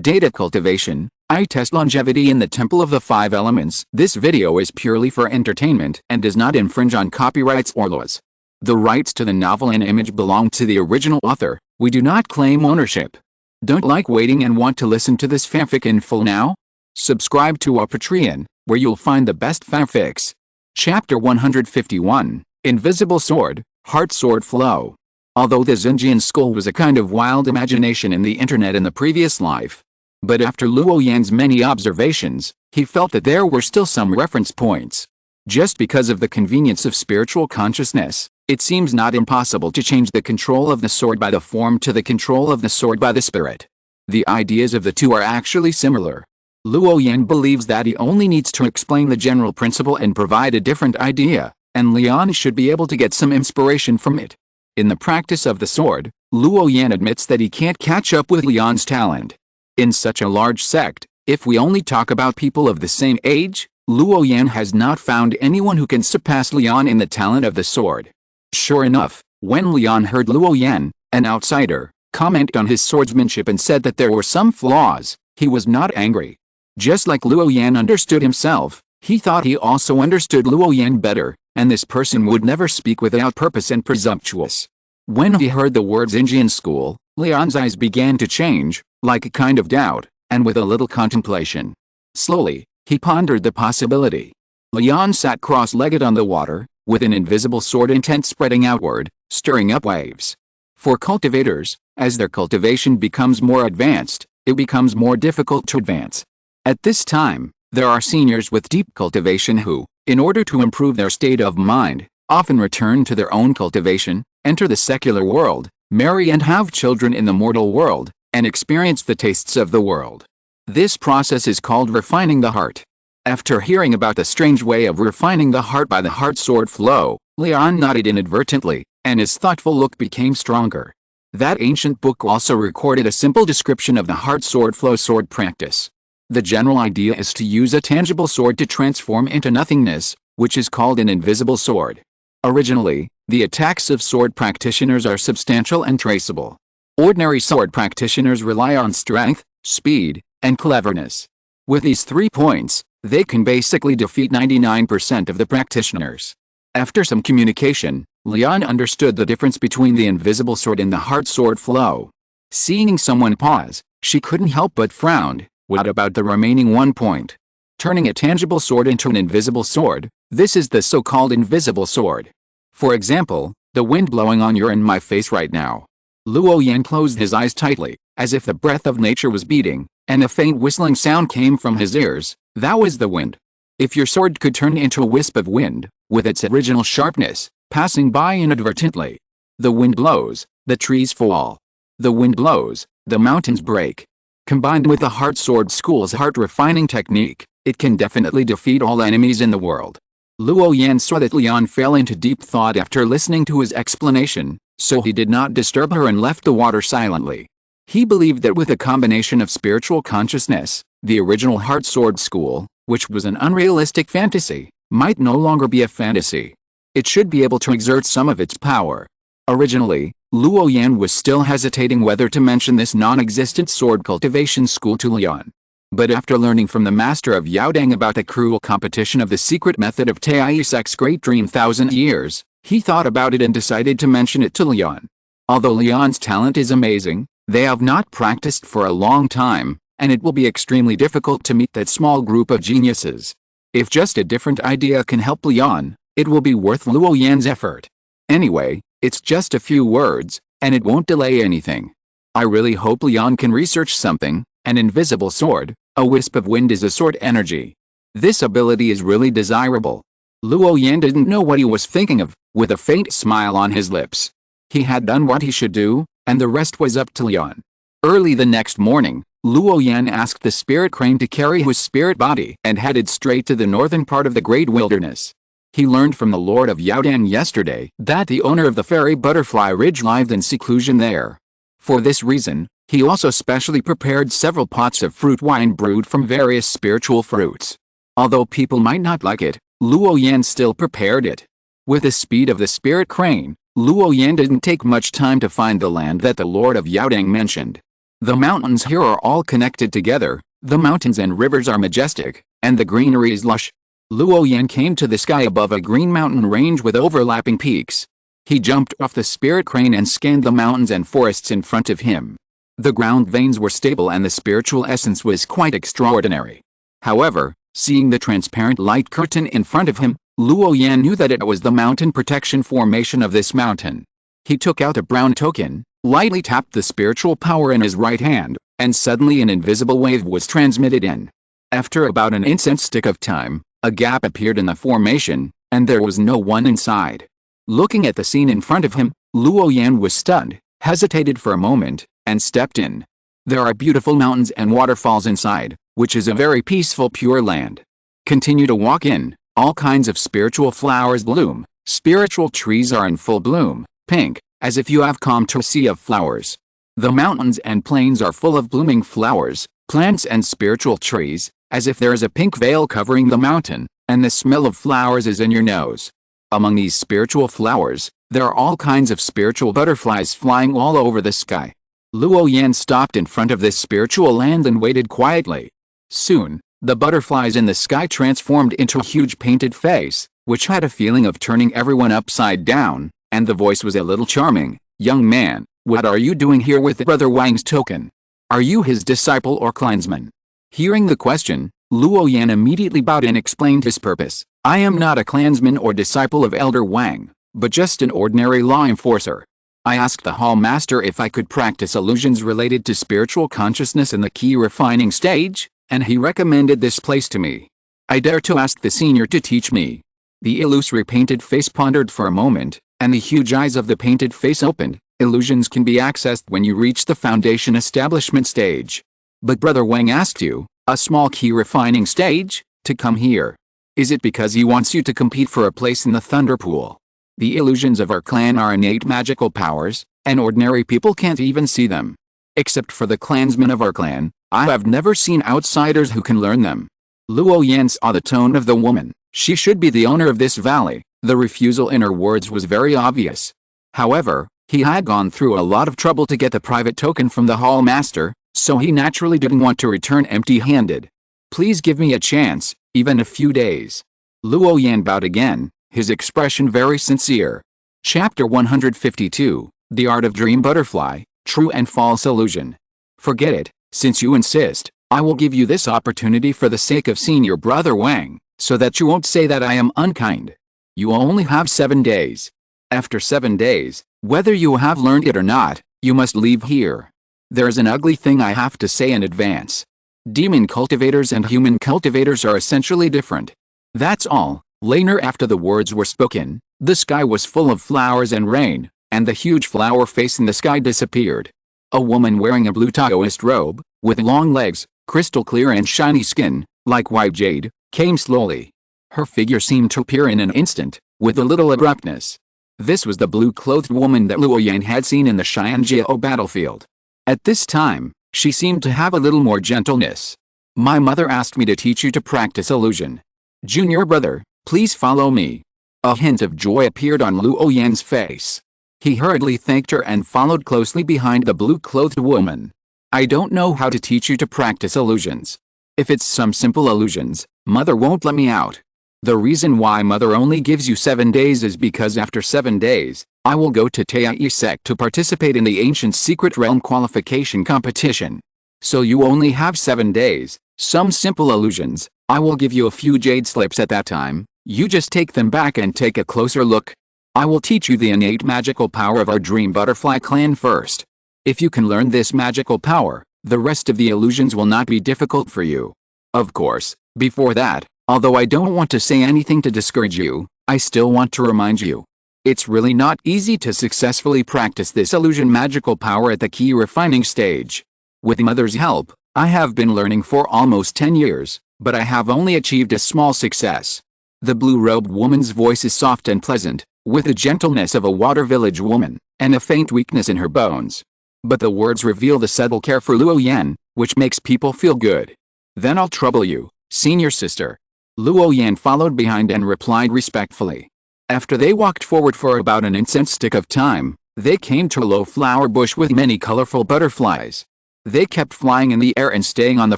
Data cultivation. I test longevity in the Temple of the Five Elements. This video is purely for entertainment and does not infringe on copyrights or laws. The rights to the novel and image belong to the original author. We do not claim ownership. Don't like waiting and want to listen to this fanfic in full now? Subscribe to our Patreon, where you'll find the best fanfics. Chapter 151, Invisible Sword, Heart Sword Flow. Although the Xinjiang skull was a kind of wild imagination in the internet in the previous life. But after Luo Yan's many observations, he felt that there were still some reference points. Just because of the convenience of spiritual consciousness, it seems not impossible to change the control of the sword by the form to the control of the sword by the spirit. The ideas of the two are actually similar. Luo Yan believes that he only needs to explain the general principle and provide a different idea, and Lian should be able to get some inspiration from it. In the practice of the sword, Luo Yan admits that he can't catch up with Lian's talent. In such a large sect, if we only talk about people of the same age, Luo Yan has not found anyone who can surpass Lian in the talent of the sword. Sure enough, when Lian heard Luo Yan, an outsider, comment on his swordsmanship and said that there were some flaws, he was not angry. Just like Luo Yan understood himself, he thought he also understood Luo Yan better, and this person would never speak without purpose and presumptuous. When he heard the words Indian school, Lian's eyes began to change, like a kind of doubt, and with a little contemplation. Slowly, he pondered the possibility. Lian sat cross-legged on the water, with an invisible sword intent spreading outward, stirring up waves. For cultivators, as their cultivation becomes more advanced, it becomes more difficult to advance. At this time, there are seniors with deep cultivation who, in order to improve their state of mind, often return to their own cultivation, enter the secular world, marry and have children in the mortal world, and experience the tastes of the world. This process is called refining the heart. After hearing about the strange way of refining the heart by the heart sword flow, Lian nodded inadvertently, and his thoughtful look became stronger. That ancient book also recorded a simple description of the heart sword flow sword practice. The general idea is to use a tangible sword to transform into nothingness, which is called an invisible sword. Originally, the attacks of sword practitioners are substantial and traceable. Ordinary sword practitioners rely on strength, speed, and cleverness. With these 3 points, they can basically defeat 99% of the practitioners. After some communication, Lian understood the difference between the invisible sword and the heart sword flow. Seeing someone pause, she couldn't help but frown. What about the remaining 1 point? Turning a tangible sword into an invisible sword, this is the so-called invisible sword. For example, the wind blowing on your and my face right now. Luo Yan closed his eyes tightly, as if the breath of nature was beating, and a faint whistling sound came from his ears. That was the wind. If your sword could turn into a wisp of wind, with its original sharpness, passing by inadvertently. The wind blows, the trees fall. The wind blows, the mountains break. Combined with the heart sword school's heart refining technique, it can definitely defeat all enemies in the world. Luo Yan saw that Lian fell into deep thought after listening to his explanation, so he did not disturb her and left the water silently. He believed that with a combination of spiritual consciousness, the original heart sword school, which was an unrealistic fantasy, might no longer be a fantasy. It should be able to exert some of its power. Originally, Luo Yan was still hesitating whether to mention this non-existent sword cultivation school to Lian. But after learning from the master of Yaodang about the cruel competition of the secret method of Tai Sect's Great Dream 1,000 years, he thought about it and decided to mention it to Lian. Although Lian's talent is amazing, they have not practiced for a long time, and it will be extremely difficult to meet that small group of geniuses. If just a different idea can help Lian, it will be worth Luo Yan's effort. Anyway, it's just a few words, and it won't delay anything. I really hope Lian can research something. An invisible sword, a wisp of wind is a sword energy. This ability is really desirable. Luo Yan didn't know what he was thinking of, with a faint smile on his lips. He had done what he should do, and the rest was up to Lian. Early the next morning, Luo Yan asked the spirit crane to carry his spirit body and headed straight to the northern part of the great wilderness. He learned from the Lord of Yaodang yesterday that the owner of the fairy butterfly ridge lived in seclusion there. For this reason, he also specially prepared several pots of fruit wine brewed from various spiritual fruits. Although people might not like it, Luo Yan still prepared it. With the speed of the spirit crane, Luo Yan didn't take much time to find the land that the Lord of Yaodang mentioned. The mountains here are all connected together, the mountains and rivers are majestic, and the greenery is lush. Luo Yan came to the sky above a green mountain range with overlapping peaks. He jumped off the spirit crane and scanned the mountains and forests in front of him. The ground veins were stable and the spiritual essence was quite extraordinary. However, seeing the transparent light curtain in front of him, Luo Yan knew that it was the mountain protection formation of this mountain. He took out a brown token, lightly tapped the spiritual power in his right hand, and suddenly an invisible wave was transmitted in. After about an incense stick of time, a gap appeared in the formation, and there was no one inside. Looking at the scene in front of him, Luo Yan was stunned, hesitated for a moment, and stepped in. There are beautiful mountains and waterfalls inside, which is a very peaceful pure land. Continue to walk in, all kinds of spiritual flowers bloom, spiritual trees are in full bloom, pink, as if you have come to a sea of flowers. The mountains and plains are full of blooming flowers, plants and spiritual trees, as if there is a pink veil covering the mountain, and the smell of flowers is in your nose. Among these spiritual flowers, there are all kinds of spiritual butterflies flying all over the sky. Luo Yan stopped in front of this spiritual land and waited quietly. Soon, the butterflies in the sky transformed into a huge painted face, which had a feeling of turning everyone upside down, and the voice was a little charming. "Young man, what are you doing here with Brother Wang's token? Are you his disciple or clansman?" Hearing the question, Luo Yan immediately bowed and explained his purpose. "I am not a clansman or disciple of Elder Wang, but just an ordinary law enforcer. I asked the Hall Master if I could practice illusions related to spiritual consciousness in the key refining stage, and he recommended this place to me. I dare to ask the senior to teach me." The illusory painted face pondered for a moment, and the huge eyes of the painted face opened. "Illusions can be accessed when you reach the foundation establishment stage. But Brother Wang asked you, a small key refining stage, to come here. Is it because he wants you to compete for a place in the Thunder Pool? The illusions of our clan are innate magical powers, and ordinary people can't even see them. Except for the clansmen of our clan, I have never seen outsiders who can learn them." Luo Yan saw the tone of the woman. She should be the owner of this valley. The refusal in her words was very obvious. However, he had gone through a lot of trouble to get the private token from the Hall Master, so he naturally didn't want to return empty-handed. "Please give me a chance, even a few days." Luo Yan bowed again, his expression very sincere. Chapter 152, The Art of Dream Butterfly, True and False Illusion. "Forget it, since you insist, I will give you this opportunity for the sake of Senior Brother Wang, so that you won't say that I am unkind. You only have 7 days. After 7 days, whether you have learned it or not, you must leave here. There's an ugly thing I have to say in advance. Demon cultivators and human cultivators are essentially different. That's all." Later, after the words were spoken, the sky was full of flowers and rain, and the huge flower face in the sky disappeared. A woman wearing a blue Taoist robe, with long legs, crystal clear and shiny skin, like white jade, came slowly. Her figure seemed to appear in an instant, with a little abruptness. This was the blue-clothed woman that Luo Yan had seen in the Xianjiao battlefield. At this time, she seemed to have a little more gentleness. "My mother asked me to teach you to practice illusion. Junior brother, please follow me." A hint of joy appeared on Luo Yan's face. He hurriedly thanked her and followed closely behind the blue-clothed woman. "I don't know how to teach you to practice illusions. If it's some simple illusions, Mother won't let me out. The reason why Mother only gives you 7 days is because after 7 days, I will go to Tai sect to participate in the Ancient Secret Realm qualification competition. So you only have 7 days, some simple illusions, I will give you a few jade slips at that time, you just take them back and take a closer look. I will teach you the innate magical power of our Dream Butterfly clan first. If you can learn this magical power, the rest of the illusions will not be difficult for you. Of course, before that, although I don't want to say anything to discourage you, I still want to remind you. It's really not easy to successfully practice this illusion magical power at the key refining stage. With Mother's help, I have been learning for almost 10 years, but I have only achieved a small success." The blue-robed woman's voice is soft and pleasant, with the gentleness of a water village woman, and a faint weakness in her bones. But the words reveal the subtle care for Luo Yan, which makes people feel good. "Then I'll trouble you, senior sister." Luo Yan followed behind and replied respectfully. After they walked forward for about an incense stick of time, they came to a low flower bush with many colorful butterflies. They kept flying in the air and staying on the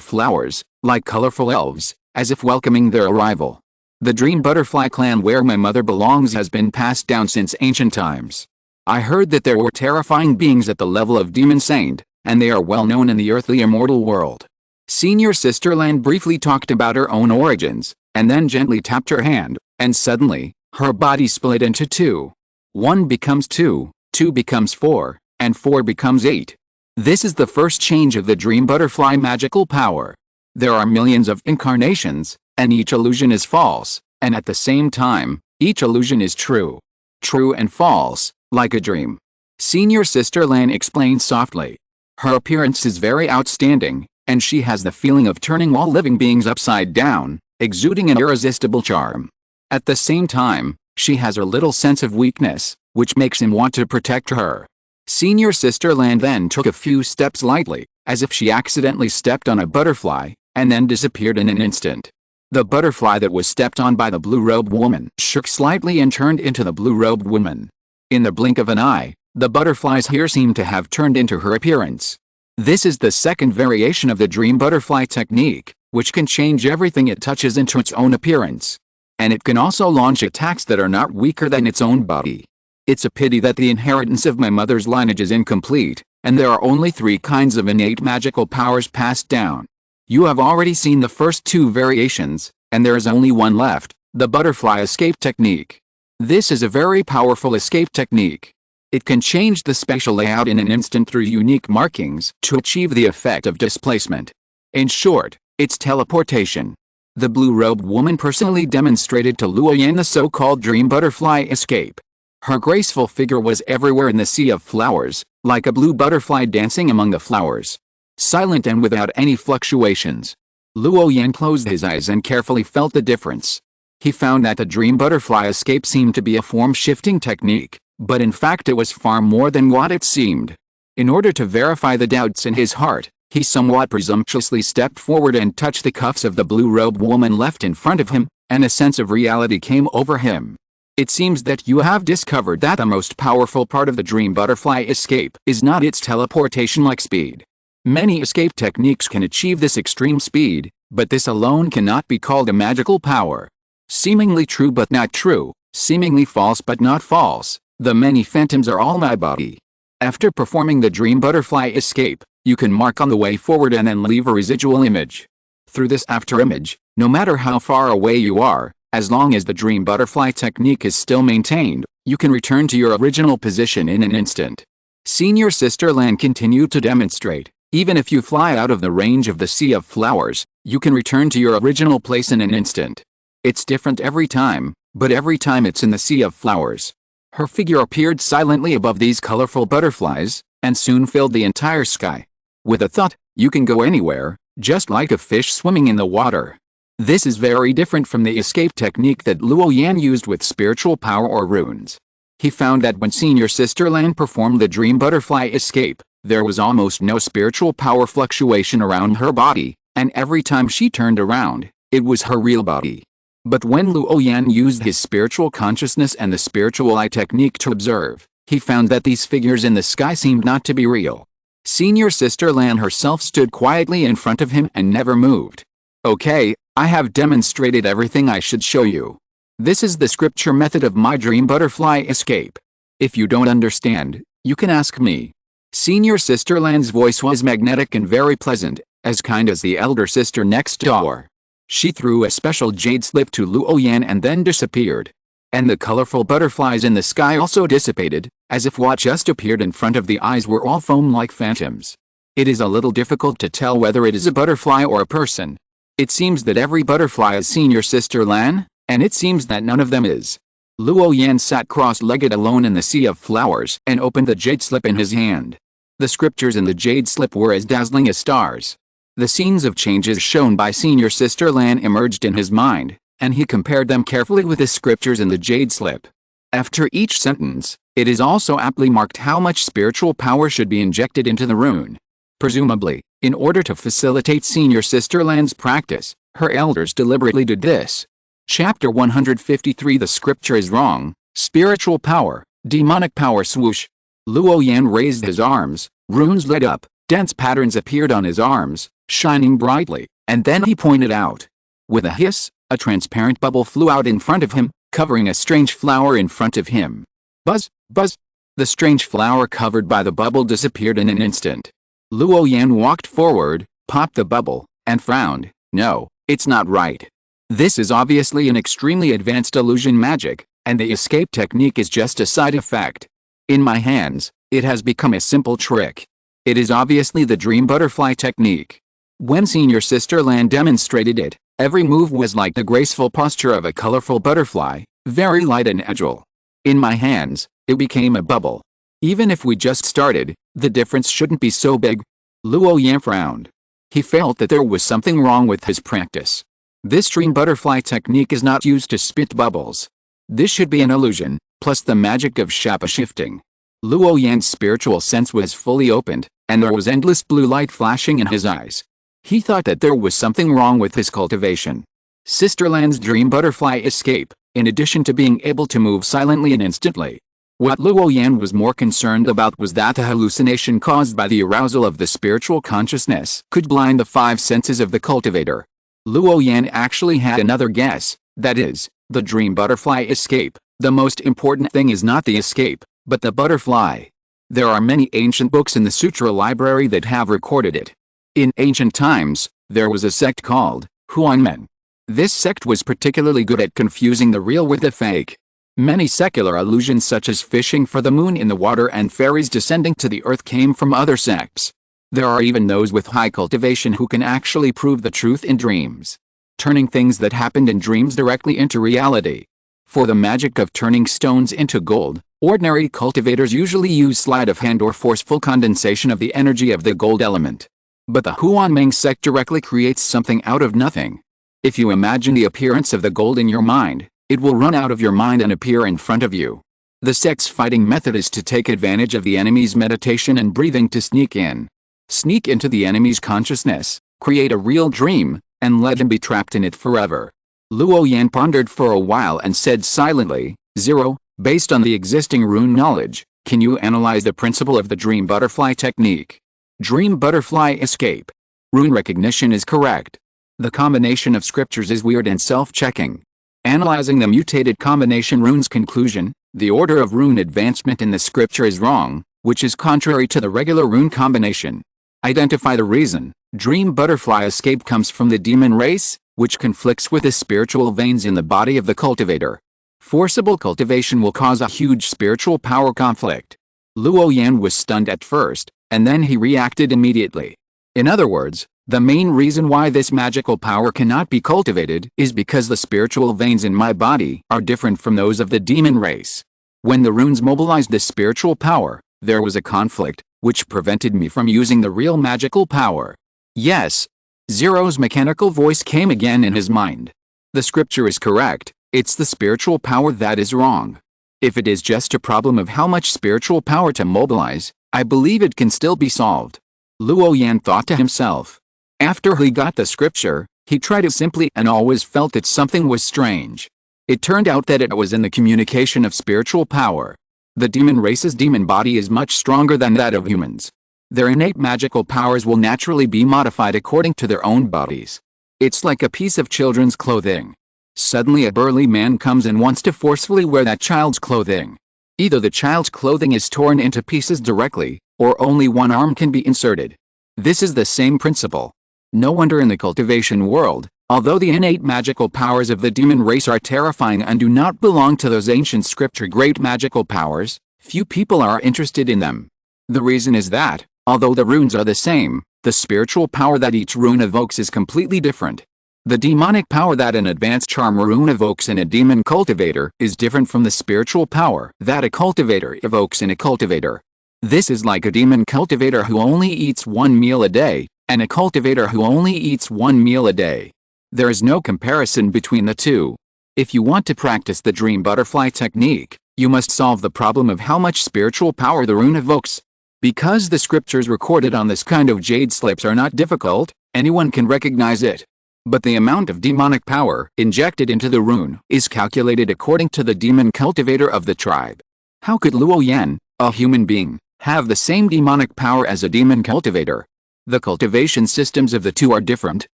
flowers, like colorful elves, as if welcoming their arrival. The dream butterfly clan where my mother belongs has been passed down since ancient times. I heard that there were terrifying beings at the level of demon saint, and they are well known in the earthly immortal world. Senior Sister Lan briefly talked about her own origins, and then gently tapped her hand, and suddenly, her body split into two. 1 becomes 2, 2 becomes 4, and 4 becomes 8. This is the first change of the dream butterfly magical power. There are millions of incarnations, and each illusion is false, and at the same time, each illusion is true. True and false, like a dream. Senior Sister Lan explained softly. Her appearance is very outstanding, and she has the feeling of turning all living beings upside down, exuding an irresistible charm. At the same time, she has a little sense of weakness, which makes him want to protect her. Senior Sister Lan then took a few steps lightly, as if she accidentally stepped on a butterfly, and then disappeared in an instant. The butterfly that was stepped on by the blue-robed woman shook slightly and turned into the blue-robed woman. In the blink of an eye, the butterflies here seemed to have turned into her appearance. This is the second variation of the dream butterfly technique, which can change everything it touches into its own appearance. And it can also launch attacks that are not weaker than its own body. It's a pity that the inheritance of my mother's lineage is incomplete, and there are only 3 kinds of innate magical powers passed down. You have already seen the first 2 variations, and there is only one left, the butterfly escape technique. This is a very powerful escape technique. It can change the spatial layout in an instant through unique markings to achieve the effect of displacement. In short, it's teleportation. The blue-robed woman personally demonstrated to Luo Yan the so-called dream butterfly escape. Her graceful figure was everywhere in the sea of flowers, like a blue butterfly dancing among the flowers. Silent and without any fluctuations. Luo Yan closed his eyes and carefully felt the difference. He found that the dream butterfly escape seemed to be a form-shifting technique, but in fact it was far more than what it seemed. In order to verify the doubts in his heart, he somewhat presumptuously stepped forward and touched the cuffs of the blue-robed woman left in front of him, and a sense of reality came over him. It seems that you have discovered that the most powerful part of the dream butterfly escape is not its teleportation-like speed. Many escape techniques can achieve this extreme speed, but this alone cannot be called a magical power. Seemingly true but not true, seemingly false but not false, the many phantoms are all my body. After performing the dream butterfly escape, you can mark on the way forward and then leave a residual image. Through this after image, no matter how far away you are, as long as the dream butterfly technique is still maintained, you can return to your original position in an instant. Senior Sister Lan continued to demonstrate. Even if you fly out of the range of the sea of flowers, you can return to your original place in an instant. It's different every time, but every time it's in the sea of flowers. Her figure appeared silently above these colorful butterflies, and soon filled the entire sky. With a thought, you can go anywhere, just like a fish swimming in the water. This is very different from the escape technique that Luo Yan used with spiritual power or runes. He found that when Senior Sister Lan performed the dream butterfly escape, there was almost no spiritual power fluctuation around her body, and every time she turned around, it was her real body. But when Luo Yan used his spiritual consciousness and the spiritual eye technique to observe, he found that these figures in the sky seemed not to be real. Senior Sister Lan herself stood quietly in front of him and never moved. Okay, I have demonstrated everything I should show you. This is the scripture method of my dream butterfly escape. If you don't understand, you can ask me. Senior Sister Lan's voice was magnetic and very pleasant, as kind as the elder sister next door. She threw a special jade slip to Luo Yan and then disappeared. And the colorful butterflies in the sky also dissipated, as if what just appeared in front of the eyes were all foam-like phantoms. It is a little difficult to tell whether it is a butterfly or a person. It seems that every butterfly is Senior Sister Lan, and it seems that none of them is. Luo Yan sat cross-legged alone in the sea of flowers and opened the jade slip in his hand. The scriptures in the jade slip were as dazzling as stars. The scenes of changes shown by Senior Sister Lan emerged in his mind, and he compared them carefully with the scriptures in the jade slip. After each sentence, it is also aptly marked how much spiritual power should be injected into the rune. Presumably, in order to facilitate Senior Sister Lan's practice, her elders deliberately did this. Chapter 153 The scripture is wrong. Spiritual power, demonic power swoosh. Luo Yan raised his arms, runes lit up, Dense patterns appeared on his arms, shining brightly, and then he pointed out. With a hiss, a transparent bubble flew out in front of him, covering a strange flower in front of him. Buzz, buzz. The strange flower covered by the bubble disappeared in an instant. Luo Yan walked forward, popped the bubble, and frowned. No, it's not right. This is obviously an extremely advanced illusion magic, and the escape technique is just a side effect. In my hands, it has become a simple trick. It is obviously the dream butterfly technique. When Senior Sister Lan demonstrated it, every move was like the graceful posture of a colorful butterfly, very light and agile. In my hands, it became a bubble. Even if we just started, the difference shouldn't be so big. Luo Yan frowned. He felt that there was something wrong with his practice. This dream butterfly technique is not used to spit bubbles. This should be an illusion, plus the magic of shape shifting. Luo Yan's spiritual sense was fully opened, and there was endless blue light flashing in his eyes. He thought that there was something wrong with his cultivation. Sister Lan's dream butterfly escape, in addition to being able to move silently and instantly. What Luo Yan was more concerned about was that the hallucination caused by the arousal of the spiritual consciousness could blind the five senses of the cultivator. Luo Yan actually had another guess, that is, the dream butterfly escape. The most important thing is not the escape, but the butterfly. There are many ancient books in the sutra library that have recorded it. In ancient times, there was a sect called Huanmen. This sect was particularly good at confusing the real with the fake. Many secular illusions such as fishing for the moon in the water and fairies descending to the earth came from other sects. There are even those with high cultivation who can actually prove the truth in dreams, turning things that happened in dreams directly into reality. For the magic of turning stones into gold, ordinary cultivators usually use sleight of hand or forceful condensation of the energy of the gold element. But the Huanmeng sect directly creates something out of nothing. If you imagine the appearance of the gold in your mind, it will run out of your mind and appear in front of you. The sect's fighting method is to take advantage of the enemy's meditation and breathing to sneak into the enemy's consciousness, create a real dream, and let him be trapped in it forever. Luo Yan pondered for a while and said silently, "Zero, based on the existing rune knowledge, can you analyze the principle of the dream butterfly technique?" Dream butterfly escape. Rune recognition is correct. The combination of scriptures is weird and self-checking. Analyzing the mutated combination runes conclusion, the order of rune advancement in the scripture is wrong, which is contrary to the regular rune combination. Identify the reason. Dream butterfly escape comes from the demon race, which conflicts with the spiritual veins in the body of the cultivator. Forcible cultivation will cause a huge spiritual power conflict. Luo Yan was stunned at first, and then he reacted immediately. In other words, the main reason why this magical power cannot be cultivated is because the spiritual veins in my body are different from those of the demon race. When the runes mobilized the spiritual power, there was a conflict, which prevented me from using the real magical power. Yes. Zero's mechanical voice came again in his mind. The scripture is correct, it's the spiritual power that is wrong. If it is just a problem of how much spiritual power to mobilize, I believe it can still be solved. Luo Yan thought to himself. After he got the scripture, he tried it simply and always felt that something was strange. It turned out that it was in the communication of spiritual power. The demon race's demon body is much stronger than that of humans. Their innate magical powers will naturally be modified according to their own bodies. It's like a piece of children's clothing. Suddenly a burly man comes and wants to forcefully wear that child's clothing. Either the child's clothing is torn into pieces directly, or only one arm can be inserted. This is the same principle. No wonder in the cultivation world, although the innate magical powers of the demon race are terrifying and do not belong to those ancient scripture great magical powers, few people are interested in them. The reason is that, although the runes are the same, the spiritual power that each rune evokes is completely different. The demonic power that an advanced charm rune evokes in a demon cultivator is different from the spiritual power that a cultivator evokes in a cultivator. This is like a demon cultivator who only eats one meal a day, and a cultivator who only eats one meal a day. There is no comparison between the two. If you want to practice the dream butterfly technique, you must solve the problem of how much spiritual power the rune evokes. Because the scriptures recorded on this kind of jade slips are not difficult, anyone can recognize it. But the amount of demonic power injected into the rune is calculated according to the demon cultivator of the tribe. How could Luo Yan, a human being, have the same demonic power as a demon cultivator. The cultivation systems of the two are different,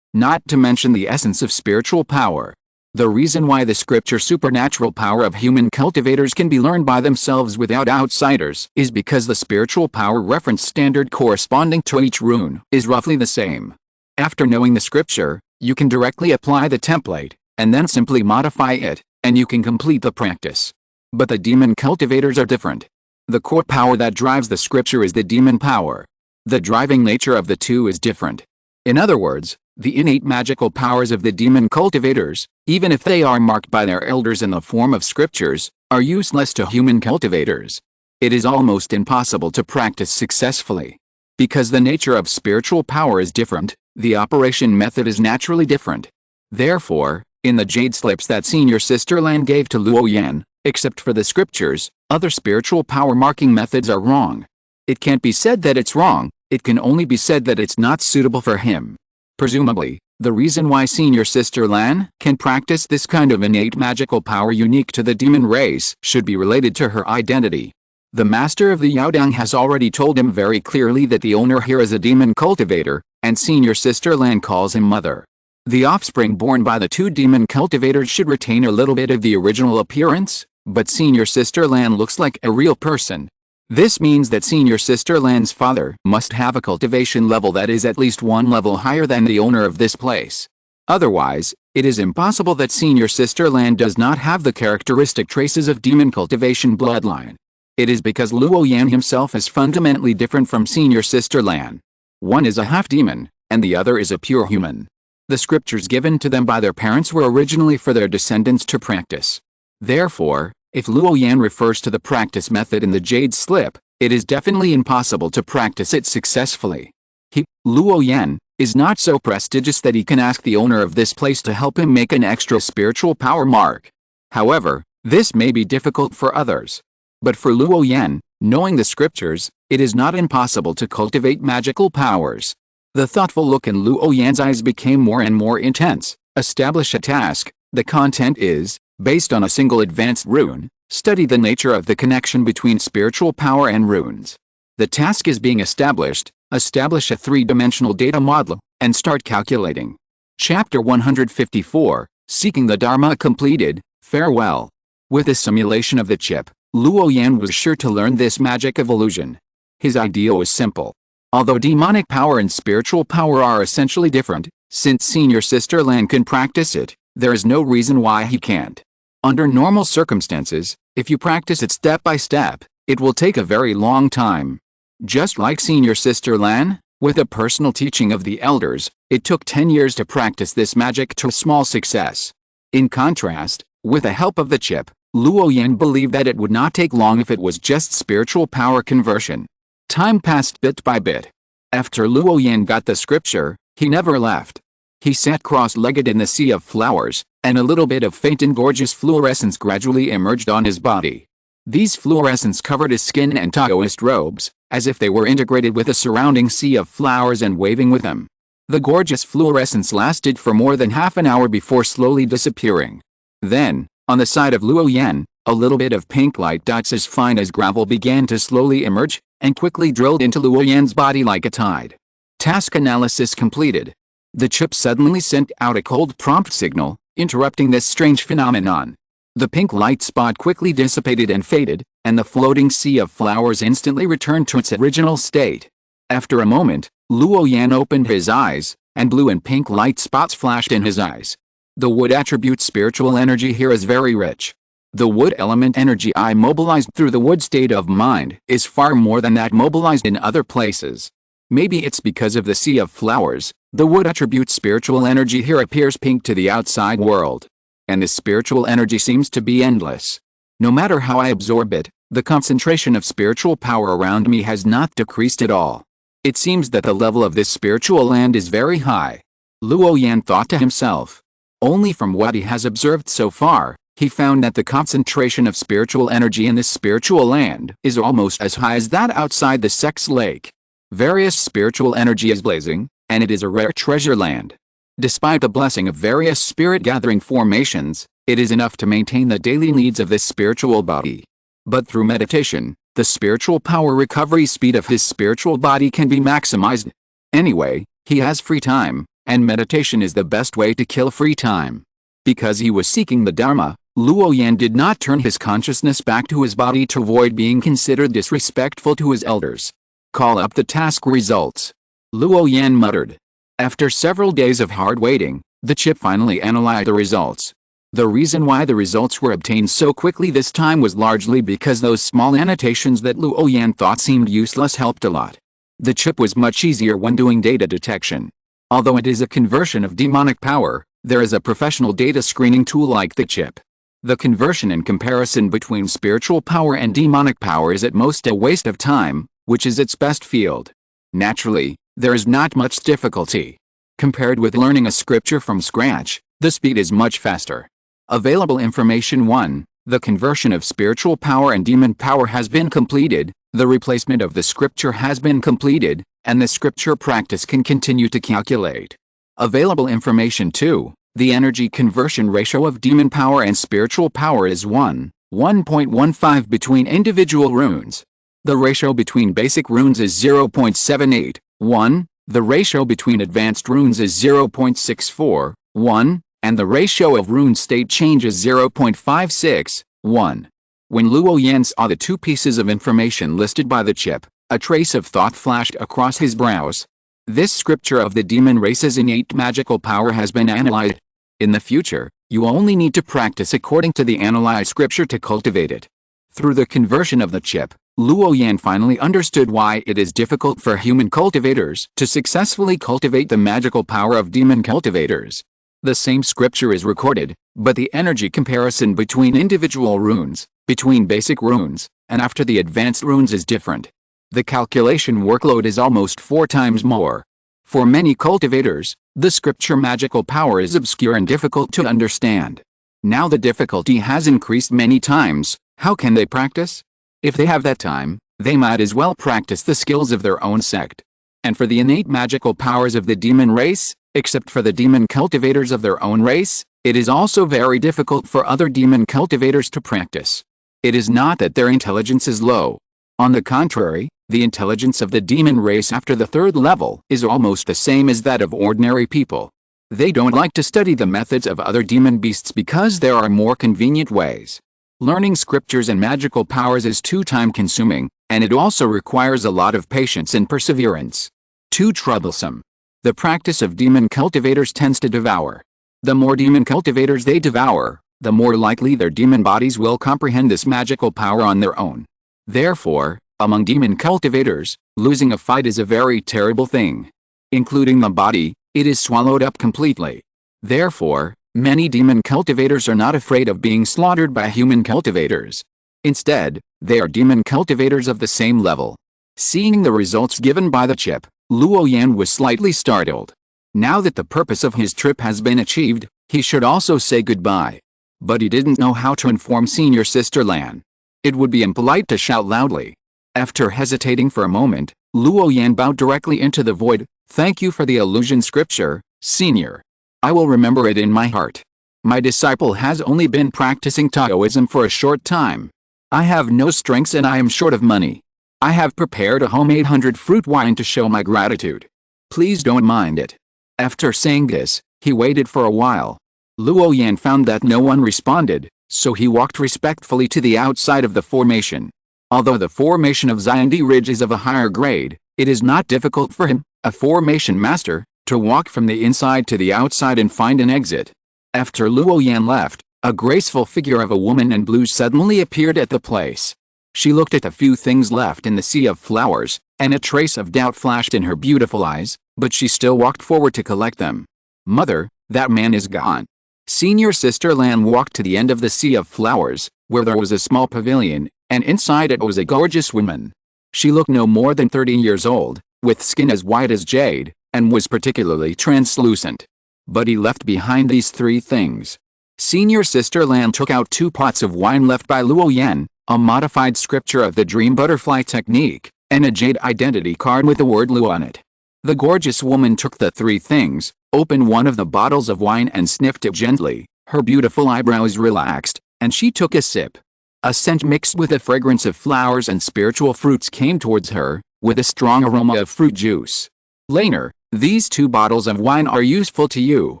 not to mention the essence of spiritual power. The reason why the scripture supernatural power of human cultivators can be learned by themselves without outsiders is because the spiritual power reference standard corresponding to each rune is roughly the same. After knowing the scripture, you can directly apply the template, and then simply modify it, and you can complete the practice. But the demon cultivators are different. The core power that drives the scripture is the demon power. The driving nature of the two is different. In other words, the innate magical powers of the demon cultivators, even if they are marked by their elders in the form of scriptures, are useless to human cultivators. It is almost impossible to practice successfully. Because the nature of spiritual power is different, the operation method is naturally different. Therefore, in the jade slips that Senior Sister Lan gave to Luo Yan, except for the scriptures, other spiritual power marking methods are wrong. It can't be said that it's wrong, it can only be said that it's not suitable for him. Presumably, the reason why Senior Sister Lan can practice this kind of innate magical power unique to the demon race should be related to her identity. The master of the Yaodang has already told him very clearly that the owner here is a demon cultivator, and Senior Sister Lan calls him mother. The offspring born by the two demon cultivators should retain a little bit of the original appearance, but Senior Sister Lan looks like a real person. This means that Senior Sister Lan's father must have a cultivation level that is at least one level higher than the owner of this place. Otherwise, it is impossible that Senior Sister Lan does not have the characteristic traces of demon cultivation bloodline. It is because Luo Yan himself is fundamentally different from Senior Sister Lan. One is a half-demon, and the other is a pure human. The scriptures given to them by their parents were originally for their descendants to practice. Therefore, if Luo Yan refers to the practice method in the jade slip, it is definitely impossible to practice it successfully. He, Luo Yan, is not so prestigious that he can ask the owner of this place to help him make an extra spiritual power mark. However, this may be difficult for others. But for Luo Yan, knowing the scriptures, it is not impossible to cultivate magical powers. The thoughtful look in Luo Yan's eyes became more and more intense. Establish a task. The content is, based on a single advanced rune, study the nature of the connection between spiritual power and runes. The task is being established. Establish a three-dimensional data model, and start calculating. Chapter 154, Seeking the Dharma completed, farewell. With the simulation of the chip, Luo Yan was sure to learn this magic of illusion. His idea was simple. Although demonic power and spiritual power are essentially different, since Senior Sister Lan can practice it, there is no reason why he can't. Under normal circumstances, if you practice it step by step, it will take a very long time. Just like Senior Sister Lan, with a personal teaching of the elders, it took 10 years to practice this magic to small success. In contrast, with the help of the chip, Luo Yan believed that it would not take long if it was just spiritual power conversion. Time passed bit by bit. After Luo Yan got the scripture, he never left. He sat cross-legged in the sea of flowers, and a little bit of faint and gorgeous fluorescence gradually emerged on his body. These fluorescence covered his skin and Taoist robes, as if they were integrated with a surrounding sea of flowers and waving with them. The gorgeous fluorescence lasted for more than half an hour before slowly disappearing. Then, on the side of Luo Yan, a little bit of pink light dots as fine as gravel began to slowly emerge, and quickly drilled into Luo Yan's body like a tide. Task analysis completed. The chip suddenly sent out a cold prompt signal, interrupting this strange phenomenon. The pink light spot quickly dissipated and faded, and the floating sea of flowers instantly returned to its original state. After a moment, Luo Yan opened his eyes, and blue and pink light spots flashed in his eyes. The wood attribute spiritual energy here is very rich. The wood element energy I mobilized through the wood state of mind is far more than that mobilized in other places. Maybe it's because of the sea of flowers. The wood attribute spiritual energy here appears pink to the outside world. And this spiritual energy seems to be endless. No matter how I absorb it, the concentration of spiritual power around me has not decreased at all. It seems that the level of this spiritual land is very high. Luo Yan thought to himself. Only from what he has observed so far, he found that the concentration of spiritual energy in this spiritual land is almost as high as that outside the sect's lake. Various spiritual energy is blazing, and it is a rare treasure land. Despite the blessing of various spirit-gathering formations, it is enough to maintain the daily needs of this spiritual body. But through meditation, The spiritual power recovery speed of his spiritual body can be maximized. Anyway, he has free time, and meditation is the best way to kill free time. Because he was seeking the Dharma, Luo Yan did not turn his consciousness back to his body to avoid being considered disrespectful to his elders. Call up the task results. Luo Yan muttered. After several days of hard waiting, the chip finally analyzed the results. The reason why the results were obtained so quickly this time was largely because those small annotations that Luo Yan thought seemed useless helped a lot. The chip was much easier when doing data detection. Although it is a conversion of demonic power, there is a professional data screening tool like the chip. The conversion and comparison between spiritual power and demonic power is at most a waste of time, which is its best field. Naturally, there is not much difficulty. Compared with learning a scripture from scratch, the speed is much faster. Available information 1. The conversion of spiritual power and demon power has been completed, the replacement of the scripture has been completed, and the scripture practice can continue to calculate. Available information 2. The energy conversion ratio of demon power and spiritual power is 1.15 between individual runes. The ratio between basic runes is 0.78, 1. The ratio between advanced runes is 0.64, 1. And the ratio of rune state change is 0.56, 1. When Luo Yan saw the two pieces of information listed by the chip, a trace of thought flashed across his brows. This scripture of the demon race's innate magical power has been analyzed. In the future, you only need to practice according to the analyzed scripture to cultivate it. Through the conversion of the chip, Luo Yan finally understood why it is difficult for human cultivators to successfully cultivate the magical power of demon cultivators. The same scripture is recorded, but the energy comparison between individual runes, between basic runes, and after the advanced runes is different. The calculation workload is almost 4 times more. For many cultivators, the scripture magical power is obscure and difficult to understand. Now the difficulty has increased many times. How can they practice? If they have that time, they might as well practice the skills of their own sect. And for the innate magical powers of the demon race, except for the demon cultivators of their own race, it is also very difficult for other demon cultivators to practice. It is not that their intelligence is low. On the contrary, the intelligence of the demon race after the 3rd level is almost the same as that of ordinary people. They don't like to study the methods of other demon beasts because there are more convenient ways. Learning scriptures and magical powers is too time-consuming, and it also requires a lot of patience and perseverance. Too troublesome. The practice of demon cultivators tends to devour. The more demon cultivators they devour, the more likely their demon bodies will comprehend this magical power on their own. Therefore, among demon cultivators, losing a fight is a very terrible thing. Including the body, it is swallowed up completely. Therefore, many demon cultivators are not afraid of being slaughtered by human cultivators. Instead, they are demon cultivators of the same level. Seeing the results given by the chip, Luo Yan was slightly startled. Now that the purpose of his trip has been achieved, he should also say goodbye. But he didn't know how to inform senior sister Lan. It would be impolite to shout loudly. After hesitating for a moment, Luo Yan bowed directly into the void. Thank you for the illusion scripture, senior. I will remember it in my heart. My disciple has only been practicing Taoism for a short time. I have no strengths and I am short of money. I have prepared a homemade 100-fruit wine to show my gratitude. Please don't mind it. After saying this, he waited for a while. Luo Yan found that no one responded, so he walked respectfully to the outside of the formation. Although the formation of Xiandi Ridge is of a higher grade, it is not difficult for him, a formation master, to walk from the inside to the outside and find an exit. After Luo Yan left, a graceful figure of a woman in blue suddenly appeared at the place. She looked at the few things left in the sea of flowers, and a trace of doubt flashed in her beautiful eyes, but she still walked forward to collect them. Mother, that man is gone. Senior sister Lan walked to the end of the sea of flowers, where there was a small pavilion, and inside it was a gorgeous woman. She looked no more than 30 years old, with skin as white as jade, and was particularly translucent. But he left behind these 3 things. Senior sister Lan took out 2 pots of wine left by Luo Yan, a modified scripture of the dream butterfly technique, and a jade identity card with the word Luo on it. The gorgeous woman took the 3 things, opened one of the bottles of wine and sniffed it gently. Her beautiful eyebrows relaxed, and she took a sip. A scent mixed with the fragrance of flowers and spiritual fruits came towards her, with a strong aroma of fruit juice. Later, these 2 bottles of wine are useful to you.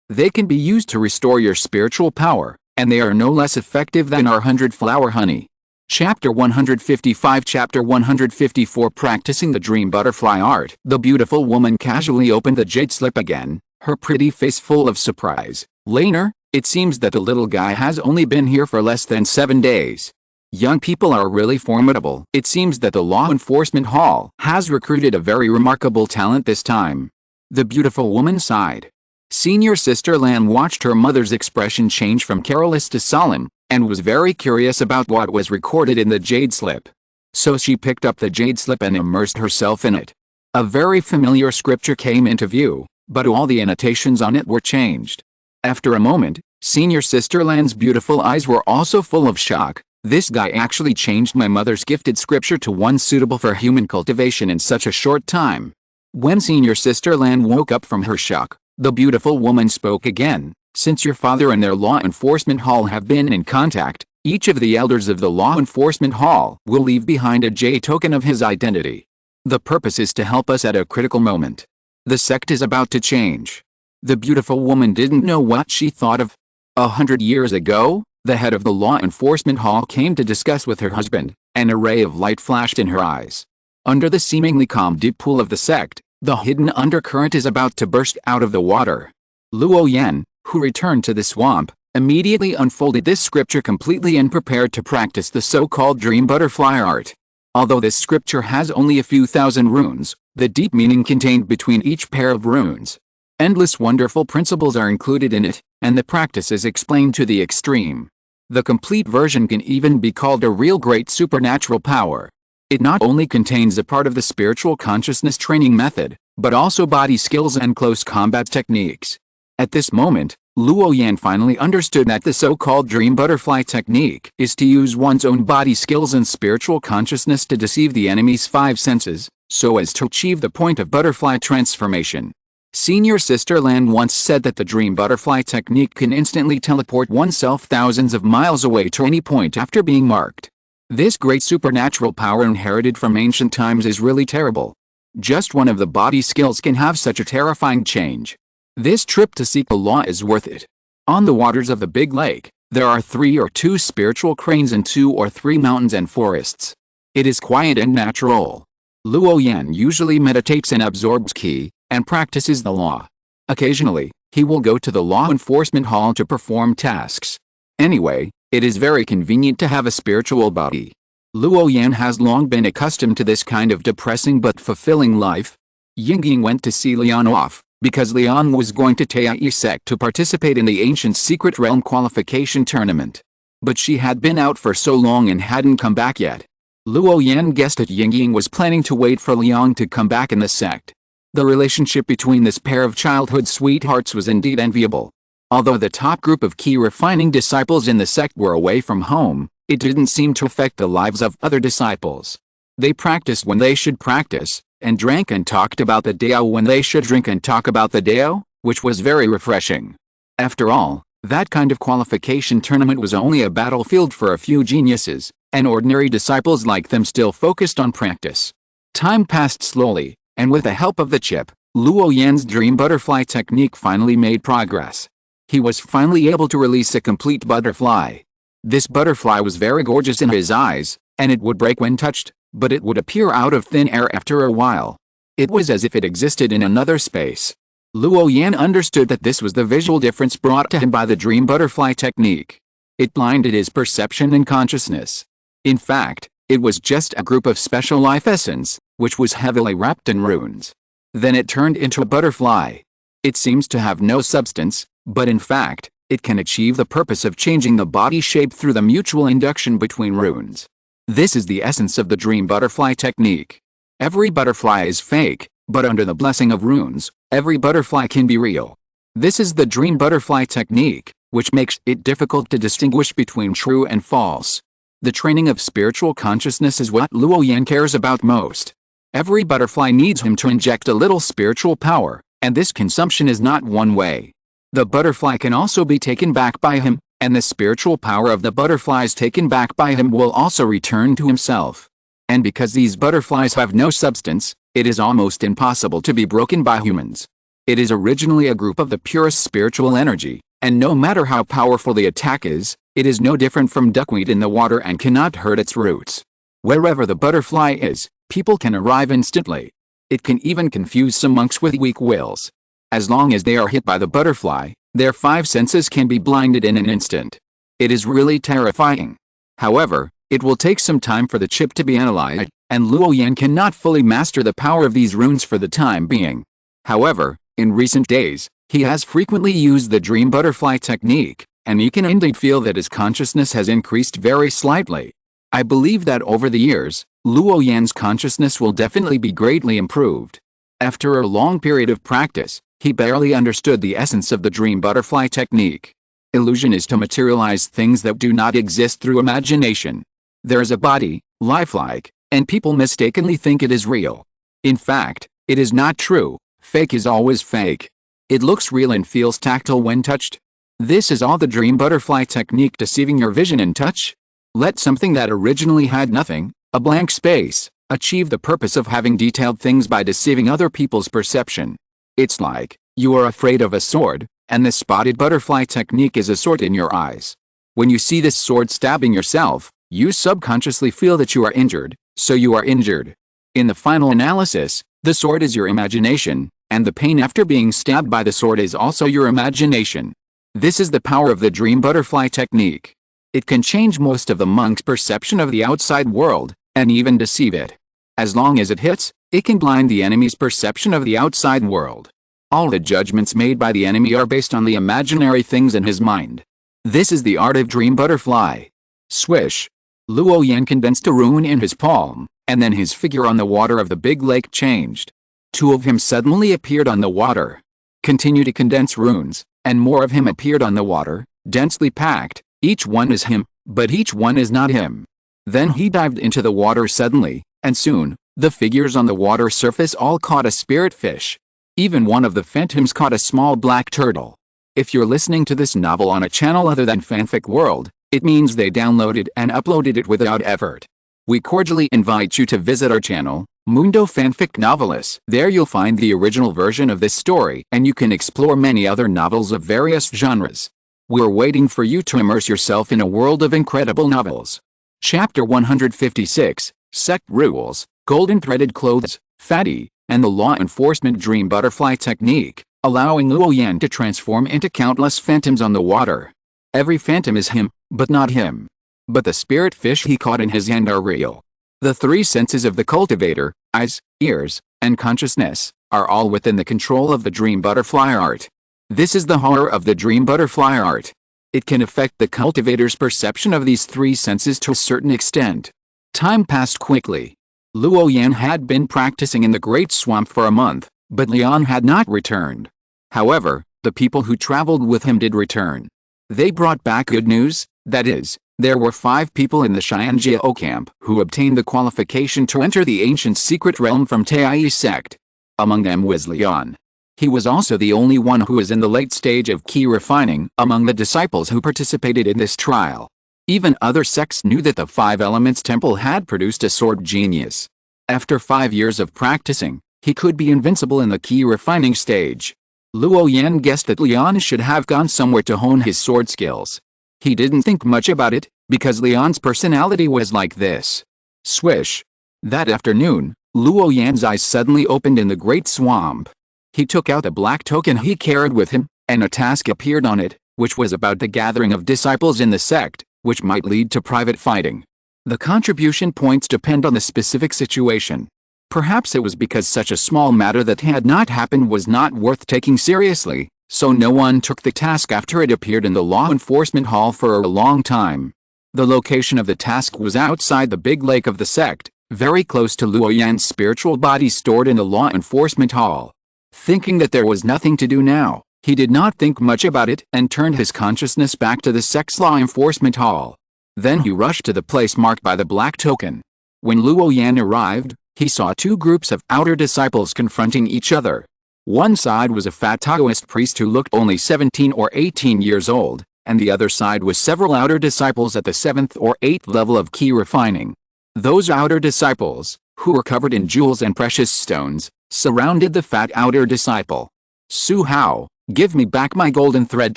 They can be used to restore your spiritual power, and they are no less effective than our 100-flower honey. Chapter 155 Chapter 154 Practicing the Dream Butterfly Art. The beautiful woman casually opened the jade slip again, her pretty face full of surprise. Later, it seems that the little guy has only been here for less than 7 days. Young people are really formidable. It seems that the Law Enforcement Hall has recruited a very remarkable talent this time. The beautiful woman sighed. Senior Sister Lan watched her mother's expression change from careless to solemn, and was very curious about what was recorded in the jade slip. So she picked up the jade slip and immersed herself in it. A very familiar scripture came into view, but all the annotations on it were changed. After a moment, Senior Sister Lan's beautiful eyes were also full of shock. This guy actually changed my mother's gifted scripture to one suitable for human cultivation in such a short time. When Senior Sister Lan woke up from her shock, the beautiful woman spoke again. Since your father and their Law Enforcement Hall have been in contact, each of the elders of the Law Enforcement Hall will leave behind a jade token of his identity. The purpose is to help us at a critical moment. The sect is about to change. The beautiful woman didn't know what she thought of. 100 years ago, the head of the Law Enforcement Hall came to discuss with her husband. An ray of light flashed in her eyes. Under the seemingly calm deep pool of the sect, the hidden undercurrent is about to burst out of the water. Luo Yan, who returned to the swamp, immediately unfolded this scripture completely and prepared to practice the so-called dream butterfly art. Although this scripture has only a few thousand runes, the deep meaning contained between each pair of runes. Endless wonderful principles are included in it, and the practice is explained to the extreme. The complete version can even be called a real great supernatural power. It not only contains a part of the spiritual consciousness training method, but also body skills and close combat techniques. At this moment, Luo Yan finally understood that the so-called dream butterfly technique is to use one's own body skills and spiritual consciousness to deceive the enemy's 5 senses, so as to achieve the point of butterfly transformation. Senior Sister Lan once said that the dream butterfly technique can instantly teleport oneself thousands of miles away to any point after being marked. This great supernatural power inherited from ancient times is really terrible. Just one of the body skills can have such a terrifying change. This trip to seek the law is worth it. On the waters of the big lake, there are 3 or 2 spiritual cranes and 2 or 3 mountains and forests. It is quiet and natural. Luo Yan usually meditates and absorbs qi, and practices the law. Occasionally, he will go to the Law Enforcement Hall to perform tasks. Anyway, it is very convenient to have a spiritual body. Luo Yan has long been accustomed to this kind of depressing but fulfilling life. Yingying went to see Lian off, because Lian was going to Taiyai sect to participate in the ancient secret realm qualification tournament. But she had been out for so long and hadn't come back yet. Luo Yan guessed that Yingying was planning to wait for Liang to come back in the sect. The relationship between this pair of childhood sweethearts was indeed enviable. Although the top group of key refining disciples in the sect were away from home, it didn't seem to affect the lives of other disciples. They practiced when they should practice, and drank and talked about the Dao when they should drink and talk about the Dao, which was very refreshing. After all, that kind of qualification tournament was only a battlefield for a few geniuses, and ordinary disciples like them still focused on practice. Time passed slowly, and with the help of the chip, Luo Yan's dream butterfly technique finally made progress. He was finally able to release a complete butterfly. This butterfly was very gorgeous in his eyes, and it would break when touched, but it would appear out of thin air after a while. It was as if it existed in another space. Luo Yan understood that this was the visual difference brought to him by the dream butterfly technique. It blinded his perception and consciousness. In fact, it was just a group of special life essence, which was heavily wrapped in runes. Then it turned into a butterfly. It seems to have no substance, but in fact, it can achieve the purpose of changing the body shape through the mutual induction between runes. This is the essence of the dream butterfly technique. Every butterfly is fake, but under the blessing of runes, every butterfly can be real. This is the dream butterfly technique, which makes it difficult to distinguish between true and false. The training of spiritual consciousness is what Luo Yan cares about most. Every butterfly needs him to inject a little spiritual power, and this consumption is not one way. The butterfly can also be taken back by him, and the spiritual power of the butterflies taken back by him will also return to himself. And because these butterflies have no substance, it is almost impossible to be broken by humans. It is originally a group of the purest spiritual energy, and no matter how powerful the attack is, it is no different from duckweed in the water and cannot hurt its roots. Wherever the butterfly is, people can arrive instantly. It can even confuse some monks with weak wills. As long as they are hit by the butterfly, their 5 senses can be blinded in an instant. It is really terrifying. However, it will take some time for the chip to be analyzed, and Luo Yan cannot fully master the power of these runes for the time being. However, in recent days, he has frequently used the dream butterfly technique, and you can indeed feel that his consciousness has increased very slightly. I believe that over the years, Luo Yan's consciousness will definitely be greatly improved. After a long period of practice, he barely understood the essence of the dream butterfly technique. Illusion is to materialize things that do not exist through imagination. There is a body, lifelike, and people mistakenly think it is real. In fact, it is not true. Fake is always fake. It looks real and feels tactile when touched. This is all the dream butterfly technique, deceiving your vision and touch. Let something that originally had nothing, a blank space, achieve the purpose of having detailed things by deceiving other people's perception. It's like, you are afraid of a sword, and the spotted butterfly technique is a sword in your eyes. When you see this sword stabbing yourself, you subconsciously feel that you are injured, so you are injured. In the final analysis, the sword is your imagination, and the pain after being stabbed by the sword is also your imagination. This is the power of the dream butterfly technique. It can change most of the monk's perception of the outside world, and even deceive it. As long as it hits, it can blind the enemy's perception of the outside world. All the judgments made by the enemy are based on the imaginary things in his mind. This is the art of dream butterfly. Swish. Luo Yan condensed a rune in his palm, and then his figure on the water of the big lake changed. 2 of him suddenly appeared on the water. Continue to condense runes, and more of him appeared on the water, densely packed. Each one is him, but each one is not him. Then he dived into the water suddenly, and soon, the figures on the water surface all caught a spirit fish. Even one of the phantoms caught a small black turtle. If you're listening to this novel on a channel other than Fanfic World, it means they downloaded and uploaded it without effort. We cordially invite you to visit our channel, Mundo Fanfic Novelis. There you'll find the original version of this story, and you can explore many other novels of various genres. We're waiting for you to immerse yourself in a world of incredible novels. Chapter 156, Sect Rules, Golden Threaded Clothes, Fatty, and the Law Enforcement Dream Butterfly Technique, allowing Luo Yan to transform into countless phantoms on the water. Every phantom is him, but not him. But the spirit fish he caught in his hand are real. The 3 senses of the cultivator, eyes, ears, and consciousness, are all within the control of the dream butterfly art. This is the horror of the dream butterfly art. It can affect the cultivator's perception of these 3 senses to a certain extent. Time passed quickly. Luo Yan had been practicing in the Great Swamp for a month, but Leon had not returned. However, the people who traveled with him did return. They brought back good news, that is, there were 5 people in the Xianjiao camp who obtained the qualification to enter the ancient secret realm from Taiyi sect. Among them was Leon. He was also the only one who was in the late stage of key refining among the disciples who participated in this trial. Even other sects knew that the 5 Elements Temple had produced a sword genius. After 5 years of practicing, he could be invincible in the key refining stage. Luo Yan guessed that Leon should have gone somewhere to hone his sword skills. He didn't think much about it, because Leon's personality was like this. Swish. That afternoon, Luo Yan's eyes suddenly opened in the Great Swamp. He took out a black token he carried with him, and a task appeared on it, which was about the gathering of disciples in the sect, which might lead to private fighting. The contribution points depend on the specific situation. Perhaps it was because such a small matter that had not happened was not worth taking seriously, so no one took the task after it appeared in the law enforcement hall for a long time. The location of the task was outside the big lake of the sect, very close to Luo Yan's spiritual body stored in the law enforcement hall. Thinking that there was nothing to do now, he did not think much about it and turned his consciousness back to the sect's law enforcement hall. Then he rushed to the place marked by the black token. When Luo Yan arrived, he saw 2 groups of outer disciples confronting each other. One side was a fat Taoist priest who looked only 17 or 18 years old, and the other side was several outer disciples at the 7th or 8th level of key refining. Those outer disciples, who were covered in jewels and precious stones, surrounded the fat outer disciple. "Su Hao, give me back my golden thread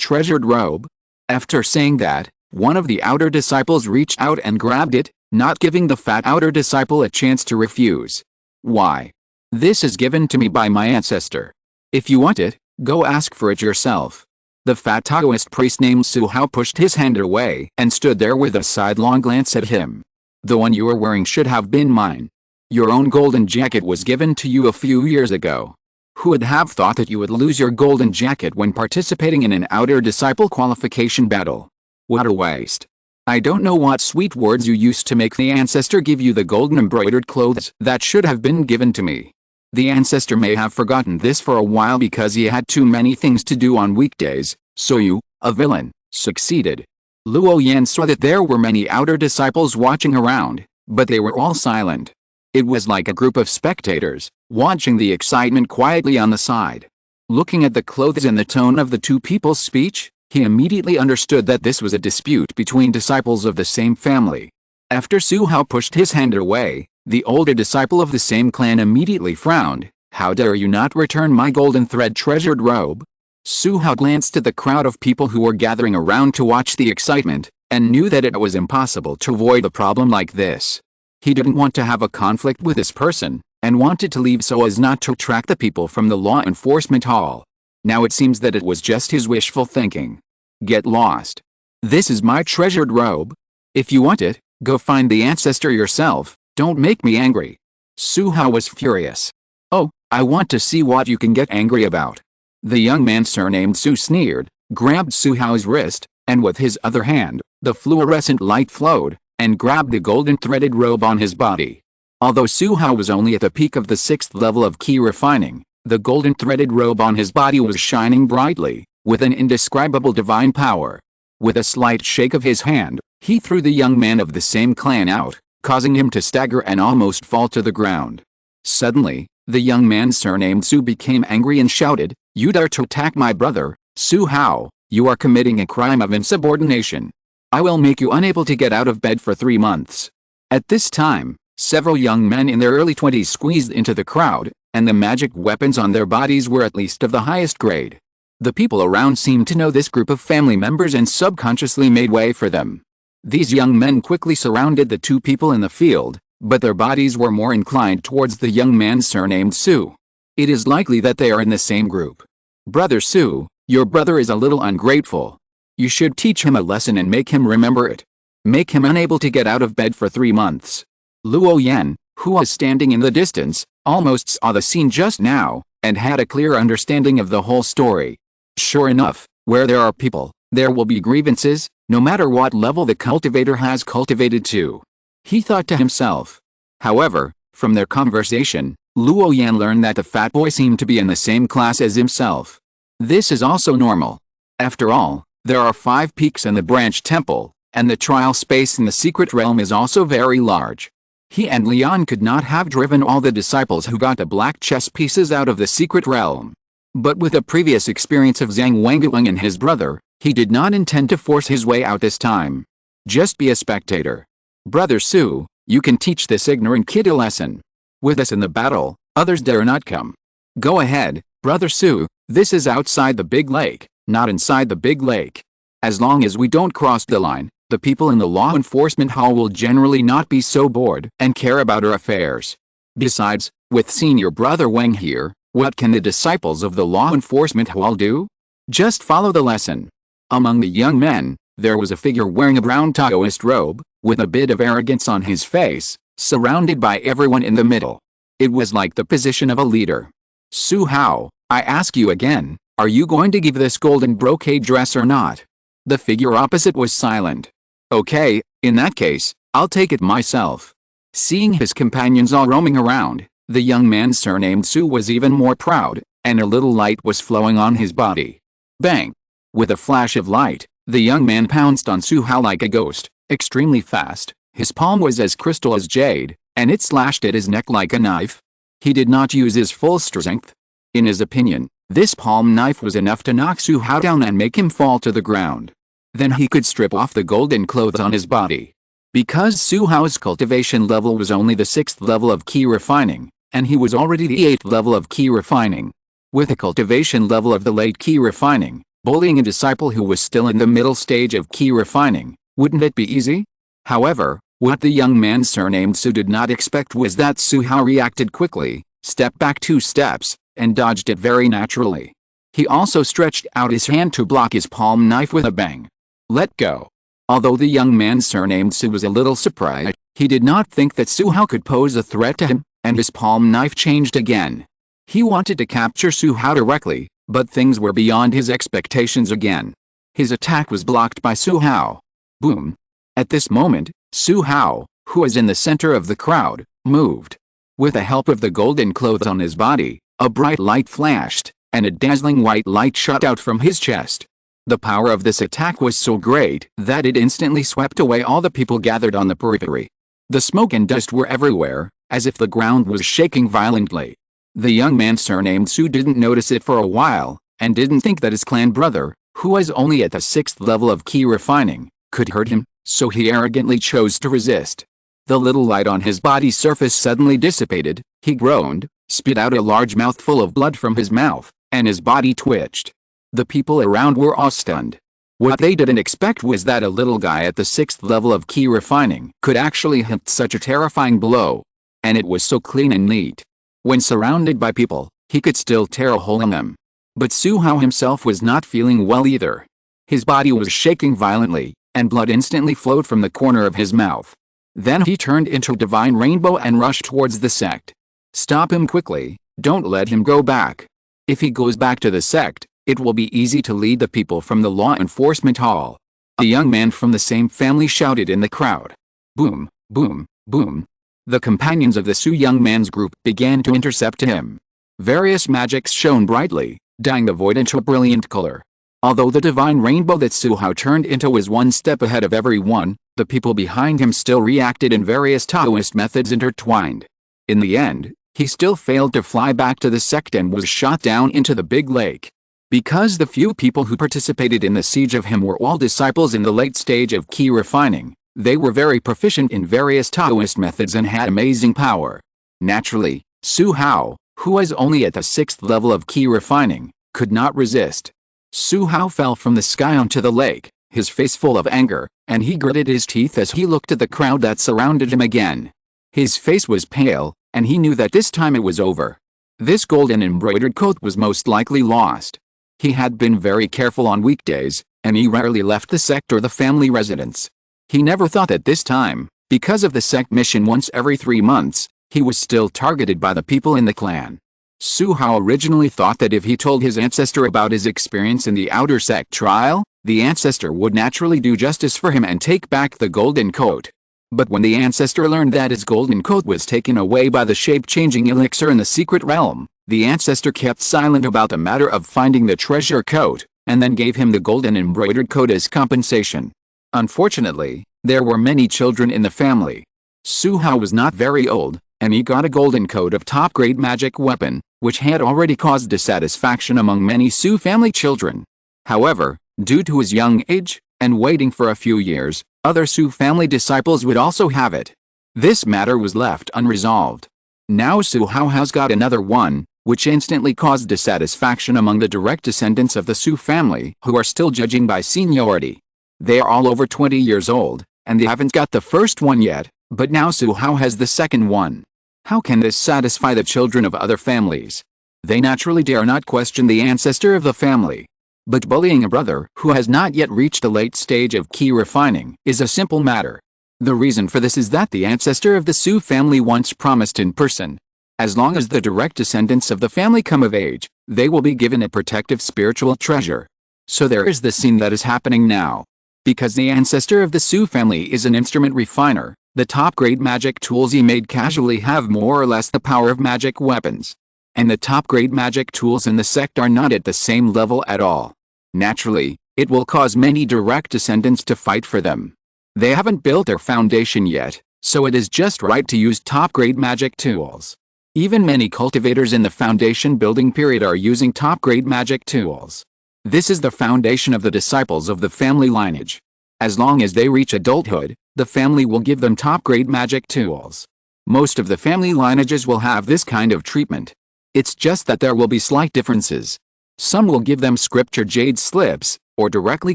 treasured robe." After saying that, one of the outer disciples reached out and grabbed it, not giving the fat outer disciple a chance to refuse. "Why? This is given to me by my ancestor. If you want it, go ask for it yourself." The fat Taoist priest named Su Hao pushed his hand away and stood there with a sidelong glance at him. "The one you are wearing should have been mine. Your own golden jacket was given to you a few years ago. Who would have thought that you would lose your golden jacket when participating in an outer disciple qualification battle? What a waste. I don't know what sweet words you used to make the ancestor give you the golden embroidered clothes that should have been given to me." The ancestor may have forgotten this for a while because he had too many things to do on weekdays, so you, a villain, succeeded. Luo Yan saw that there were many outer disciples watching around, but they were all silent. It was like a group of spectators, watching the excitement quietly on the side. Looking at the clothes and the tone of the two people's speech, he immediately understood that this was a dispute between disciples of the same family. After Su Hao pushed his hand away, the older disciple of the same clan immediately frowned. "How dare you not return my golden thread treasured robe?" Su Hao glanced at the crowd of people who were gathering around to watch the excitement, and knew that it was impossible to avoid a problem like this. He didn't want to have a conflict with this person, and wanted to leave so as not to attract the people from the law enforcement hall. Now it seems that it was just his wishful thinking. "Get lost. This is my treasured robe. If you want it, go find the ancestor yourself, don't make me angry." Su Hao was furious. "Oh, I want to see what you can get angry about." The young man surnamed Su sneered, grabbed Su Hao's wrist, and with his other hand, the fluorescent light flowed, and grabbed the golden threaded robe on his body. Although Su Hao was only at the peak of the 6th level of key refining, the golden threaded robe on his body was shining brightly, with an indescribable divine power. With a slight shake of his hand, he threw the young man of the same clan out, causing him to stagger and almost fall to the ground. Suddenly, the young man surnamed Su became angry and shouted, "You dare to attack my brother, Su Hao, you are committing a crime of insubordination. I will make you unable to get out of bed for 3 months." At this time, several young men in their early 20s squeezed into the crowd, and the magic weapons on their bodies were at least of the highest grade. The people around seemed to know this group of family members and subconsciously made way for them. These young men quickly surrounded the two people in the field, but their bodies were more inclined towards the young man surnamed Su. "It is likely that they are in the same group. Brother Su, your brother is a little ungrateful. You should teach him a lesson and make him remember it. Make him unable to get out of bed for 3 months." Luo Yan, who was standing in the distance, almost saw the scene just now, and had a clear understanding of the whole story. Sure enough, where there are people, there will be grievances, no matter what level the cultivator has cultivated to. He thought to himself. However, from their conversation, Luo Yan learned that the fat boy seemed to be in the same class as himself. This is also normal. After all, there are 5 peaks in the branch temple, and the trial space in the secret realm is also very large. He and Leon could not have driven all the disciples who got the black chess pieces out of the secret realm. But with the previous experience of Zhang Wanguang and his brother, he did not intend to force his way out this time. Just be a spectator. Brother Su, you can teach this ignorant kid a lesson. With us in the battle, others dare not come. Go ahead, Brother Su, this is outside the big lake, not inside the big lake. As long as we don't cross the line, the people in the law enforcement hall will generally not be so bored and care about our affairs. Besides, with senior brother Wang here, what can the disciples of the law enforcement hall do? Just follow the lesson. Among the young men, there was a figure wearing a brown Taoist robe, with a bit of arrogance on his face, surrounded by everyone in the middle. It was like the position of a leader. Su Hao, I ask you again, are you going to give this golden brocade dress or not? The figure opposite was silent. Okay, in that case, I'll take it myself. Seeing his companions all roaming around, the young man surnamed Su was even more proud, and a little light was flowing on his body. Bang! With a flash of light, the young man pounced on Su Hao like a ghost, extremely fast. His palm was as crystal as jade, and it slashed at his neck like a knife. He did not use his full strength. In his opinion, this palm knife was enough to knock Su Hao down and make him fall to the ground. Then he could strip off the golden clothes on his body. Because Su Hao's cultivation level was only the 6th level of key refining, and he was already the 8th level of key refining. With a cultivation level of the late key refining, bullying a disciple who was still in the middle stage of key refining, wouldn't it be easy? However, what the young man surnamed Su did not expect was that Su Hao reacted quickly, stepped back 2 steps, and dodged it very naturally. He also stretched out his hand to block his palm knife with a bang. Let go. Although the young man surnamed Su was a little surprised, he did not think that Su Hao could pose a threat to him, and his palm knife changed again. He wanted to capture Su Hao directly, but things were beyond his expectations again. His attack was blocked by Su Hao. Boom. At this moment, Su Hao, who was in the center of the crowd, moved. With the help of the golden clothes on his body, a bright light flashed, and a dazzling white light shot out from his chest. The power of this attack was so great that it instantly swept away all the people gathered on the periphery. The smoke and dust were everywhere, as if the ground was shaking violently. The young man surnamed Su didn't notice it for a while, and didn't think that his clan brother, who was only at the 6th level of key refining, could hurt him, so he arrogantly chose to resist. The little light on his body's surface suddenly dissipated, he groaned, spit out a large mouthful of blood from his mouth, and his body twitched. The people around were awe-stunned. What they didn't expect was that a little guy at the 6th level of key refining could actually hit such a terrifying blow. And it was so clean and neat. When surrounded by people, he could still tear a hole in them. But Su Hao himself was not feeling well either. His body was shaking violently, and blood instantly flowed from the corner of his mouth. Then he turned into a divine rainbow and rushed towards the sect. Stop him quickly, don't let him go back. If he goes back to the sect, it will be easy to lead the people from the law enforcement hall. A young man from the same family shouted in the crowd. Boom, boom, boom. The companions of the Su young man's group began to intercept him. Various magics shone brightly, dyeing the void into a brilliant color. Although the divine rainbow that Su Hao turned into was one step ahead of everyone, the people behind him still reacted in various Taoist methods intertwined. In the end, he still failed to fly back to the sect and was shot down into the big lake. Because the few people who participated in the siege of him were all disciples in the late stage of key refining, they were very proficient in various Taoist methods and had amazing power. Naturally, Su Hao, who was only at the 6th level of key refining, could not resist. Su Hao fell from the sky onto the lake, his face full of anger, and he gritted his teeth as he looked at the crowd that surrounded him again. His face was pale, and he knew that this time it was over. This golden embroidered coat was most likely lost. He had been very careful on weekdays, and he rarely left the sect or the family residence. He never thought that this time, because of the sect mission once every 3 months, he was still targeted by the people in the clan. Su Hao originally thought that if he told his ancestor about his experience in the outer sect trial, the ancestor would naturally do justice for him and take back the golden coat. But when the ancestor learned that his golden coat was taken away by the shape-changing elixir in the secret realm, the ancestor kept silent about the matter of finding the treasure coat, and then gave him the golden embroidered coat as compensation. Unfortunately, there were many children in the family. Su Hao was not very old, and he got a golden coat of top-grade magic weapon, which had already caused dissatisfaction among many Su family children. However, due to his young age, and waiting for a few years, other Su family disciples would also have it. This matter was left unresolved. Now Su Hao has got another one, which instantly caused dissatisfaction among the direct descendants of the Su family who are still judging by seniority. They are all over 20 years old, and they haven't got the first one yet, but now Su Hao has the second one. How can this satisfy the children of other families? They naturally dare not question the ancestor of the family. But bullying a brother who has not yet reached the late stage of key refining is a simple matter. The reason for this is that the ancestor of the Su family once promised in person. As long as the direct descendants of the family come of age, they will be given a protective spiritual treasure. So there is the scene that is happening now. Because the ancestor of the Su family is an instrument refiner, the top-grade magic tools he made casually have more or less the power of magic weapons. And the top-grade magic tools in the sect are not at the same level at all. Naturally, it will cause many direct descendants to fight for them. They haven't built their foundation yet, so it is just right to use top-grade magic tools. Even many cultivators in the foundation building period are using top-grade magic tools. This is the foundation of the disciples of the family lineage. As long as they reach adulthood, the family will give them top-grade magic tools. Most of the family lineages will have this kind of treatment. It's just that there will be slight differences. Some will give them scripture jade slips, or directly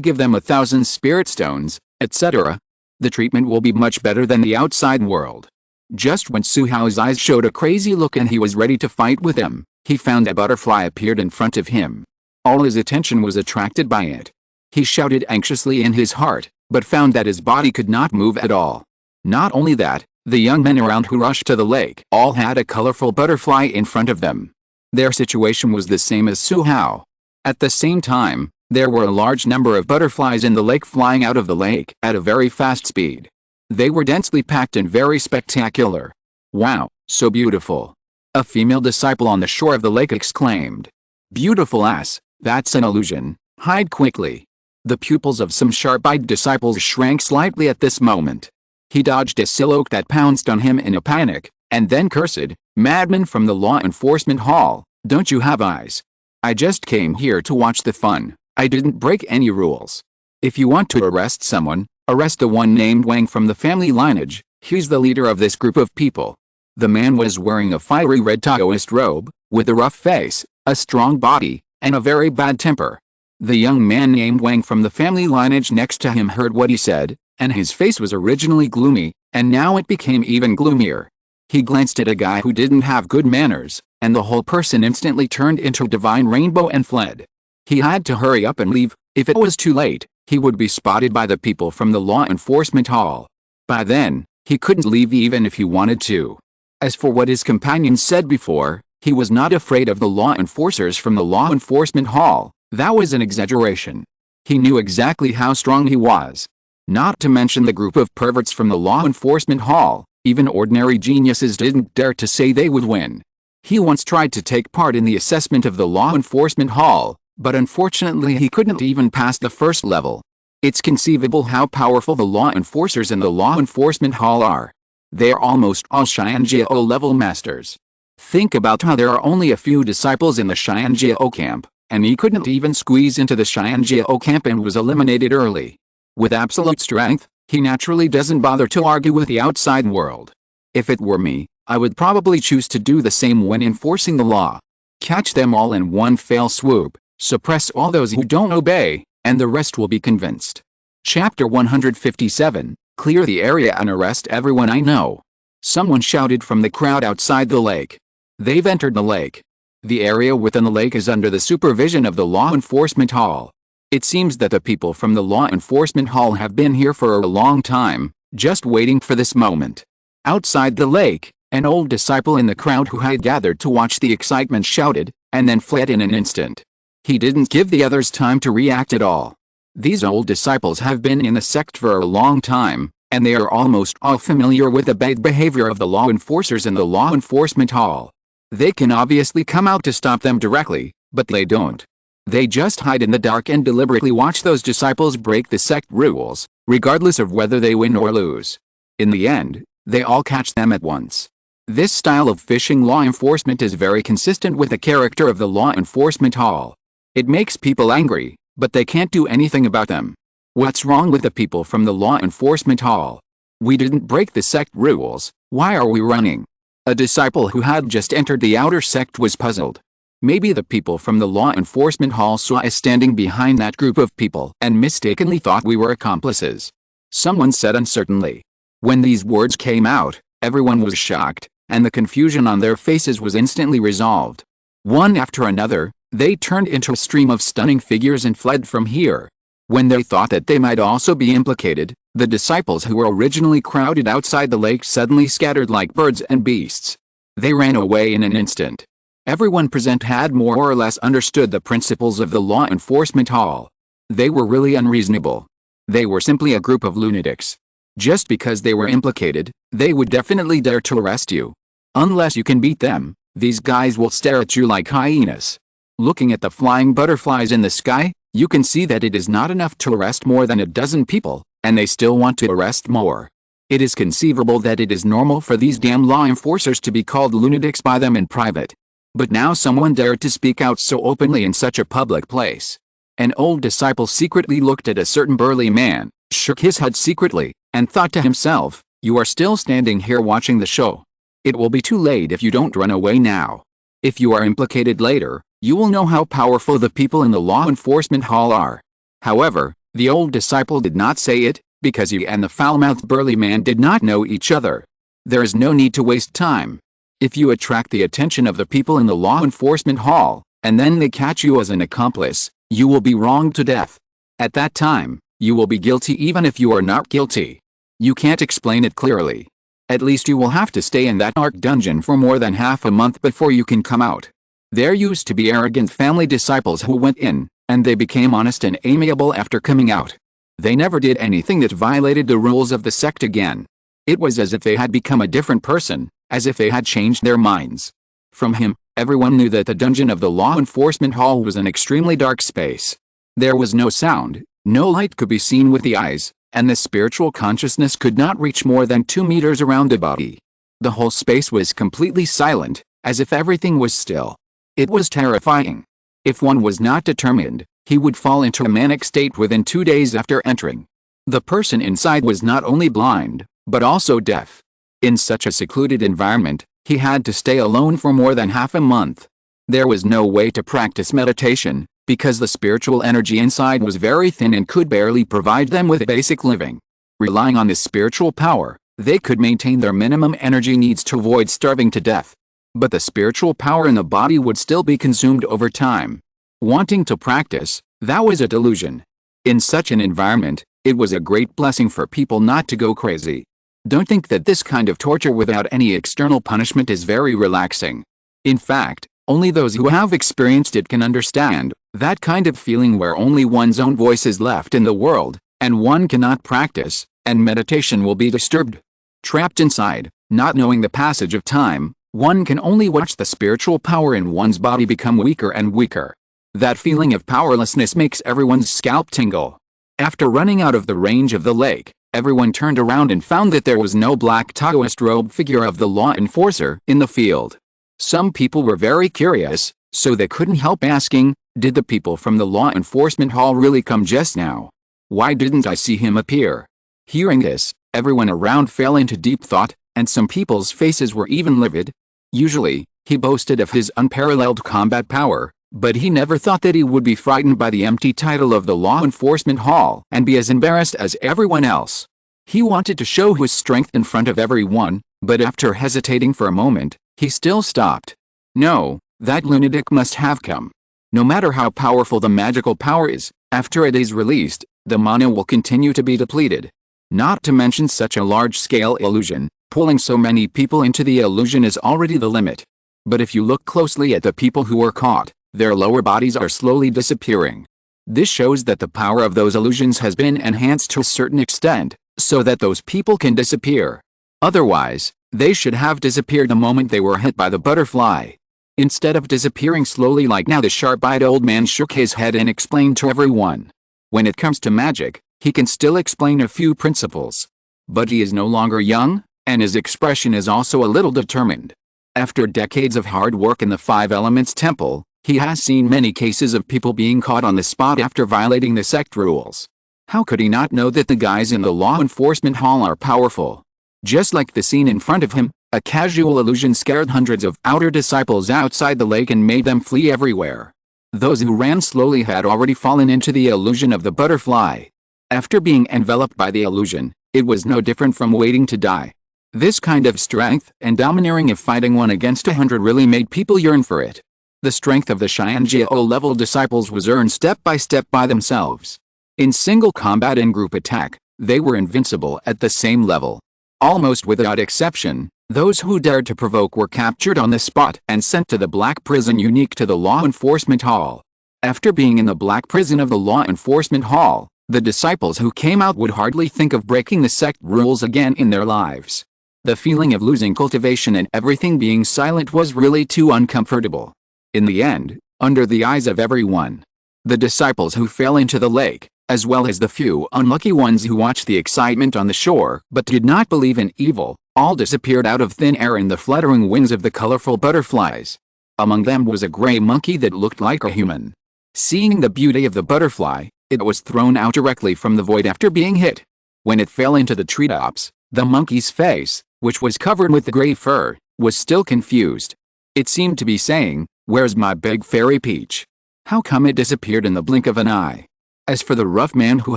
give them 1,000 spirit stones, etc. The treatment will be much better than the outside world. Just when Su Hao's eyes showed a crazy look and he was ready to fight with him, he found a butterfly appeared in front of him. All his attention was attracted by it. He shouted anxiously in his heart, but found that his body could not move at all. Not only that, the young men around who rushed to the lake all had a colorful butterfly in front of them. Their situation was the same as Su Hao. At the same time, there were a large number of butterflies in the lake flying out of the lake at a very fast speed. They were densely packed and very spectacular. Wow, so beautiful! A female disciple on the shore of the lake exclaimed. Beautiful ass, that's an illusion, hide quickly. The pupils of some sharp-eyed disciples shrank slightly at this moment. He dodged a silhouette that pounced on him in a panic, and then cursed, madman from the law enforcement hall, don't you have eyes? I just came here to watch the fun, I didn't break any rules. If you want to arrest someone, arrest the one named Wang from the family lineage, he's the leader of this group of people. The man was wearing a fiery red Taoist robe, with a rough face, a strong body, and a very bad temper. The young man named Wang from the family lineage next to him heard what he said, and his face was originally gloomy, and now it became even gloomier. He glanced at a guy who didn't have good manners, and the whole person instantly turned into a divine rainbow and fled. He had to hurry up and leave. If it was too late, he would be spotted by the people from the law enforcement hall. By then, he couldn't leave even if he wanted to. As for what his companions said before, he was not afraid of the law enforcers from the law enforcement hall. That was an exaggeration. He knew exactly how strong he was. Not to mention the group of perverts from the law enforcement hall, even ordinary geniuses didn't dare to say they would win. He once tried to take part in the assessment of the law enforcement hall, but unfortunately he couldn't even pass the first level. It's conceivable how powerful the law enforcers in the law enforcement hall are. They are almost all Xianjiao level masters. Think about how there are only a few disciples in the Xianjiao camp, and he couldn't even squeeze into the Xianjiao camp and was eliminated early. With absolute strength, he naturally doesn't bother to argue with the outside world. If it were me, I would probably choose to do the same when enforcing the law. Catch them all in one fell swoop, suppress all those who don't obey, and the rest will be convinced. Chapter 157, Clear the area and arrest everyone I know. Someone shouted from the crowd outside the lake. They've entered the lake. The area within the lake is under the supervision of the law enforcement hall. It seems that the people from the law enforcement hall have been here for a long time, just waiting for this moment. Outside the lake, an old disciple in the crowd who had gathered to watch the excitement shouted, and then fled in an instant. He didn't give the others time to react at all. These old disciples have been in the sect for a long time, and they are almost all familiar with the bad behavior of the law enforcers in the law enforcement hall. They can obviously come out to stop them directly, but they don't. They just hide in the dark and deliberately watch those disciples break the sect rules, regardless of whether they win or lose. In the end, they all catch them at once. This style of fishing law enforcement is very consistent with the character of the law enforcement hall. It makes people angry, but they can't do anything about them. What's wrong with the people from the law enforcement hall? We didn't break the sect rules, why are we running? A disciple who had just entered the outer sect was puzzled. Maybe the people from the law enforcement hall saw us standing behind that group of people and mistakenly thought we were accomplices. Someone said uncertainly. When these words came out, everyone was shocked, and the confusion on their faces was instantly resolved. One after another, they turned into a stream of stunning figures and fled from here. When they thought that they might also be implicated, the disciples who were originally crowded outside the lake suddenly scattered like birds and beasts. They ran away in an instant. Everyone present had more or less understood the principles of the law enforcement hall. They were really unreasonable. They were simply a group of lunatics. Just because they were implicated, they would definitely dare to arrest you. Unless you can beat them, these guys will stare at you like hyenas. Looking at the flying butterflies in the sky, you can see that it is not enough to arrest more than a dozen people, and they still want to arrest more. It is conceivable that it is normal for these damn law enforcers to be called lunatics by them in private. But now someone dared to speak out so openly in such a public place. An old disciple secretly looked at a certain burly man, shook his head secretly, and thought to himself, "You are still standing here watching the show. It will be too late if you don't run away now. If you are implicated later, you will know how powerful the people in the law enforcement hall are." However, the old disciple did not say it, because he and the foul-mouthed burly man did not know each other. There is no need to waste time. If you attract the attention of the people in the law enforcement hall, and then they catch you as an accomplice, you will be wronged to death. At that time, you will be guilty even if you are not guilty. You can't explain it clearly. At least you will have to stay in that dark dungeon for more than half a month before you can come out. There used to be arrogant family disciples who went in, and they became honest and amiable after coming out. They never did anything that violated the rules of the sect again. It was as if they had become a different person, as if they had changed their minds. From him, everyone knew that the dungeon of the law enforcement hall was an extremely dark space. There was no sound, no light could be seen with the eyes, and the spiritual consciousness could not reach more than 2 meters around the body. The whole space was completely silent, as if everything was still. It was terrifying. If one was not determined, he would fall into a manic state within 2 days after entering. The person inside was not only blind, but also deaf. In such a secluded environment, he had to stay alone for more than half a month. There was no way to practice meditation, because the spiritual energy inside was very thin and could barely provide them with basic living. Relying on this spiritual power, they could maintain their minimum energy needs to avoid starving to death. But the spiritual power in the body would still be consumed over time. Wanting to practice, that was a delusion. In such an environment, it was a great blessing for people not to go crazy. Don't think that this kind of torture without any external punishment is very relaxing. In fact, only those who have experienced it can understand that kind of feeling where only one's own voice is left in the world, and one cannot practice, and meditation will be disturbed. Trapped inside, not knowing the passage of time, one can only watch the spiritual power in one's body become weaker and weaker. That feeling of powerlessness makes everyone's scalp tingle. After running out of the range of the lake, everyone turned around and found that there was no black Taoist robe figure of the law enforcer in the field. Some people were very curious, so they couldn't help asking, "Did the people from the law enforcement hall really come just now? Why didn't I see him appear?" Hearing this, everyone around fell into deep thought, and some people's faces were even livid. Usually, he boasted of his unparalleled combat power, but he never thought that he would be frightened by the empty title of the law enforcement hall and be as embarrassed as everyone else. He wanted to show his strength in front of everyone, but after hesitating for a moment, he still stopped. No, that lunatic must have come. No matter how powerful the magical power is, after it is released, the mana will continue to be depleted. Not to mention such a large-scale illusion, pulling so many people into the illusion is already the limit. But if you look closely at the people who were caught, their lower bodies are slowly disappearing. This shows that the power of those illusions has been enhanced to a certain extent, so that those people can disappear. Otherwise, they should have disappeared the moment they were hit by the butterfly. Instead of disappearing slowly like now, the sharp-eyed old man shook his head and explained to everyone. When it comes to magic, he can still explain a few principles. But he is no longer young, and his expression is also a little determined. After decades of hard work in the Five Elements Temple, he has seen many cases of people being caught on the spot after violating the sect rules. How could he not know that the guys in the law enforcement hall are powerful? Just like the scene in front of him, a casual illusion scared hundreds of outer disciples outside the lake and made them flee everywhere. Those who ran slowly had already fallen into the illusion of the butterfly. After being enveloped by the illusion, it was no different from waiting to die. This kind of strength and domineering of fighting 1 against 100 really made people yearn for it. The strength of the Xianjiao level disciples was earned step by step by themselves. In single combat and group attack, they were invincible at the same level. Almost without exception, those who dared to provoke were captured on the spot and sent to the black prison unique to the law enforcement hall. After being in the black prison of the law enforcement hall, the disciples who came out would hardly think of breaking the sect rules again in their lives. The feeling of losing cultivation and everything being silent was really too uncomfortable. In the end, under the eyes of everyone, the disciples who fell into the lake, as well as the few unlucky ones who watched the excitement on the shore but did not believe in evil, all disappeared out of thin air in the fluttering wings of the colorful butterflies. Among them was a gray monkey that looked like a human. Seeing the beauty of the butterfly, it was thrown out directly from the void after being hit. When it fell into the treetops, the monkey's face, which was covered with the gray fur, was still confused. It seemed to be saying, "Where's my big fairy peach? How come it disappeared in the blink of an eye?" As for the rough man who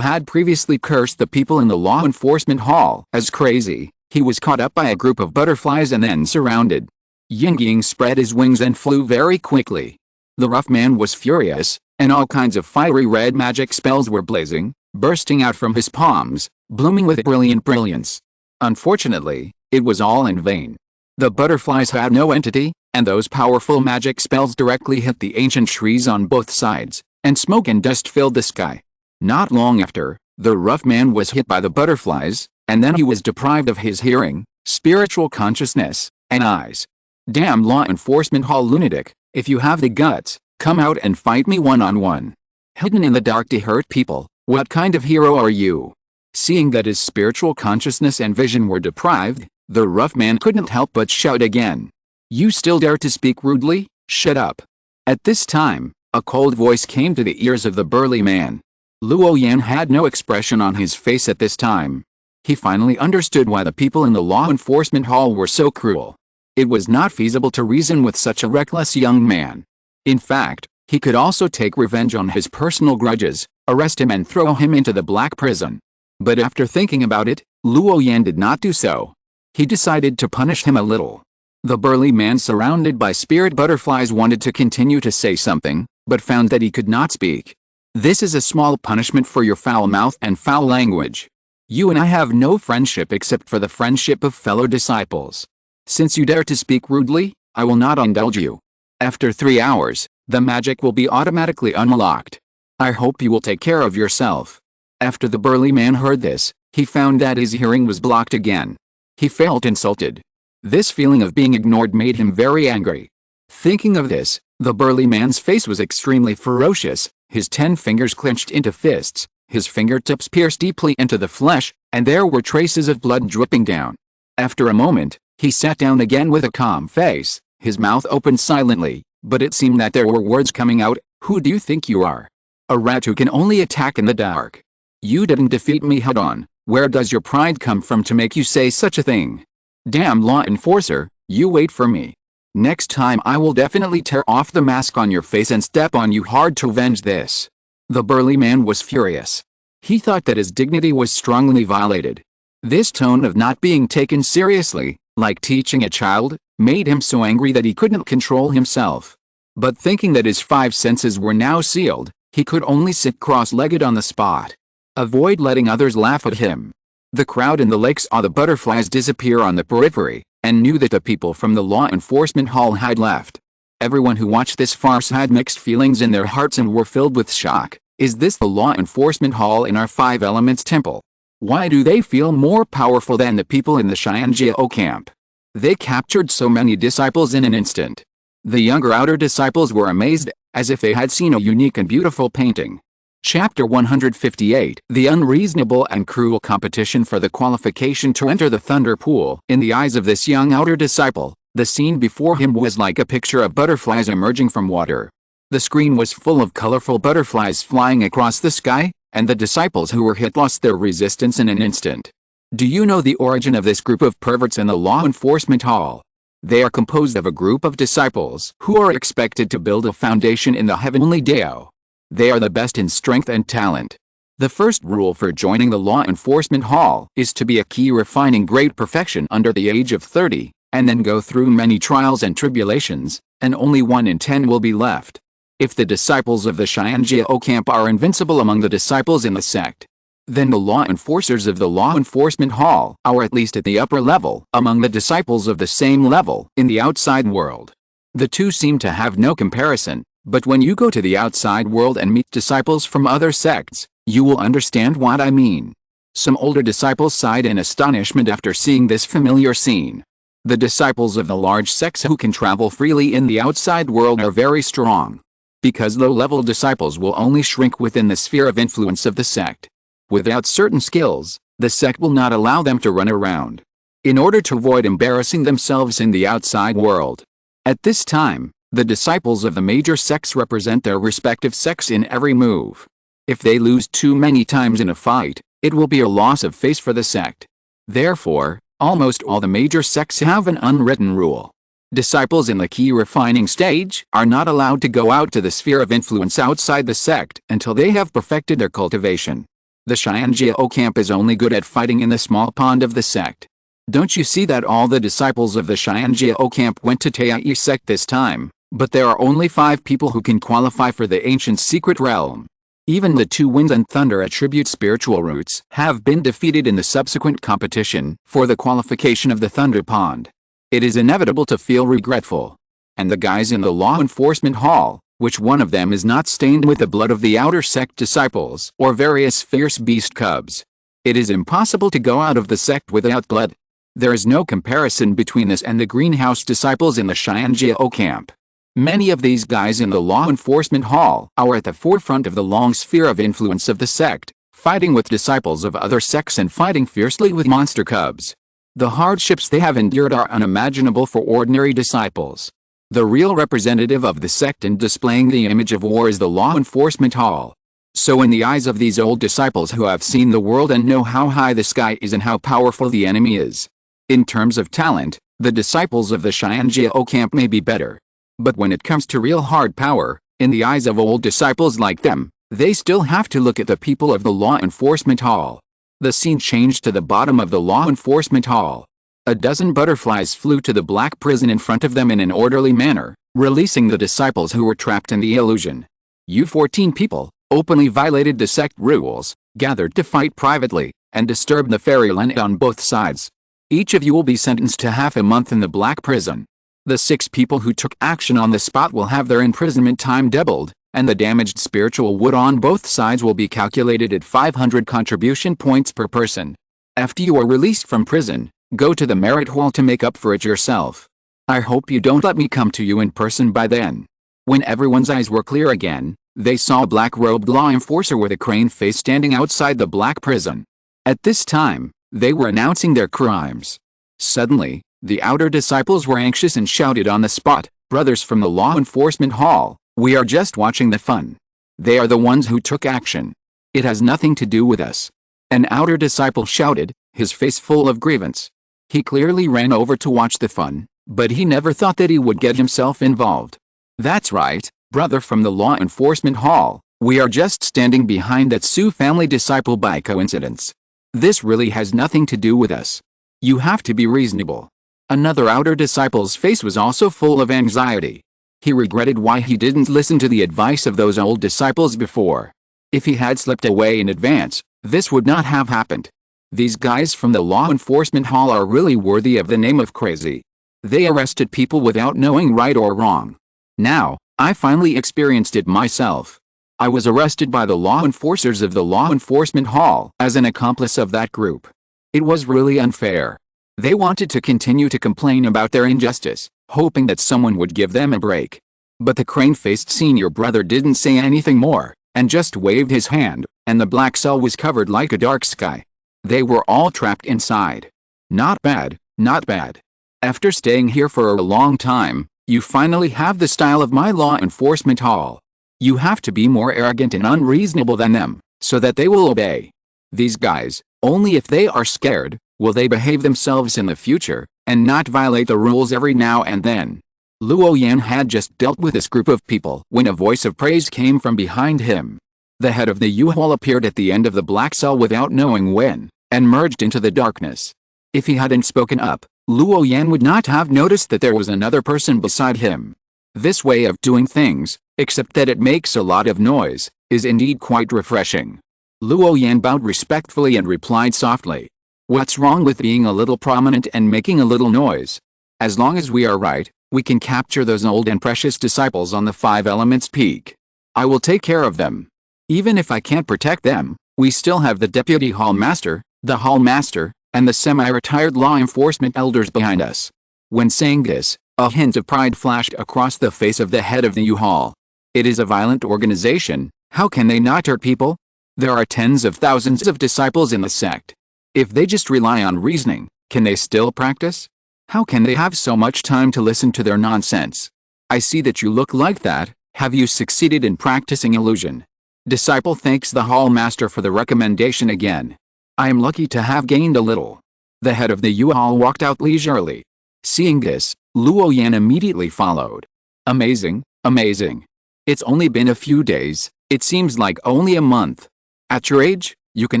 had previously cursed the people in the law enforcement hall as crazy, he was caught up by a group of butterflies and then surrounded. Ying spread his wings and flew very quickly. The rough man was furious, and all kinds of fiery red magic spells were blazing, bursting out from his palms, blooming with brilliant brilliance. Unfortunately, it was all in vain. The butterflies had no entity, and those powerful magic spells directly hit the ancient trees on both sides, and smoke and dust filled the sky. Not long after, the rough man was hit by the butterflies, and then he was deprived of his hearing, spiritual consciousness, and eyes. Damn law enforcement hall lunatic, if you have the guts, come out and fight me one-on-one. Hidden in the dark to hurt people, what kind of hero are you? Seeing that his spiritual consciousness and vision were deprived, the rough man couldn't help but shout again. You still dare to speak rudely? Shut up. At this time, a cold voice came to the ears of the burly man. Luo Yan had no expression on his face at this time. He finally understood why the people in the law enforcement hall were so cruel. It was not feasible to reason with such a reckless young man. In fact, he could also take revenge on his personal grudges, arrest him and throw him into the black prison. But after thinking about it, Luo Yan did not do so. He decided to punish him a little. The burly man surrounded by spirit butterflies wanted to continue to say something, but found that he could not speak. This is a small punishment for your foul mouth and foul language. You and I have no friendship except for the friendship of fellow disciples. Since you dare to speak rudely, I will not indulge you. After 3 hours, the magic will be automatically unlocked. I hope you will take care of yourself. After the burly man heard this, he found that his hearing was blocked again. He felt insulted. This feeling of being ignored made him very angry. Thinking of this, the burly man's face was extremely ferocious, his 10 fingers clenched into fists, his fingertips pierced deeply into the flesh, and there were traces of blood dripping down. After a moment, he sat down again with a calm face, his mouth opened silently, but it seemed that there were words coming out. Who do you think you are? A rat who can only attack in the dark. You didn't defeat me head-on. Where does your pride come from to make you say such a thing? Damn law enforcer, you wait for me. Next time I will definitely tear off the mask on your face and step on you hard to avenge this. The burly man was furious. He thought that his dignity was strongly violated. This tone of not being taken seriously, like teaching a child, made him so angry that he couldn't control himself. But thinking that his 5 senses were now sealed, he could only sit cross-legged on the spot. Avoid letting others laugh at him. The crowd in the lake saw the butterflies disappear on the periphery, and knew that the people from the law enforcement hall had left. Everyone who watched this farce had mixed feelings in their hearts and were filled with shock. Is this the law enforcement hall in our 5 Elements temple? Why do they feel more powerful than the people in the Xianjiao camp? They captured so many disciples in an instant. The younger outer disciples were amazed, as if they had seen a unique and beautiful painting. Chapter 158 The unreasonable and cruel competition for the qualification to enter the thunder pool. In the eyes of this young outer disciple, the scene before him was like a picture of butterflies emerging from water. The screen was full of colorful butterflies flying across the sky, and the disciples who were hit lost their resistance in an instant. Do you know the origin of this group of perverts in the law enforcement hall? They are composed of a group of disciples who are expected to build a foundation in the heavenly Dao. They are the best in strength and talent. The first rule for joining the law enforcement hall is to be a key refining great perfection under the age of 30, and then go through many trials and tribulations, and only 1 in 10 will be left. If the disciples of the Xianjiao camp are invincible among the disciples in the sect, then the law enforcers of the law enforcement hall are at least at the upper level among the disciples of the same level in the outside world. The two seem to have no comparison. But when you go to the outside world and meet disciples from other sects, you will understand what I mean. Some older disciples sighed in astonishment after seeing this familiar scene. The disciples of the large sects who can travel freely in the outside world are very strong. Because low-level disciples will only shrink within the sphere of influence of the sect. Without certain skills, the sect will not allow them to run around. In order to avoid embarrassing themselves in the outside world. At this time, The disciples of the major sects represent their respective sects in every move. If they lose too many times in a fight, it will be a loss of face for the sect. Therefore, almost all the major sects have an unwritten rule. Disciples in the key refining stage are not allowed to go out to the sphere of influence outside the sect until they have perfected their cultivation. The Xianjiao camp is only good at fighting in the small pond of the sect. Don't you see that all the disciples of the Xianjiao camp went to Taiyi sect this time, but there are only 5 people who can qualify for the ancient secret realm. Even the 2 winds and thunder attribute spiritual roots have been defeated in the subsequent competition for the qualification of the thunder pond. It is inevitable to feel regretful. And the guys in the law enforcement hall, which one of them is not stained with the blood of the outer sect disciples or various fierce beast cubs? It is impossible to go out of the sect without blood. There is no comparison between this and the greenhouse disciples in the Xianjiao camp. Many of these guys in the law enforcement hall are at the forefront of the long sphere of influence of the sect, fighting with disciples of other sects and fighting fiercely with monster cubs. The hardships they have endured are unimaginable for ordinary disciples. The real representative of the sect in displaying the image of war is the law enforcement hall. So in the eyes of these old disciples who have seen the world and know how high the sky is and how powerful the enemy is, in terms of talent, the disciples of the Xianjiao camp may be better. But when it comes to real hard power, in the eyes of old disciples like them, they still have to look at the people of the law enforcement hall. The scene changed to the bottom of the law enforcement hall. A dozen butterflies flew to the black prison in front of them in an orderly manner, releasing the disciples who were trapped in the illusion. You 14 people, openly violated the sect rules, gathered to fight privately, and disturbed the fairyland on both sides. Each of you will be sentenced to half a month in the black prison. The 6 people who took action on the spot will have their imprisonment time doubled, and the damaged spiritual wood on both sides will be calculated at 500 contribution points per person. After you are released from prison, go to the merit hall to make up for it yourself. I hope you don't let me come to you in person by then. When everyone's eyes were clear again, they saw a black-robed law enforcer with a crane face standing outside the black prison. At this time, they were announcing their crimes. Suddenly, the outer disciples were anxious and shouted on the spot, "Brothers from the law enforcement hall, we are just watching the fun. They are the ones who took action. It has nothing to do with us." An outer disciple shouted, his face full of grievance. He clearly ran over to watch the fun, but he never thought that he would get himself involved. "That's right, brother from the law enforcement hall, we are just standing behind that Su family disciple by coincidence. This really has nothing to do with us. You have to be reasonable." Another outer disciple's face was also full of anxiety. He regretted why he didn't listen to the advice of those old disciples before. If he had slipped away in advance, this would not have happened. These guys from the law enforcement hall are really worthy of the name of crazy. They arrested people without knowing right or wrong. Now, I finally experienced it myself. I was arrested by the law enforcers of the law enforcement hall as an accomplice of that group. It was really unfair. They wanted to continue to complain about their injustice, hoping that someone would give them a break. But the crane-faced senior brother didn't say anything more, and just waved his hand, and the black cell was covered like a dark sky. They were all trapped inside. Not bad, not bad. After staying here for a long time, you finally have the style of my law enforcement hall. You have to be more arrogant and unreasonable than them, so that they will obey. These guys, only if they are scared, will they behave themselves in the future, and not violate the rules every now and then. Luo Yan had just dealt with this group of people when a voice of praise came from behind him. The head of the U-Haul appeared at the end of the black cell without knowing when, and merged into the darkness. If he hadn't spoken up, Luo Yan would not have noticed that there was another person beside him. This way of doing things, except that it makes a lot of noise, is indeed quite refreshing. Luo Yan bowed respectfully and replied softly, "What's wrong with being a little prominent and making a little noise? As long as we are right, we can capture those old and precious disciples on the 5 Elements Peak. I will take care of them. Even if I can't protect them, we still have the Deputy Hall Master, the Hall Master, and the semi-retired law enforcement elders behind us." When saying this, a hint of pride flashed across the face of the head of the U-Haul. It is a violent organization, how can they not hurt people? There are tens of thousands of disciples in the sect. If they just rely on reasoning, can they still practice? How can they have so much time to listen to their nonsense? I see that you look like that. Have you succeeded in practicing illusion? Disciple thanks the hall master for the recommendation again. I am lucky to have gained a little. The head of the hall walked out leisurely. Seeing this, Luo Yan immediately followed. Amazing, amazing. It's only been a few days, it seems like only a month. At your age, you can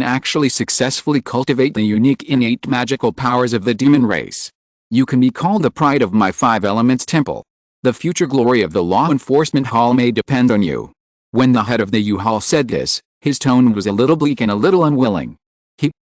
actually successfully cultivate the unique innate magical powers of the demon race. You can be called the pride of my 5 elements temple. The future glory of the law enforcement hall may depend on you. When the head of the hall said this, his tone was a little bleak and a little unwilling.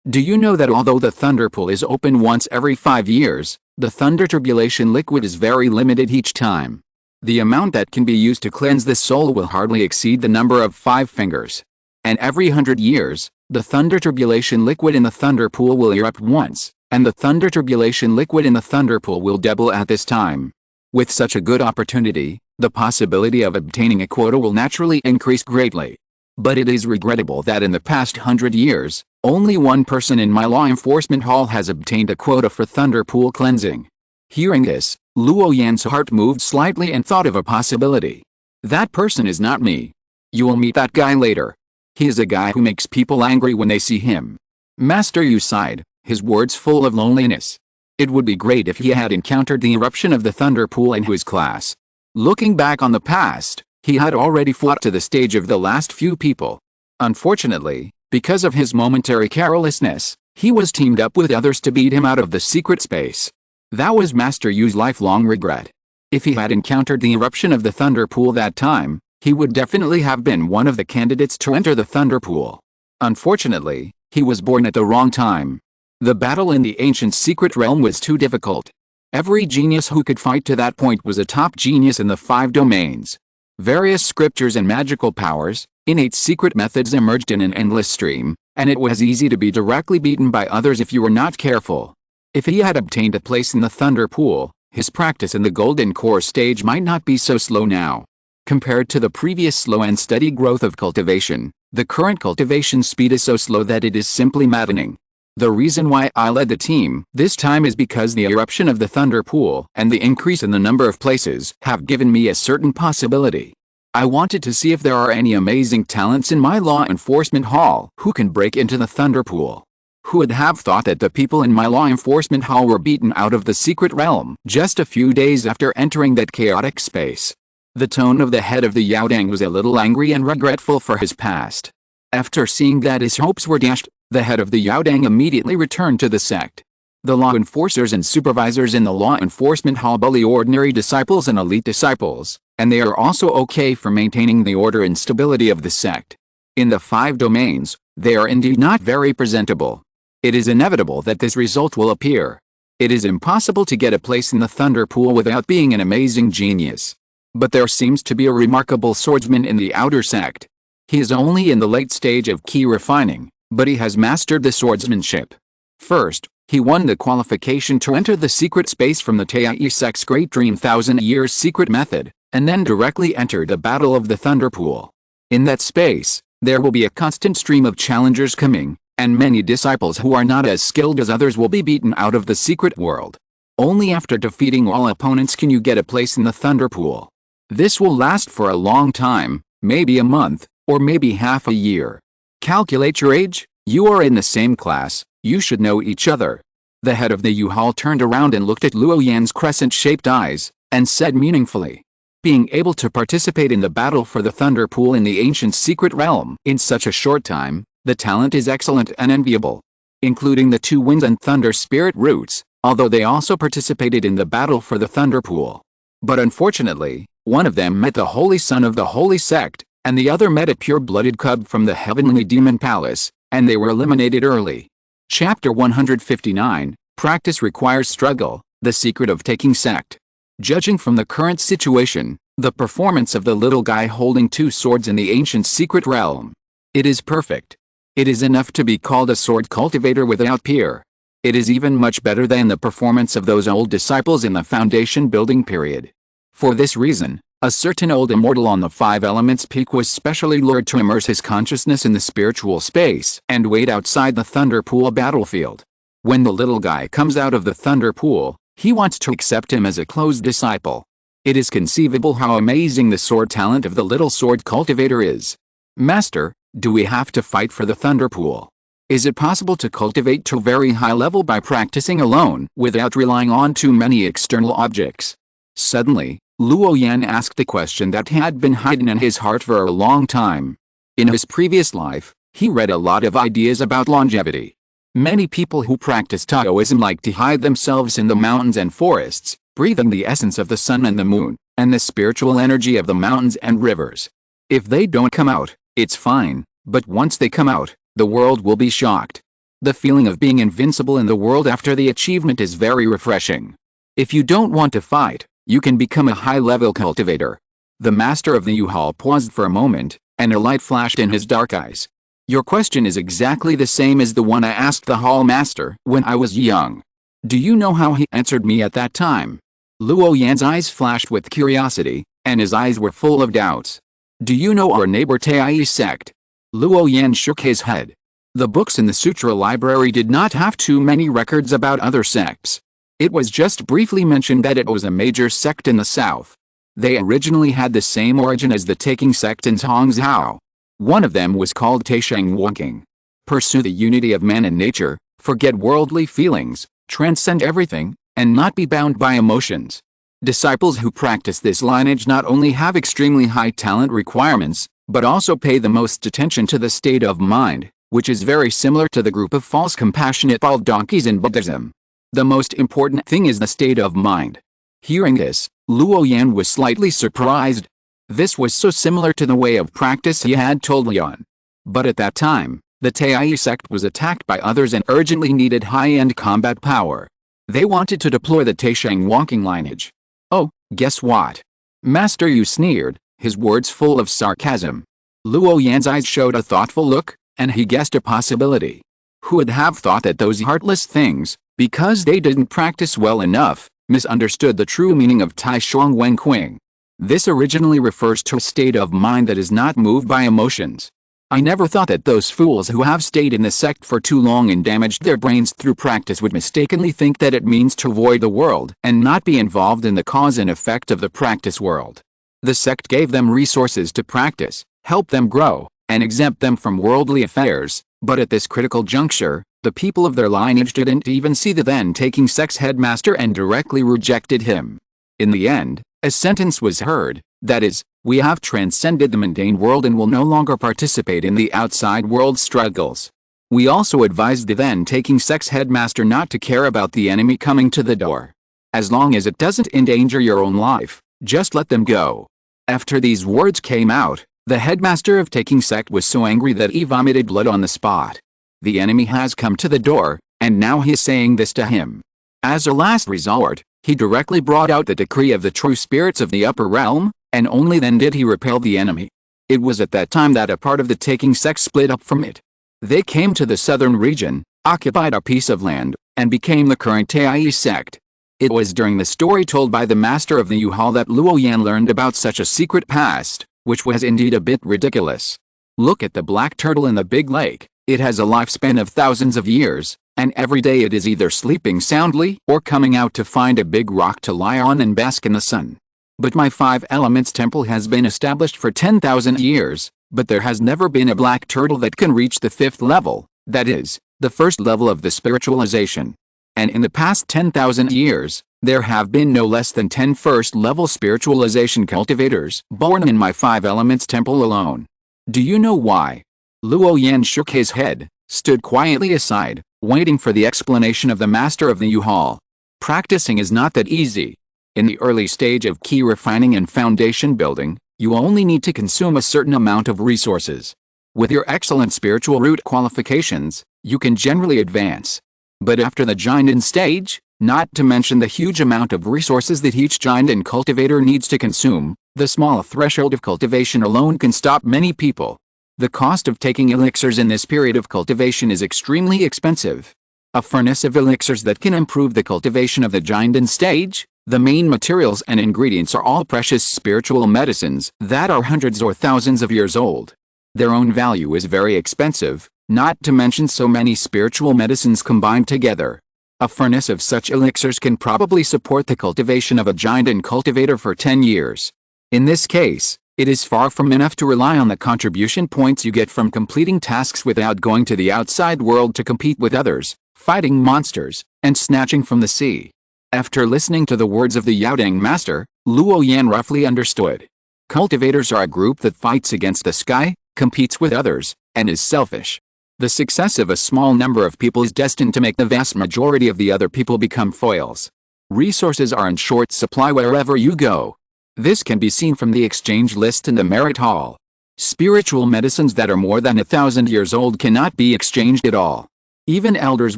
Do you know that although the thunder pool is open once every 5 years, the thunder turbulation liquid is very limited each time. The amount that can be used to cleanse the soul will hardly exceed the number of 5 fingers. And every 100 years, the thunder turbulation liquid in the thunder pool will erupt once, and the thunder turbulation liquid in the thunder pool will double at this time. With such a good opportunity, the possibility of obtaining a quota will naturally increase greatly. But it is regrettable that in the past 100 years, only one person in my law enforcement hall has obtained a quota for thunder pool cleansing. Hearing this, Luo Yan's heart moved slightly and thought of a possibility. That person is not me. You will meet that guy later. He is a guy who makes people angry when they see him. Master Yu sighed, his words full of loneliness. It would be great if he had encountered the eruption of the thunder pool in his class. Looking back on the past, he had already fought to the stage of the last few people. Unfortunately, because of his momentary carelessness, he was teamed up with others to beat him out of the secret space. That was Master Yu's lifelong regret. If he had encountered the eruption of the thunder pool that time, he would definitely have been one of the candidates to enter the thunder pool. Unfortunately, he was born at the wrong time. The battle in the ancient secret realm was too difficult. Every genius who could fight to that point was a top genius in the 5 domains. Various scriptures and magical powers, innate secret methods emerged in an endless stream, and it was easy to be directly beaten by others if you were not careful. If he had obtained a place in the thunder pool, his practice in the golden core stage might not be so slow now. Compared to the previous slow and steady growth of cultivation, the current cultivation speed is so slow that it is simply maddening. The reason why I led the team this time is because the eruption of the thunder pool and the increase in the number of places have given me a certain possibility. I wanted to see if there are any amazing talents in my law enforcement hall who can break into the thunder pool. Who would have thought that the people in my law enforcement hall were beaten out of the secret realm just a few days after entering that chaotic space? The tone of the head of the Yaodang was a little angry and regretful for his past. After seeing that his hopes were dashed, the head of the Yaodang immediately returned to the sect. The law enforcers and supervisors in the law enforcement hall bully ordinary disciples and elite disciples, and they are also okay for maintaining the order and stability of the sect. In the 5 domains, they are indeed not very presentable. It is inevitable that this result will appear. It is impossible to get a place in the thunder pool without being an amazing genius. But there seems to be a remarkable swordsman in the outer sect. He is only in the late stage of key refining, but he has mastered the swordsmanship. First, he won the qualification to enter the secret space from the Tai sect's Great Dream 1000 Years secret method, and then directly entered the Battle of the Thunder Pool. In that space, there will be a constant stream of challengers coming, and many disciples who are not as skilled as others will be beaten out of the secret world. Only after defeating all opponents can you get a place in the Thunder Pool. This will last for a long time, maybe a month, or maybe half a year. Calculate your age, you are in the same class, you should know each other. The head of the U-Haul turned around and looked at Luo Yan's crescent-shaped eyes, and said meaningfully, being able to participate in the battle for the Thunder Pool in the ancient secret realm in such a short time, the talent is excellent and enviable. Including the 2 winds and thunder spirit roots, although they also participated in the battle for the Thunder Pool. But unfortunately, one of them met the Holy Son of the Holy Sect, and the other met a pure-blooded cub from the Heavenly Demon Palace, and they were eliminated early. Chapter 159, Practice Requires Struggle, The Secret of Taking Sect. Judging from the current situation, the performance of the little guy holding 2 swords in the ancient secret realm, it is perfect. It is enough to be called a sword cultivator without peer. It is even much better than the performance of those old disciples in the foundation building period. For this reason, a certain old immortal on the 5 elements peak was specially lured to immerse his consciousness in the spiritual space and wait outside the Thunder Pool battlefield. When the little guy comes out of the Thunder Pool, he wants to accept him as a close disciple. It is conceivable how amazing the sword talent of the little sword cultivator is. Master, do we have to fight for the thunder pool? Is it possible to cultivate to a very high level by practicing alone without relying on too many external objects? Suddenly, Luo Yan asked a question that had been hidden in his heart for a long time. In his previous life, he read a lot of ideas about longevity. Many people who practice Taoism like to hide themselves in the mountains and forests, breathing the essence of the sun and the moon, and the spiritual energy of the mountains and rivers. If they don't come out, it's fine, but once they come out, the world will be shocked. The feeling of being invincible in the world after the achievement is very refreshing. If you don't want to fight, you can become a high-level cultivator. The master of the U-Haul paused for a moment, and a light flashed in his dark eyes. Your question is exactly the same as the one I asked the hall master when I was young. Do you know how he answered me at that time? Luo Yan's eyes flashed with curiosity, and his eyes were full of doubts. Do you know our neighbor Tai sect? Luo Yan shook his head. The books in the sutra library did not have too many records about other sects. It was just briefly mentioned that it was a major sect in the south. They originally had the same origin as the Taking sect in Hangzhou. One of them was called Taisheng Walking. Pursue the unity of man and nature, forget worldly feelings, transcend everything, and not be bound by emotions. Disciples who practice this lineage not only have extremely high talent requirements, but also pay the most attention to the state of mind, which is very similar to the group of false compassionate bald donkeys in Buddhism. The most important thing is the state of mind. Hearing this, Luo Yan was slightly surprised. This was so similar to the way of practice he had told Yan. But at that time, the Tai sect was attacked by others and urgently needed high-end combat power. They wanted to deploy the Taisheng Walking lineage. Oh, guess what? Master, you sneered, his words full of sarcasm. Luo Yan's eyes showed a thoughtful look, and he guessed a possibility. Who would have thought that those heartless things, because they didn't practice well enough, misunderstood the true meaning of Tai Shuang Wen Qing? This originally refers to a state of mind that is not moved by emotions. I never thought that those fools who have stayed in the sect for too long and damaged their brains through practice would mistakenly think that it means to avoid the world and not be involved in the cause and effect of the practice world. The sect gave them resources to practice, help them grow, and exempt them from worldly affairs, but at this critical juncture, the people of their lineage didn't even see the then Taking sect's headmaster and directly rejected him. In the end, a sentence was heard, that is, we have transcended the mundane world and will no longer participate in the outside world struggles. We also advised the then Taking sect's headmaster not to care about the enemy coming to the door. As long as it doesn't endanger your own life, just let them go. After these words came out, the headmaster of Taking sect was so angry that he vomited blood on the spot. The enemy has come to the door, and now he is saying this to him. As a last resort, he directly brought out the decree of the true spirits of the upper realm, and only then did he repel the enemy. It was at that time that a part of the Taking sect split up from it. They came to the southern region, occupied a piece of land, and became the current Tai sect. It was during the story told by the master of the U-Haul that Luo Yan learned about such a secret past, which was indeed a bit ridiculous. Look at the black turtle in the big lake. It has a lifespan of thousands of years, and every day it is either sleeping soundly or coming out to find a big rock to lie on and bask in the sun. But my 5 elements temple has been established for 10,000 years, but there has never been a black turtle that can reach the 5th level, that is, the first level of the spiritualization. And in the past 10,000 years, there have been no less than 10 first-level spiritualization cultivators born in my 5 elements temple alone. Do you know why? Luo Yan shook his head, stood quietly aside, waiting for the explanation of the master of the U-Haul. Practicing is not that easy. In the early stage of key refining and foundation building, you only need to consume a certain amount of resources. With your excellent spiritual root qualifications, you can generally advance. But after the giant stage, not to mention the huge amount of resources that each giant and cultivator needs to consume, the small threshold of cultivation alone can stop many people. The cost of taking elixirs in this period of cultivation is extremely expensive. A furnace of elixirs that can improve the cultivation of the giant stage. The main materials and ingredients are all precious spiritual medicines that are hundreds or thousands of years old. Their own value is very expensive, not to mention so many spiritual medicines combined together. A furnace of such elixirs can probably support the cultivation of a giant cultivator for 10 years. In this case, it is far from enough to rely on the contribution points you get from completing tasks without going to the outside world to compete with others, fighting monsters, and snatching from the sea. After listening to the words of the Yaodang master, Luo Yan roughly understood. Cultivators are a group that fights against the sky, competes with others, and is selfish. The success of a small number of people is destined to make the vast majority of the other people become foils. Resources are in short supply wherever you go. This can be seen from the exchange list in the merit hall. Spiritual medicines that are more than 1,000 years old cannot be exchanged at all. Even elders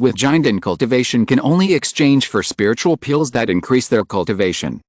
with giant cultivation can only exchange for spiritual pills that increase their cultivation.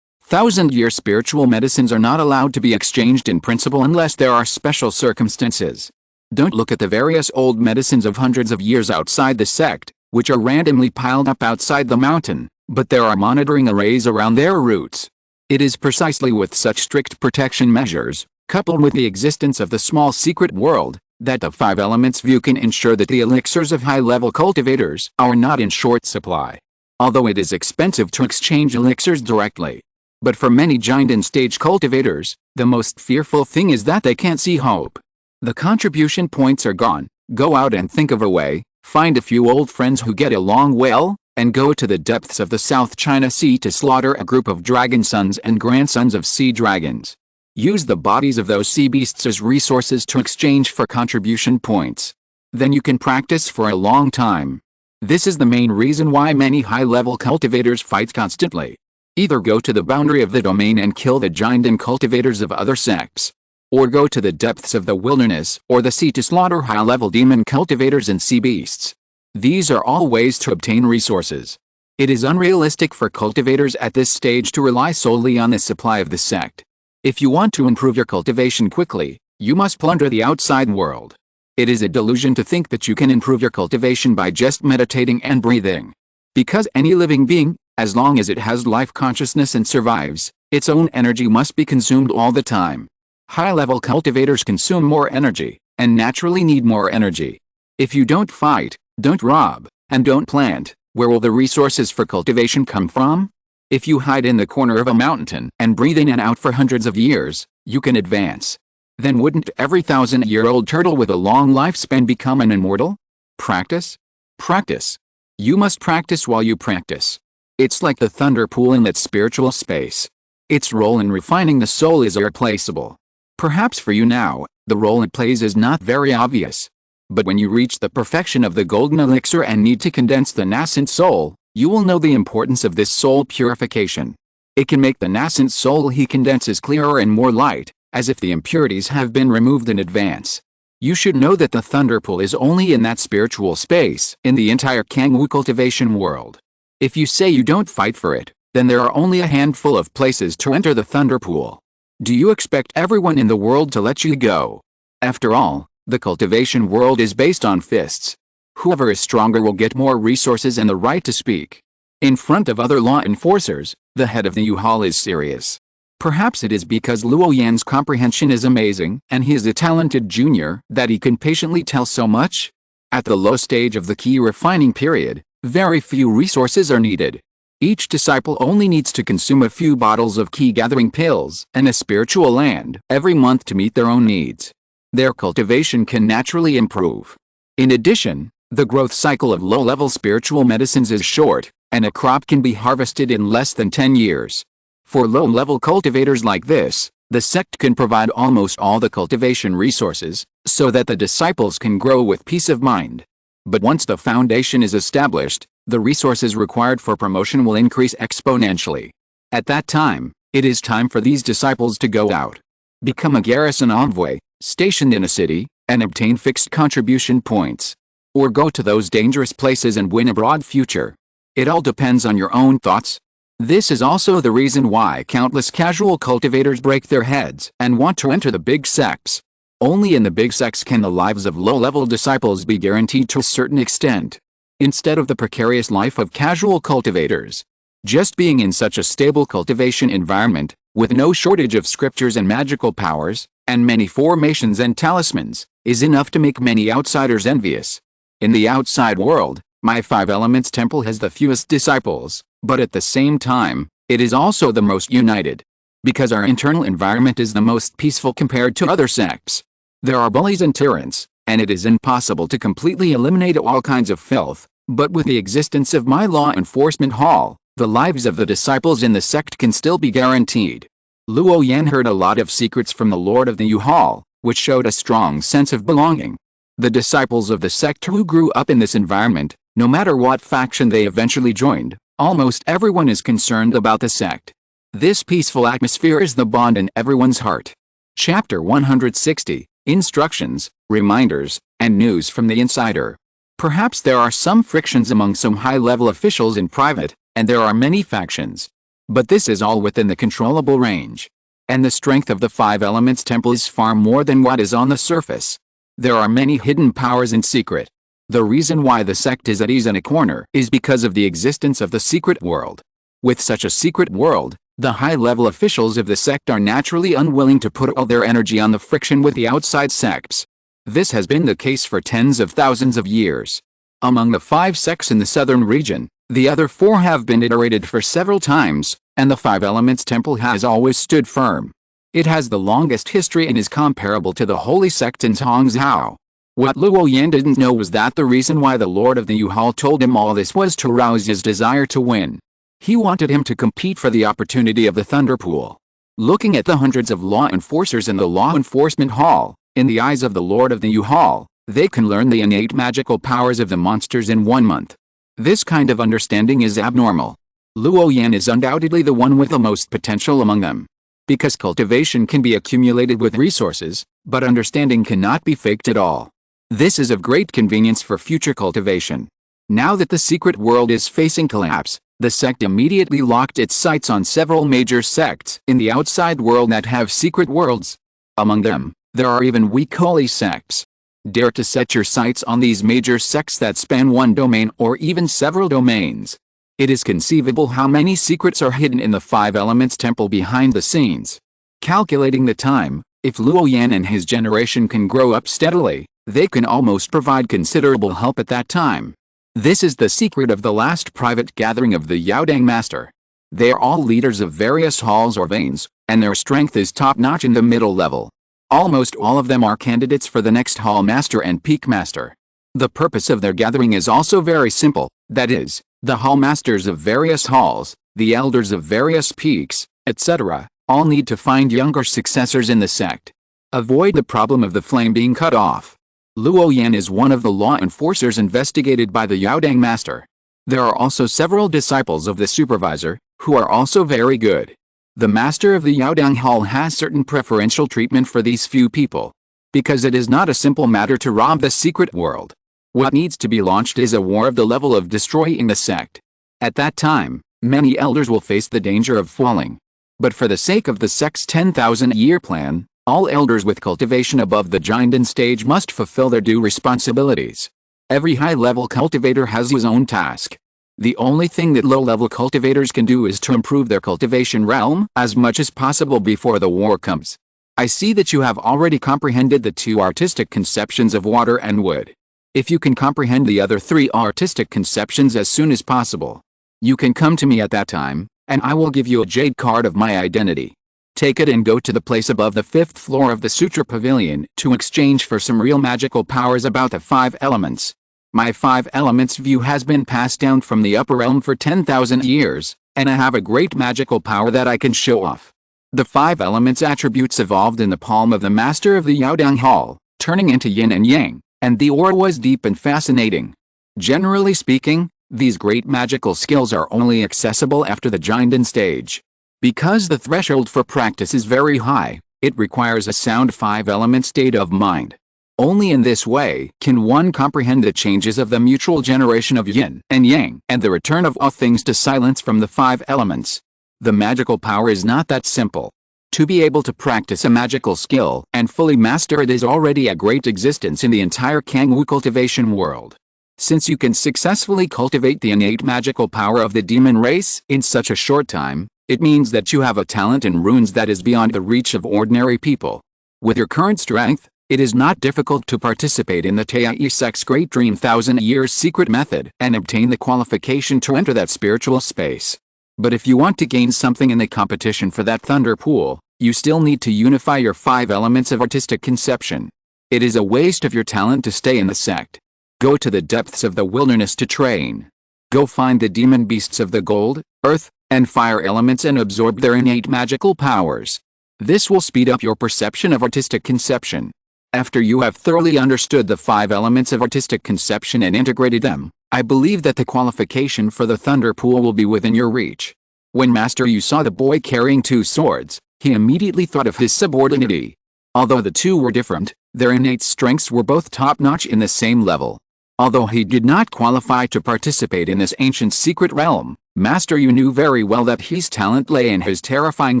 1,000-year spiritual medicines are not allowed to be exchanged in principle unless there are special circumstances. Don't look at the various old medicines of hundreds of years outside the sect, which are randomly piled up outside the mountain, but there are monitoring arrays around their roots. It is precisely with such strict protection measures, coupled with the existence of the small secret world, that the 5 elements view can ensure that the elixirs of high-level cultivators are not in short supply. Although it is expensive to exchange elixirs directly. But for many giant and stage cultivators, the most fearful thing is that they can't see hope. The contribution points are gone. Go out and think of a way, find a few old friends who get along well, and go to the depths of the South China Sea to slaughter a group of dragon sons and grandsons of sea dragons. Use the bodies of those sea beasts as resources to exchange for contribution points. Then you can practice for a long time. This is the main reason why many high-level cultivators fight constantly. Either go to the boundary of the domain and kill the giant cultivators of other sects, or go to the depths of the wilderness or the sea to slaughter high-level demon cultivators and sea beasts. These are all ways to obtain resources. It is unrealistic for cultivators at this stage to rely solely on the supply of the sect. If you want to improve your cultivation quickly, you must plunder the outside world. It is a delusion to think that you can improve your cultivation by just meditating and breathing. Because any living being, as long as it has life consciousness and survives, its own energy must be consumed all the time. High-level cultivators consume more energy, and naturally need more energy. If you don't fight, don't rob, and don't plant, where will the resources for cultivation come from? If you hide in the corner of a mountain and breathe in and out for hundreds of years, you can advance. Then wouldn't every 1,000-year-old turtle with a long lifespan become an immortal? Practice? Practice. You must practice while you practice. It's like the thunder pool in that spiritual space. Its role in refining the soul is irreplaceable. Perhaps for you now, the role it plays is not very obvious. But when you reach the perfection of the golden elixir and need to condense the nascent soul, you will know the importance of this soul purification. It can make the nascent soul he condenses clearer and more light, as if the impurities have been removed in advance. You should know that the thunder pool is only in that spiritual space in the entire Kangwu cultivation world. If you say you don't fight for it, then there are only a handful of places to enter the thunder pool. Do you expect everyone in the world to let you go? After all, the cultivation world is based on fists. Whoever is stronger will get more resources and the right to speak. In front of other law enforcers, the head of the U-Haul is serious. Perhaps it is because Luo Yan's comprehension is amazing and he is a talented junior that he can patiently tell so much. At the low stage of the key refining period, very few resources are needed. Each disciple only needs to consume a few bottles of key-gathering pills and a spiritual land every month to meet their own needs. Their cultivation can naturally improve. In addition, the growth cycle of low-level spiritual medicines is short, and a crop can be harvested in less than 10 years. For low-level cultivators like this, the sect can provide almost all the cultivation resources, so that the disciples can grow with peace of mind. But once the foundation is established, the resources required for promotion will increase exponentially. At that time, it is time for these disciples to go out. Become a garrison envoy, stationed in a city, and obtain fixed contribution points. Or go to those dangerous places and win a broad future. It all depends on your own thoughts. This is also the reason why countless casual cultivators break their heads and want to enter the big sects. Only in the big sects can the lives of low-level disciples be guaranteed to a certain extent, instead of the precarious life of casual cultivators. Just being in such a stable cultivation environment, with no shortage of scriptures and magical powers, and many formations and talismans, is enough to make many outsiders envious. In the outside world, My Five Elements Temple has the fewest disciples, but at the same time, it is also the most united. Because our internal environment is the most peaceful compared to other sects. There are bullies and tyrants, and it is impossible to completely eliminate all kinds of filth, but with the existence of my law enforcement hall, the lives of the disciples in the sect can still be guaranteed. Luo Yan heard a lot of secrets from the Lord of the Yu Hall, which showed a strong sense of belonging. The disciples of the sect who grew up in this environment, no matter what faction they eventually joined, almost everyone is concerned about the sect. This peaceful atmosphere is the bond in everyone's heart. Chapter 160, Instructions, Reminders, and News from the Insider. Perhaps there are some frictions among some high-level officials in private, and there are many factions. But this is all within the controllable range. And the strength of the Five Elements Temple is far more than what is on the surface. There are many hidden powers in secret. The reason why the sect is at ease in a corner is because of the existence of the secret world. With such a secret world, the high-level officials of the sect are naturally unwilling to put all their energy on the friction with the outside sects. This has been the case for tens of thousands of years. Among the 5 sects in the southern region, the other 4 have been iterated for several times, and the Five Elements Temple has always stood firm. It has the longest history and is comparable to the Holy Sect in Zhangzhou. What Luo Yan didn't know was that the reason why the Lord of the Yu Hall told him all this was to rouse his desire to win. He wanted him to compete for the opportunity of the Thunder Pool. Looking at the hundreds of law enforcers in the Law Enforcement Hall, in the eyes of the Lord of the Yu Hall, they can learn the innate magical powers of the monsters in 1 month. This kind of understanding is abnormal. Luo Yan is undoubtedly the one with the most potential among them. Because cultivation can be accumulated with resources, but understanding cannot be faked at all. This is of great convenience for future cultivation. Now that the secret world is facing collapse, the sect immediately locked its sights on several major sects in the outside world that have secret worlds. Among them, there are even weak holy sects. Dare to set your sights on these major sects that span one domain or even several domains. It is conceivable how many secrets are hidden in the Five Elements Temple behind the scenes. Calculating the time, if Luo Yan and his generation can grow up steadily, they can almost provide considerable help at that time. This is the secret of the last private gathering of the Yaodang Master. They are all leaders of various halls or veins, and their strength is top-notch in the middle level. Almost all of them are candidates for the next Hall Master and Peak Master. The purpose of their gathering is also very simple, that is, the Hall Masters of various halls, the Elders of various peaks, etc., all need to find younger successors in the sect. Avoid the problem of the flame being cut off. Luo Yan is one of the law enforcers investigated by the Yaodang Master. There are also several disciples of the supervisor, who are also very good. The master of the Yaodang Hall has certain preferential treatment for these few people. Because it is not a simple matter to rob the secret world. What needs to be launched is a war of the level of destroying the sect. At that time, many elders will face the danger of falling. But for the sake of the sect's 10,000-year plan, all elders with cultivation above the Jinden stage must fulfill their due responsibilities. Every high-level cultivator has his own task. The only thing that low-level cultivators can do is to improve their cultivation realm as much as possible before the war comes. I see that you have already comprehended the 2 artistic conceptions of water and wood. If you can comprehend the other 3 artistic conceptions as soon as possible, you can come to me at that time, and I will give you a jade card of my identity. Take it and go to the place above the 5th floor of the Sutra Pavilion to exchange for some real magical powers about the 5 elements. My 5 elements view has been passed down from the upper realm for 10,000 years, and I have a great magical power that I can show off. The 5 elements attributes evolved in the palm of the master of the Yaodang Hall, turning into yin and yang, and the aura was deep and fascinating. Generally speaking, these great magical skills are only accessible after the Jinden stage. Because the threshold for practice is very high, it requires a sound 5-element state of mind. Only in this way can one comprehend the changes of the mutual generation of yin and yang and the return of all things to silence from the 5 elements. The magical power is not that simple. To be able to practice a magical skill and fully master it is already a great existence in the entire Kangwu cultivation world. Since you can successfully cultivate the innate magical power of the demon race in such a short time, it means that you have a talent in runes that is beyond the reach of ordinary people. With your current strength, It is not difficult to participate in the Tai sect's Great Dream 1000 Years Secret Method and obtain the qualification to enter that spiritual space. But if you want to gain something in the competition for that thunder pool, you still need to unify your 5 elements of artistic conception. It is a waste of your talent to stay in the sect. Go to the depths of the wilderness to train. Go find the demon beasts of the gold, earth, and fire elements and absorb their innate magical powers. This will speed up your perception of artistic conception. After you have thoroughly understood the 5 elements of artistic conception and integrated them, I believe that the qualification for the thunder pool will be within your reach. When Master Yu saw the boy carrying 2 swords, he immediately thought of his subordinity. Although the two were different, their innate strengths were both top-notch in the same level. Although he did not qualify to participate in this ancient secret realm, Master Yu knew very well that his talent lay in his terrifying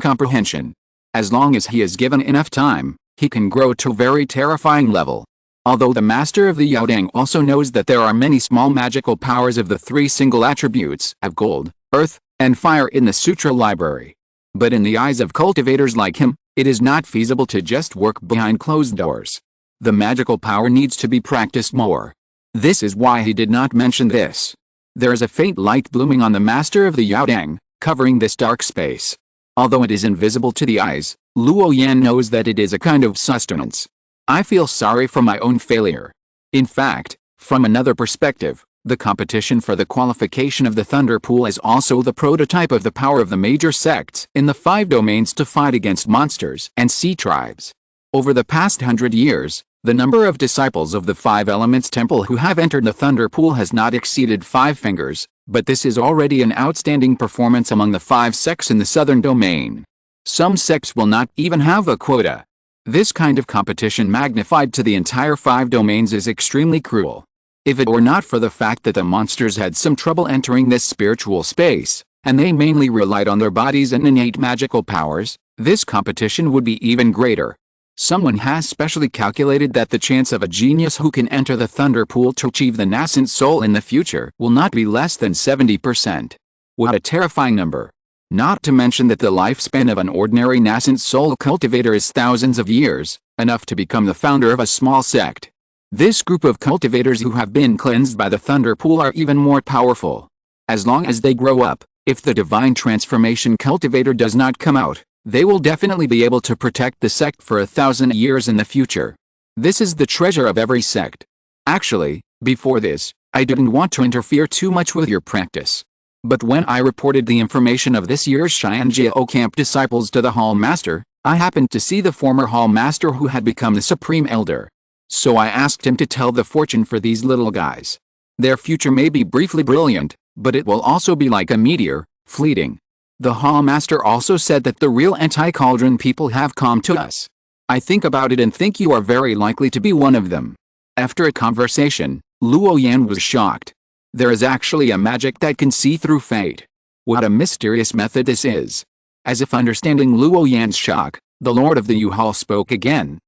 comprehension. As long as he is given enough time, he can grow to a very terrifying level. Although the master of the Yaodang also knows that there are many small magical powers of the 3 single attributes of gold, earth, and fire in the sutra library. But in the eyes of cultivators like him, it is not feasible to just work behind closed doors. The magical power needs to be practiced more. This is why he did not mention this. There is a faint light blooming on the master of the Yaodang, covering this dark space. Although it is invisible to the eyes, Luo Yan knows that it is a kind of sustenance. I feel sorry for my own failure. In fact, from another perspective, the competition for the qualification of the Thunder Pool is also the prototype of the power of the major sects in the 5 domains to fight against monsters and sea tribes. Over the past 100 years, the number of disciples of the 5 Elements Temple who have entered the Thunder Pool has not exceeded 5 fingers, but this is already an outstanding performance among the 5 sects in the southern domain. Some sects will not even have a quota. This kind of competition magnified to the entire 5 domains is extremely cruel. If it were not for the fact that the monsters had some trouble entering this spiritual space, and they mainly relied on their bodies and innate magical powers, this competition would be even greater. Someone has specially calculated that the chance of a genius who can enter the Thunder Pool to achieve the nascent soul in the future will not be less than 70%. What a terrifying number! Not to mention that the lifespan of an ordinary nascent soul cultivator is thousands of years, enough to become the founder of a small sect. This group of cultivators who have been cleansed by the Thunder Pool are even more powerful. As long as they grow up, if the divine transformation cultivator does not come out, they will definitely be able to protect the sect for 1,000 years in the future. This is the treasure of every sect. Actually, before this, I didn't want to interfere too much with your practice. But when I reported the information of this year's Xianjiao camp disciples to the Hall Master, I happened to see the former Hall Master who had become the Supreme Elder. So I asked him to tell the fortune for these little guys. Their future may be briefly brilliant, but it will also be like a meteor, fleeting. The Hall Master also said that the real anti-cauldron people have come to us. I think about it and think you are very likely to be one of them. After a conversation, Luo Yan was shocked. There is actually a magic that can see through fate. What a mysterious method this is. As if understanding Luo Yan's shock, the Lord of the Yu Hall spoke again.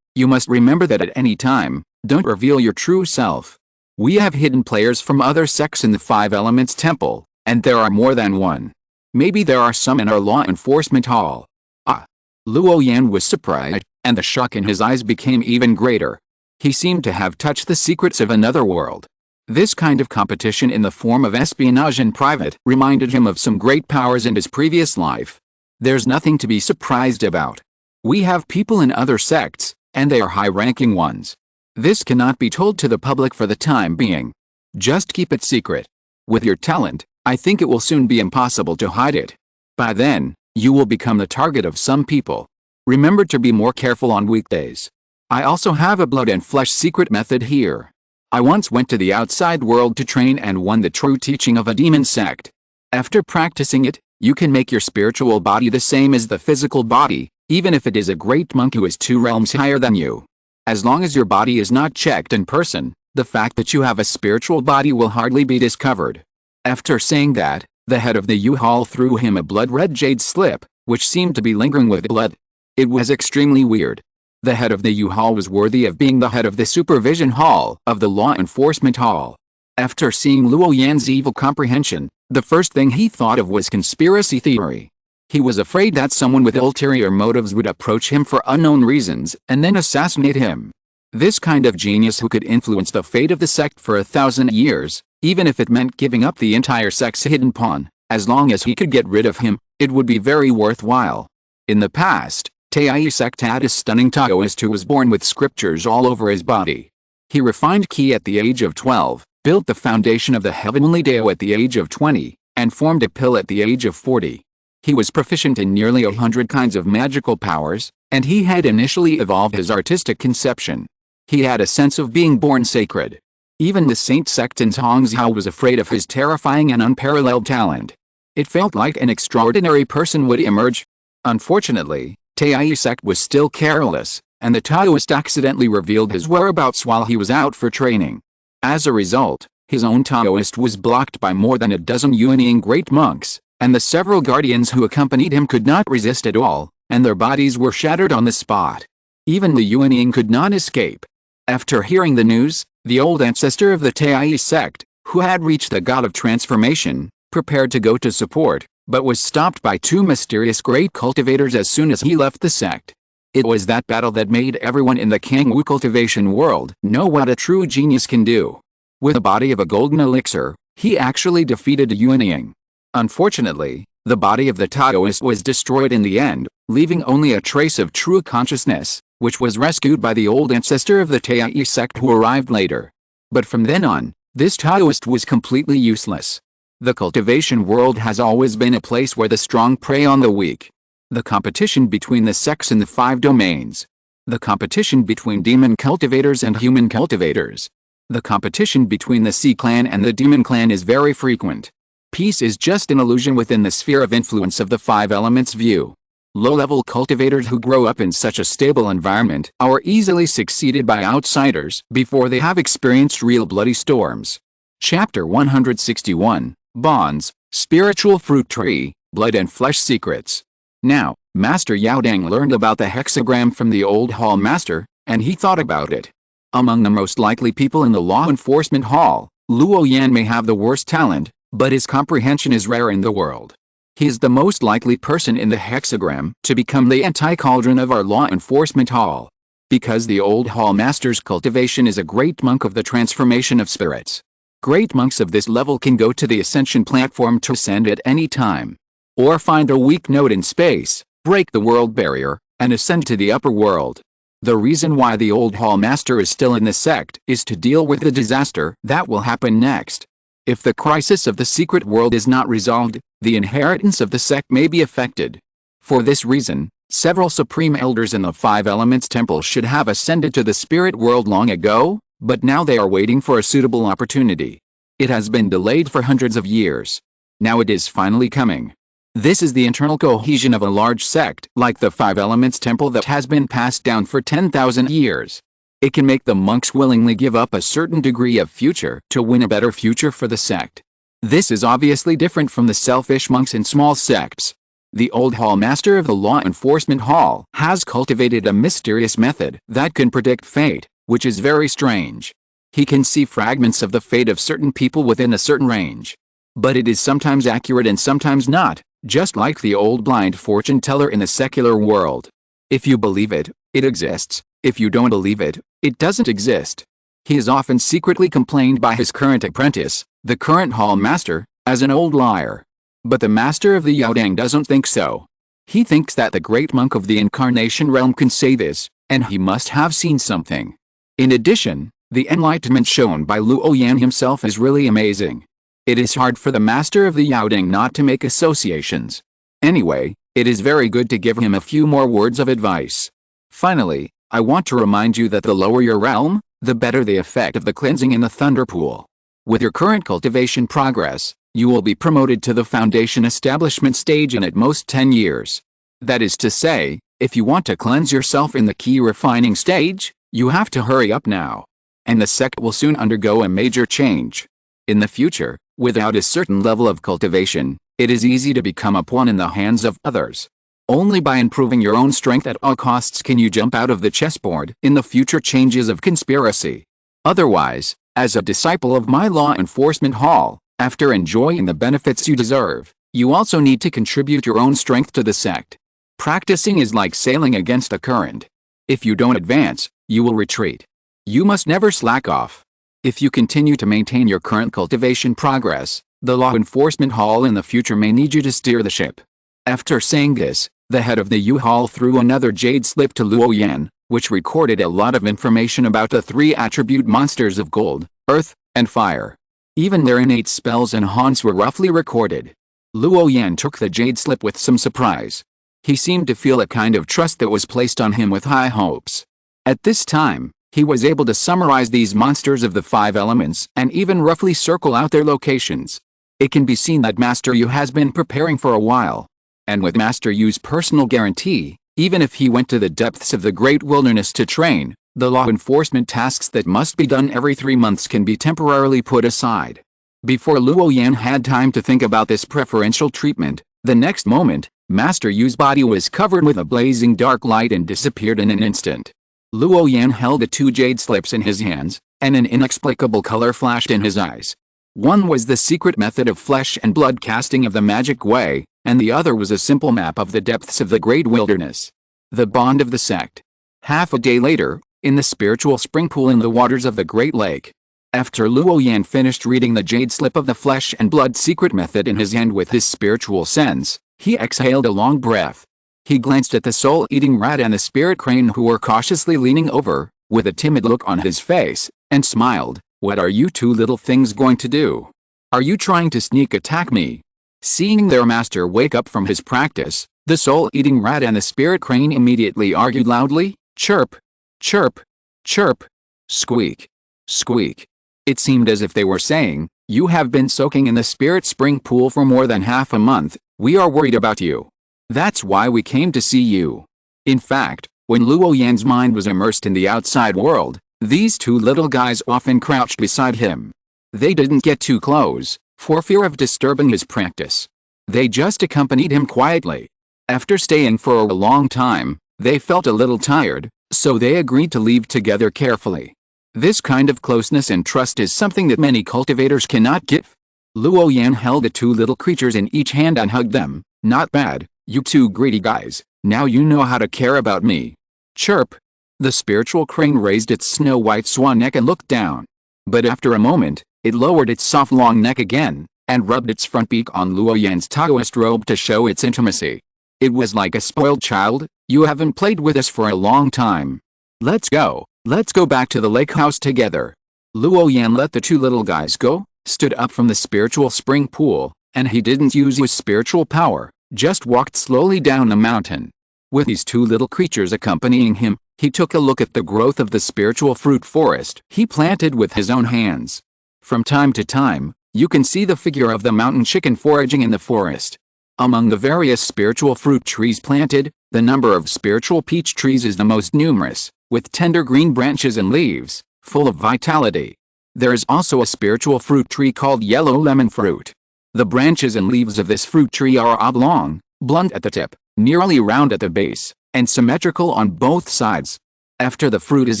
You must remember that at any time, don't reveal your true self. We have hidden players from other sects in the 5 Elements Temple, and there are more than one. Maybe there are some in our law enforcement hall. Ah! Luo Yan was surprised, and the shock in his eyes became even greater. He seemed to have touched the secrets of another world. This kind of competition in the form of espionage in private reminded him of some great powers in his previous life. There's nothing to be surprised about. We have people in other sects, and they are high-ranking ones. This cannot be told to the public for the time being. Just keep it secret. With your talent, I think it will soon be impossible to hide it. By then, you will become the target of some people. Remember to be more careful on weekdays. I also have a blood and flesh secret method here. I once went to the outside world to train and won the true teaching of a demon sect. After practicing it, you can make your spiritual body the same as the physical body, even if it is a great monk who is 2 realms higher than you. As long as your body is not checked in person, the fact that you have a spiritual body will hardly be discovered. After saying that, the head of the Yu Hall threw him a blood-red jade slip, which seemed to be lingering with blood. It was extremely weird. The head of the Yu Hall was worthy of being the head of the Supervision Hall of the Law Enforcement Hall. After seeing Luo Yan's evil comprehension, the first thing he thought of was conspiracy theory. He was afraid that someone with ulterior motives would approach him for unknown reasons and then assassinate him. This kind of genius who could influence the fate of the sect for 1,000 years, even if it meant giving up the entire sect's hidden pawn, as long as he could get rid of him, it would be very worthwhile. In the past, Taoist sect had a stunning Taoist who was born with scriptures all over his body. He refined Qi at the age of 12, built the foundation of the heavenly Dao at the age of 20, and formed a pill at the age of 40. He was proficient in nearly 100 kinds of magical powers, and he had initially evolved his artistic conception. He had a sense of being born sacred. Even the Saint sect in Hangzhou was afraid of his terrifying and unparalleled talent. It felt like an extraordinary person would emerge. Unfortunately, Taoist sect was still careless, and the Taoist accidentally revealed his whereabouts while he was out for training. As a result, his own Taoist was blocked by more than a dozen Yuanying great monks, and the several guardians who accompanied him could not resist at all, and their bodies were shattered on the spot. Even the Yuanying could not escape. After hearing the news, the old ancestor of the Taoist sect, who had reached the god of transformation, prepared to go to support, but was stopped by two mysterious great cultivators as soon as he left the sect. It was that battle that made everyone in the Kangwu cultivation world know what a true genius can do. With a body of a golden elixir, he actually defeated Yuanying. Unfortunately, the body of the Taoist was destroyed in the end, leaving only a trace of true consciousness, which was rescued by the old ancestor of the Taoist sect who arrived later. But from then on, this Taoist was completely useless. The cultivation world has always been a place where the strong prey on the weak. The competition between the sects in the 5 domains. The competition between demon cultivators and human cultivators. The competition between the Sea clan and the demon clan is very frequent. Peace is just an illusion within the sphere of influence of the 5 elements view. Low-level cultivators who grow up in such a stable environment are easily succeeded by outsiders before they have experienced real bloody storms. Chapter 161, Bonds, Spiritual Fruit Tree, Blood and Flesh Secrets. Now, Master Yaodang learned about the hexagram from the old hall master, and he thought about it. Among the most likely people in the law enforcement hall, Luo Yan may have the worst talent, but his comprehension is rare in the world. He is the most likely person in the hexagram to become the anti-cauldron of our law enforcement hall. Because the old hall master's cultivation is a great monk of the transformation of spirits. Great monks of this level can go to the ascension platform to ascend at any time. Or find a weak node in space, break the world barrier, and ascend to the upper world. The reason why the old hall master is still in the sect is to deal with the disaster that will happen next. If the crisis of the secret world is not resolved, the inheritance of the sect may be affected. For this reason, several supreme elders in the 5 elements temple should have ascended to the spirit world long ago, but now they are waiting for a suitable opportunity. It has been delayed for hundreds of years. Now it is finally coming. This is the internal cohesion of a large sect like the 5 elements temple that has been passed down for 10,000 years. It can make the monks willingly give up a certain degree of future to win a better future for the sect. This is obviously different from the selfish monks in small sects. The old hall master of the law enforcement hall has cultivated a mysterious method that can predict fate, which is very strange. He can see fragments of the fate of certain people within a certain range. But it is sometimes accurate and sometimes not, just like the old blind fortune teller in the secular world. If you believe it, it exists. If you don't believe it, it doesn't exist. He is often secretly complained by his current apprentice, the current hall master, as an old liar. But the master of the Yaodang doesn't think so. He thinks that the great monk of the incarnation realm can say this, and he must have seen something. In addition, the enlightenment shown by Luo Yan himself is really amazing. It is hard for the master of the Yaodang not to make associations. Anyway, it is very good to give him a few more words of advice. Finally, I want to remind you that the lower your realm, the better the effect of the cleansing in the thunder pool. With your current cultivation progress, you will be promoted to the foundation establishment stage in at most 10 years. That is to say, if you want to cleanse yourself in the key refining stage, you have to hurry up now. And the sect will soon undergo a major change. In the future, without a certain level of cultivation, it is easy to become a pawn in the hands of others. Only by improving your own strength at all costs can you jump out of the chessboard in the future changes of conspiracy. Otherwise, as a disciple of my law enforcement hall, after enjoying the benefits you deserve, you also need to contribute your own strength to the sect. Practicing is like sailing against a current. If you don't advance, you will retreat. You must never slack off. If you continue to maintain your current cultivation progress, the law enforcement hall in the future may need you to steer the ship." After saying this, the head of the U-Hall threw another jade slip to Luo Yan, which recorded a lot of information about the three attribute monsters of gold, earth, and fire. Even their innate spells and haunts were roughly recorded. Luo Yan took the jade slip with some surprise. He seemed to feel a kind of trust that was placed on him with high hopes. At this time, he was able to summarize these monsters of the five elements and even roughly circle out their locations. It can be seen that Master Yu has been preparing for a while. And with Master Yu's personal guarantee, even if he went to the depths of the great wilderness to train, the law enforcement tasks that must be done every 3 months can be temporarily put aside. Before Luo Yan had time to think about this preferential treatment, the next moment, Master Yu's body was covered with a blazing dark light and disappeared in an instant. Luo Yan held the 2 jade slips in his hands, and an inexplicable color flashed in his eyes. One was the secret method of flesh and blood casting of the magic way, and the other was a simple map of the depths of the great wilderness. The bond of the sect. Half a day later, in the spiritual spring pool in the waters of the Great Lake. After Luo Yan finished reading the jade slip of the flesh and blood secret method in his hand with his spiritual sense, he exhaled a long breath. He glanced at the soul-eating rat and the spirit crane who were cautiously leaning over, with a timid look on his face, and smiled. "What are you two little things going to do? Are you trying to sneak attack me?" Seeing their master wake up from his practice, the soul-eating rat and the spirit crane immediately argued loudly, "Chirp! Chirp! Chirp! Squeak! Squeak!" It seemed as if they were saying, "You have been soaking in the spirit spring pool for more than half a month. We are worried about you. That's why we came to see you." In fact, when Luo Yan's mind was immersed in the outside world, these two little guys often crouched beside him. They didn't get too close, for fear of disturbing his practice. They just accompanied him quietly. After staying for a long time, they felt a little tired, so they agreed to leave together carefully. This kind of closeness and trust is something that many cultivators cannot give. Luo Yan held the 2 little creatures in each hand and hugged them. "Not bad, you 2 greedy guys. Now you know how to care about me." Chirp! The spiritual crane raised its snow-white swan neck and looked down. But after a moment, it lowered its soft long neck again, and rubbed its front beak on Luo Yan's Taoist robe to show its intimacy. It was like a spoiled child. "You haven't played with us for a long time. Let's go back to the lake house together." Luo Yan let the 2 little guys go, stood up from the spiritual spring pool, and he didn't use his spiritual power, just walked slowly down the mountain. With these 2 little creatures accompanying him, he took a look at the growth of the spiritual fruit forest he planted with his own hands. From time to time, you can see the figure of the mountain chicken foraging in the forest. Among the various spiritual fruit trees planted, the number of spiritual peach trees is the most numerous, with tender green branches and leaves, full of vitality. There is also a spiritual fruit tree called yellow lemon fruit. The branches and leaves of this fruit tree are oblong, blunt at the tip, nearly round at the base, and symmetrical on both sides. After the fruit is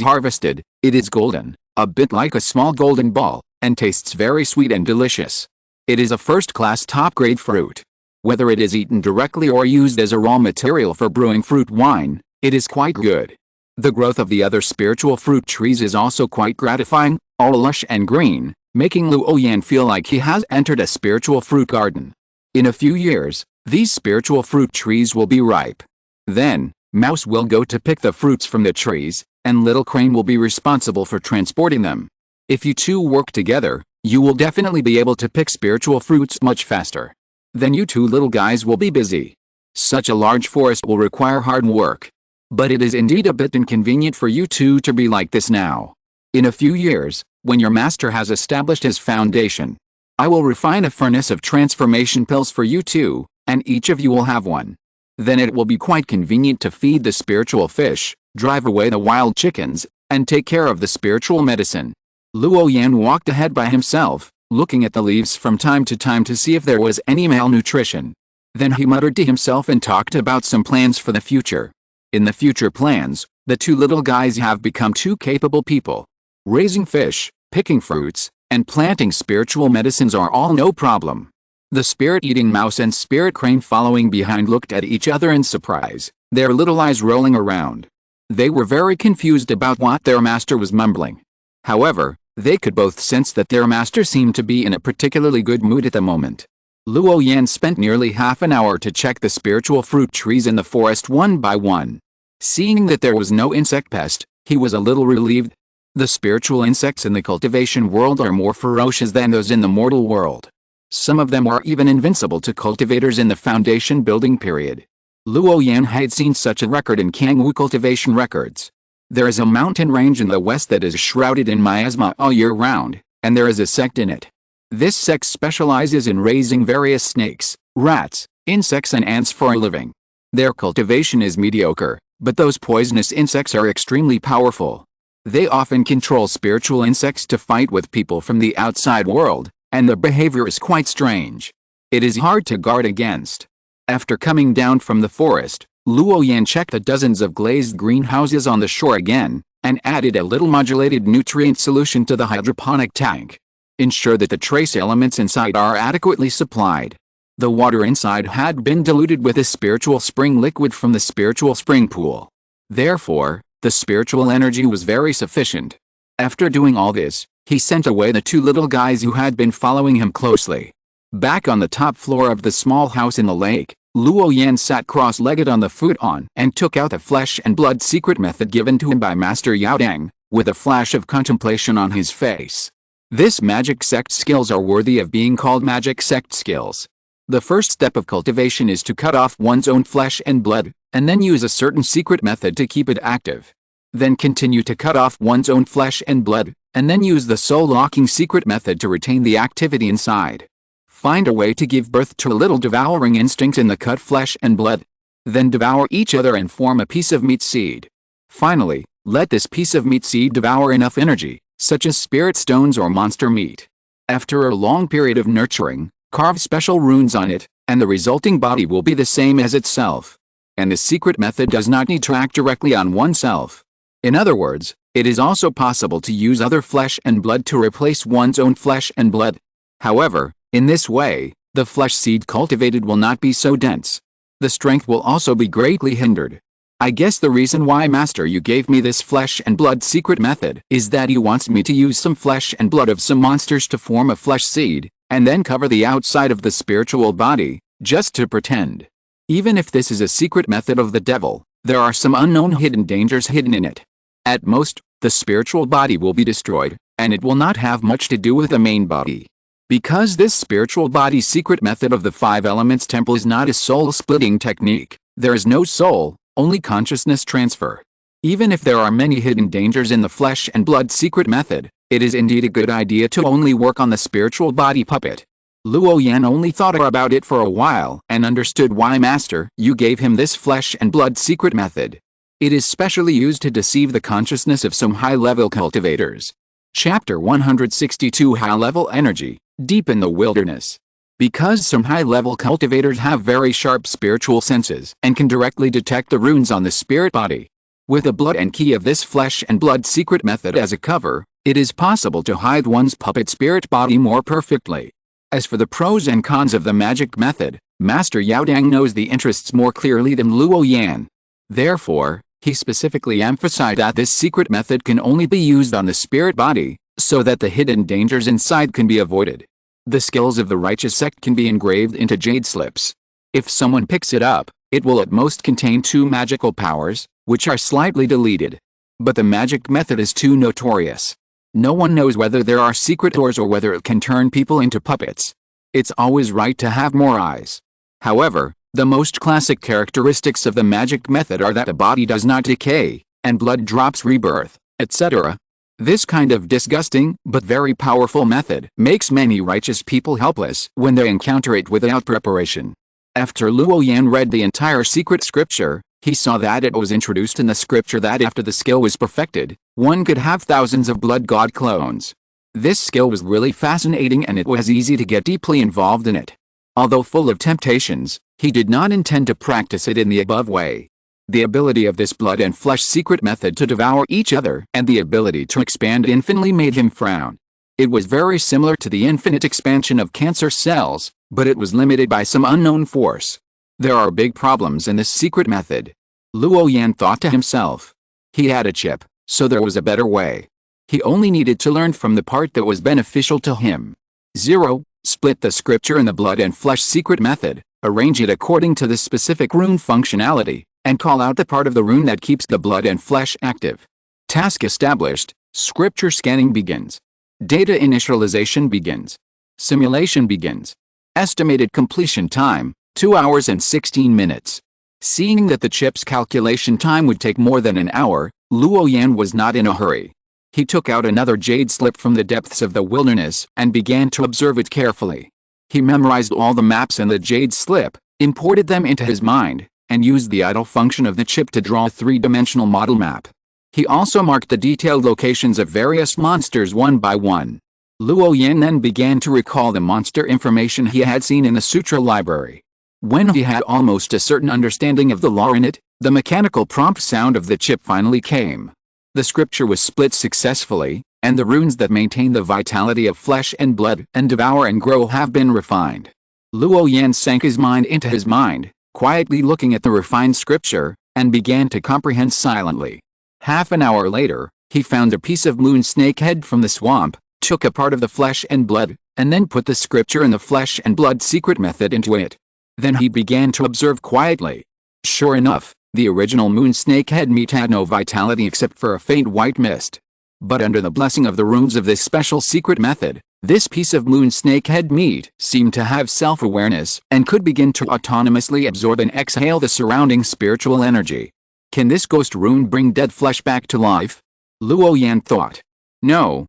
harvested, it is golden, a bit like a small golden ball, and tastes very sweet and delicious. It is a first-class top-grade fruit. Whether it is eaten directly or used as a raw material for brewing fruit wine, it is quite good. The growth of the other spiritual fruit trees is also quite gratifying, all lush and green, making Luo Yan feel like he has entered a spiritual fruit garden. In a few years, these spiritual fruit trees will be ripe. Then, Mouse will go to pick the fruits from the trees, and Little Crane will be responsible for transporting them. If you two work together, you will definitely be able to pick spiritual fruits much faster. Then you 2 little guys will be busy. Such a large forest will require hard work. But it is indeed a bit inconvenient for you 2 to be like this now. In a few years, when your master has established his foundation, I will refine a furnace of transformation pills for you 2, and each of you will have one. Then it will be quite convenient to feed the spiritual fish, drive away the wild chickens, and take care of the spiritual medicine. Luo Yan walked ahead by himself, looking at the leaves from time to time to see if there was any malnutrition. Then he muttered to himself and talked about some plans for the future. In the future plans, the 2 little guys have become 2 capable people. Raising fish, picking fruits, and planting spiritual medicines are all no problem. The spirit-eating mouse and spirit crane following behind looked at each other in surprise, their little eyes rolling around. They were very confused about what their master was mumbling. However, they could both sense that their master seemed to be in a particularly good mood at the moment. Luo Yan spent nearly half an hour to check the spiritual fruit trees in the forest one by one. Seeing that there was no insect pest, he was a little relieved. The spiritual insects in the cultivation world are more ferocious than those in the mortal world. Some of them are even invincible to cultivators in the foundation building period. Luo Yan had seen such a record in Kangwu cultivation records. There is a mountain range in the west that is shrouded in miasma all year round, and there is a sect in it. This sect specializes in raising various snakes, rats, insects and ants for a living. Their cultivation is mediocre, but those poisonous insects are extremely powerful. They often control spiritual insects to fight with people from the outside world, and their behavior is quite strange. It is hard to guard against. After coming down from the forest, Luo Yan checked the dozens of glazed greenhouses on the shore again, and added a little modulated nutrient solution to the hydroponic tank. Ensure that the trace elements inside are adequately supplied. The water inside had been diluted with a spiritual spring liquid from the spiritual spring pool. Therefore, the spiritual energy was very sufficient. After doing all this, he sent away the two little guys who had been following him closely. Back on the top floor of the small house in the lake, Luo Yan sat cross-legged on the futon and took out the flesh and blood secret method given to him by Master Yao Dang, with a flash of contemplation on his face. This magic sect skills are worthy of being called magic sect skills. The first step of cultivation is to cut off one's own flesh and blood, and then use a certain secret method to keep it active. Then continue to cut off one's own flesh and blood, and then use the soul-locking secret method to retain the activity inside. Find a way to give birth to a little devouring instinct in the cut flesh and blood. Then devour each other and form a piece of meat seed. Finally, let this piece of meat seed devour enough energy, such as spirit stones or monster meat. After a long period of nurturing, carve special runes on it, and the resulting body will be the same as itself. And the secret method does not need to act directly on oneself. In other words, it is also possible to use other flesh and blood to replace one's own flesh and blood. However, in this way, the flesh seed cultivated will not be so dense. The strength will also be greatly hindered. I guess the reason why Master you gave me this flesh and blood secret method is that he wants me to use some flesh and blood of some monsters to form a flesh seed, and then cover the outside of the spiritual body, just to pretend. Even if this is a secret method of the devil, there are some unknown hidden dangers hidden in it. At most, the spiritual body will be destroyed, and it will not have much to do with the main body. Because this spiritual body secret method of the 5 elements temple is not a soul-splitting technique, there is no soul, only consciousness transfer. Even if there are many hidden dangers in the flesh and blood secret method, it is indeed a good idea to only work on the spiritual body puppet. Luo Yan only thought about it for a while and understood why Master you gave him this flesh and blood secret method. It is specially used to deceive the consciousness of some high-level cultivators. Chapter 162 High-Level Energy, Deep in the Wilderness. Because some high-level cultivators have very sharp spiritual senses and can directly detect the runes on the spirit body. With the blood and key of this flesh and blood secret method as a cover, it is possible to hide one's puppet spirit body more perfectly. As for the pros and cons of the magic method, Master Yao Dang knows the interests more clearly than Luo Yan. Therefore, he specifically emphasized that this secret method can only be used on the spirit body, so that the hidden dangers inside can be avoided. The skills of the righteous sect can be engraved into jade slips. If someone picks it up, it will at most contain 2 magical powers, which are slightly deleted. But the magic method is too notorious. No one knows whether there are secret doors or whether it can turn people into puppets. It's always right to have more eyes. However, the most classic characteristics of the magic method are that the body does not decay, and blood drops rebirth, etc. This kind of disgusting, but very powerful method makes many righteous people helpless when they encounter it without preparation. After Luo Yan read the entire secret scripture, he saw that it was introduced in the scripture that after the skill was perfected, one could have thousands of blood god clones. This skill was really fascinating and it was easy to get deeply involved in it. Although full of temptations, he did not intend to practice it in the above way. The ability of this blood and flesh secret method to devour each other and the ability to expand infinitely made him frown. It was very similar to the infinite expansion of cancer cells, but it was limited by some unknown force. There are big problems in this secret method. Luo Yan thought to himself. He had a chip, so there was a better way. He only needed to learn from the part that was beneficial to him. 0. Split the scripture in the blood and flesh secret method, arrange it according to the specific rune functionality, and call out the part of the rune that keeps the blood and flesh active. Task established, scripture scanning begins. Data initialization begins. Simulation begins. Estimated completion time, 2 hours and 16 minutes. Seeing that the chip's calculation time would take more than an hour, Luo Yan was not in a hurry. He took out another jade slip from the depths of the wilderness and began to observe it carefully. He memorized all the maps in the jade slip, imported them into his mind, and used the idle function of the chip to draw a three-dimensional model map. He also marked the detailed locations of various monsters one by one. Luo Yan then began to recall the monster information he had seen in the sutra library. When he had almost a certain understanding of the lore in it, the mechanical prompt sound of the chip finally came. The scripture was split successfully, and the runes that maintain the vitality of flesh and blood and devour and grow have been refined. Luo Yan sank his mind into his mind, quietly looking at the refined scripture, and began to comprehend silently. Half an hour later, he found a piece of moon snake head from the swamp, took a part of the flesh and blood, and then put the scripture in the flesh and blood secret method into it. Then he began to observe quietly. Sure enough, the original moon snake head meat had no vitality except for a faint white mist. But under the blessing of the runes of this special secret method, this piece of moon snake head meat seemed to have self-awareness and could begin to autonomously absorb and exhale the surrounding spiritual energy. Can this ghost rune bring dead flesh back to life? Luo Yan thought. No,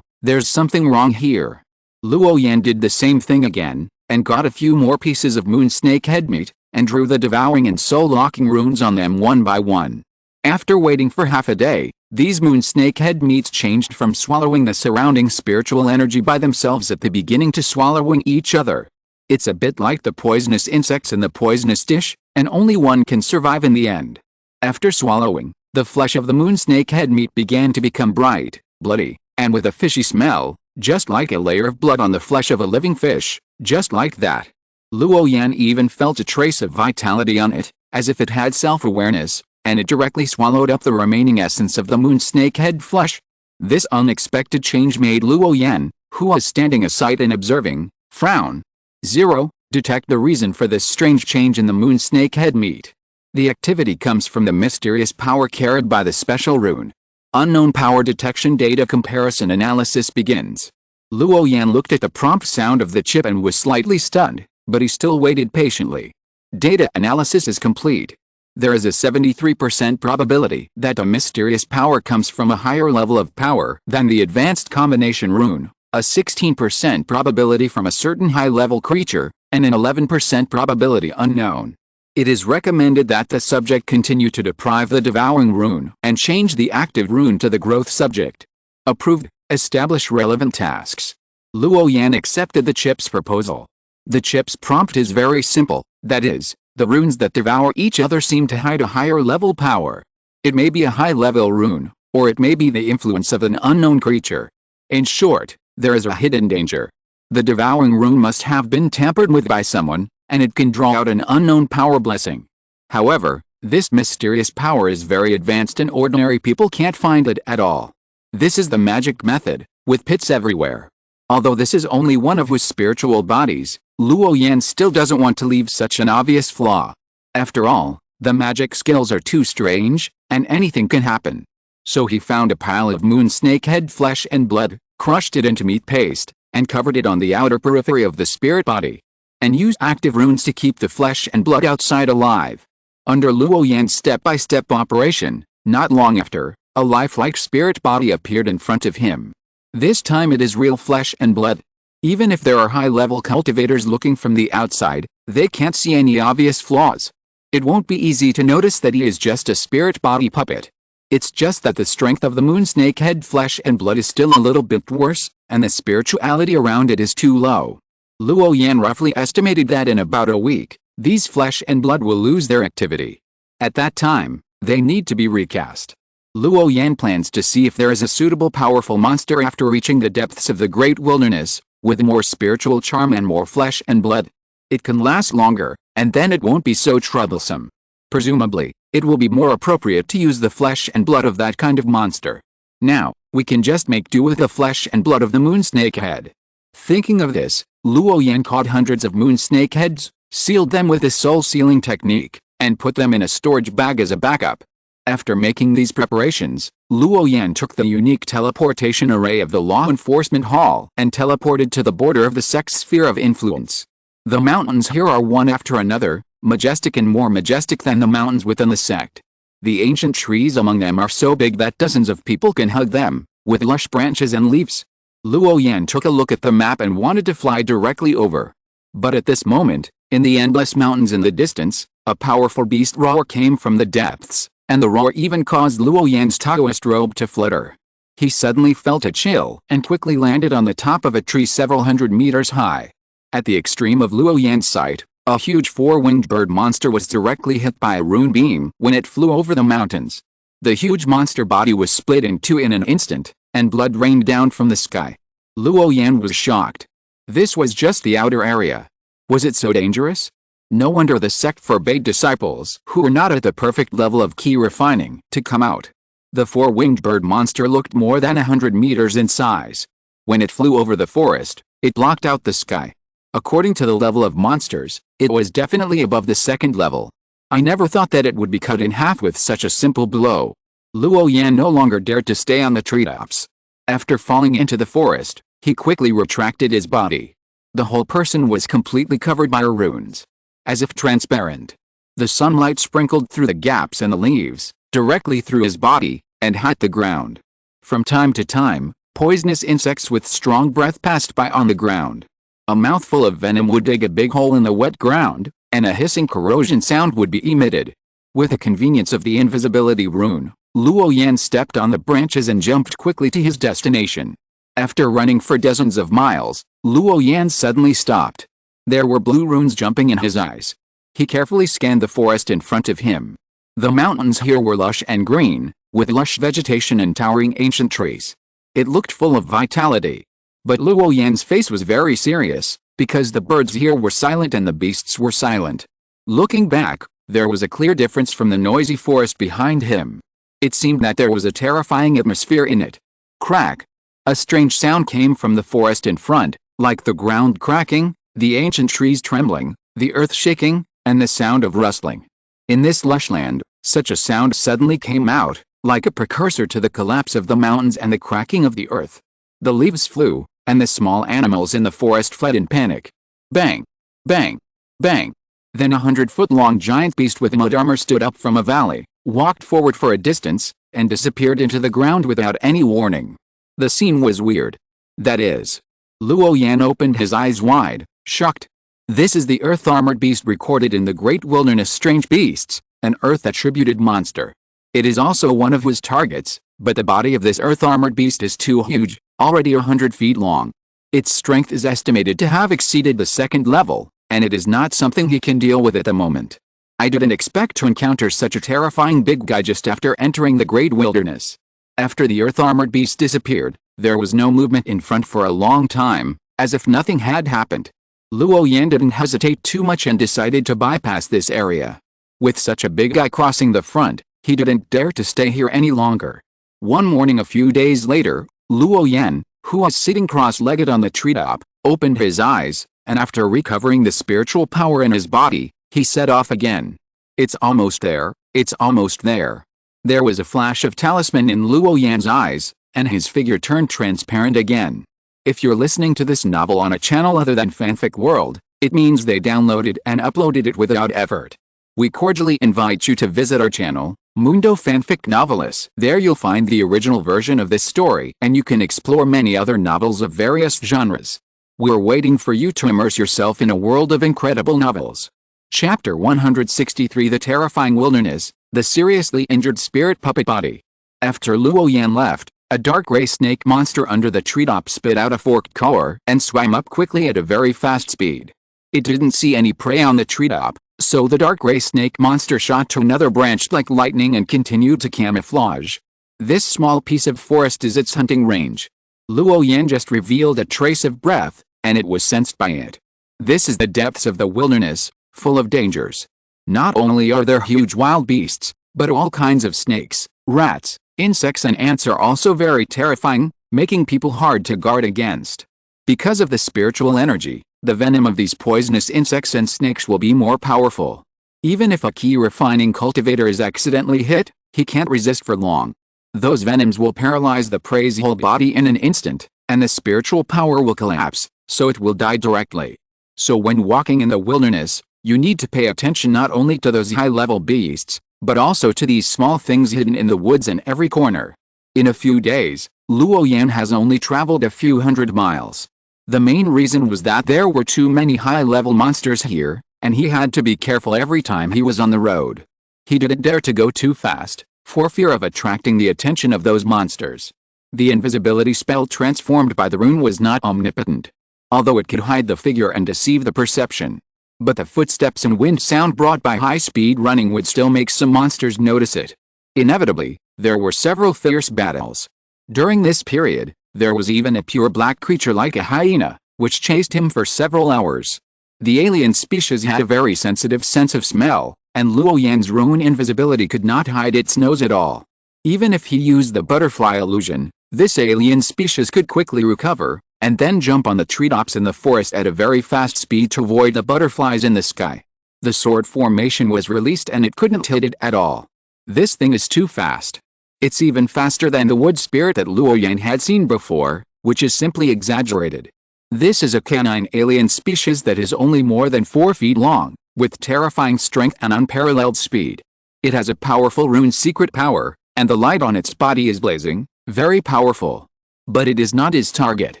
there's something wrong here. Luo Yan did the same thing again, and got a few more pieces of moon snake head meat, and drew the devouring and soul-locking runes on them one by one. After waiting for half a day, these moon snake head meats changed from swallowing the surrounding spiritual energy by themselves at the beginning to swallowing each other. It's a bit like the poisonous insects in the poisonous dish, and only one can survive in the end. After swallowing, the flesh of the moon snake head meat began to become bright, bloody, and with a fishy smell, just like a layer of blood on the flesh of a living fish, just like that. Luo Yan even felt a trace of vitality on it, as if it had self-awareness, and it directly swallowed up the remaining essence of the moon snake head flesh. This unexpected change made Luo Yan, who was standing aside and observing, frown. 0. Detect the reason for this strange change in the moon snake head meat. The activity comes from the mysterious power carried by the special rune. Unknown power detection data comparison analysis begins. Luo Yan looked at the prompt sound of the chip and was slightly stunned, but he still waited patiently. Data analysis is complete. There is a 73% probability that the mysterious power comes from a higher level of power than the advanced combination rune, a 16% probability from a certain high-level creature, and an 11% probability unknown. It is recommended that the subject continue to deprive the devouring rune and change the active rune to the growth subject. Approved. Establish relevant tasks. Luo Yan accepted the chip's proposal. The chip's prompt is very simple, that is, the runes that devour each other seem to hide a higher level power. It may be a high-level rune, or it may be the influence of an unknown creature. In short, there is a hidden danger. The devouring rune must have been tampered with by someone, and it can draw out an unknown power blessing. However, this mysterious power is very advanced and ordinary people can't find it at all. This is the magic method, with pits everywhere. Although this is only one of his spiritual bodies, Luo Yan still doesn't want to leave such an obvious flaw. After all, the magic skills are too strange, and anything can happen. So he found a pile of moon snake head flesh and blood, crushed it into meat paste, and covered it on the outer periphery of the spirit body. And used active runes to keep the flesh and blood outside alive. Under Luo Yan's step-by-step operation, not long after, a lifelike spirit body appeared in front of him. This time it is real flesh and blood. Even if there are high-level cultivators looking from the outside, they can't see any obvious flaws. It won't be easy to notice that he is just a spirit body puppet. It's just that the strength of the moon snake head flesh and blood is still a little bit worse, and the spirituality around it is too low. Luo Yan roughly estimated that in about a week, these flesh and blood will lose their activity. At that time, they need to be recast. Luo Yan plans to see if there is a suitable powerful monster after reaching the depths of the great wilderness, with more spiritual charm and more flesh and blood. It can last longer, and then it won't be so troublesome. Presumably, it will be more appropriate to use the flesh and blood of that kind of monster. Now, we can just make do with the flesh and blood of the moon snake head. Thinking of this, Luo Yan caught hundreds of moon snake heads, sealed them with the soul sealing technique, and put them in a storage bag as a backup. After making these preparations, Luo Yan took the unique teleportation array of the law enforcement hall and teleported to the border of the sect's sphere of influence. The mountains here are one after another, majestic and more majestic than the mountains within the sect. The ancient trees among them are so big that dozens of people can hug them, with lush branches and leaves. Luo Yan took a look at the map and wanted to fly directly over. But at this moment, in the endless mountains in the distance, a powerful beast roar came from the depths, and the roar even caused Luo Yan's Taoist robe to flutter. He suddenly felt a chill and quickly landed on the top of a tree several hundred meters high. At the extreme of Luo Yan's sight, a huge four-winged bird monster was directly hit by a rune beam when it flew over the mountains. The huge monster body was split in two in an instant, and blood rained down from the sky. Luo Yan was shocked. This was just the outer area. Was it so dangerous? No wonder the sect forbade disciples who were not at the perfect level of ki refining to come out. The four-winged bird monster looked more than 100 meters in size. When it flew over the forest, it blocked out the sky. According to the level of monsters, it was definitely above the second level. I never thought that it would be cut in half with such a simple blow. Luo Yan no longer dared to stay on the treetops. After falling into the forest, he quickly retracted his body. The whole person was completely covered by runes, as if transparent. The sunlight sprinkled through the gaps in the leaves, directly through his body, and hit the ground. From time to time, poisonous insects with strong breath passed by on the ground. A mouthful of venom would dig a big hole in the wet ground, and a hissing corrosion sound would be emitted. With the convenience of the invisibility rune, Luo Yan stepped on the branches and jumped quickly to his destination. After running for dozens of miles, Luo Yan suddenly stopped. There were blue runes jumping in his eyes. He carefully scanned the forest in front of him. The mountains here were lush and green, with lush vegetation and towering ancient trees. It looked full of vitality. But Luo Yan's face was very serious, because the birds here were silent and the beasts were silent. Looking back, there was a clear difference from the noisy forest behind him. It seemed that there was a terrifying atmosphere in it. Crack! A strange sound came from the forest in front, like the ground cracking, the ancient trees trembling, the earth shaking, and the sound of rustling. In this lush land, such a sound suddenly came out, like a precursor to the collapse of the mountains and the cracking of the earth. The leaves flew, and the small animals in the forest fled in panic. Bang! Bang! Bang! Then a 100-foot-long giant beast with mud armor stood up from a valley, walked forward for a distance, and disappeared into the ground without any warning. The scene was weird. That is. Luo Yan opened his eyes wide, shocked. This is the earth-armored beast recorded in the Great Wilderness Strange Beasts, an earth-attributed monster. It is also one of his targets, but the body of this earth-armored beast is too huge, already 100 feet long. Its strength is estimated to have exceeded the second level, and it is not something he can deal with at the moment. I didn't expect to encounter such a terrifying big guy just after entering the Great Wilderness. After the earth-armored beast disappeared, there was no movement in front for a long time, as if nothing had happened. Luo Yan didn't hesitate too much and decided to bypass this area. With such a big guy crossing the front, he didn't dare to stay here any longer. One morning a few days later, Luo Yan, who was sitting cross-legged on the treetop, opened his eyes, and after recovering the spiritual power in his body, he set off again. It's almost there, it's almost there. There was a flash of talisman in Luo Yan's eyes, and his figure turned transparent again. If you're listening to this novel on a channel other than Fanfic World, it means they downloaded and uploaded it without effort. We cordially invite you to visit our channel, Mundo Fanfic Novelis. There you'll find the original version of this story, and you can explore many other novels of various genres. We're waiting for you to immerse yourself in a world of incredible novels. Chapter 163: The Terrifying Wilderness, the Seriously Injured Spirit Puppet Body. After Luo Yan left, a dark gray snake monster under the treetop spit out a forked core and swam up quickly at a very fast speed. It didn't see any prey on the treetop, so the dark gray snake monster shot to another branch like lightning and continued to camouflage. This small piece of forest is its hunting range. Luo Yan just revealed a trace of breath, and it was sensed by it. This is the depths of the wilderness, full of dangers. Not only are there huge wild beasts, but all kinds of snakes, rats, insects and ants are also very terrifying, making people hard to guard against. Because of the spiritual energy, the venom of these poisonous insects and snakes will be more powerful. Even if a key refining cultivator is accidentally hit, he can't resist for long. Those venoms will paralyze the prey's whole body in an instant, and the spiritual power will collapse, so it will die directly. So when walking in the wilderness, you need to pay attention not only to those high-level beasts, but also to these small things hidden in the woods and every corner. In a few days, Luo Yan has only traveled a few hundred miles. The main reason was that there were too many high-level monsters here, and he had to be careful every time he was on the road. He didn't dare to go too fast, for fear of attracting the attention of those monsters. The invisibility spell transformed by the rune was not omnipotent, although it could hide the figure and deceive the perception. But the footsteps and wind sound brought by high-speed running would still make some monsters notice it. Inevitably, there were several fierce battles. During this period, there was even a pure black creature like a hyena, which chased him for several hours. The alien species had a very sensitive sense of smell, and Luo Yan's rune invisibility could not hide its nose at all. Even if he used the butterfly illusion, this alien species could quickly recover, and then jump on the treetops in the forest at a very fast speed to avoid the butterflies in the sky. The sword formation was released and it couldn't hit it at all. This thing is too fast. It's even faster than the wood spirit that Luo Yan had seen before, which is simply exaggerated. This is a canine alien species that is only more than 4 feet long, with terrifying strength and unparalleled speed. It has a powerful rune secret power, and the light on its body is blazing, very powerful. But it is not his target.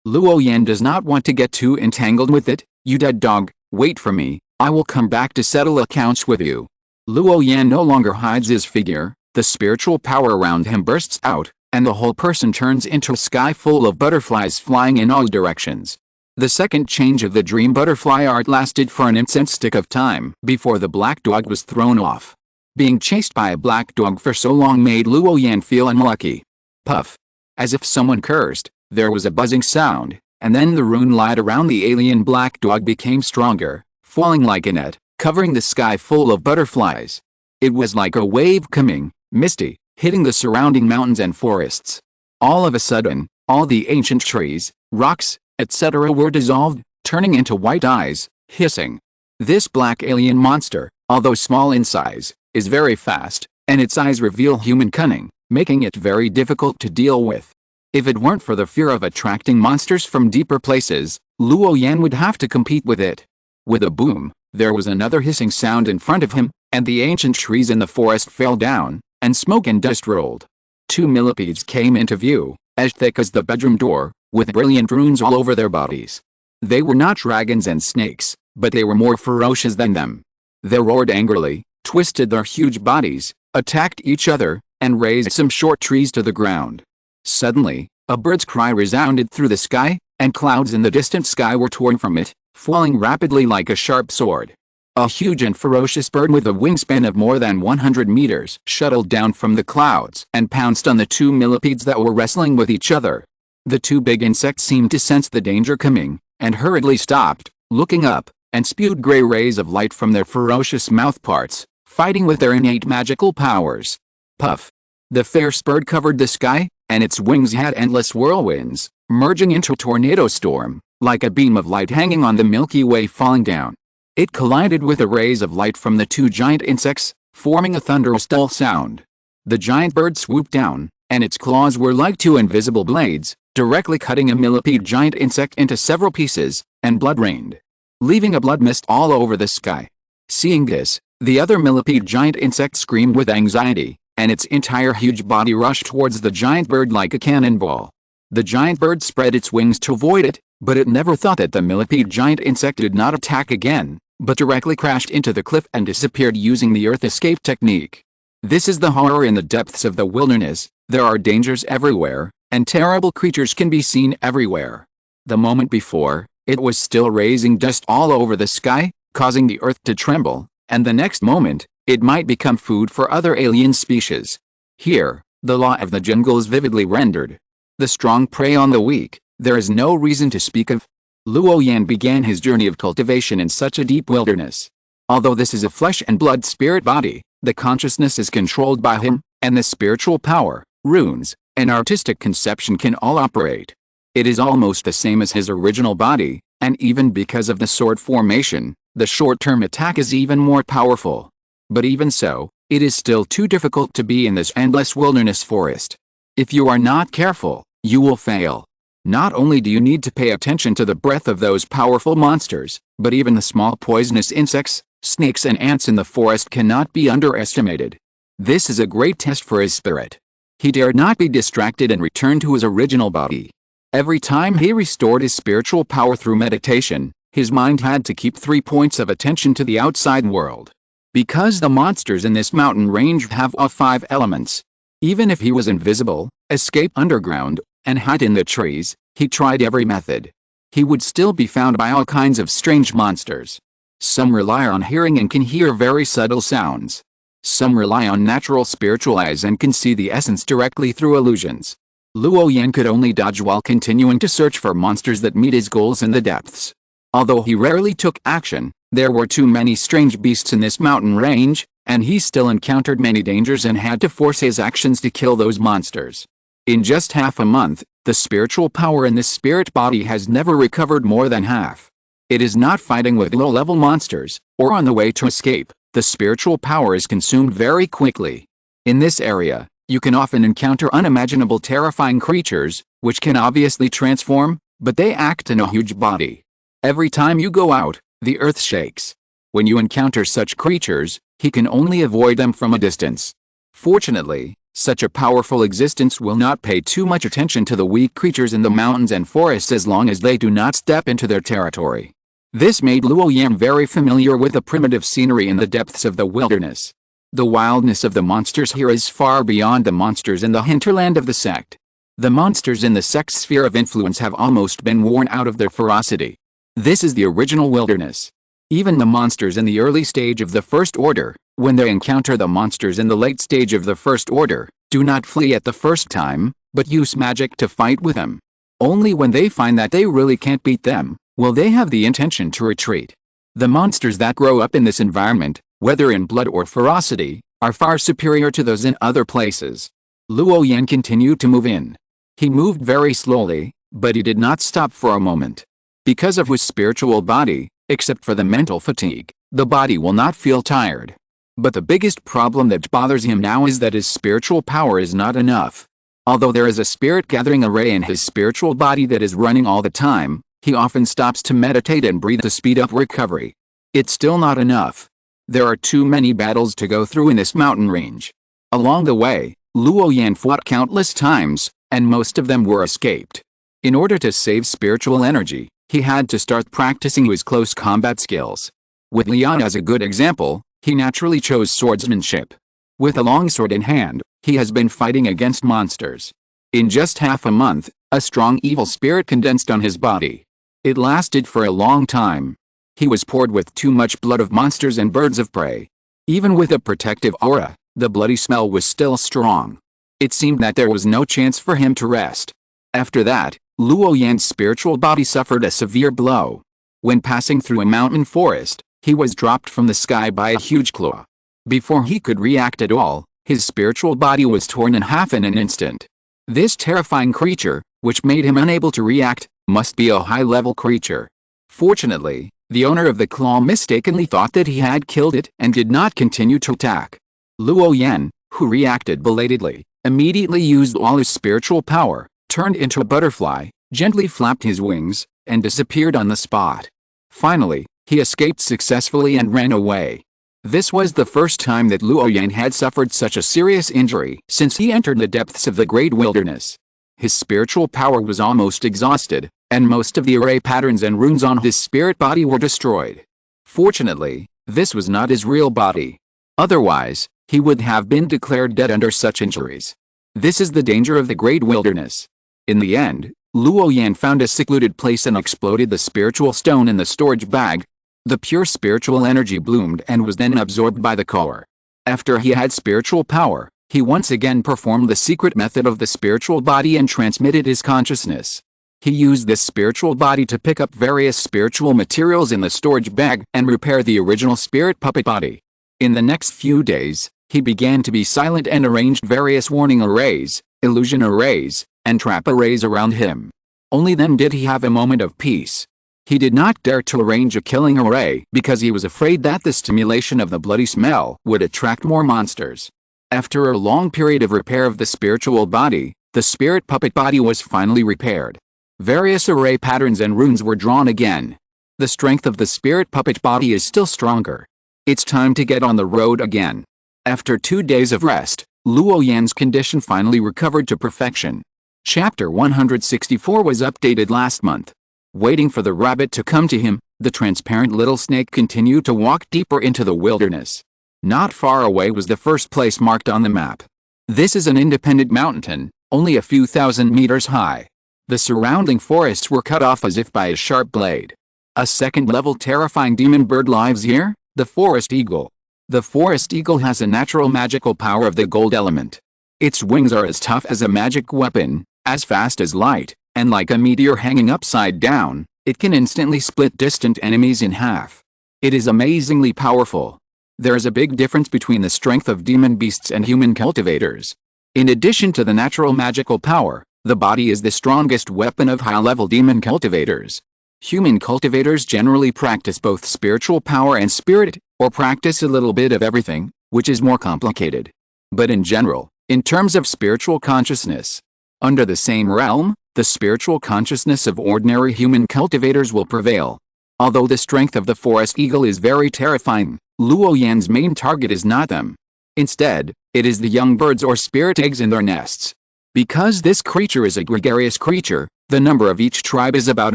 Luo Yan does not want to get too entangled with it. You dead dog, wait for me, I will come back to settle accounts with you. Luo Yan no longer hides his figure, the spiritual power around him bursts out, and the whole person turns into a sky full of butterflies flying in all directions. The second change of the dream butterfly art lasted for an instant of time before the black dog was thrown off. Being chased by a black dog for so long made Luo Yan feel unlucky. Puff. As if someone cursed, there was a buzzing sound, and then the rune light around the alien black dog became stronger, falling like a net, covering the sky full of butterflies. It was like a wave coming, misty, hitting the surrounding mountains and forests. All of a sudden, all the ancient trees, rocks, etc. were dissolved, turning into white eyes, hissing. This black alien monster, although small in size, is very fast, and its eyes reveal human cunning, making it very difficult to deal with. If it weren't for the fear of attracting monsters from deeper places, Luo Yan would have to compete with it. With a boom, there was another hissing sound in front of him, and the ancient trees in the forest fell down, and smoke and dust rolled. 2 millipedes came into view, as thick as the bedroom door, with brilliant runes all over their bodies. They were not dragons and snakes, but they were more ferocious than them. They roared angrily, twisted their huge bodies, attacked each other, and razed some short trees to the ground. Suddenly, a bird's cry resounded through the sky, and clouds in the distant sky were torn from it, falling rapidly like a sharp sword. A huge and ferocious bird with a wingspan of more than 100 meters shuttled down from the clouds and pounced on the 2 millipedes that were wrestling with each other. The 2 big insects seemed to sense the danger coming, and hurriedly stopped, looking up, and spewed gray rays of light from their ferocious mouthparts, fighting with their innate magical powers. Puff. The fierce bird covered the sky, and its wings had endless whirlwinds, merging into a tornado storm, like a beam of light hanging on the Milky Way falling down. It collided with the rays of light from the 2 giant insects, forming a thunderous dull sound. The giant bird swooped down, and its claws were like 2 invisible blades, directly cutting a millipede giant insect into several pieces, and blood rained, leaving a blood mist all over the sky. Seeing this, the other millipede giant insect screamed with anxiety, and its entire huge body rushed towards the giant bird like a cannonball. The giant bird spread its wings to avoid it, but it never thought that the millipede giant insect did not attack again, but directly crashed into the cliff and disappeared using the earth escape technique. This is the horror in the depths of the wilderness. There are dangers everywhere, and terrible creatures can be seen everywhere. The moment before, it was still raising dust all over the sky, causing the earth to tremble, and the next moment, it might become food for other alien species. Here, the law of the jungle is vividly rendered. The strong prey on the weak. There is no reason to speak of. Luo Yan began his journey of cultivation in such a deep wilderness. Although this is a flesh and blood spirit body, the consciousness is controlled by him, and the spiritual power, runes, and artistic conception can all operate. It is almost the same as his original body, and even because of the sword formation, the short-term attack is even more powerful. But even so, it is still too difficult to be in this endless wilderness forest. If you are not careful, you will fail. Not only do you need to pay attention to the breath of those powerful monsters, but even the small poisonous insects, snakes and ants in the forest cannot be underestimated. This is a great test for his spirit. He dared not be distracted and returned to his original body. Every time he restored his spiritual power through meditation, his mind had to keep 3 points of attention to the outside world. Because the monsters in this mountain range have all 5 elements. Even if he was invisible, escape underground, and hide in the trees, he tried every method. He would still be found by all kinds of strange monsters. Some rely on hearing and can hear very subtle sounds. Some rely on natural spiritual eyes and can see the essence directly through illusions. Luo Yan could only dodge while continuing to search for monsters that meet his goals in the depths. Although he rarely took action, there were too many strange beasts in this mountain range, and he still encountered many dangers and had to force his actions to kill those monsters. In just half a month, the spiritual power in this spirit body has never recovered more than half. It is not fighting with low-level monsters, or on the way to escape. The spiritual power is consumed very quickly. In this area, you can often encounter unimaginable terrifying creatures, which can obviously transform, but they act in a huge body. Every time you go out, the earth shakes. When you encounter such creatures, he can only avoid them from a distance. Fortunately, such a powerful existence will not pay too much attention to the weak creatures in the mountains and forests as long as they do not step into their territory. This made Luo Yan very familiar with the primitive scenery in the depths of the wilderness. The wildness of the monsters here is far beyond the monsters in the hinterland of the sect. The monsters in the sect's sphere of influence have almost been worn out of their ferocity. This is the original wilderness. Even the monsters in the early stage of the First Order, when they encounter the monsters in the late stage of the First Order, do not flee at the first time, but use magic to fight with them. Only when they find that they really can't beat them, will they have the intention to retreat. The monsters that grow up in this environment, whether in blood or ferocity, are far superior to those in other places. Luo Yan continued to move in. He moved very slowly, but he did not stop for a moment. Because of his spiritual body, except for the mental fatigue, the body will not feel tired. But the biggest problem that bothers him now is that his spiritual power is not enough. Although there is a spirit gathering array in his spiritual body that is running all the time, he often stops to meditate and breathe to speed up recovery. It's still not enough. There are too many battles to go through in this mountain range. Along the way, Luo Yan fought countless times, and most of them were escaped. In order to save spiritual energy, he had to start practicing his close combat skills. With Lian as a good example, he naturally chose swordsmanship. With a longsword in hand, he has been fighting against monsters. In just half a month, a strong evil spirit condensed on his body. It lasted for a long time. He was poured with too much blood of monsters and birds of prey. Even with a protective aura, the bloody smell was still strong. It seemed that there was no chance for him to rest. After that, Luo Yan's spiritual body suffered a severe blow. When passing through a mountain forest, he was dropped from the sky by a huge claw. Before he could react at all, his spiritual body was torn in half in an instant. This terrifying creature, which made him unable to react, must be a high-level creature. Fortunately, the owner of the claw mistakenly thought that he had killed it and did not continue to attack. Luo Yan, who reacted belatedly, immediately used all his spiritual power, turned into a butterfly, gently flapped his wings, and disappeared on the spot. Finally, he escaped successfully and ran away. This was the first time that Luo Yan had suffered such a serious injury since he entered the depths of the great wilderness. His spiritual power was almost exhausted, and most of the array patterns and runes on his spirit body were destroyed. Fortunately, this was not his real body. Otherwise, he would have been declared dead under such injuries. This is the danger of the great wilderness. In the end, Luo Yan found a secluded place and exploded the spiritual stone in the storage bag. The pure spiritual energy bloomed and was then absorbed by the core. After he had spiritual power, he once again performed the secret method of the spiritual body and transmitted his consciousness. He used this spiritual body to pick up various spiritual materials in the storage bag and repair the original spirit puppet body. In the next few days, he began to be silent and arranged various warning arrays, illusion arrays, and trap arrays around him. Only then did he have a moment of peace. He did not dare to arrange a killing array because he was afraid that the stimulation of the bloody smell would attract more monsters. After a long period of repair of the spiritual body, the spirit puppet body was finally repaired. Various array patterns and runes were drawn again. The strength of the spirit puppet body is still stronger. It's time to get on the road again. After 2 days of rest, Luo Yan's condition finally recovered to perfection. Chapter 164 was updated last month. Waiting for the rabbit to come to him, the transparent little snake continued to walk deeper into the wilderness. Not far away was the first place marked on the map. This is an independent mountain, only a few thousand meters high. The surrounding forests were cut off as if by a sharp blade. A second-level terrifying demon bird lives here, the forest eagle. The forest eagle has a natural magical power of the gold element. Its wings are as tough as a magic weapon, as fast as light, and like a meteor hanging upside down, it can instantly split distant enemies in half. It is amazingly powerful. There is a big difference between the strength of demon beasts and human cultivators. In addition to the natural magical power, the body is the strongest weapon of high-level demon cultivators. Human cultivators generally practice both spiritual power and spirit, or practice a little bit of everything, which is more complicated. But in general, in terms of spiritual consciousness, under the same realm, the spiritual consciousness of ordinary human cultivators will prevail. Although the strength of the forest eagle is very terrifying, Luo Yan's main target is not them. Instead, it is the young birds or spirit eggs in their nests. Because this creature is a gregarious creature, the number of each tribe is about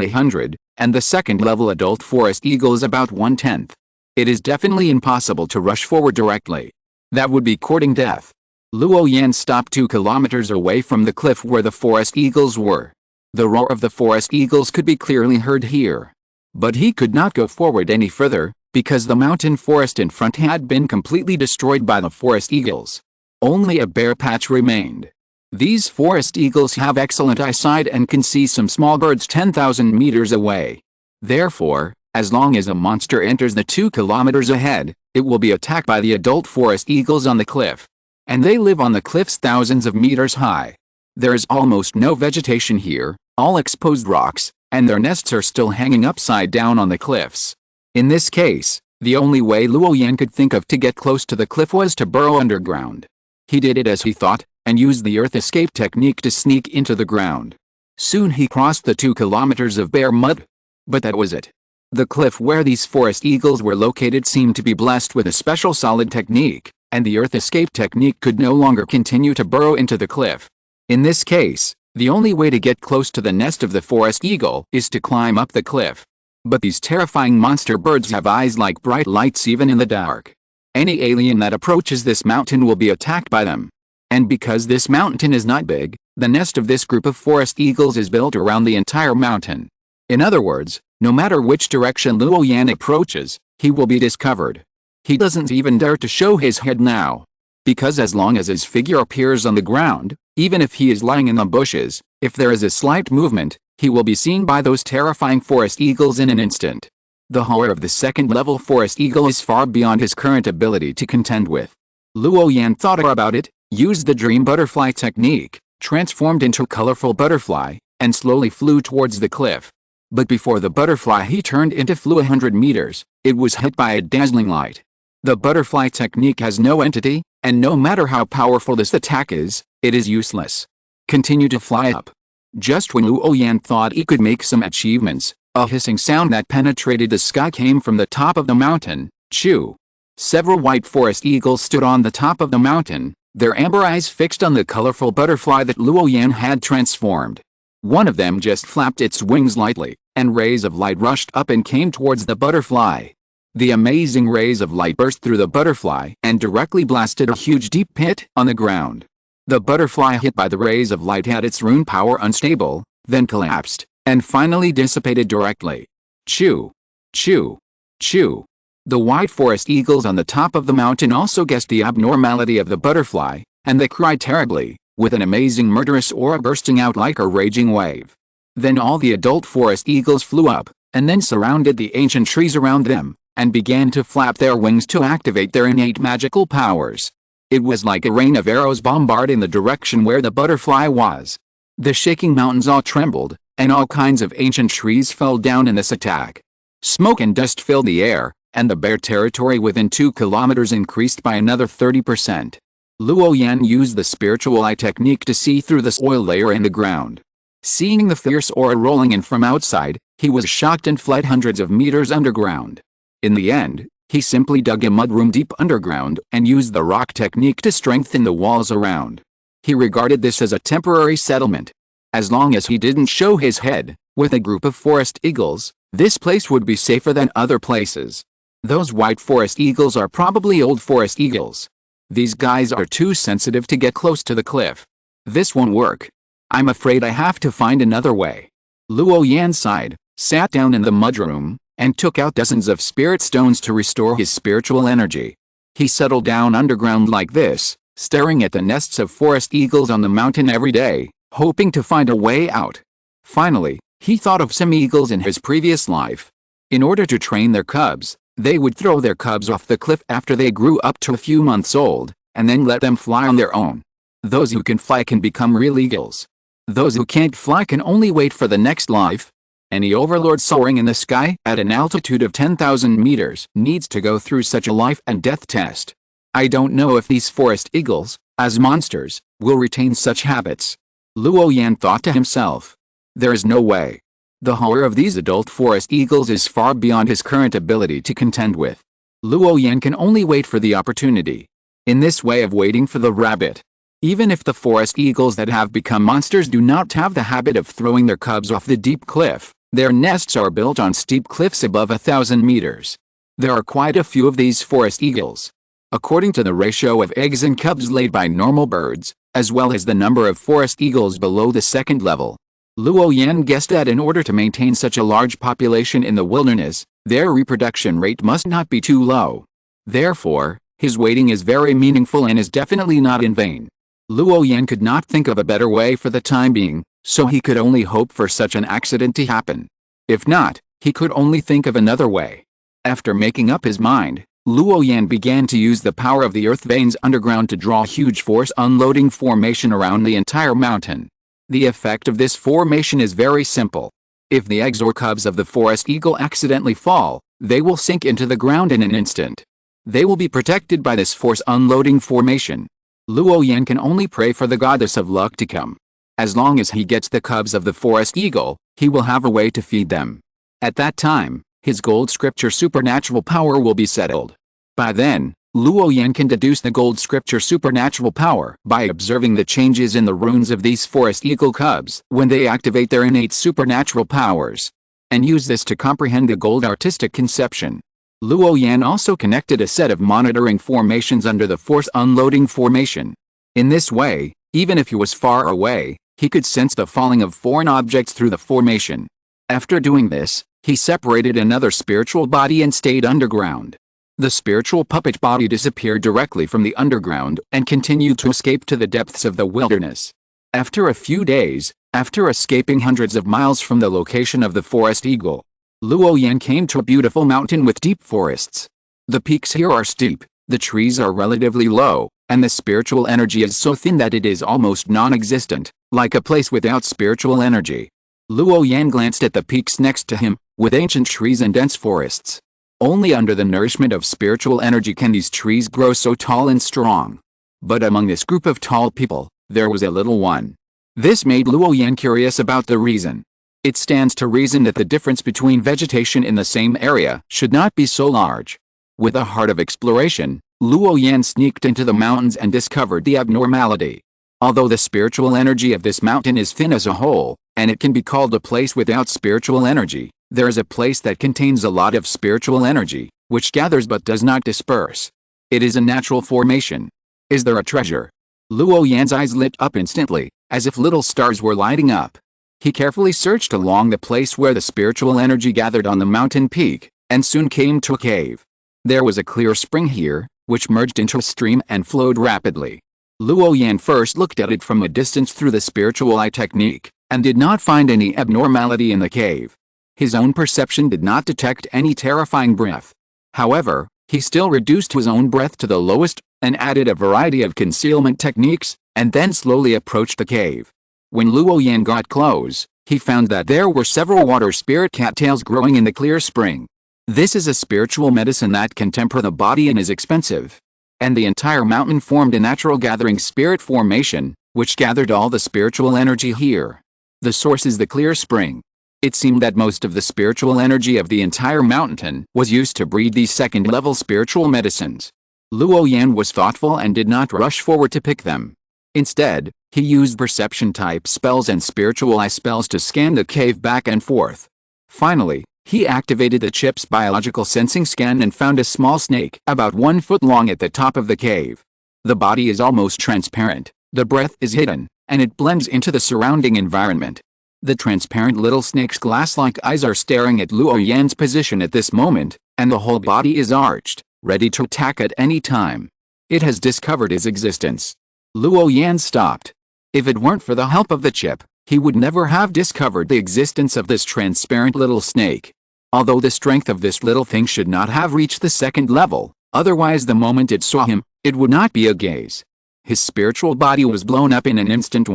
100, and the second-level adult forest eagle is about 1/10. It is definitely impossible to rush forward directly. That would be courting death. Luo Yan stopped 2 kilometers away from the cliff where the forest eagles were. The roar of the forest eagles could be clearly heard here. But he could not go forward any further, because the mountain forest in front had been completely destroyed by the forest eagles. Only a bare patch remained. These forest eagles have excellent eyesight and can see some small birds 10,000 meters away. Therefore, as long as a monster enters the 2 kilometers ahead, it will be attacked by the adult forest eagles on the cliff. And they live on the cliffs thousands of meters high. There is almost no vegetation here, all exposed rocks, and their nests are still hanging upside down on the cliffs. In this case, the only way Luo Yan could think of to get close to the cliff was to burrow underground. He did it as he thought, and used the earth escape technique to sneak into the ground. Soon he crossed the 2 kilometers of bare mud. But that was it. The cliff where these forest eagles were located seemed to be blessed with a special solid technique, and the earth escape technique could no longer continue to burrow into the cliff. In this case, the only way to get close to the nest of the forest eagle is to climb up the cliff. But these terrifying monster birds have eyes like bright lights even in the dark. Any alien that approaches this mountain will be attacked by them. And because this mountain is not big, the nest of this group of forest eagles is built around the entire mountain. In other words, no matter which direction Luo Yan approaches, he will be discovered. He doesn't even dare to show his head now. Because as long as his figure appears on the ground, even if he is lying in the bushes, if there is a slight movement, he will be seen by those terrifying forest eagles in an instant. The horror of the second-level forest eagle is far beyond his current ability to contend with. Luo Yan thought about it, used the dream butterfly technique, transformed into a colorful butterfly, and slowly flew towards the cliff. But before the butterfly he turned into flew 100 meters, it was hit by a dazzling light. The butterfly technique has no entity, and no matter how powerful this attack is, it is useless. Continue to fly up. Just when Luo Yan thought he could make some achievements, a hissing sound that penetrated the sky came from the top of the mountain. Chew. Several white forest eagles stood on the top of the mountain, their amber eyes fixed on the colorful butterfly that Luo Yan had transformed. One of them just flapped its wings lightly, and rays of light rushed up and came towards the butterfly. The amazing rays of light burst through the butterfly and directly blasted a huge deep pit on the ground. The butterfly hit by the rays of light had its rune power unstable, then collapsed, and finally dissipated directly. Chew. Chew. Chew. The white forest eagles on the top of the mountain also guessed the abnormality of the butterfly, and they cried terribly, with an amazing murderous aura bursting out like a raging wave. Then all the adult forest eagles flew up, and then surrounded the ancient trees around them, and began to flap their wings to activate their innate magical powers. It was like a rain of arrows bombarding the direction where the butterfly was. The shaking mountains all trembled, and all kinds of ancient trees fell down in this attack. Smoke and dust filled the air, and the bare territory within 2 kilometers increased by another 30%. Luo Yan used the spiritual eye technique to see through the soil layer in the ground. Seeing the fierce aura rolling in from outside, he was shocked and fled hundreds of meters underground. In the end, he simply dug a mudroom deep underground and used the rock technique to strengthen the walls around. He regarded this as a temporary settlement. As long as he didn't show his head, with a group of forest eagles, this place would be safer than other places. Those white forest eagles are probably old forest eagles. These guys are too sensitive to get close to the cliff. This won't work. I'm afraid I have to find another way. Luo Yan sighed, sat down in the mudroom, and took out dozens of spirit stones to restore his spiritual energy. He settled down underground like this, staring at the nests of forest eagles on the mountain every day, hoping to find a way out. Finally, he thought of some eagles in his previous life. In order to train their cubs, they would throw their cubs off the cliff after they grew up to a few months old, and then let them fly on their own. Those who can fly can become real eagles. Those who can't fly can only wait for the next life. Any overlord soaring in the sky at an altitude of 10,000 meters needs to go through such a life and death test. I don't know if these forest eagles, as monsters, will retain such habits. Luo Yan thought to himself. There is no way. The horror of these adult forest eagles is far beyond his current ability to contend with. Luo Yan can only wait for the opportunity. In this way of waiting for the rabbit. Even if the forest eagles that have become monsters do not have the habit of throwing their cubs off the deep cliff, their nests are built on steep cliffs above 1,000 meters. There are quite a few of these forest eagles. According to the ratio of eggs and cubs laid by normal birds, as well as the number of forest eagles below the second level, Luo Yan guessed that in order to maintain such a large population in the wilderness, their reproduction rate must not be too low. Therefore, his waiting is very meaningful and is definitely not in vain. Luo Yan could not think of a better way for the time being, so he could only hope for such an accident to happen. If not, he could only think of another way. After making up his mind, Luo Yan began to use the power of the earth veins underground to draw a huge force unloading formation around the entire mountain. The effect of this formation is very simple. If the eggs or cubs of the forest eagle accidentally fall, they will sink into the ground in an instant. They will be protected by this force unloading formation. Luo Yan can only pray for the goddess of luck to come. As long as he gets the cubs of the forest eagle, he will have a way to feed them. At that time, his gold scripture supernatural power will be settled. By then, Luo Yan can deduce the gold scripture supernatural power by observing the changes in the runes of these forest eagle cubs when they activate their innate supernatural powers, and use this to comprehend the gold artistic conception. Luo Yan also connected a set of monitoring formations under the force unloading formation. In this way, even if he was far away, he could sense the falling of foreign objects through the formation. After doing this, he separated another spiritual body and stayed underground. The spiritual puppet body disappeared directly from the underground and continued to escape to the depths of the wilderness. After a few days, after escaping hundreds of miles from the location of the forest eagle, Luo Yan came to a beautiful mountain with deep forests. The peaks here are steep, the trees are relatively low, and the spiritual energy is so thin that it is almost non-existent, like a place without spiritual energy. Luo Yan glanced at the peaks next to him, with ancient trees and dense forests. Only under the nourishment of spiritual energy can these trees grow so tall and strong. But among this group of tall people, there was a little one. This made Luo Yan curious about the reason. It stands to reason that the difference between vegetation in the same area should not be so large. With a heart of exploration, Luo Yan sneaked into the mountains and discovered the abnormality. Although the spiritual energy of this mountain is thin as a whole, and it can be called a place without spiritual energy, there is a place that contains a lot of spiritual energy, which gathers but does not disperse. It is a natural formation. Is there a treasure? Luo Yan's eyes lit up instantly, as if little stars were lighting up. He carefully searched along the place where the spiritual energy gathered on the mountain peak, and soon came to a cave. There was a clear spring here, which merged into a stream and flowed rapidly. Luo Yan first looked at it from a distance through the spiritual eye technique, and did not find any abnormality in the cave. His own perception did not detect any terrifying breath. However, he still reduced his own breath to the lowest, and added a variety of concealment techniques, and then slowly approached the cave. When Luo Yan got close, he found that there were several water spirit cattails growing in the clear spring. This is a spiritual medicine that can temper the body and is expensive. And the entire mountain formed a natural gathering spirit formation, which gathered all the spiritual energy here. The source is the clear spring. It seemed that most of the spiritual energy of the entire mountain was used to breed these second-level spiritual medicines. Luo Yan was thoughtful and did not rush forward to pick them. Instead, he used perception-type spells and spiritual eye spells to scan the cave back and forth. Finally, he activated the chip's biological sensing scan and found a small snake about 1 foot long at the top of the cave. The body is almost transparent, the breath is hidden, and it blends into the surrounding environment. The transparent little snake's glass-like eyes are staring at Luo Yan's position at this moment, and the whole body is arched, ready to attack at any time. It has discovered his existence. Luo Yan stopped. If it weren't for the help of the chip, he would never have discovered the existence of this transparent little snake. Although the strength of this little thing should not have reached the second level, otherwise the moment it saw him, it would not be a gaze. His spiritual body was blown up in an instant.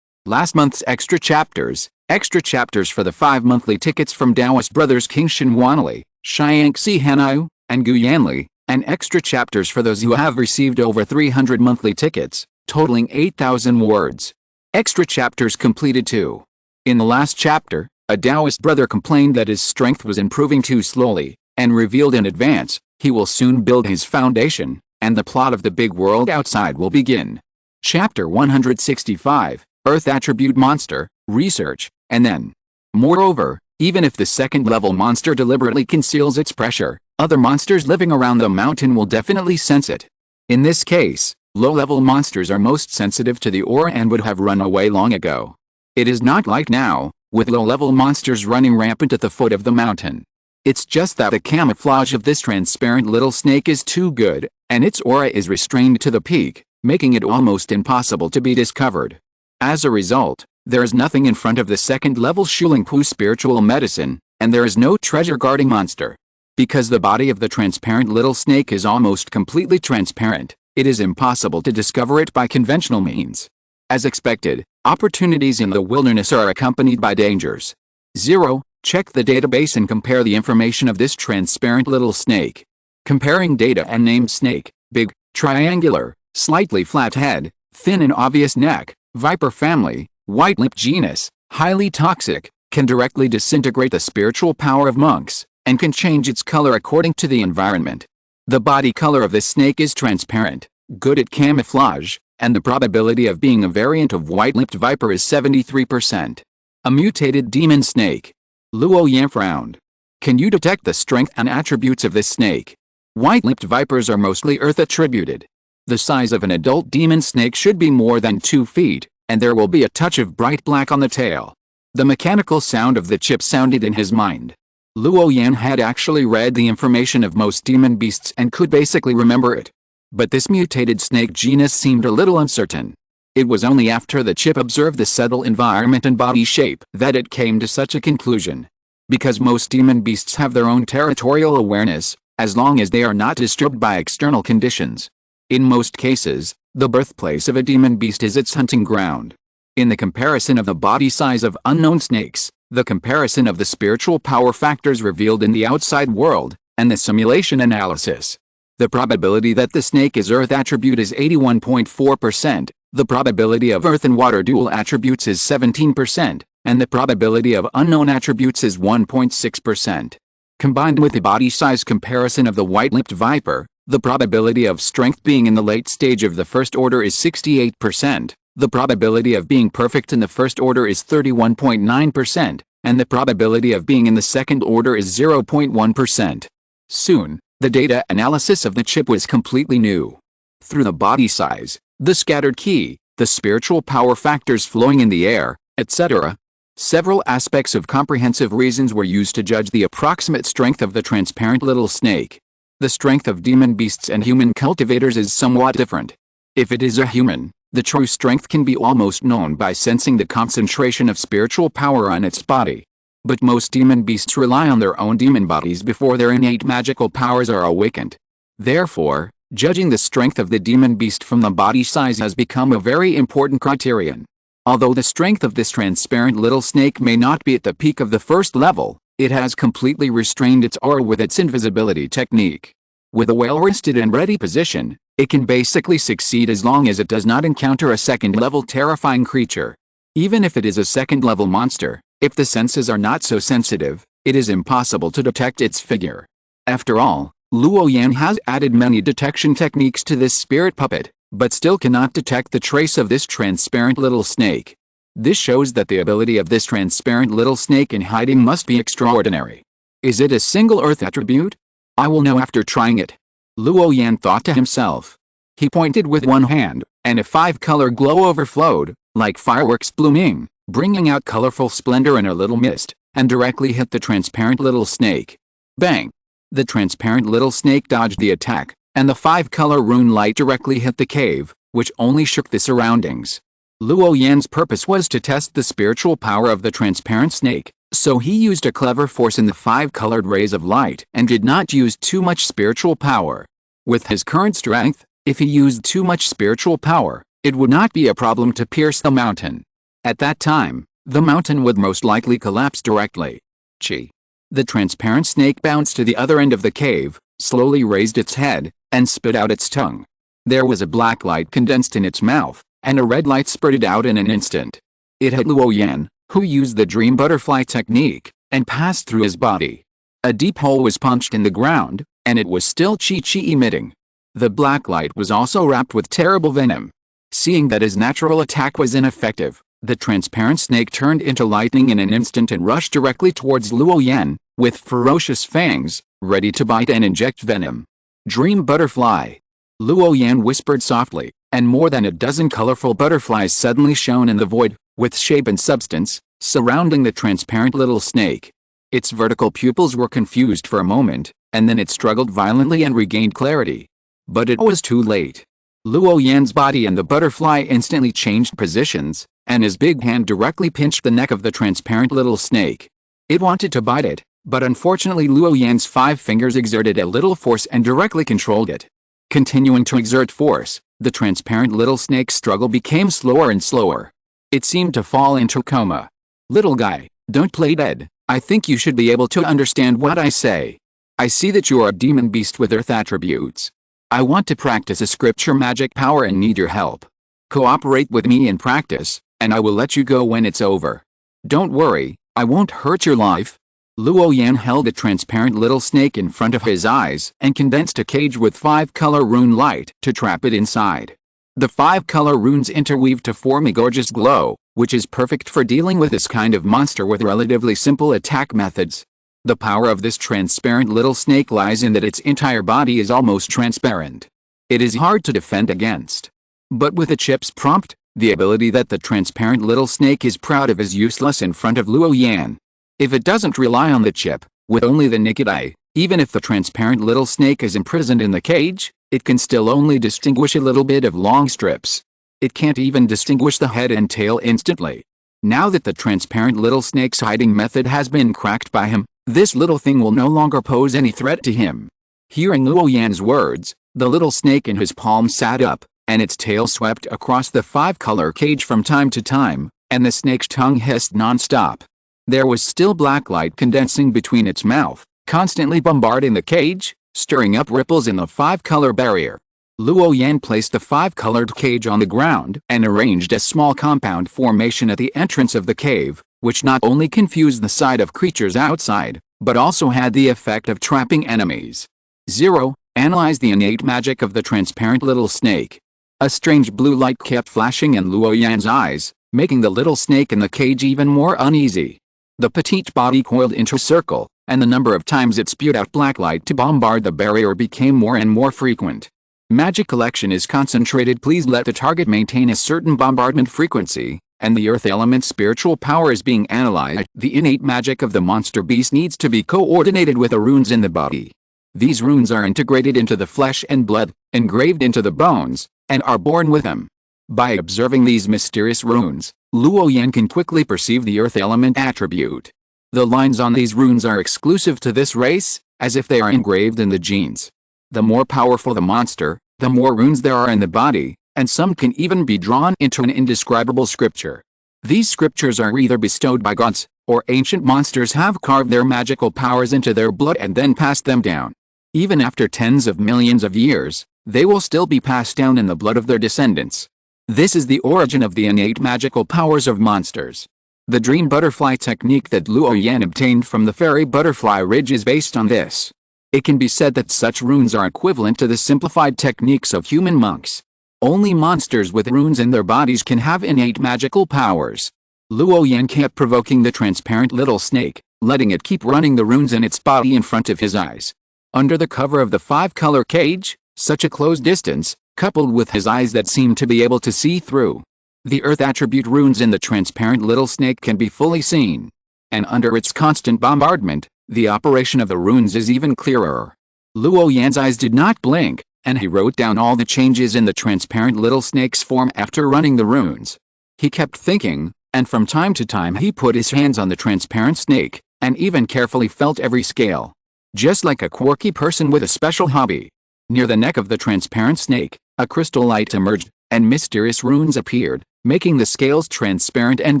Last month's extra chapters for the 5 monthly tickets from Taoist brothers King Shinwanli, Xiangxi Hanyu, and Gu Yanli, and extra chapters for those who have received over 300 monthly tickets, totaling 8,000 words. Extra chapters completed too. In the last chapter, a Taoist brother complained that his strength was improving too slowly, and revealed in advance, he will soon build his foundation, and the plot of the big world outside will begin. Chapter 165, Earth Attribute Monster, Research, and then. Moreover, even if the second-level monster deliberately conceals its pressure, other monsters living around the mountain will definitely sense it. In this case, low-level monsters are most sensitive to the aura and would have run away long ago. It is not like now, with low-level monsters running rampant at the foot of the mountain. It's just that the camouflage of this transparent little snake is too good, and its aura is restrained to the peak, making it almost impossible to be discovered. As a result, there is nothing in front of the second-level Shulingpu spiritual medicine, and there is no treasure-guarding monster. Because the body of the transparent little snake is almost completely transparent, it is impossible to discover it by conventional means. As expected, opportunities in the wilderness are accompanied by dangers. 0. Check the database and compare the information of this transparent little snake. Comparing data and named snake: big, triangular, slightly flat head, thin and obvious neck, viper family, white-lipped genus, highly toxic, can directly disintegrate the spiritual power of monks, and can change its color according to the environment. The body color of this snake is transparent, good at camouflage, and the probability of being a variant of white-lipped viper is 73%. A mutated demon snake. Luo Yan frowned. Can you detect the strength and attributes of this snake? White-lipped vipers are mostly earth attributed. The size of an adult demon snake should be more than 2 feet, and there will be a touch of bright black on the tail. The mechanical sound of the chip sounded in his mind. Luo Yan had actually read the information of most demon beasts and could basically remember it. But this mutated snake genus seemed a little uncertain. It was only after the chip observed the subtle environment and body shape that it came to such a conclusion. Because most demon beasts have their own territorial awareness, as long as they are not disturbed by external conditions. In most cases, the birthplace of a demon beast is its hunting ground. In the comparison of the body size of unknown snakes, the comparison of the spiritual power factors revealed in the outside world, and the simulation analysis, the probability that the snake is earth attribute is 81.4%, the probability of earth and water dual attributes is 17%, and the probability of unknown attributes is 1.6%. Combined with the body size comparison of the white-lipped viper, the probability of strength being in the late stage of the first order is 68%, the probability of being perfect in the first order is 31.9%, and the probability of being in the second order is 0.1%. Soon, the data analysis of the chip was completely new. Through the body size, the scattered ki, the spiritual power factors flowing in the air, etc., several aspects of comprehensive reasons were used to judge the approximate strength of the transparent little snake. The strength of demon beasts and human cultivators is somewhat different. If it is a human, The true strength can be almost known by sensing the concentration of spiritual power on its body. But most demon beasts rely on their own demon bodies before their innate magical powers are awakened. Therefore, judging the strength of the demon beast from the body size has become a very important criterion. Although the strength of this transparent little snake may not be at the peak of the first level, it has completely restrained its aura with its invisibility technique. With a well-rested and ready position, it can basically succeed as long as it does not encounter a second-level terrifying creature. Even if it is a second-level monster, if the senses are not so sensitive, it is impossible to detect its figure. After all, Luo Yan has added many detection techniques to this spirit puppet, but still cannot detect the trace of this transparent little snake. This shows that the ability of this transparent little snake in hiding must be extraordinary. Is it a single earth attribute? I will know after trying it. Luo Yan thought to himself. He pointed with one hand, and a 5-color glow overflowed, like fireworks blooming, bringing out colorful splendor in a little mist, and directly hit the transparent little snake. Bang! The transparent little snake dodged the attack, and the 5-color rune light directly hit the cave, which only shook the surroundings. Luo Yan's purpose was to test the spiritual power of the transparent snake, so he used a clever force in the 5-colored rays of light and did not use too much spiritual power. With his current strength, if he used too much spiritual power, it would not be a problem to pierce the mountain. At that time, the mountain would most likely collapse directly. Chi. The transparent snake bounced to the other end of the cave, slowly raised its head, and spit out its tongue. There was a black light condensed in its mouth, and a red light spurted out in an instant. It hit Luo Yan, who used the dream butterfly technique, and passed through his body. A deep hole was punched in the ground, and it was still chi emitting. The black light was also wrapped with terrible venom. Seeing that his natural attack was ineffective, the transparent snake turned into lightning in an instant and rushed directly towards Luo Yan, with ferocious fangs, ready to bite and inject venom. Dream butterfly. Luo Yan whispered softly, and more than a dozen colorful butterflies suddenly shone in the void, with shape and substance, surrounding the transparent little snake. Its vertical pupils were confused for a moment, and then it struggled violently and regained clarity. But it was too late. Luo Yan's body and the butterfly instantly changed positions, and his big hand directly pinched the neck of the transparent little snake. It wanted to bite it, but unfortunately Luo Yan's 5 fingers exerted a little force and directly controlled it. Continuing to exert force, the transparent little snake's struggle became slower and slower. It seemed to fall into coma. Little guy, don't play dead. I think you should be able to understand what I say. I see that you are a demon beast with earth attributes. I want to practice a scripture magic power and need your help. Cooperate with me in practice, and I will let you go when it's over. Don't worry, I won't hurt your life. Luo Yan held a transparent little snake in front of his eyes and condensed a cage with 5-color rune light to trap it inside. The 5-color runes interweave to form a gorgeous glow, which is perfect for dealing with this kind of monster with relatively simple attack methods. The power of this transparent little snake lies in that its entire body is almost transparent. It is hard to defend against. But with a chip's prompt, the ability that the transparent little snake is proud of is useless in front of Luo Yan. If it doesn't rely on the chip, with only the naked eye, even if the transparent little snake is imprisoned in the cage, it can still only distinguish a little bit of long strips. It can't even distinguish the head and tail instantly. Now that the transparent little snake's hiding method has been cracked by him, this little thing will no longer pose any threat to him. Hearing Luo Yan's words, the little snake in his palm sat up, and its tail swept across the 5-color cage from time to time, and the snake's tongue hissed non-stop. There was still black light condensing between its mouth, constantly bombarding the cage, stirring up ripples in the 5-color barrier. Luo Yan placed the 5-colored cage on the ground and arranged a small compound formation at the entrance of the cave, which not only confused the sight of creatures outside, but also had the effect of trapping enemies. 0. Analyze the innate magic of the transparent little snake. A strange blue light kept flashing in Luo Yan's eyes, making the little snake in the cage even more uneasy. The petite body coiled into a circle, and the number of times it spewed out black light to bombard the barrier became more and more frequent. Magic collection is concentrated. Please let the target maintain a certain bombardment frequency, and the earth element's spiritual power is being analyzed. The innate magic of the monster beast needs to be coordinated with the runes in the body. These runes are integrated into the flesh and blood, engraved into the bones, and are born with them. By observing these mysterious runes, Luo Yan can quickly perceive the earth element attribute. The lines on these runes are exclusive to this race, as if they are engraved in the genes. The more powerful the monster, the more runes there are in the body, and some can even be drawn into an indescribable scripture. These scriptures are either bestowed by gods, or ancient monsters have carved their magical powers into their blood and then passed them down. Even after tens of millions of years, they will still be passed down in the blood of their descendants. This is the origin of the innate magical powers of monsters. The dream butterfly technique that Luo Yan obtained from the fairy butterfly ridge is based on this. It can be said that such runes are equivalent to the simplified techniques of human monks. Only monsters with runes in their bodies can have innate magical powers. Luo Yan kept provoking the transparent little snake, letting it keep running the runes in its body in front of his eyes. Under the cover of the 5-color cage, such a close distance, coupled with his eyes that seemed to be able to see through the earth attribute runes in the transparent little snake can be fully seen. And under its constant bombardment, the operation of the runes is even clearer. Luo Yan's eyes did not blink, and he wrote down all the changes in the transparent little snake's form after running the runes. He kept thinking, and from time to time he put his hands on the transparent snake, and even carefully felt every scale. Just like a quirky person with a special hobby. Near the neck of the transparent snake, a crystal light emerged, and mysterious runes appeared, making the scales transparent and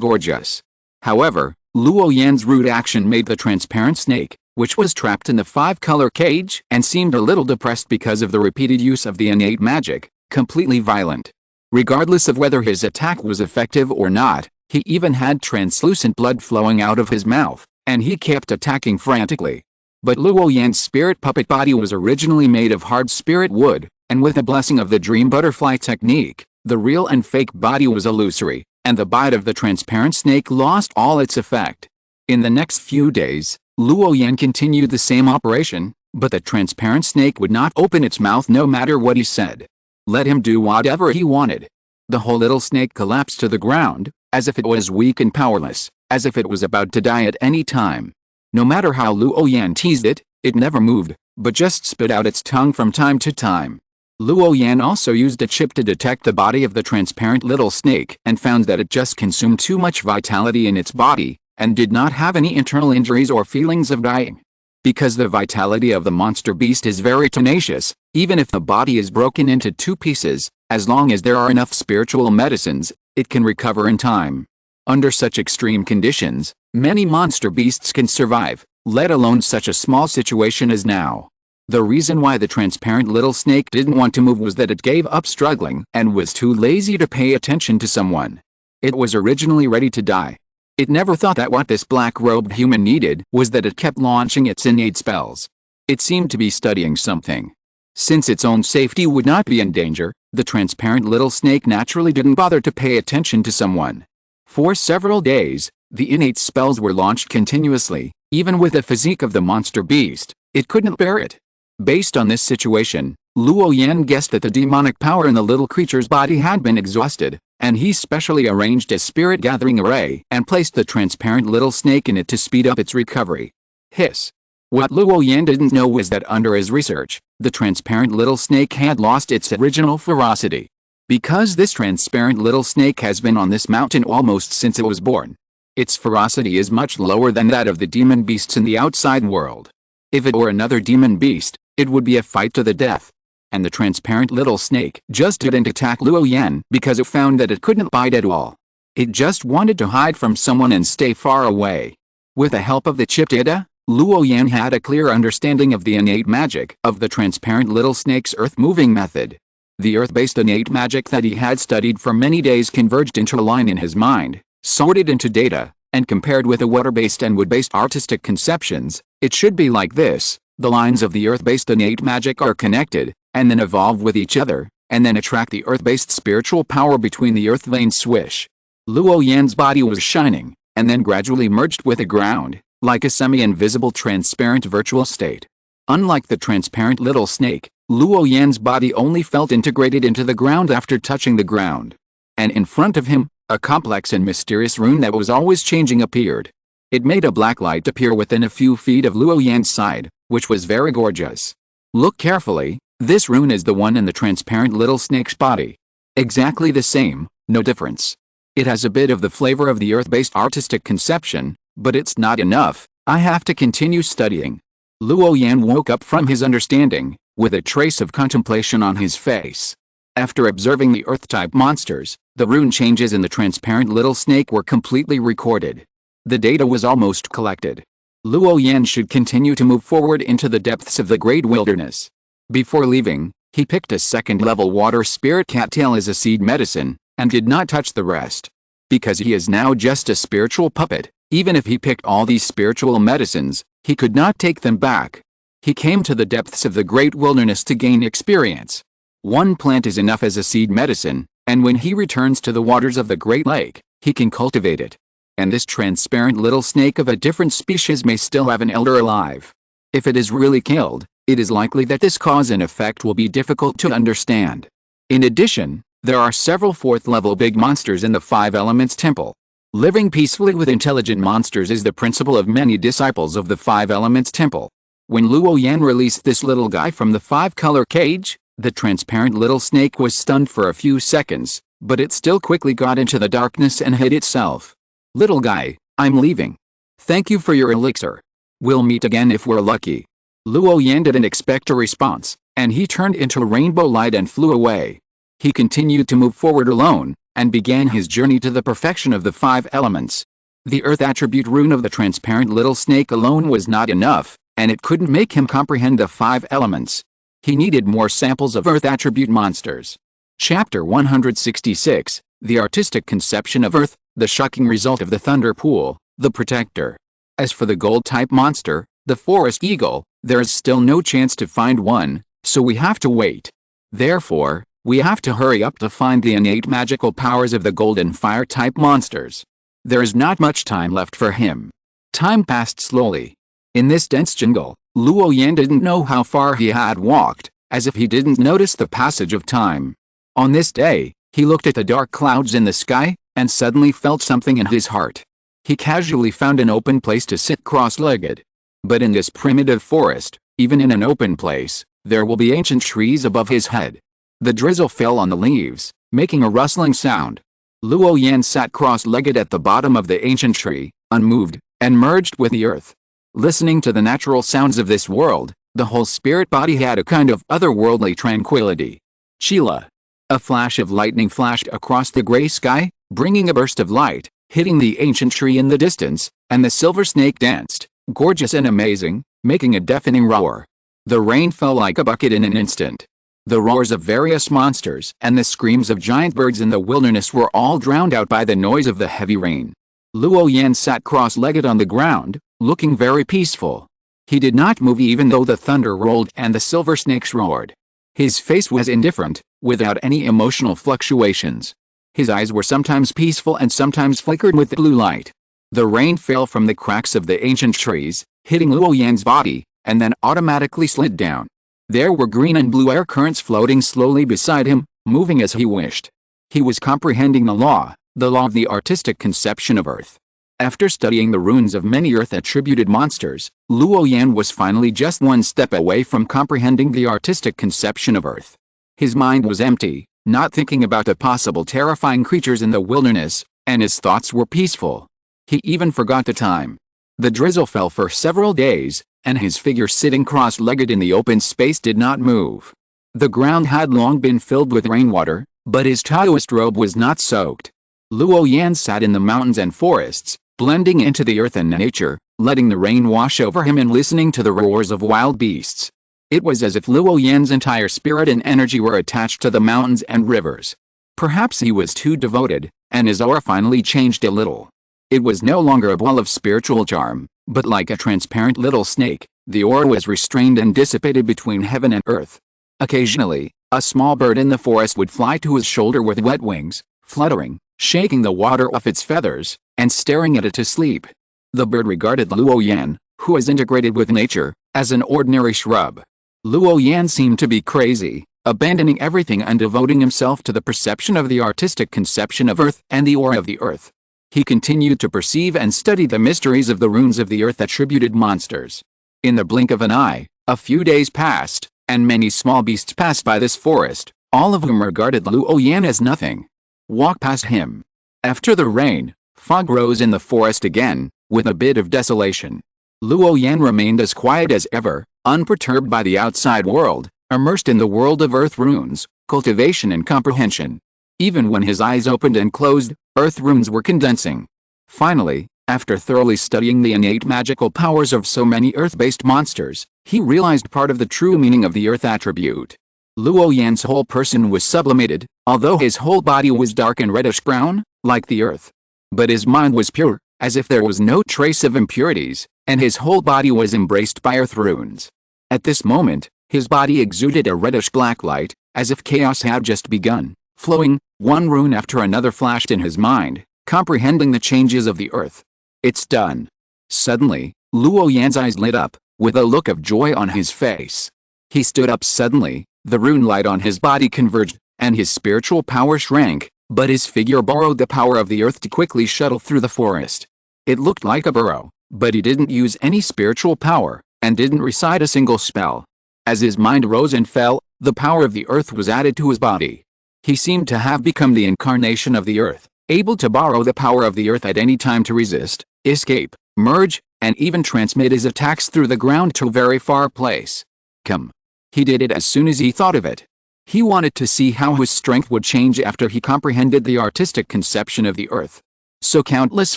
gorgeous. However, Luo Yan's rude action made the transparent snake, which was trapped in the 5-color cage and seemed a little depressed because of the repeated use of the innate magic, completely violent. Regardless of whether his attack was effective or not, he even had translucent blood flowing out of his mouth, and he kept attacking frantically. But Luo Yan's spirit puppet body was originally made of hard spirit wood, and with the blessing of the dream butterfly technique, the real and fake body was illusory, and the bite of the transparent snake lost all its effect. In the next few days, Luo Yan continued the same operation, but the transparent snake would not open its mouth no matter what he said. Let him do whatever he wanted. The whole little snake collapsed to the ground, as if it was weak and powerless, as if it was about to die at any time. No matter how Luo Yan teased it, it never moved, but just spit out its tongue from time to time. Luo Yan also used a chip to detect the body of the transparent little snake and found that it just consumed too much vitality in its body, and did not have any internal injuries or feelings of dying. Because the vitality of the monster beast is very tenacious, even if the body is broken into 2 pieces, as long as there are enough spiritual medicines, it can recover in time. Under such extreme conditions, many monster beasts can survive, let alone such a small situation as now. The reason why the transparent little snake didn't want to move was that it gave up struggling and was too lazy to pay attention to someone. It was originally ready to die. It never thought that what this black-robed human needed was that it kept launching its innate spells. It seemed to be studying something. Since its own safety would not be in danger, the transparent little snake naturally didn't bother to pay attention to someone. For several days, the innate spells were launched continuously, even with the physique of the monster beast. It couldn't bear it. Based on this situation, Luo Yan guessed that the demonic power in the little creature's body had been exhausted, and he specially arranged a spirit gathering array and placed the transparent little snake in it to speed up its recovery. Hiss. What Luo Yan didn't know was that under his research, the transparent little snake had lost its original ferocity. Because this transparent little snake has been on this mountain almost since it was born, its ferocity is much lower than that of the demon beasts in the outside world. If it were another demon beast, it would be a fight to the death. And the transparent little snake just didn't attack Luo Yan because it found that it couldn't bite at all. It just wanted to hide from someone and stay far away. With the help of the chip data, Luo Yan had a clear understanding of the innate magic of the transparent little snake's earth-moving method. The earth-based innate magic that he had studied for many days converged into a line in his mind, sorted into data, and compared with the water-based and wood-based artistic conceptions. It should be like this: the lines of the earth-based innate magic are connected, and then evolve with each other, and then attract the earth-based spiritual power between the earth veins. Swish. Luo Yan's body was shining, and then gradually merged with the ground, like a semi-invisible transparent virtual state. Unlike the transparent little snake, Luo Yan's body only felt integrated into the ground after touching the ground. And in front of him, a complex and mysterious rune that was always changing appeared. It made a black light appear within a few feet of Luo Yan's side, which was very gorgeous. Look carefully, this rune is the one in the transparent little snake's body. Exactly the same, no difference. It has a bit of the flavor of the earth-based artistic conception, but it's not enough. I have to continue studying. Luo Yan woke up from his understanding, with a trace of contemplation on his face. After observing the earth-type monsters, the rune changes in the transparent little snake were completely recorded. The data was almost collected. Luo Yan should continue to move forward into the depths of the great wilderness. Before leaving, he picked a second-level water spirit cattail as a seed medicine, and did not touch the rest. Because he is now just a spiritual puppet, even if he picked all these spiritual medicines, he could not take them back. He came to the depths of the great wilderness to gain experience. One plant is enough as a seed medicine, and when he returns to the waters of the Great Lake, he can cultivate it. And this transparent little snake of a different species may still have an elder alive. If it is really killed, it is likely that this cause and effect will be difficult to understand. In addition, there are several fourth-level big monsters in the Five Elements Temple. Living peacefully with intelligent monsters is the principle of many disciples of the Five Elements Temple. When Luo Yan released this little guy from the five-color cage, the transparent little snake was stunned for a few seconds, but it still quickly got into the darkness and hid itself. Little guy, I'm leaving. Thank you for your elixir. We'll meet again if we're lucky. Luo Yan didn't expect a response, and he turned into rainbow light and flew away. He continued to move forward alone, and began his journey to the perfection of the five elements. The earth attribute rune of the transparent little snake alone was not enough, and it couldn't make him comprehend the five elements. He needed more samples of earth attribute monsters. Chapter 166, The Artistic Conception of Earth, the Shocking Result of the Thunder Pool, the Protector. As for the gold-type monster, the forest eagle, there is still no chance to find one, so we have to wait. Therefore, we have to hurry up to find the innate magical powers of the golden fire-type monsters. There is not much time left for him. Time passed slowly. In this dense jungle, Luo Yan didn't know how far he had walked, as if he didn't notice the passage of time. On this day, he looked at the dark clouds in the sky, and suddenly felt something in his heart. He casually found an open place to sit cross-legged. But in this primitive forest, even in an open place, there will be ancient trees above his head. The drizzle fell on the leaves, making a rustling sound. Luo Yan sat cross-legged at the bottom of the ancient tree, unmoved, and merged with the earth. Listening to the natural sounds of this world, the whole spirit body had a kind of otherworldly tranquility. Chila. A flash of lightning flashed across the gray sky, bringing a burst of light, hitting the ancient tree in the distance, and the silver snake danced, gorgeous and amazing, making a deafening roar. The rain fell like a bucket in an instant. The roars of various monsters and the screams of giant birds in the wilderness were all drowned out by the noise of the heavy rain. Luo Yan sat cross-legged on the ground, looking very peaceful. He did not move even though the thunder rolled and the silver snakes roared. His face was indifferent, without any emotional fluctuations. His eyes were sometimes peaceful and sometimes flickered with blue light. The rain fell from the cracks of the ancient trees, hitting Luo Yan's body, and then automatically slid down. There were green and blue air currents floating slowly beside him, moving as he wished. He was comprehending the law of the artistic conception of Earth. After studying the runes of many Earth-attributed monsters, Luo Yan was finally just one step away from comprehending the artistic conception of Earth. His mind was empty, not thinking about the possible terrifying creatures in the wilderness, and his thoughts were peaceful. He even forgot the time. The drizzle fell for several days, and his figure sitting cross-legged in the open space did not move. The ground had long been filled with rainwater, but his Taoist robe was not soaked. Luo Yan sat in the mountains and forests, blending into the earth and nature, letting the rain wash over him and listening to the roars of wild beasts. It was as if Luo Yan's entire spirit and energy were attached to the mountains and rivers. Perhaps he was too devoted, and his aura finally changed a little. It was no longer a ball of spiritual charm, but like a transparent little snake, the aura was restrained and dissipated between heaven and earth. Occasionally, a small bird in the forest would fly to his shoulder with wet wings, fluttering, shaking the water off its feathers, and staring at it to sleep. The bird regarded Luo Yan, who was integrated with nature, as an ordinary shrub. Luo Yan seemed to be crazy, abandoning everything and devoting himself to the perception of the artistic conception of Earth and the aura of the Earth. He continued to perceive and study the mysteries of the runes of the Earth-attributed monsters. In the blink of an eye, a few days passed, and many small beasts passed by this forest, all of whom regarded Luo Yan as nothing. Walk past him. After the rain, fog rose in the forest again, with a bit of desolation. Luo Yan remained as quiet as ever, unperturbed by the outside world, immersed in the world of earth runes, cultivation and comprehension. Even when his eyes opened and closed, earth runes were condensing. Finally, after thoroughly studying the innate magical powers of so many earth-based monsters, he realized part of the true meaning of the earth attribute. Luo Yan's whole person was sublimated, although his whole body was dark and reddish-brown, like the earth. But his mind was pure, as if there was no trace of impurities, and his whole body was embraced by earth runes. At this moment, his body exuded a reddish-black light, as if chaos had just begun, flowing. One rune after another flashed in his mind, comprehending the changes of the earth. It's done. Suddenly, Luo Yan's eyes lit up, with a look of joy on his face. He stood up suddenly, the rune light on his body converged, and his spiritual power shrank, but his figure borrowed the power of the earth to quickly shuttle through the forest. It looked like a burrow, but he didn't use any spiritual power, and didn't recite a single spell. As his mind rose and fell, the power of the earth was added to his body. He seemed to have become the incarnation of the earth, able to borrow the power of the earth at any time to resist, escape, merge, and even transmit his attacks through the ground to a very far place. Come. He did it as soon as he thought of it. He wanted to see how his strength would change after he comprehended the artistic conception of the earth. So countless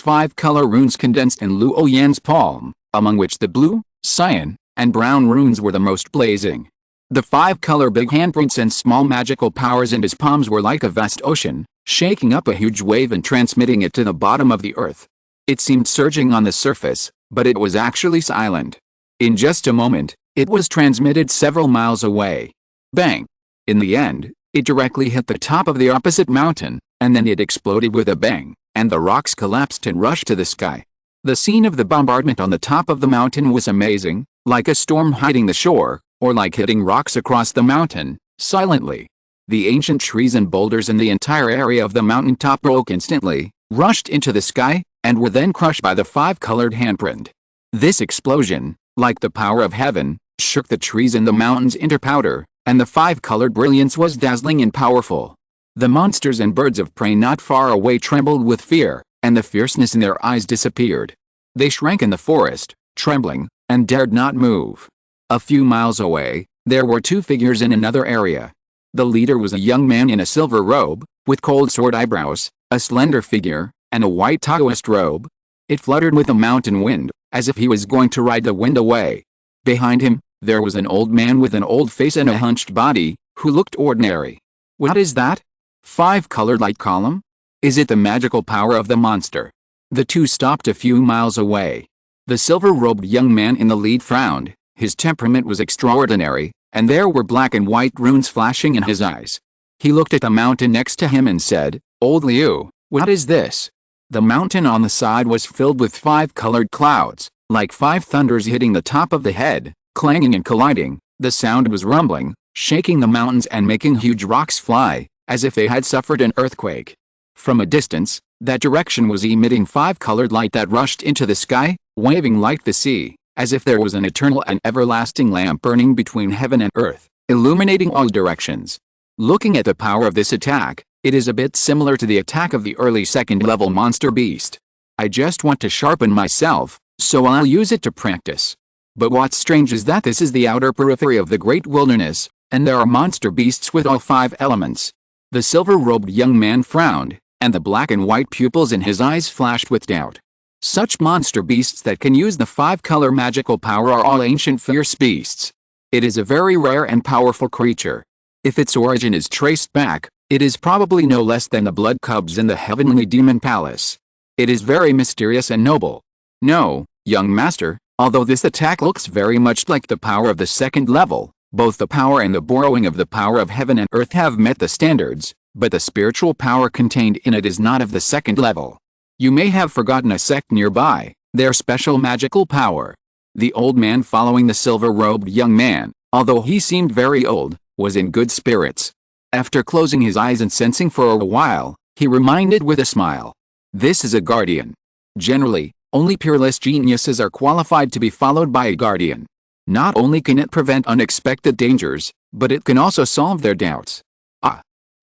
5-color runes condensed in Luo Yan's palm, among which the blue, cyan, and brown runes were the most blazing. The 5-color big handprints and small magical powers in his palms were like a vast ocean, shaking up a huge wave and transmitting it to the bottom of the earth. It seemed surging on the surface, but it was actually silent. In just a moment, it was transmitted several miles away. Bang! In the end, it directly hit the top of the opposite mountain, and then it exploded with a bang, and the rocks collapsed and rushed to the sky. The scene of the bombardment on the top of the mountain was amazing, like a storm hitting the shore, or like hitting rocks across the mountain, silently. The ancient trees and boulders in the entire area of the mountain top broke instantly, rushed into the sky, and were then crushed by the 5-colored handprint. This explosion, like the power of heaven, shook the trees and the mountains into powder, and the 5-colored brilliance was dazzling and powerful. The monsters and birds of prey not far away trembled with fear, and the fierceness in their eyes disappeared. They shrank in the forest, trembling, and dared not move. A few miles away, there were 2 figures in another area. The leader was a young man in a silver robe, with cold sword eyebrows, a slender figure, and a white Taoist robe. It fluttered with a mountain wind, as if he was going to ride the wind away. Behind him, there was an old man with an old face and a hunched body, who looked ordinary. What is that? 5-colored light column? Is it the magical power of the monster? The 2 stopped a few miles away. The silver-robed young man in the lead frowned. His temperament was extraordinary, and there were black and white runes flashing in his eyes. He looked at the mountain next to him and said, "Old Liu, what is this?" The mountain on the side was filled with 5-colored clouds, like 5 thunders hitting the top of the head, clanging and colliding. The sound was rumbling, shaking the mountains and making huge rocks fly, as if they had suffered an earthquake. From a distance, that direction was emitting 5-colored light that rushed into the sky, waving like the sea, as if there was an eternal and everlasting lamp burning between heaven and earth, illuminating all directions. Looking at the power of this attack, it is a bit similar to the attack of the early 2nd-level monster beast. I just want to sharpen myself, so I'll use it to practice. But what's strange is that this is the outer periphery of the great wilderness, and there are monster beasts with all 5 elements. The silver-robed young man frowned, and the black and white pupils in his eyes flashed with doubt. Such monster beasts that can use the 5-color magical power are all ancient fierce beasts. It is a very rare and powerful creature. If its origin is traced back, it is probably no less than the blood cubs in the heavenly demon palace. It is very mysterious and noble. No, young master, although this attack looks very much like the power of the 2nd level, both the power and the borrowing of the power of heaven and earth have met the standards, but the spiritual power contained in it is not of the 2nd level. You may have forgotten a sect nearby, their special magical power. The old man following the silver-robed young man, although he seemed very old, was in good spirits. After closing his eyes and sensing for a while, he reminded with a smile. This is a guardian. Generally, only peerless geniuses are qualified to be followed by a guardian. Not only can it prevent unexpected dangers, but it can also solve their doubts.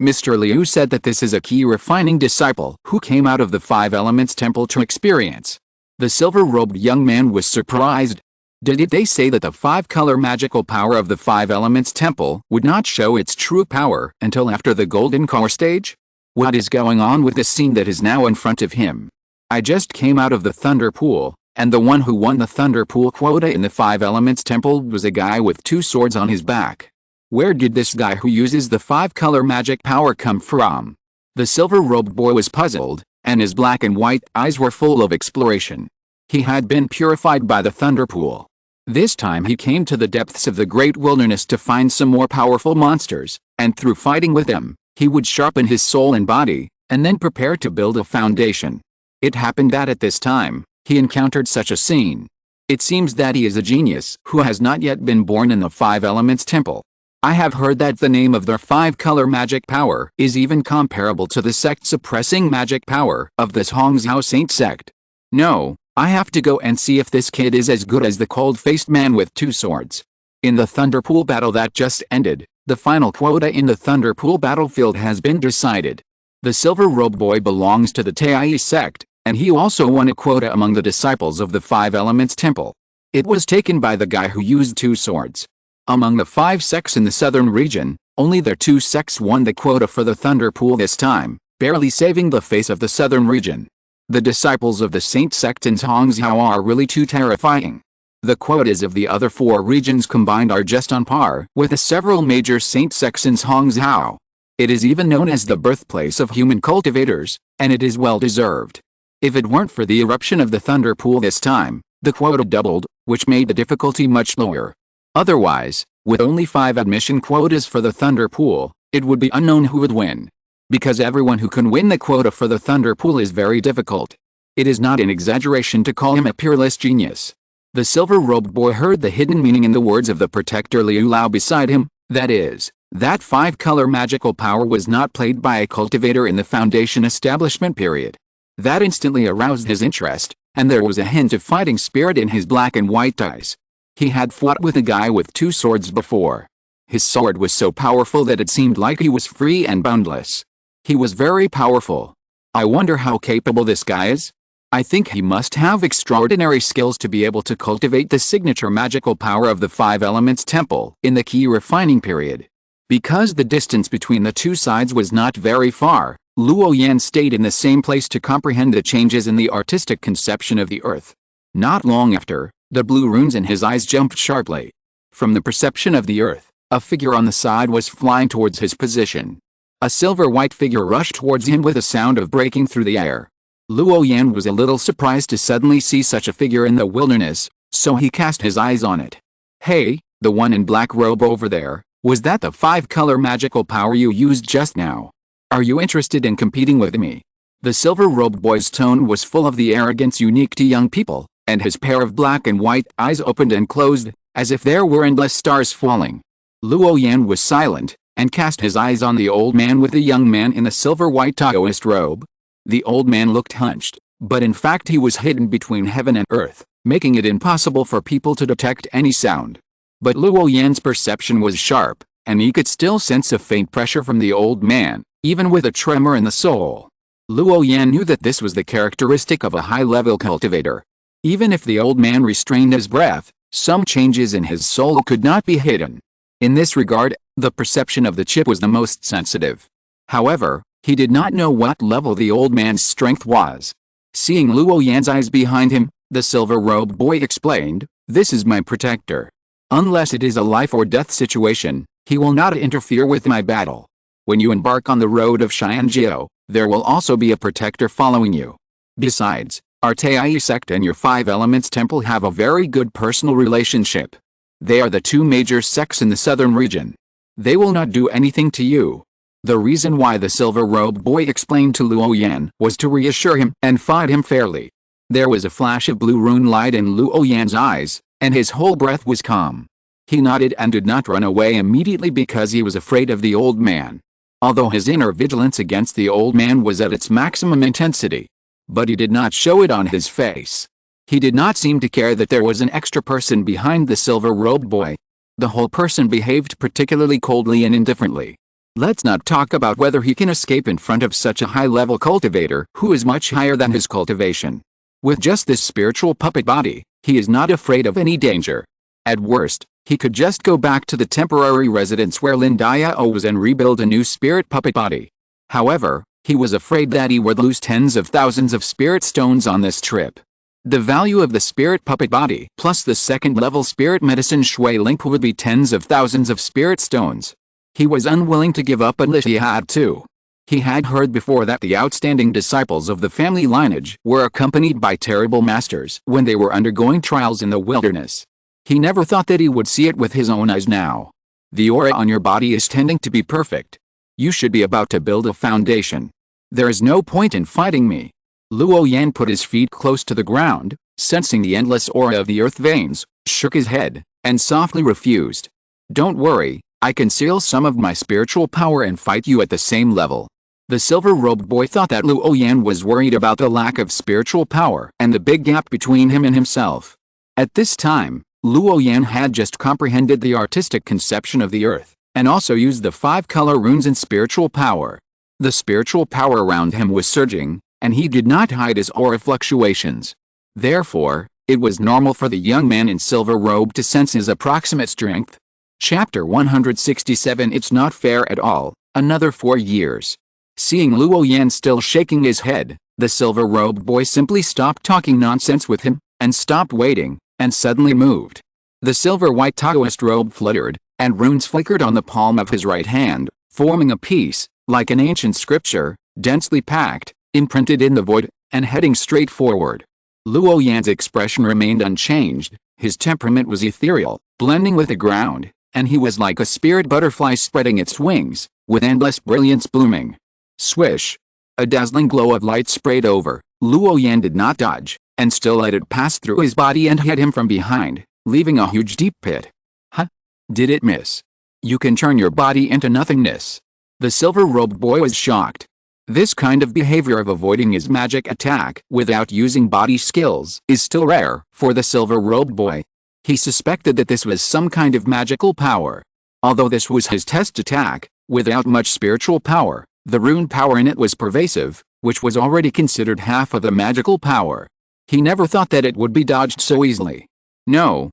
Mr. Liu said that this is a key refining disciple who came out of the Five Elements Temple to experience. The silver-robed young man was surprised. Did they say that the five-color magical power of the Five Elements Temple would not show its true power until after the Golden Core stage? What is going on with the scene that is now in front of him? I just came out of the Thunder Pool, and the one who won the Thunder Pool quota in the Five Elements Temple was a guy with two swords on his back. Where did this guy who uses the five-color magic power come from? The silver-robed boy was puzzled, and his black and white eyes were full of exploration. He had been purified by the Thunder Pool. This time he came to the depths of the great wilderness to find some more powerful monsters, and through fighting with them, he would sharpen his soul and body, and then prepare to build a foundation. It happened that at this time, he encountered such a scene. It seems that he is a genius who has not yet been born in the Five Elements Temple. I have heard that the name of their five-color magic power is even comparable to the sect-suppressing magic power of the Hongzhou Saint sect. No, I have to go and see if this kid is as good as the cold-faced man with two swords. In the Thunder Pool battle that just ended, the final quota in the Thunder Pool battlefield has been decided. The silver-robed boy belongs to the Tai sect, and he also won a quota among the disciples of the Five Elements Temple. It was taken by the guy who used two swords. Among the five sects in the southern region, only their two sects won the quota for the Thunder Pool this time, barely saving the face of the southern region. The disciples of the Saint sect in Hongzhou are really too terrifying. The quotas of the other four regions combined are just on par with the several major Saint sects in Hongzhou. It is even known as the birthplace of human cultivators, and it is well deserved. If it weren't for the eruption of the Thunder Pool this time, the quota doubled, which made the difficulty much lower. Otherwise, with only 5 admission quotas for the Thunder Pool, it would be unknown who would win. Because everyone who can win the quota for the Thunder Pool is very difficult. It is not an exaggeration to call him a peerless genius. The silver-robed boy heard the hidden meaning in the words of the protector Liu Lao beside him, that is, that five-color magical power was not played by a cultivator in the Foundation establishment period. That instantly aroused his interest, and there was a hint of fighting spirit in his black and white eyes. He had fought with a guy with two swords before. His sword was so powerful that it seemed like he was free and boundless. He was very powerful. I wonder how capable this guy is? I think he must have extraordinary skills to be able to cultivate the signature magical power of the Five Elements Temple in the key refining period. Because the distance between the two sides was not very far, Luo Yan stayed in the same place to comprehend the changes in the artistic conception of the earth. Not long after, the blue runes in his eyes jumped sharply. From the perception of the earth, a figure on the side was flying towards his position. A silver-white figure rushed towards him with a sound of breaking through the air. Luo Yan was a little surprised to suddenly see such a figure in the wilderness, so he cast his eyes on it. Hey, the one in black robe over there, was that the five-color magical power you used just now? Are you interested in competing with me? The silver-robed boy's tone was full of the arrogance unique to young people, and his pair of black and white eyes opened and closed, as if there were endless stars falling. Luo Yan was silent, and cast his eyes on the old man with the young man in the silver-white Taoist robe. The old man looked hunched, but in fact he was hidden between heaven and earth, making it impossible for people to detect any sound. But Luo Yan's perception was sharp, and he could still sense a faint pressure from the old man, even with a tremor in the soul. Luo Yan knew that this was the characteristic of a high-level cultivator. Even if the old man restrained his breath, some changes in his soul could not be hidden. In this regard, the perception of the chip was the most sensitive. However, he did not know what level the old man's strength was. Seeing Luo Yan's eyes behind him, the silver-robed boy explained, "This is my protector. Unless it is a life-or-death situation, he will not interfere with my battle. When you embark on the road of Xianjiao, there will also be a protector following you. Besides, our Tai sect and your Five Elements Temple have a very good personal relationship. They are the two major sects in the southern region. They will not do anything to you." The reason why the silver-robed boy explained to Luo Yan was to reassure him and fight him fairly. There was a flash of blue rune light in Luo Yan's eyes, and his whole breath was calm. He nodded and did not run away immediately because he was afraid of the old man. Although his inner vigilance against the old man was at its maximum intensity. But he did not show it on his face. He did not seem to care that there was an extra person behind the silver-robed boy. The whole person behaved particularly coldly and indifferently. Let's not talk about whether he can escape in front of such a high-level cultivator who is much higher than his cultivation. With just this spiritual puppet body, he is not afraid of any danger. At worst, he could just go back to the temporary residence where Lindiao was and rebuild a new spirit puppet body. However, he was afraid that he would lose tens of thousands of spirit stones on this trip. The value of the spirit puppet body plus the second-level spirit medicine Shui Link would be tens of thousands of spirit stones. He was unwilling to give up unless he had to. He had heard before that the outstanding disciples of the family lineage were accompanied by terrible masters when they were undergoing trials in the wilderness. He never thought that he would see it with his own eyes now. The aura on your body is tending to be perfect. You should be about to build a foundation. There is no point in fighting me. Luo Yan put his feet close to the ground, sensing the endless aura of the earth veins, shook his head, and softly refused. Don't worry, I can seal some of my spiritual power and fight you at the same level. The silver-robed boy thought that Luo Yan was worried about the lack of spiritual power and the big gap between him and himself. At this time, Luo Yan had just comprehended the artistic conception of the earth, and also used the 5-color runes in spiritual power. The spiritual power around him was surging, and he did not hide his aura fluctuations. Therefore, it was normal for the young man in silver robe to sense his approximate strength. Chapter 167 It's not fair at all, another 4 years. Seeing Luo Yan still shaking his head, the silver-robed boy simply stopped talking nonsense with him, and stopped waiting, and suddenly moved. The silver-white Taoist robe fluttered, and runes flickered on the palm of his right hand, forming a piece, like an ancient scripture, densely packed, imprinted in the void, and heading straight forward. Luo Yan's expression remained unchanged, his temperament was ethereal, blending with the ground, and he was like a spirit butterfly spreading its wings, with endless brilliance blooming. Swish! A dazzling glow of light sprayed over. Luo Yan did not dodge, and still let it pass through his body and hit him from behind, leaving a huge deep pit. Huh? Did it miss? You can turn your body into nothingness. The silver-robed boy was shocked. This kind of behavior of avoiding his magic attack without using body skills is still rare for the silver-robed boy. He suspected that this was some kind of magical power. Although this was his test attack, without much spiritual power, the rune power in it was pervasive, which was already considered half of the magical power. He never thought that it would be dodged so easily. No.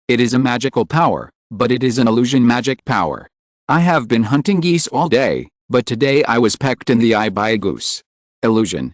It is a magical power, but it is an illusion magic power. I have been hunting geese all day, but today I was pecked in the eye by a goose. Illusion.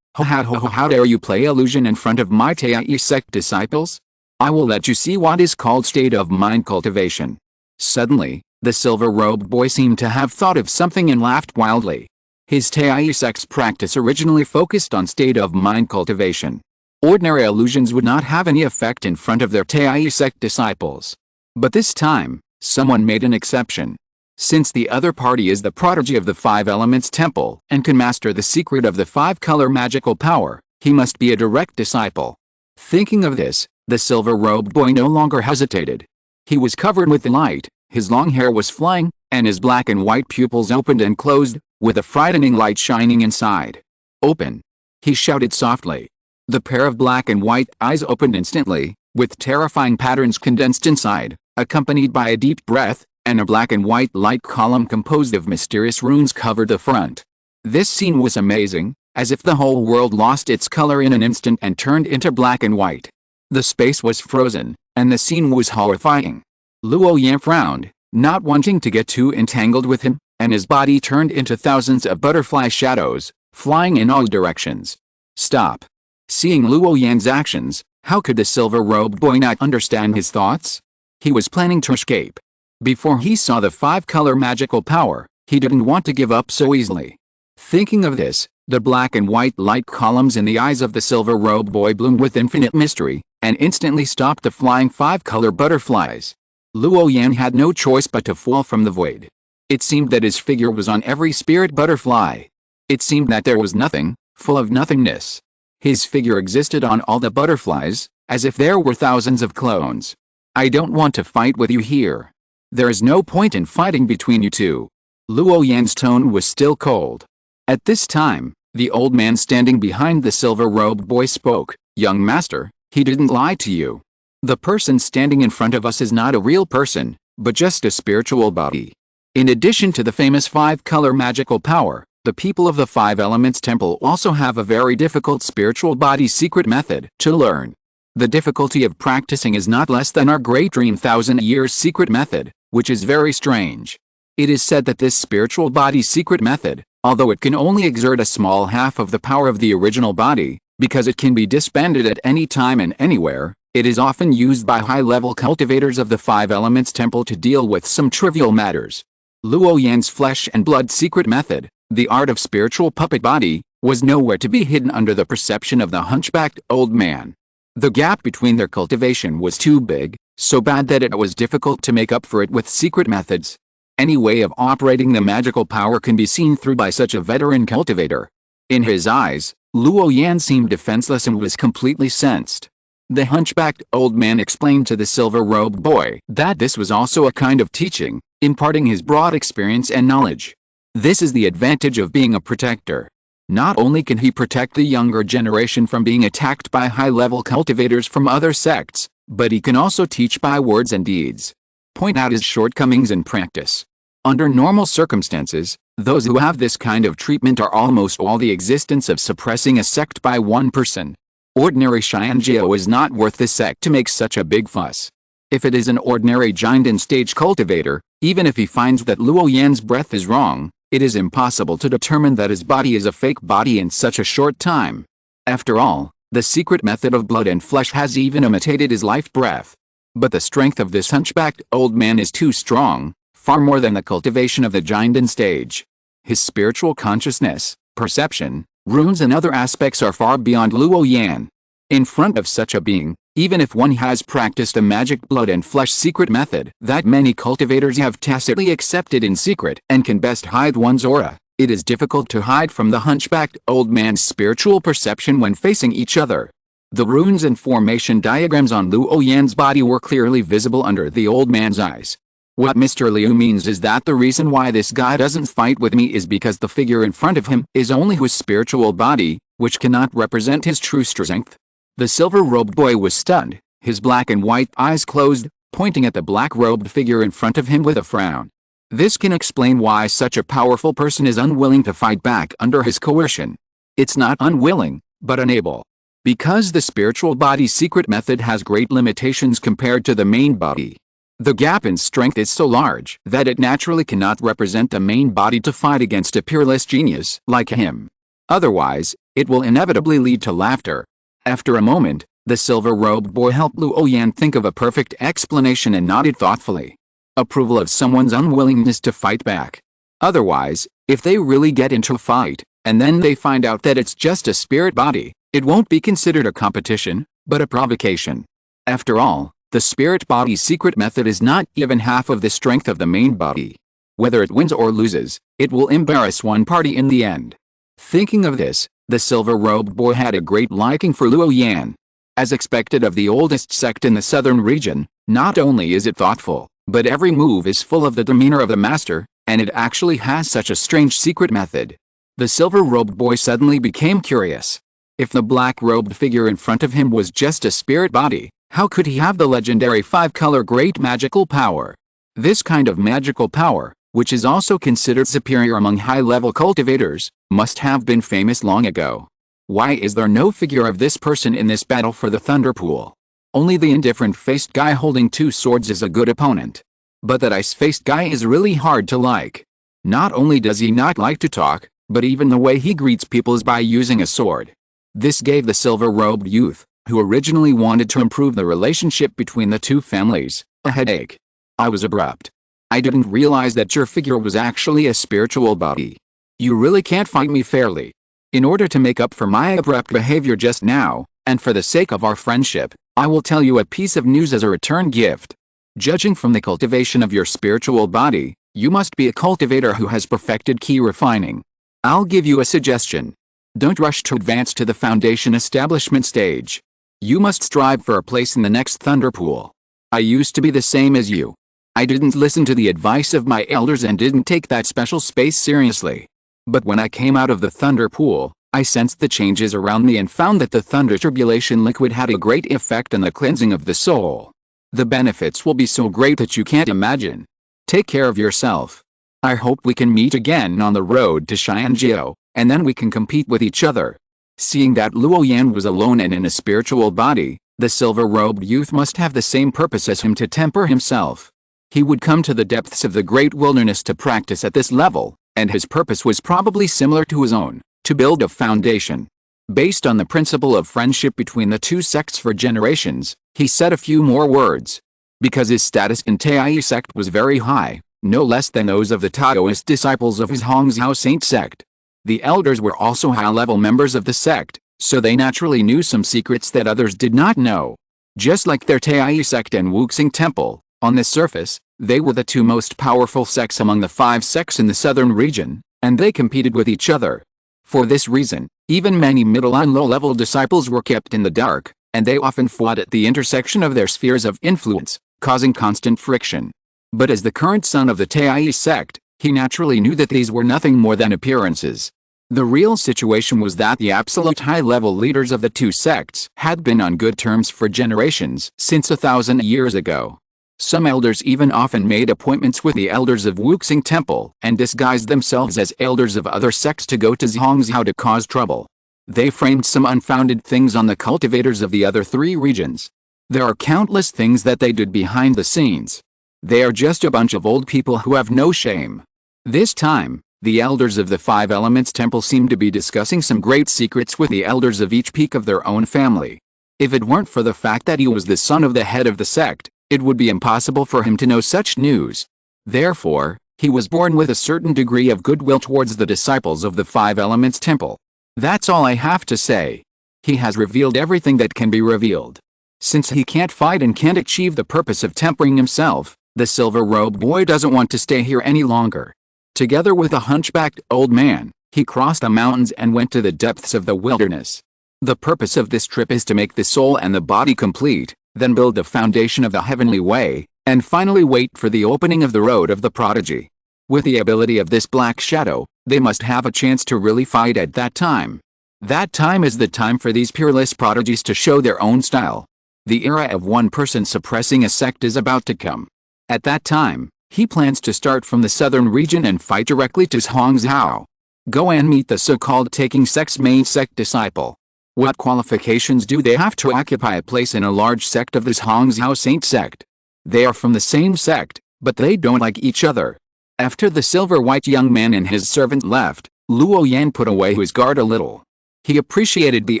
How dare you play illusion in front of my Tai sect disciples? I will let you see what is called state of mind cultivation. Suddenly, the silver-robed boy seemed to have thought of something and laughed wildly. His Tai sect's practice originally focused on state of mind cultivation. Ordinary illusions would not have any effect in front of their Tai sect disciples. But this time, someone made an exception. Since the other party is the prodigy of the 5 Elements Temple and can master the secret of the 5-color magical power, he must be a direct disciple. Thinking of this, the silver-robed boy no longer hesitated. He was covered with light, his long hair was flying, and his black and white pupils opened and closed, with a frightening light shining inside. Open! He shouted softly. The pair of black and white eyes opened instantly, with terrifying patterns condensed inside, accompanied by a deep breath, and a black and white light column composed of mysterious runes covered the front. This scene was amazing, as if the whole world lost its color in an instant and turned into black and white. The space was frozen, and the scene was horrifying. Luo Yan frowned, not wanting to get too entangled with him, and his body turned into thousands of butterfly shadows, flying in all directions. Stop! Seeing Luo Yan's actions, how could the silver-robed boy not understand his thoughts? He was planning to escape. Before he saw the 5-color magical power, he didn't want to give up so easily. Thinking of this, the black and white light columns in the eyes of the silver-robed boy bloomed with infinite mystery, and instantly stopped the flying 5-color butterflies. Luo Yan had no choice but to fall from the void. It seemed that his figure was on every spirit butterfly. It seemed that there was nothing, full of nothingness. His figure existed on all the butterflies, as if there were thousands of clones. I don't want to fight with you here. There is no point in fighting between you two. Luo Yan's tone was still cold. At this time, the old man standing behind the silver-robed boy spoke. Young master, he didn't lie to you. The person standing in front of us is not a real person, but just a spiritual body. In addition to the famous 5-color magical power, the people of the 5 Elements Temple also have a very difficult spiritual body secret method to learn. The difficulty of practicing is not less than our great dream 1,000 years secret method, which is very strange. It is said that this spiritual body secret method, although it can only exert a small half of the power of the original body, because it can be disbanded at any time and anywhere, it is often used by high-level cultivators of the 5 Elements Temple to deal with some trivial matters. Luo Yan's flesh and blood secret method, the art of spiritual puppet body, was nowhere to be hidden under the perception of the hunchbacked old man. The gap between their cultivation was too big, so bad that it was difficult to make up for it with secret methods. Any way of operating the magical power can be seen through by such a veteran cultivator. In his eyes, Luo Yan seemed defenseless and was completely sensed. The hunchbacked old man explained to the silver-robed boy that this was also a kind of teaching, imparting his broad experience and knowledge. This is the advantage of being a protector. Not only can he protect the younger generation from being attacked by high-level cultivators from other sects, but he can also teach by words and deeds. Point out his shortcomings in practice. Under normal circumstances, those who have this kind of treatment are almost all the existence of suppressing a sect by one person. Ordinary Xianjiao is not worth this sect to make such a big fuss. If it is an ordinary Jinden stage cultivator, even if he finds that Luo Yan's breath is wrong, it is impossible to determine that his body is a fake body in such a short time. After all, the secret method of blood and flesh has even imitated his life breath. But the strength of this hunchbacked old man is too strong, far more than the cultivation of the Jinden stage. His spiritual consciousness, perception, runes and other aspects are far beyond Luo Yan. In front of such a being, even if one has practiced a magic blood and flesh secret method that many cultivators have tacitly accepted in secret and can best hide one's aura, it is difficult to hide from the hunchbacked old man's spiritual perception when facing each other. The runes and formation diagrams on Luo Yan's body were clearly visible under the old man's eyes. What Mr. Liu means is that the reason why this guy doesn't fight with me is because the figure in front of him is only his spiritual body, which cannot represent his true strength. The silver-robed boy was stunned, his black and white eyes closed, pointing at the black-robed figure in front of him with a frown. This can explain why such a powerful person is unwilling to fight back under his coercion. It's not unwilling, but unable. Because the spiritual body secret method has great limitations compared to the main body. The gap in strength is so large that it naturally cannot represent the main body to fight against a peerless genius like him. Otherwise, it will inevitably lead to laughter. After a moment, the silver-robed boy helped Luo Yan think of a perfect explanation and nodded thoughtfully. Approval of someone's unwillingness to fight back. Otherwise, if they really get into a fight, and then they find out that it's just a spirit body, it won't be considered a competition, but a provocation. After all, the spirit body secret method is not even half of the strength of the main body. Whether it wins or loses, it will embarrass one party in the end. Thinking of this, the silver-robed boy had a great liking for Luo Yan. As expected of the oldest sect in the southern region, not only is it thoughtful, but every move is full of the demeanor of the master, and it actually has such a strange secret method. The silver-robed boy suddenly became curious. If the black-robed figure in front of him was just a spirit body, how could he have the legendary 5-color great magical power? This kind of magical power, which is also considered superior among high-level cultivators, must have been famous long ago. Why is there no figure of this person in this battle for the Thunder Pool? Only the indifferent-faced guy holding 2 swords is a good opponent. But that ice-faced guy is really hard to like. Not only does he not like to talk, but even the way he greets people is by using a sword. This gave the silver-robed youth, who originally wanted to improve the relationship between the 2 families, a headache. I was abrupt. I didn't realize that your figure was actually a spiritual body. You really can't fight me fairly. In order to make up for my abrupt behavior just now, and for the sake of our friendship, I will tell you a piece of news as a return gift. Judging from the cultivation of your spiritual body, you must be a cultivator who has perfected key refining. I'll give you a suggestion. Don't rush to advance to the foundation establishment stage. You must strive for a place in the next Thunder Pool. I used to be the same as you. I didn't listen to the advice of my elders and didn't take that special space seriously. But when I came out of the Thunder Pool, I sensed the changes around me and found that the Thunder Tribulation liquid had a great effect on the cleansing of the soul. The benefits will be so great that you can't imagine. Take care of yourself. I hope we can meet again on the road to Xianjiao, and then we can compete with each other." Seeing that Luo Yan was alone and in a spiritual body, the silver-robed youth must have the same purpose as him to temper himself. He would come to the depths of the great wilderness to practice at this level, and his purpose was probably similar to his own, to build a foundation. Based on the principle of friendship between the two sects for generations, he said a few more words. Because his status in Taoist sect was very high, no less than those of the Taoist disciples of his Hongzhou Saint sect. The elders were also high-level members of the sect, so they naturally knew some secrets that others did not know. Just like their Taoist sect and Wuxing Temple, on the surface, they were the two most powerful sects among the 5 sects in the southern region, and they competed with each other. For this reason, even many middle and low-level disciples were kept in the dark, and they often fought at the intersection of their spheres of influence, causing constant friction. But as the current son of the Taoist sect, he naturally knew that these were nothing more than appearances. The real situation was that the absolute high-level leaders of the two sects had been on good terms for generations since 1,000 years ago. Some elders even often made appointments with the elders of Wuxing Temple and disguised themselves as elders of other sects to go to Hongzhou to cause trouble. They framed some unfounded things on the cultivators of the other 3 regions. There are countless things that they did behind the scenes. They are just a bunch of old people who have no shame. This time, the elders of the 5 Elements Temple seemed to be discussing some great secrets with the elders of each peak of their own family. If it weren't for the fact that he was the son of the head of the sect, it would be impossible for him to know such news. Therefore, he was born with a certain degree of goodwill towards the disciples of the 5 Elements Temple. That's all I have to say. He has revealed everything that can be revealed. Since he can't fight and can't achieve the purpose of tempering himself, the silver-robed boy doesn't want to stay here any longer. Together with a hunchbacked old man, he crossed the mountains and went to the depths of the wilderness. The purpose of this trip is to make the soul and the body complete, then build the foundation of the heavenly way, and finally wait for the opening of the road of the prodigy. With the ability of this black shadow, they must have a chance to really fight at that time. That time is the time for these peerless prodigies to show their own style. The era of one person suppressing a sect is about to come. At that time, he plans to start from the southern region and fight directly to Hongzhou. Go and meet the so-called taking sect's main sect disciple. What qualifications do they have to occupy a place in a large sect of this Hongzhou Saint sect? They are from the same sect, but they don't like each other. After the silver-white young man and his servant left, Luo Yan put away his guard a little. He appreciated the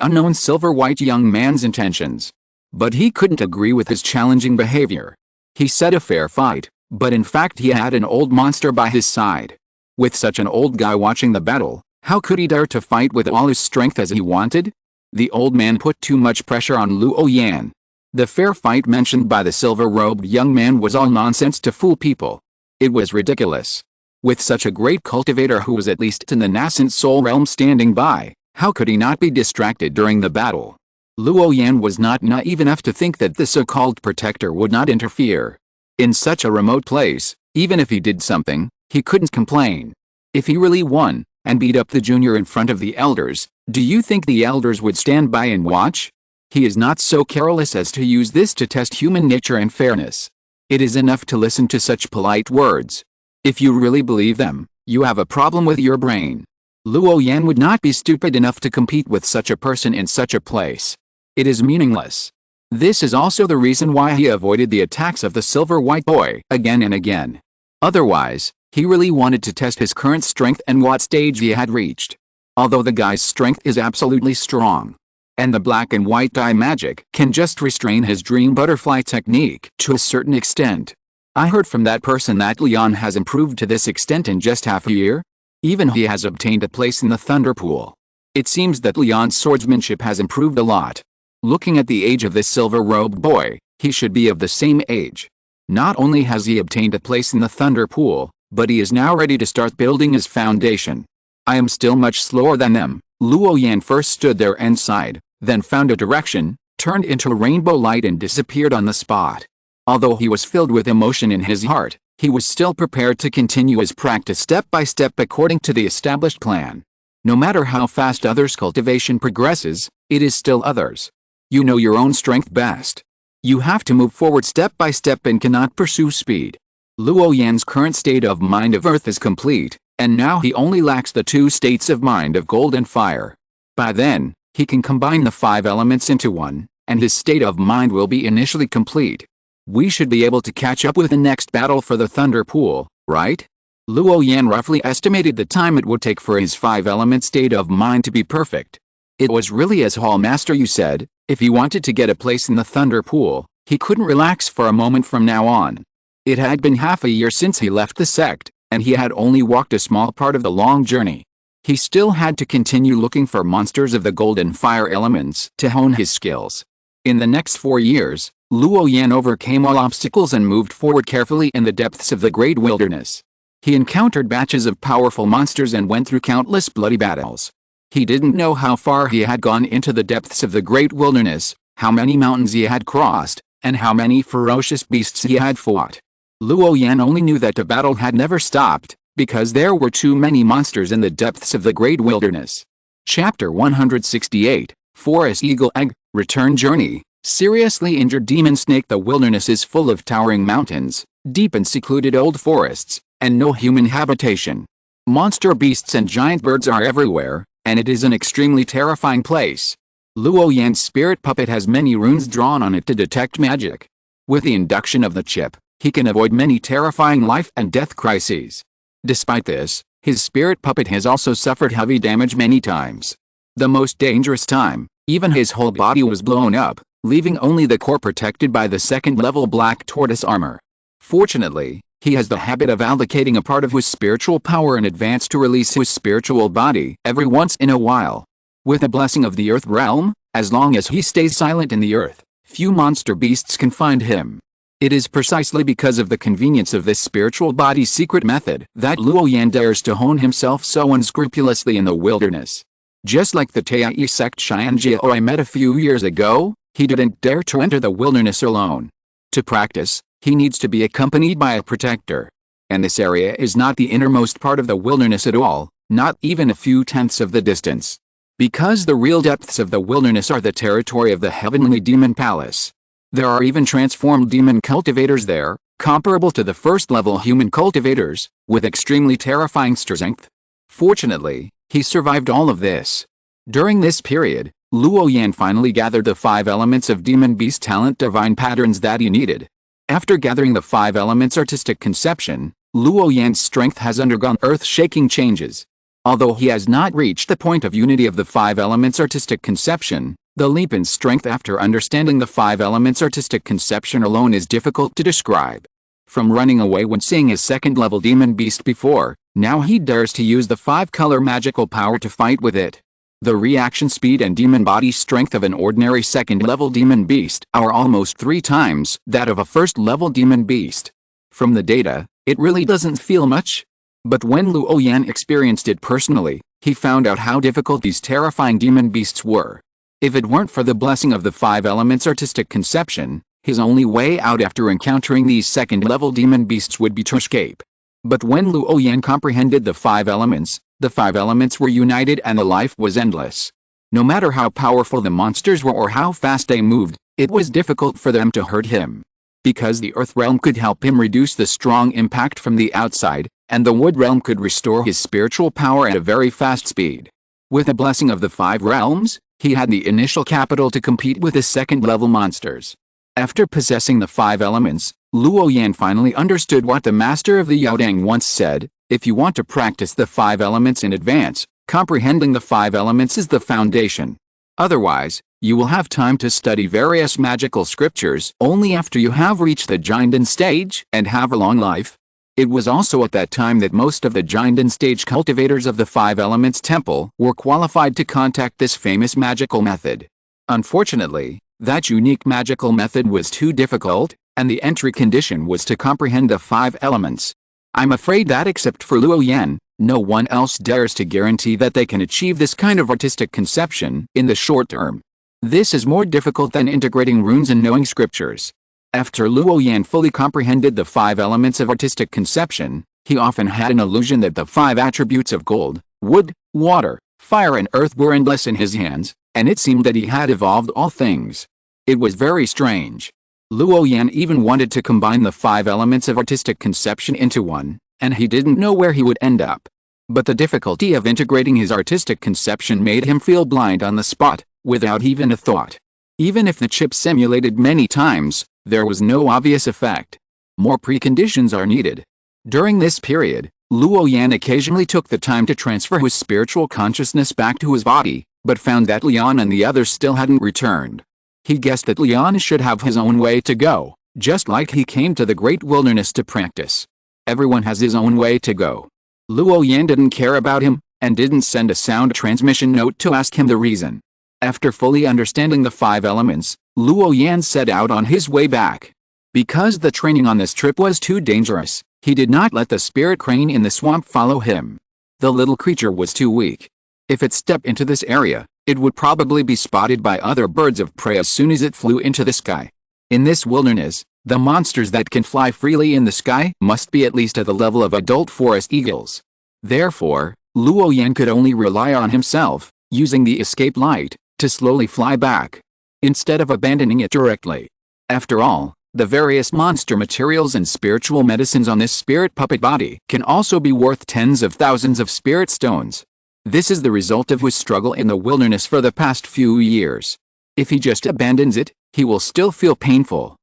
unknown silver-white young man's intentions. But he couldn't agree with his challenging behavior. He said a fair fight, but in fact he had an old monster by his side. With such an old guy watching the battle, how could he dare to fight with all his strength as he wanted? The old man put too much pressure on Luo Yan. The fair fight mentioned by the silver-robed young man was all nonsense to fool people. It was ridiculous. With such a great cultivator who was at least in the nascent soul realm standing by, how could he not be distracted during the battle? Luo Yan was not naive enough to think that the so-called protector would not interfere. In such a remote place, even if he did something, he couldn't complain. If he really won, and beat up the junior in front of the elders, do you think the elders would stand by and watch? He is not so careless as to use this to test human nature and fairness. It is enough to listen to such polite words. If you really believe them, you have a problem with your brain. Luo Yan would not be stupid enough to compete with such a person in such a place. It is meaningless. This is also the reason why he avoided the attacks of the silver-white boy again and again. Otherwise, he really wanted to test his current strength and what stage he had reached. Although the guy's strength is absolutely strong, and the black and white dye magic can just restrain his dream butterfly technique to a certain extent. I heard from that person that Leon has improved to this extent in just half a year. Even he has obtained a place in the Thunder Pool. It seems that Leon's swordsmanship has improved a lot. Looking at the age of this silver-robed boy, he should be of the same age. Not only has he obtained a place in the Thunder Pool, but he is now ready to start building his foundation. I am still much slower than them. Luo Yan first stood there and sighed, then found a direction, turned into a rainbow light and disappeared on the spot. Although he was filled with emotion in his heart, he was still prepared to continue his practice step by step according to the established plan. No matter how fast others' cultivation progresses, it is still others. You know your own strength best. You have to move forward step by step and cannot pursue speed. Luo Yan's current state of mind of earth is complete, and now he only lacks the two states of mind of gold and fire. By then, he can combine the five elements into one, and his state of mind will be initially complete. We should be able to catch up with the next battle for the Thunder Pool, right? Luo Yan roughly estimated the time it would take for his five-element state of mind to be perfect. It was really as Hall Master Yu said, if he wanted to get a place in the Thunder Pool, he couldn't relax for a moment from now on. It had been half a year since he left the sect, and he had only walked a small part of the long journey. He still had to continue looking for monsters of the gold and fire elements to hone his skills. In the next 4 years, Luo Yan overcame all obstacles and moved forward carefully in the depths of the great wilderness. He encountered batches of powerful monsters and went through countless bloody battles. He didn't know how far he had gone into the depths of the great wilderness, how many mountains he had crossed, and how many ferocious beasts he had fought. Luo Yan only knew that the battle had never stopped, because there were too many monsters in the depths of the great wilderness. Chapter 168, Forest Eagle Egg, Return Journey. Seriously injured demon snake. The wilderness is full of towering mountains, deep and secluded old forests, and no human habitation. Monster beasts and giant birds are everywhere, and it is an extremely terrifying place. Luo Yan's spirit puppet has many runes drawn on it to detect magic. With the induction of the chip, he can avoid many terrifying life and death crises. Despite this, his spirit puppet has also suffered heavy damage many times. The most dangerous time, even his whole body was blown up, leaving only the core protected by the second-level black tortoise armor. Fortunately, he has the habit of allocating a part of his spiritual power in advance to release his spiritual body every once in a while. With the blessing of the Earth Realm, as long as he stays silent in the earth, few monster beasts can find him. It is precisely because of the convenience of this spiritual body secret method that Luo Yan dares to hone himself so unscrupulously in the wilderness. Just like the Taiyai sect Xianjiao I met a few years ago, he didn't dare to enter the wilderness alone. To practice, he needs to be accompanied by a protector. And this area is not the innermost part of the wilderness at all, not even a few tenths of the distance. Because the real depths of the wilderness are the territory of the heavenly demon palace. There are even transformed demon cultivators there, comparable to the first-level human cultivators, with extremely terrifying strength. Fortunately, he survived all of this. During this period, Luo Yan finally gathered the 5 elements of demon beast talent divine patterns that he needed. After gathering the 5 elements artistic conception, Luo Yan's strength has undergone earth-shaking changes. Although he has not reached the point of unity of the 5 elements artistic conception, the leap in strength after understanding the 5 elements artistic conception alone is difficult to describe. From running away when seeing his second-level demon beast before, now he dares to use the 5-color magical power to fight with it. The reaction speed and demon body strength of an ordinary second-level demon beast are almost 3 times that of a first-level demon beast. From the data, it really doesn't feel much. But when Luo Yan experienced it personally, he found out how difficult these terrifying demon beasts were. If it weren't for the blessing of the 5 elements artistic conception, his only way out after encountering these second-level demon beasts would be to escape. But when Luo Yan comprehended the 5 elements were united and the life was endless. No matter how powerful the monsters were or how fast they moved, it was difficult for them to hurt him. Because the Earth Realm could help him reduce the strong impact from the outside, and the Wood Realm could restore his spiritual power at a very fast speed. With the blessing of the 5 realms, he had the initial capital to compete with the second-level monsters. After possessing the 5 elements, Luo Yan finally understood what the master of the Yaodang once said: if you want to practice the 5 elements in advance, comprehending the 5 elements is the foundation. Otherwise, you will have time to study various magical scriptures only after you have reached the Jinden stage and have a long life. It was also at that time that most of the Jinden stage cultivators of the 5 elements temple were qualified to contact this famous magical method. Unfortunately, that unique magical method was too difficult, and the entry condition was to comprehend the 5 elements. I'm afraid that except for Luo Yan, no one else dares to guarantee that they can achieve this kind of artistic conception in the short term. This is more difficult than integrating runes and knowing scriptures. After Luo Yan fully comprehended the 5 elements of artistic conception, he often had an illusion that the 5 attributes of gold, wood, water, fire and earth were endless in his hands, and it seemed that he had evolved all things. It was very strange. Luo Yan even wanted to combine the 5 elements of artistic conception into one, and he didn't know where he would end up. But the difficulty of integrating his artistic conception made him feel blind on the spot, without even a thought. Even if the chip simulated many times, there was no obvious effect. More preconditions are needed. During this period, Luo Yan occasionally took the time to transfer his spiritual consciousness back to his body, but found that Lian and the others still hadn't returned. He guessed that Lian should have his own way to go, just like he came to the great wilderness to practice. Everyone has his own way to go. Luo Yan didn't care about him, and didn't send a sound transmission note to ask him the reason. After fully understanding the 5 elements, Luo Yan set out on his way back. Because the training on this trip was too dangerous, he did not let the spirit crane in the swamp follow him. The little creature was too weak. If it stepped into this area, it would probably be spotted by other birds of prey as soon as it flew into the sky. In this wilderness, the monsters that can fly freely in the sky must be at least at the level of adult forest eagles. Therefore, Luo Yan could only rely on himself, using the escape light, to slowly fly back, instead of abandoning it directly. After all, the various monster materials and spiritual medicines on this spirit puppet body can also be worth tens of thousands of spirit stones. This is the result of his struggle in the wilderness for the past few years. If he just abandons it, he will still feel painful.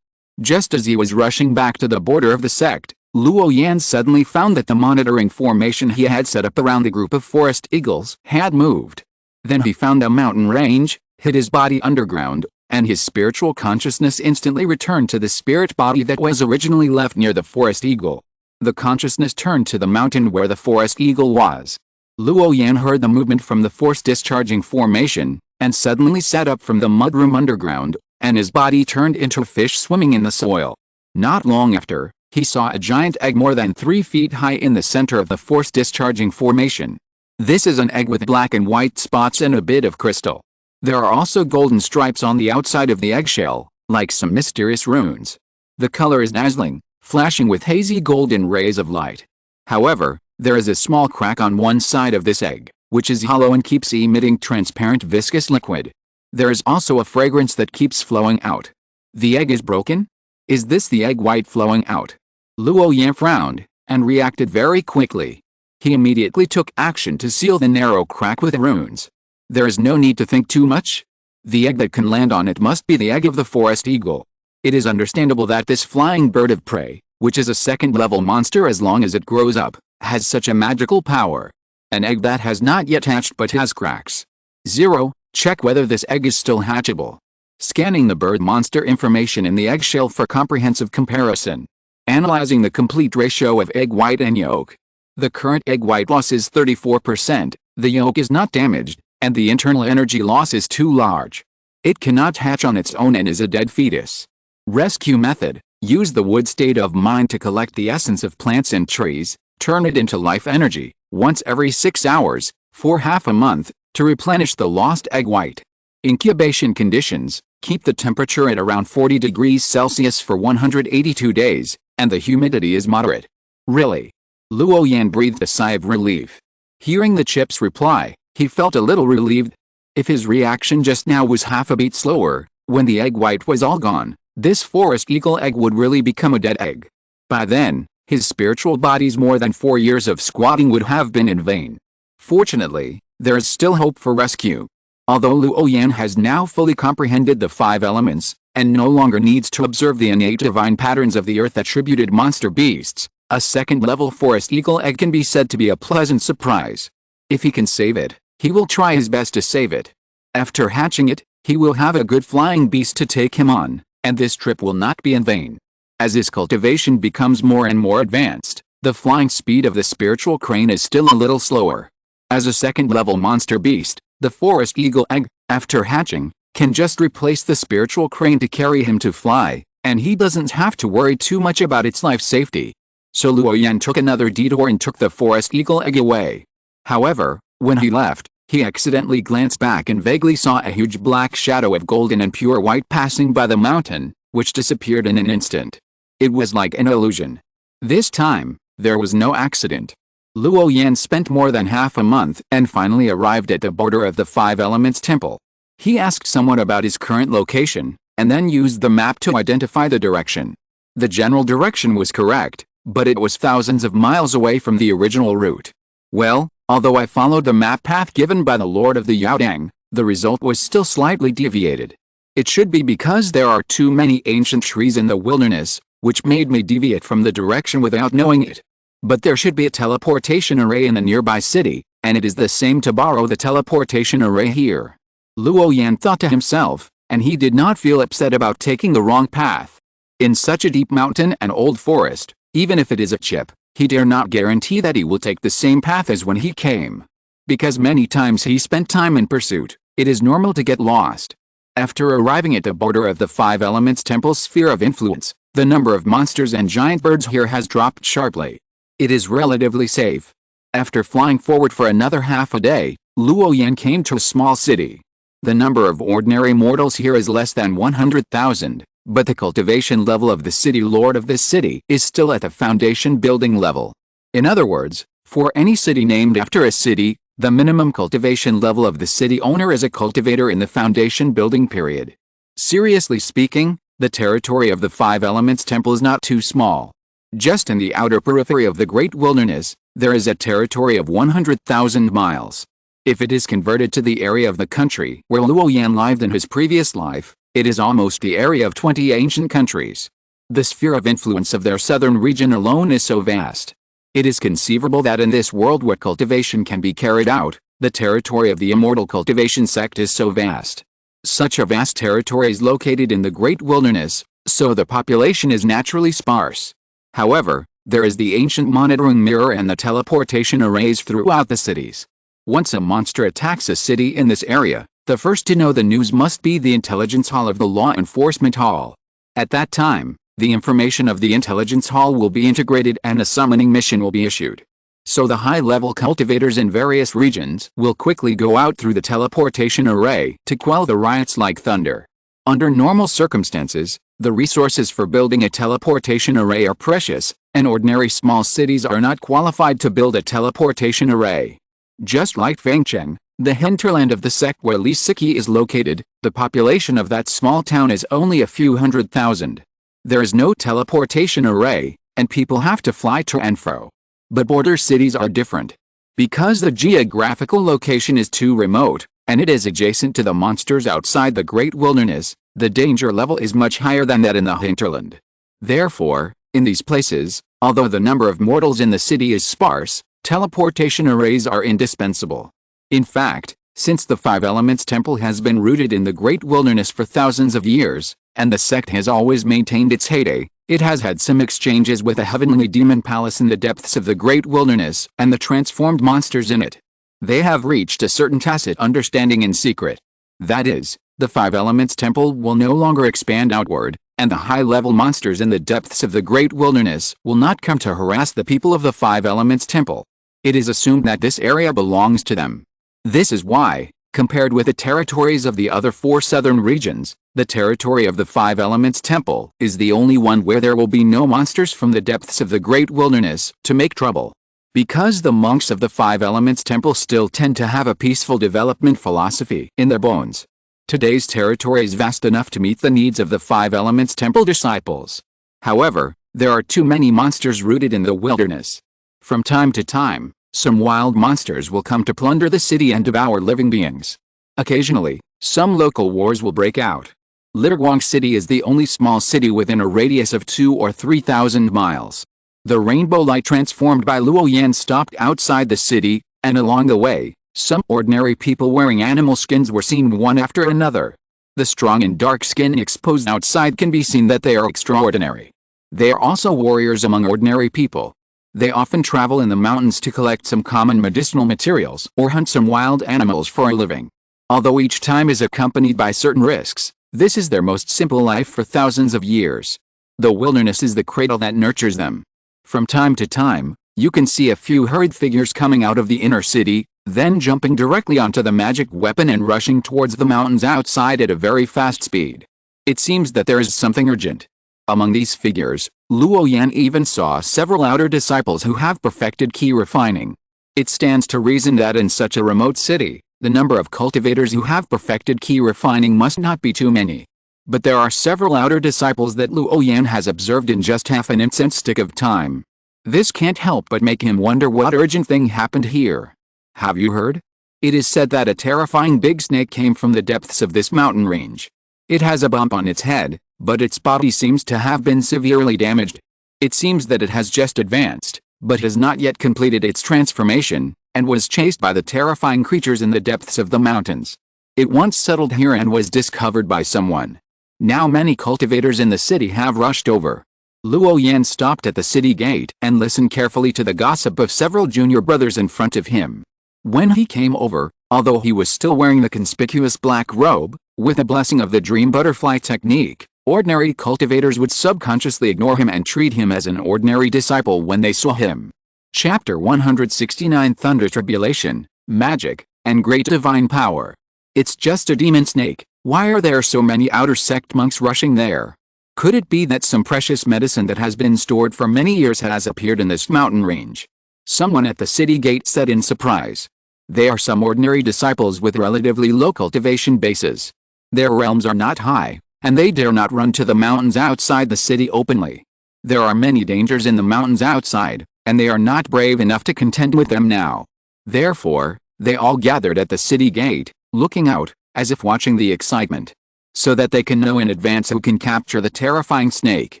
Just as he was rushing back to the border of the sect, Luo Yan suddenly found that the monitoring formation he had set up around the group of forest eagles had moved. Then he found a mountain range, hid his body underground, and his spiritual consciousness instantly returned to the spirit body that was originally left near the forest eagle. The consciousness turned to the mountain where the forest eagle was. Luo Yan heard the movement from the force discharging formation, and suddenly sat up from the mudroom underground, and his body turned into a fish swimming in the soil. Not long after, he saw a giant egg more than 3 feet high in the center of the force discharging formation. This is an egg with black and white spots and a bit of crystal. There are also golden stripes on the outside of the eggshell, like some mysterious runes. The color is dazzling, flashing with hazy golden rays of light. However, there is a small crack on one side of this egg, which is hollow and keeps emitting transparent viscous liquid. There is also a fragrance that keeps flowing out. The egg is broken? Is this the egg white flowing out? Luo Yan frowned, and reacted very quickly. He immediately took action to seal the narrow crack with runes. There is no need to think too much. The egg that can land on it must be the egg of the forest eagle. It is understandable that this flying bird of prey, which is a second-level monster as long as it grows up, has such a magical power. An egg that has not yet hatched but has cracks. 0. Check whether this egg is still hatchable. Scanning the bird monster information in the eggshell for comprehensive comparison. Analyzing the complete ratio of egg white and yolk. The current egg white loss is 34%, the yolk is not damaged, and the internal energy loss is too large. It cannot hatch on its own and is a dead fetus. Rescue method: use the wood state of mind to collect the essence of plants and trees, turn it into life energy, once every 6 hours, for half a month, to replenish the lost egg white. Incubation conditions: keep the temperature at around 40 degrees Celsius for 182 days, and the humidity is moderate. Really? Luo Yan breathed a sigh of relief. Hearing the chip's reply, he felt a little relieved. If his reaction just now was half a beat slower, when the egg white was all gone, this forest eagle egg would really become a dead egg. By then, his spiritual body's more than 4 years of squatting would have been in vain. Fortunately, there is still hope for rescue. Although Luo Yan has now fully comprehended the 5 elements, and no longer needs to observe the innate divine patterns of the earth-attributed monster beasts, a second-level forest eagle egg can be said to be a pleasant surprise. If he can save it, he will try his best to save it. After hatching it, he will have a good flying beast to take him on, and this trip will not be in vain. As his cultivation becomes more and more advanced, the flying speed of the spiritual crane is still a little slower. As a second-level monster beast, the forest eagle egg, after hatching, can just replace the spiritual crane to carry him to fly, and he doesn't have to worry too much about its life safety. So Luo Yan took another detour and took the forest eagle egg away. However, when he left, he accidentally glanced back and vaguely saw a huge black shadow of golden and pure white passing by the mountain, which disappeared in an instant. It was like an illusion. This time, there was no accident. Luo Yan spent more than half a month and finally arrived at the border of the 5 Elements Temple. He asked someone about his current location, and then used the map to identify the direction. The general direction was correct, but it was thousands of miles away from the original route. Well, although I followed the map path given by the Lord of the Yaodang, the result was still slightly deviated. It should be because there are too many ancient trees in the wilderness, which made me deviate from the direction without knowing it. But there should be a teleportation array in the nearby city, and it is the same to borrow the teleportation array here. Luo Yan thought to himself, and he did not feel upset about taking the wrong path. In such a deep mountain and old forest, even if it is a chip, he dare not guarantee that he will take the same path as when he came. Because many times he spent time in pursuit, it is normal to get lost. After arriving at the border of the Five Elements Temple's sphere of influence, the number of monsters and giant birds here has dropped sharply. It is relatively safe. After flying forward for another half a day, Luo Yan came to a small city. The number of ordinary mortals here is less than 100,000. But the cultivation level of the city lord of this city is still at the foundation building level. In other words, for any city named after a city, the minimum cultivation level of the city owner is a cultivator in the foundation building period. Seriously speaking, the territory of the Five Elements Temple is not too small. Just in the outer periphery of the Great Wilderness, there is a territory of 100,000 miles. If it is converted to the area of the country where Luo Yan lived in his previous life, it is almost the area of 20 ancient countries. The sphere of influence of their southern region alone is so vast. It is conceivable that in this world where cultivation can be carried out, the territory of the immortal cultivation sect is so vast. Such a vast territory is located in the Great Wilderness, so the population is naturally sparse. However, there is the ancient monitoring mirror and the teleportation arrays throughout the cities. Once a monster attacks a city in this area, the first to know the news must be the intelligence hall of the law enforcement hall. At that time, the information of the intelligence hall will be integrated and a summoning mission will be issued. So the high-level cultivators in various regions will quickly go out through the teleportation array to quell the riots like thunder. Under normal circumstances, the resources for building a teleportation array are precious, and ordinary small cities are not qualified to build a teleportation array. Just like Fangcheng, the hinterland of the sect where Li Siki is located, the population of that small town is only a few 100,000. There is no teleportation array, and people have to fly to and fro. But border cities are different. Because the geographical location is too remote, and it is adjacent to the monsters outside the Great Wilderness, the danger level is much higher than that in the hinterland. Therefore, in these places, although the number of mortals in the city is sparse, teleportation arrays are indispensable. In fact, since the Five Elements Temple has been rooted in the Great Wilderness for thousands of years, and the sect has always maintained its heyday, it has had some exchanges with a heavenly demon palace in the depths of the Great Wilderness and the transformed monsters in it. They have reached a certain tacit understanding in secret. That is, the Five Elements Temple will no longer expand outward, and the high-level monsters in the depths of the Great Wilderness will not come to harass the people of the Five Elements Temple. It is assumed that this area belongs to them. This is why, compared with the territories of the other four southern regions, the territory of the Five Elements Temple is the only one where there will be no monsters from the depths of the Great Wilderness to make trouble. Because the monks of the Five Elements Temple still tend to have a peaceful development philosophy in their bones. Today's territory is vast enough to meet the needs of the Five Elements Temple disciples. However, there are too many monsters rooted in the wilderness. From time to time, some wild monsters will come to plunder the city and devour living beings. Occasionally, some local wars will break out. Litterguang City is the only small city within a radius of 2,000 or 3,000 miles. The rainbow light transformed by Luo Yan stopped outside the city, and along the way, some ordinary people wearing animal skins were seen one after another. The strong and dark skin exposed outside can be seen that they are extraordinary. They are also warriors among ordinary people. They often travel in the mountains to collect some common medicinal materials or hunt some wild animals for a living. Although each time is accompanied by certain risks, this is their most simple life for thousands of years. The wilderness is the cradle that nurtures them. From time to time, you can see a few hurried figures coming out of the inner city, then jumping directly onto the magic weapon and rushing towards the mountains outside at a very fast speed. It seems that there is something urgent. Among these figures, Luo Yan even saw several outer disciples who have perfected key refining. It stands to reason that in such a remote city, the number of cultivators who have perfected key refining must not be too many. But there are several outer disciples that Luo Yan has observed in just half an instant of time. This can't help but make him wonder what urgent thing happened here. Have you heard? It is said that a terrifying big snake came from the depths of this mountain range. It has a bump on its head, but its body seems to have been severely damaged. It seems that it has just advanced, but has not yet completed its transformation, and was chased by the terrifying creatures in the depths of the mountains. It once settled here and was discovered by someone. Now many cultivators in the city have rushed over. Luo Yan stopped at the city gate and listened carefully to the gossip of several junior brothers in front of him. When he came over, although he was still wearing the conspicuous black robe, with a blessing of the dream butterfly technique, ordinary cultivators would subconsciously ignore him and treat him as an ordinary disciple when they saw him. Chapter 169 Thunder Tribulation, Magic, and Great Divine Power. It's just a demon snake. Why are there so many outer sect monks rushing there? Could it be that some precious medicine that has been stored for many years has appeared in this mountain range? Someone at the city gate said in surprise. They are some ordinary disciples with relatively low cultivation bases. Their realms are not high, and they dare not run to the mountains outside the city openly. There are many dangers in the mountains outside, and they are not brave enough to contend with them now. Therefore, they all gathered at the city gate, looking out, as if watching the excitement, so that they can know in advance who can capture the terrifying snake.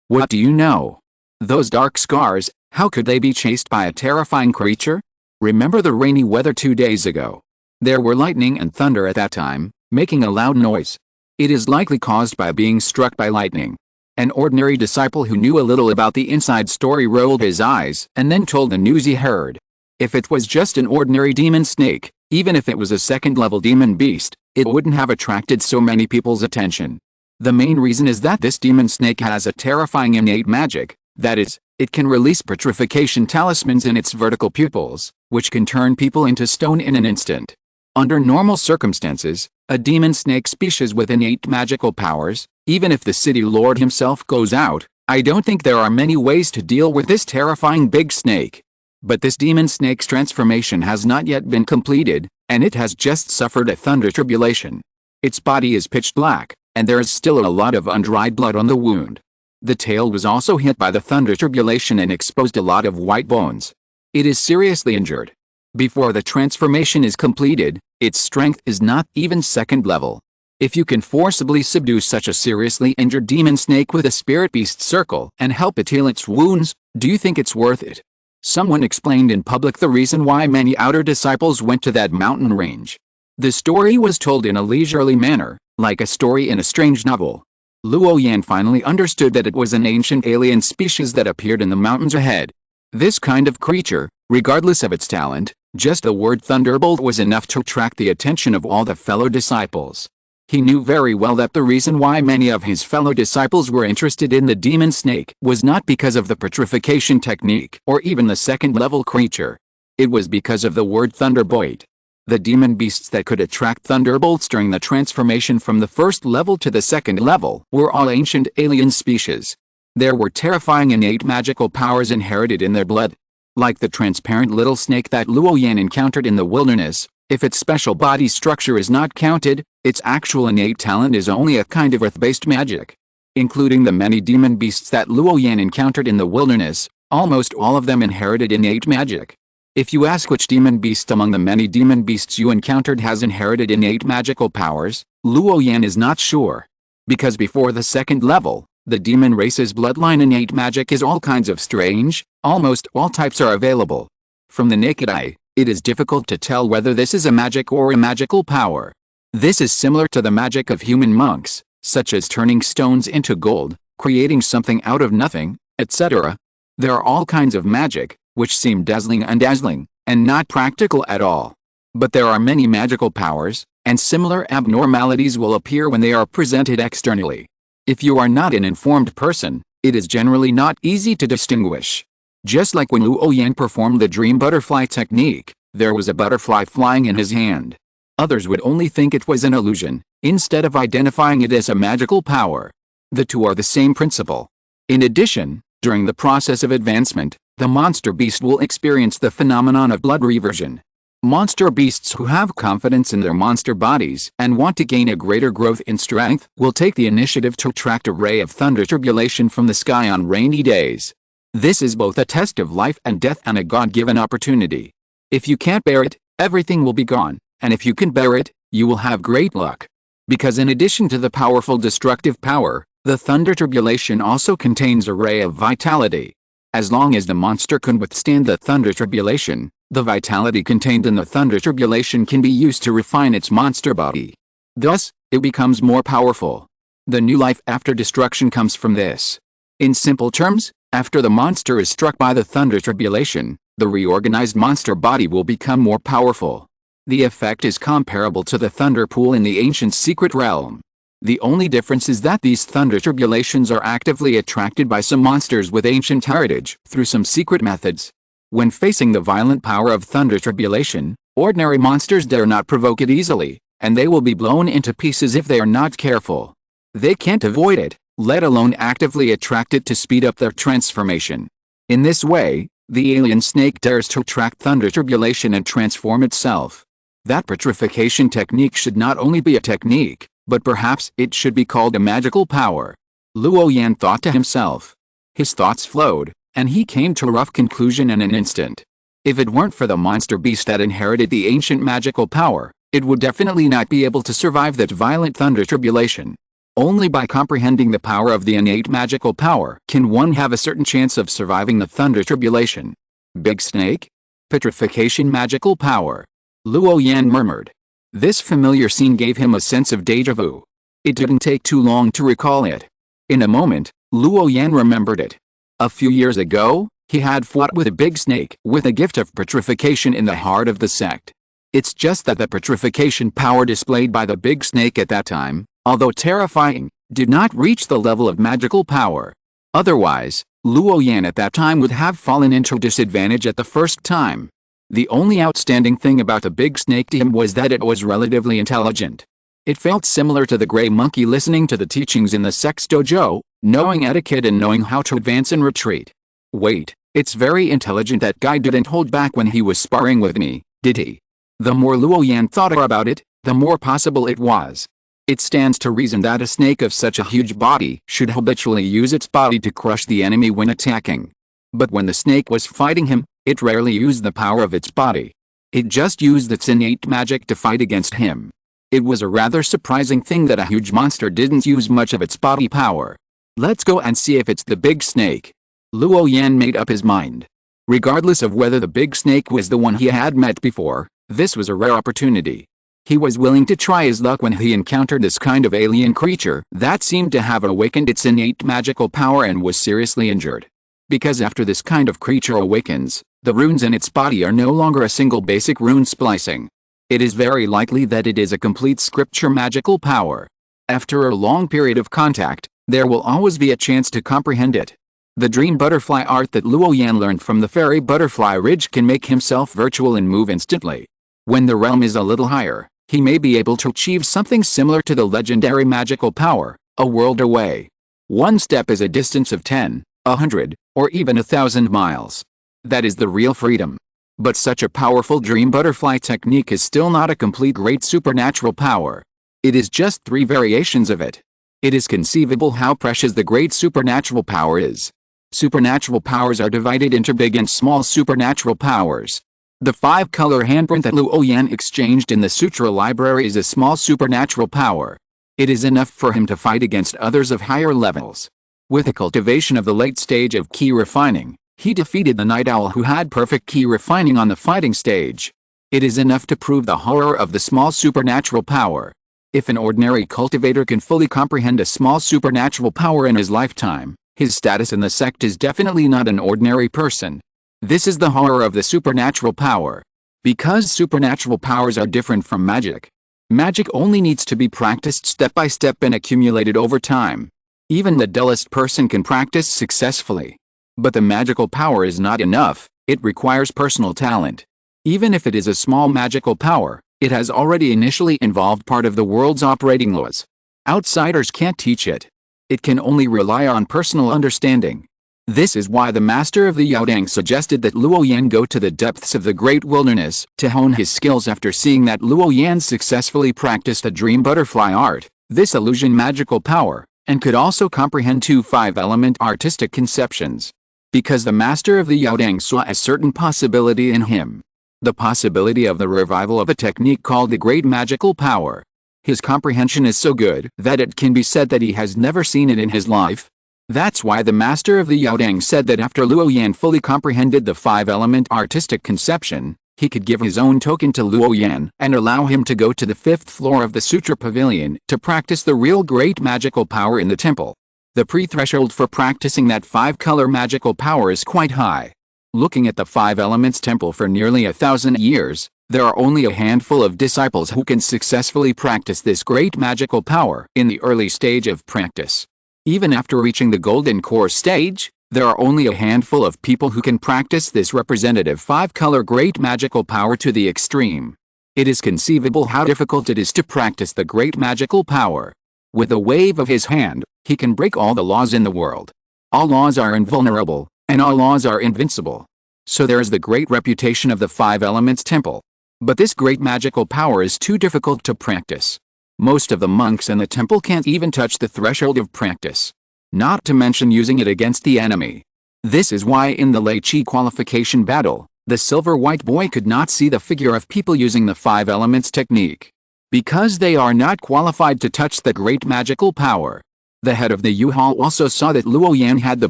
What do you know? Those dark scars, how could they be chased by a terrifying creature? Remember the rainy weather 2 days ago? There were lightning and thunder at that time, making a loud noise. It is likely caused by being struck by lightning. An ordinary disciple who knew a little about the inside story rolled his eyes and then told the news he heard. If it was just an ordinary demon snake, even if it was a second-level demon beast, it wouldn't have attracted so many people's attention. The main reason is that this demon snake has a terrifying innate magic, that is, it can release petrification talismans in its vertical pupils, which can turn people into stone in an instant. Under normal circumstances, a demon snake species with innate magical powers, even if the city lord himself goes out, I don't think there are many ways to deal with this terrifying big snake. But this demon snake's transformation has not yet been completed, and it has just suffered a thunder tribulation. Its body is pitch black, and there is still a lot of undried blood on the wound. The tail was also hit by the thunder tribulation and exposed a lot of white bones. It is seriously injured. Before the transformation is completed, its strength is not even second level. If you can forcibly subdue such a seriously injured demon snake with a spirit beast circle and help it heal its wounds, do you think it's worth it? Someone explained in public the reason why many outer disciples went to that mountain range. The story was told in a leisurely manner, like a story in a strange novel. Luo Yan finally understood that it was an ancient alien species that appeared in the mountains ahead. This kind of creature, regardless of its talent, just the word thunderbolt was enough to attract the attention of all the fellow disciples. He knew very well that the reason why many of his fellow disciples were interested in the demon snake was not because of the petrification technique or even the second-level creature. It was because of the word thunderbolt. The demon beasts that could attract thunderbolts during the transformation from the first level to the second level were all ancient alien species. There were terrifying innate magical powers inherited in their blood. Like the transparent little snake that Luo Yan encountered in the wilderness, if its special body structure is not counted, its actual innate talent is only a kind of earth-based magic. Including the many demon beasts that Luo Yan encountered in the wilderness, almost all of them inherited innate magic. If you ask which demon beast among the many demon beasts you encountered has inherited innate magical powers, Luo Yan is not sure. Because before the second level, the demon race's bloodline innate magic is all kinds of strange, almost all types are available. From the naked eye, it is difficult to tell whether this is a magic or a magical power. This is similar to the magic of human monks, such as turning stones into gold, creating something out of nothing, etc. There are all kinds of magic, which seem dazzling and not practical at all. But there are many magical powers, and similar abnormalities will appear when they are presented externally. If you are not an informed person, it is generally not easy to distinguish. Just like when Luo Yan performed the dream butterfly technique, there was a butterfly flying in his hand. Others would only think it was an illusion, instead of identifying it as a magical power. The two are the same principle. In addition, during the process of advancement, the monster beast will experience the phenomenon of blood reversion. Monster beasts who have confidence in their monster bodies and want to gain a greater growth in strength will take the initiative to attract a ray of thunder tribulation from the sky on rainy days. This is both a test of life and death and a God-given opportunity. If you can't bear it, everything will be gone, and if you can bear it, you will have great luck. Because in addition to the powerful destructive power, the thunder tribulation also contains a ray of vitality. As long as the monster can withstand the thunder tribulation, the vitality contained in the thunder tribulation can be used to refine its monster body. Thus, it becomes more powerful. The new life after destruction comes from this. In simple terms, after the monster is struck by the thunder tribulation, the reorganized monster body will become more powerful. The effect is comparable to the thunder pool in the ancient secret realm. The only difference is that these thunder tribulations are actively attracted by some monsters with ancient heritage through some secret methods. When facing the violent power of thunder tribulation, ordinary monsters dare not provoke it easily, and they will be blown into pieces if they are not careful. They can't avoid it, let alone actively attract it to speed up their transformation. In this way, the alien snake dares to attract thunder tribulation and transform itself. That petrification technique should not only be a technique, but perhaps it should be called a magical power. Luo Yan thought to himself. His thoughts flowed, and he came to a rough conclusion in an instant. If it weren't for the monster beast that inherited the ancient magical power, it would definitely not be able to survive that violent thunder tribulation. Only by comprehending the power of the innate magical power can one have a certain chance of surviving the thunder tribulation. Big snake? Petrification magical power. Luo Yan murmured. This familiar scene gave him a sense of déjà vu. It didn't take too long to recall it. In a moment, Luo Yan remembered it. A few years ago, he had fought with a big snake with a gift of petrification in the heart of the sect. It's just that the petrification power displayed by the big snake at that time, although terrifying, did not reach the level of magical power. Otherwise, Luo Yan at that time would have fallen into disadvantage at the first time. The only outstanding thing about the big snake to him was that it was relatively intelligent. It felt similar to the gray monkey listening to the teachings in the sect's dojo, knowing etiquette and knowing how to advance and retreat. Wait, it's very intelligent. That guy didn't hold back when he was sparring with me, did he? The more Luo Yan thought about it, the more possible it was. It stands to reason that a snake of such a huge body should habitually use its body to crush the enemy when attacking. But when the snake was fighting him, it rarely used the power of its body. It just used its innate magic to fight against him. It was a rather surprising thing that a huge monster didn't use much of its body power. Let's go and see if it's the big snake. Luo Yan made up his mind. Regardless of whether the big snake was the one he had met before, this was a rare opportunity. He was willing to try his luck when he encountered this kind of alien creature that seemed to have awakened its innate magical power and was seriously injured. Because after this kind of creature awakens, the runes in its body are no longer a single basic rune splicing. It is very likely that it is a complete scripture magical power. After a long period of contact, there will always be a chance to comprehend it. The dream butterfly art that Luo Yan learned from the fairy butterfly ridge can make himself virtual and move instantly. When the realm is a little higher, he may be able to achieve something similar to the legendary magical power, a world away. One step is a distance of 10, 100, or even 1,000 miles. That is the real freedom. But such a powerful dream butterfly technique is still not a complete great supernatural power. It is just 3 variations of it. It is conceivable how precious the great supernatural power is. Supernatural powers are divided into big and small supernatural powers. The 5-color handprint that Luo Yan exchanged in the Sutra library is a small supernatural power. It is enough for him to fight against others of higher levels. With the cultivation of the late stage of ki refining, he defeated the night owl who had perfect ki refining on the fighting stage. It is enough to prove the horror of the small supernatural power. If an ordinary cultivator can fully comprehend a small supernatural power in his lifetime, his status in the sect is definitely not an ordinary person. This is the horror of the supernatural power. Because supernatural powers are different from magic. Magic only needs to be practiced step by step and accumulated over time. Even the dullest person can practice successfully. But the magical power is not enough, it requires personal talent. Even if it is a small magical power, it has already initially involved part of the world's operating laws. Outsiders can't teach it. It can only rely on personal understanding. This is why the master of the Yaodang suggested that Luo Yan go to the depths of the great wilderness to hone his skills. After seeing that Luo Yan successfully practiced the dream butterfly art, this illusion magical power, and could also comprehend 2 5-element artistic conceptions. Because the master of the Yaodang saw a certain possibility in him. The possibility of the revival of a technique called the great magical power. His comprehension is so good that it can be said that he has never seen it in his life. That's why the master of the Yaodang said that after Luo Yan fully comprehended the 5-element artistic conception, he could give his own token to Luo Yan and allow him to go to the 5th floor of the Sutra Pavilion to practice the real great magical power in the temple. The pre-threshold for practicing that 5-color magical power is quite high. Looking at the 5 elements temple for nearly 1,000 years, there are only a handful of disciples who can successfully practice this great magical power in the early stage of practice. Even after reaching the golden core stage, there are only a handful of people who can practice this representative 5-color great magical power to the extreme. It is conceivable how difficult it is to practice the great magical power. With a wave of his hand, he can break all the laws in the world. All laws are invulnerable, and all laws are invincible. So there is the great reputation of the 5 elements temple. But this great magical power is too difficult to practice. Most of the monks in the temple can't even touch the threshold of practice. Not to mention using it against the enemy. This is why in the Lei Chi qualification battle, the silver-white boy could not see the figure of people using the 5 elements technique. Because they are not qualified to touch the great magical power. The head of the U-Hall also saw that Luo Yan had the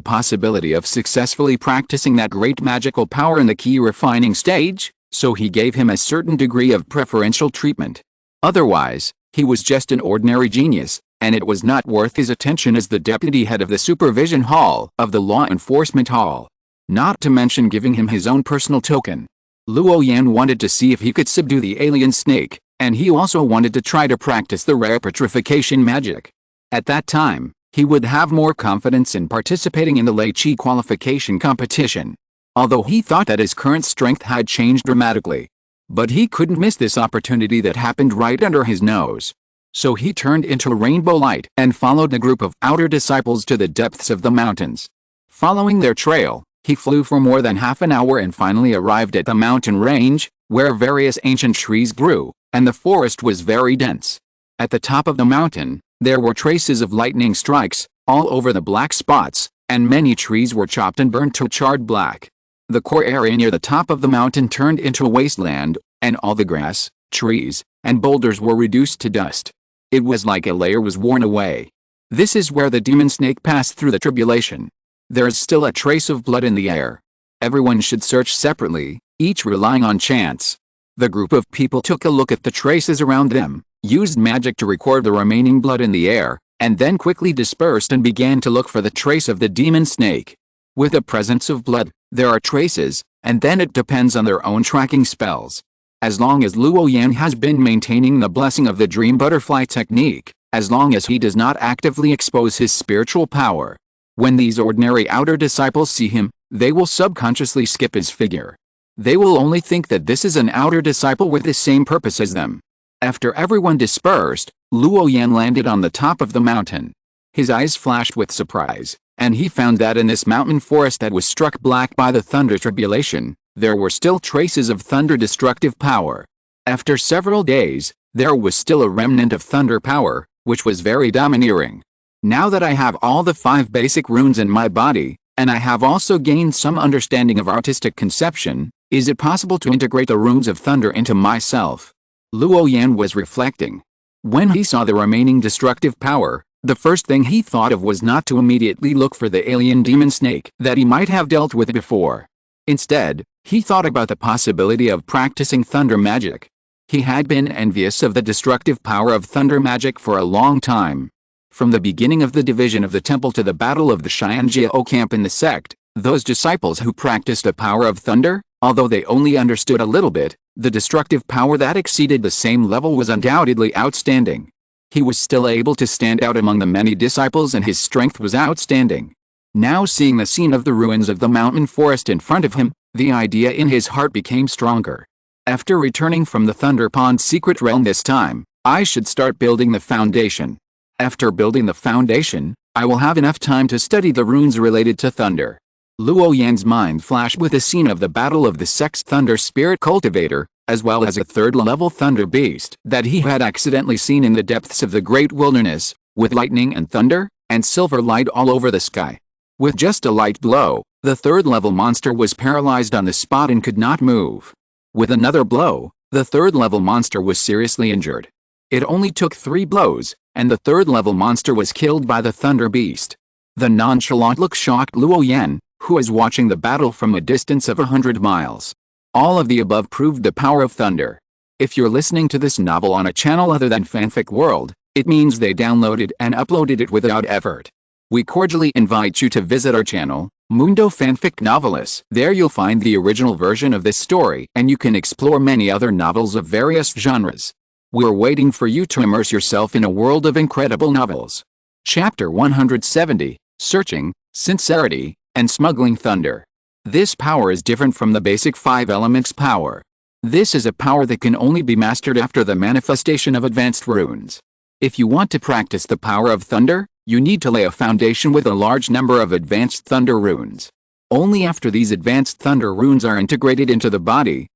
possibility of successfully practicing that great magical power in the key refining stage, so he gave him a certain degree of preferential treatment. Otherwise, he was just an ordinary genius, and it was not worth his attention as the deputy head of the supervision hall of the law enforcement hall. Not to mention giving him his own personal token. Luo Yan wanted to see if he could subdue the alien snake, and he also wanted to try to practice the rare petrification magic. At that time, he would have more confidence in participating in the Lei Chi qualification competition. Although he thought that his current strength had changed dramatically. But he couldn't miss this opportunity that happened right under his nose. So he turned into a rainbow light and followed the group of outer disciples to the depths of the mountains. Following their trail, he flew for more than half an hour and finally arrived at the mountain range, where various ancient trees grew, and the forest was very dense. At the top of the mountain, there were traces of lightning strikes, all over the black spots, and many trees were chopped and burned to charred black. The core area near the top of the mountain turned into a wasteland, and all the grass, trees, and boulders were reduced to dust. It was like a layer was worn away. This is where the demon snake passed through the tribulation. There is still a trace of blood in the air. Everyone should search separately, each relying on chance. The group of people took a look at the traces around them, used magic to record the remaining blood in the air, and then quickly dispersed and began to look for the trace of the demon snake. With the presence of blood, there are traces, and then it depends on their own tracking spells. As long as Luo Yan has been maintaining the blessing of the dream butterfly technique, as long as he does not actively expose his spiritual power. When these ordinary outer disciples see him, they will subconsciously skip his figure. They will only think that this is an outer disciple with the same purpose as them. After everyone dispersed, Luo Yan landed on the top of the mountain. His eyes flashed with surprise, and he found that in this mountain forest that was struck black by the thunder tribulation, there were still traces of thunder destructive power. After several days, there was still a remnant of thunder power, which was very domineering. Now that I have all the 5 basic runes in my body, and I have also gained some understanding of artistic conception, is it possible to integrate the runes of thunder into myself? Luo Yan was reflecting. When he saw the remaining destructive power, the first thing he thought of was not to immediately look for the alien demon snake that he might have dealt with before. Instead, he thought about the possibility of practicing thunder magic. He had been envious of the destructive power of thunder magic for a long time. From the beginning of the division of the temple to the battle of the Xianjiao camp in the sect, those disciples who practiced the power of thunder, although they only understood a little bit, the destructive power that exceeded the same level was undoubtedly outstanding. He was still able to stand out among the many disciples and his strength was outstanding. Now seeing the scene of the ruins of the mountain forest in front of him, the idea in his heart became stronger. After returning from the Thunder Pond secret realm this time, I should start building the foundation. After building the foundation, I will have enough time to study the runes related to thunder. Luo Yan's mind flashed with a scene of the battle of the sect's thunder spirit cultivator, as well as a third-level thunder beast that he had accidentally seen in the depths of the great wilderness, with lightning and thunder, and silver light all over the sky. With just a light blow, the third-level monster was paralyzed on the spot and could not move. With another blow, the third-level monster was seriously injured. It only took 3 blows, and the third-level monster was killed by the thunder beast. The nonchalant look shocked Luo Yan, who was watching the battle from a distance of 100 miles. All of the above proved the power of thunder. If you're listening to this novel on a channel other than Fanfic World, it means they downloaded and uploaded it without effort. We cordially invite you to visit our channel, Mundo Fanfic Novelis. There you'll find the original version of this story, and you can explore many other novels of various genres. We're waiting for you to immerse yourself in a world of incredible novels. Chapter 170, Searching, Sincerity, and Smuggling Thunder. This power is different from the basic 5 elements power. This is a power that can only be mastered after the manifestation of advanced runes. If you want to practice the power of thunder, you need to lay a foundation with a large number of advanced thunder runes. Only after these advanced thunder runes are integrated into the body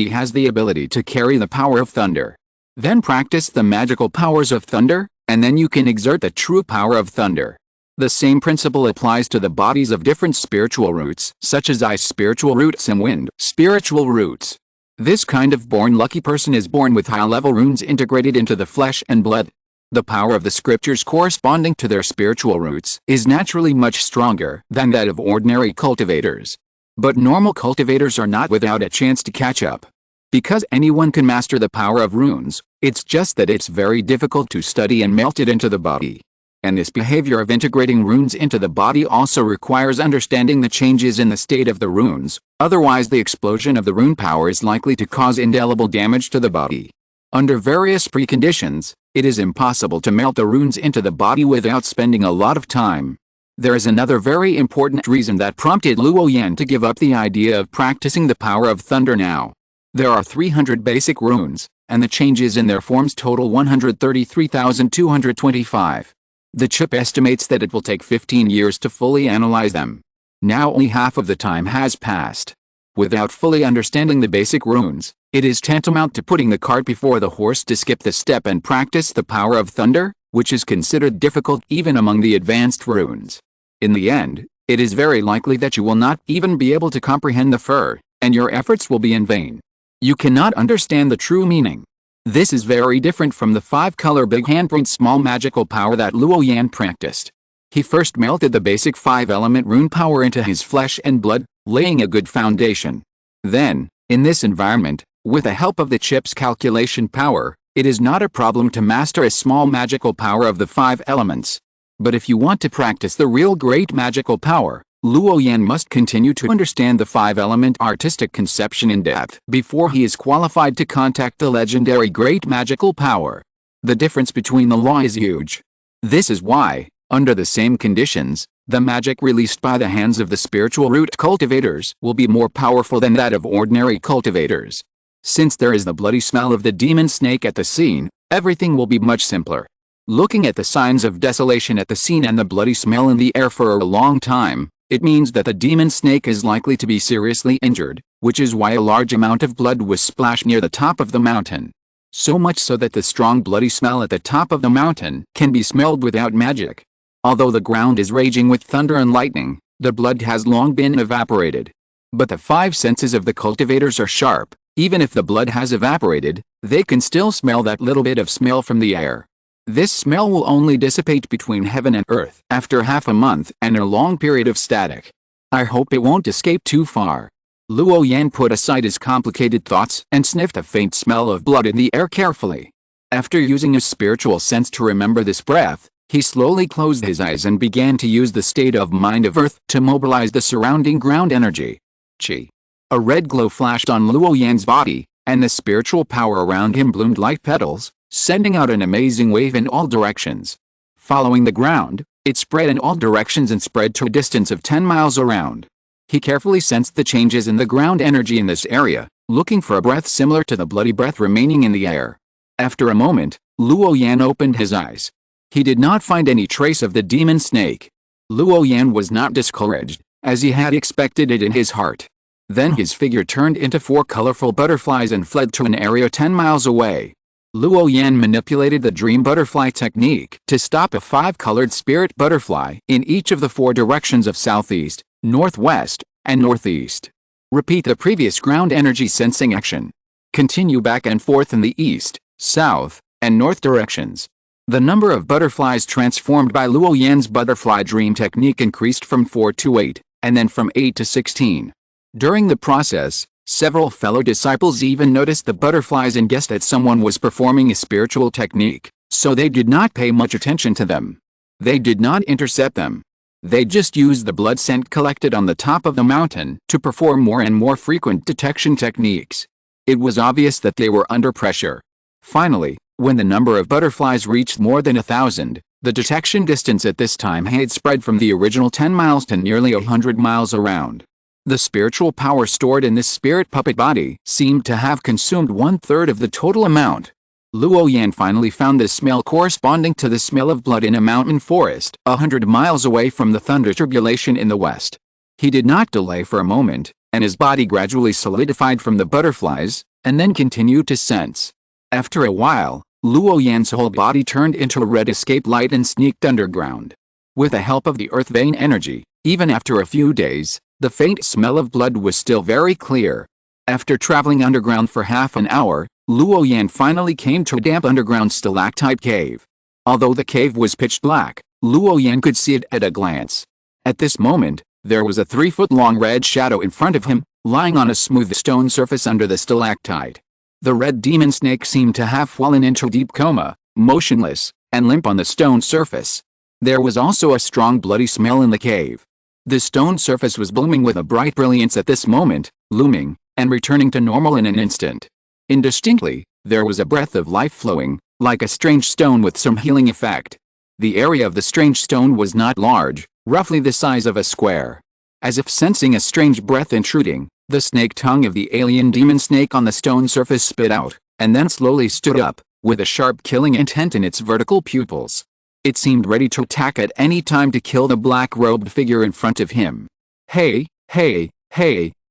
has the ability to carry the power of thunder. Then practice the magical powers of thunder, and then you can exert the true power of thunder. The same principle applies to the bodies of different spiritual roots, such as ice spiritual roots and wind spiritual roots. This kind of born lucky person is born with high-level runes integrated into the flesh and blood. The power of the scriptures corresponding to their spiritual roots is naturally much stronger than that of ordinary cultivators. But normal cultivators are not without a chance to catch up. Because anyone can master the power of runes, it's just that it's very difficult to study and melt it into the body. And this behavior of integrating runes into the body also requires understanding the changes in the state of the runes, otherwise the explosion of the rune power is likely to cause indelible damage to the body. Under various preconditions, it is impossible to melt the runes into the body without spending a lot of time. There is another very important reason that prompted Luo Yan to give up the idea of practicing the power of thunder now. There are 300 basic runes, and the changes in their forms total 133,225. The chip estimates that it will take 15 years to fully analyze them. Now only half of the time has passed. Without fully understanding the basic runes, it is tantamount to putting the cart before the horse to skip the step and practice the power of thunder, which is considered difficult even among the advanced runes. In the end, it is very likely that you will not even be able to comprehend the fur, and your efforts will be in vain. You cannot understand the true meaning. This is very different from the 5-color big handprint small magical power that Luo Yan practiced. He first melted the basic 5-element rune power into his flesh and blood, laying a good foundation. Then, in this environment, with the help of the chip's calculation power, it is not a problem to master a small magical power of the 5 elements. But if you want to practice the real great magical power, Luo Yan must continue to understand the 5-element artistic conception in depth before he is qualified to contact the legendary great magical power. The difference between the law is huge. This is why, under the same conditions, the magic released by the hands of the spiritual root cultivators will be more powerful than that of ordinary cultivators. Since there is the bloody smell of the demon snake at the scene, everything will be much simpler. Looking at the signs of desolation at the scene and the bloody smell in the air for a long time, it means that the demon snake is likely to be seriously injured, which is why a large amount of blood was splashed near the top of the mountain. So much so that the strong bloody smell at the top of the mountain can be smelled without magic. Although the ground is raging with thunder and lightning, the blood has long been evaporated. But the 5 senses of the cultivators are sharp. Even if the blood has evaporated, they can still smell that little bit of smell from the air. This smell will only dissipate between heaven and earth after half a month and a long period of static. I hope it won't escape too far. Luo Yan put aside his complicated thoughts and sniffed a faint smell of blood in the air carefully. After using his spiritual sense to remember this breath, he slowly closed his eyes and began to use the state of mind of earth to mobilize the surrounding ground energy. Chi. A red glow flashed on Luo Yan's body, and the spiritual power around him bloomed like petals, sending out an amazing wave in all directions. Following the ground, it spread in all directions and spread to a distance of 10 miles around. He carefully sensed the changes in the ground energy in this area, looking for a breath similar to the bloody breath remaining in the air. After a moment, Luo Yan opened his eyes. He did not find any trace of the demon snake. Luo Yan was not discouraged. as he had expected it in his heart. Then his figure turned into 4 colorful butterflies and fled to an area 10 miles away. Luo Yan manipulated the dream butterfly technique to stop a 5-colored spirit butterfly in each of the 4 directions of southeast, northwest, and northeast. Repeat the previous ground energy sensing action. Continue back and forth in the east, south, and north directions. The number of butterflies transformed by Luo Yan's butterfly dream technique increased from 4 to 8, and then from 8 to 16. During the process, several fellow disciples even noticed the butterflies and guessed that someone was performing a spiritual technique, so they did not pay much attention to them. They did not intercept them. They just used the blood scent collected on the top of the mountain to perform more and more frequent detection techniques. It was obvious that they were under pressure. Finally, when the number of butterflies reached more than 1,000, the detection distance at this time had spread from the original 10 miles to nearly 100 miles around. The spiritual power stored in this spirit puppet body seemed to have consumed 1/3 of the total amount. Luo Yan finally found the smell corresponding to the smell of blood in a mountain forest 100 miles away from the thunder turbulation in the west. He did not delay for a moment, and his body gradually solidified from the butterflies, and then continued to sense. After a while, Luo Yan's whole body turned into a red escape light and sneaked underground. With the help of the earth vein energy, even after a few days, the faint smell of blood was still very clear. After traveling underground for half an hour, Luo Yan finally came to a damp underground stalactite cave. Although the cave was pitch black, Luo Yan could see it at a glance. At this moment, there was a 3-foot-long red shadow in front of him, lying on a smooth stone surface under the stalactite. The red demon snake seemed to have fallen into a deep coma, motionless, and limp on the stone surface. There was also a strong bloody smell in the cave. The stone surface was blooming with a bright brilliance at this moment, looming, and returning to normal in an instant. Indistinctly, there was a breath of life flowing, like a strange stone with some healing effect. The area of the strange stone was not large, roughly the size of a square. As if sensing a strange breath intruding, the snake tongue of the alien demon snake on the stone surface spit out, and then slowly stood up, with a sharp killing intent in its vertical pupils. It seemed ready to attack at any time to kill the black-robed figure in front of him. Hey,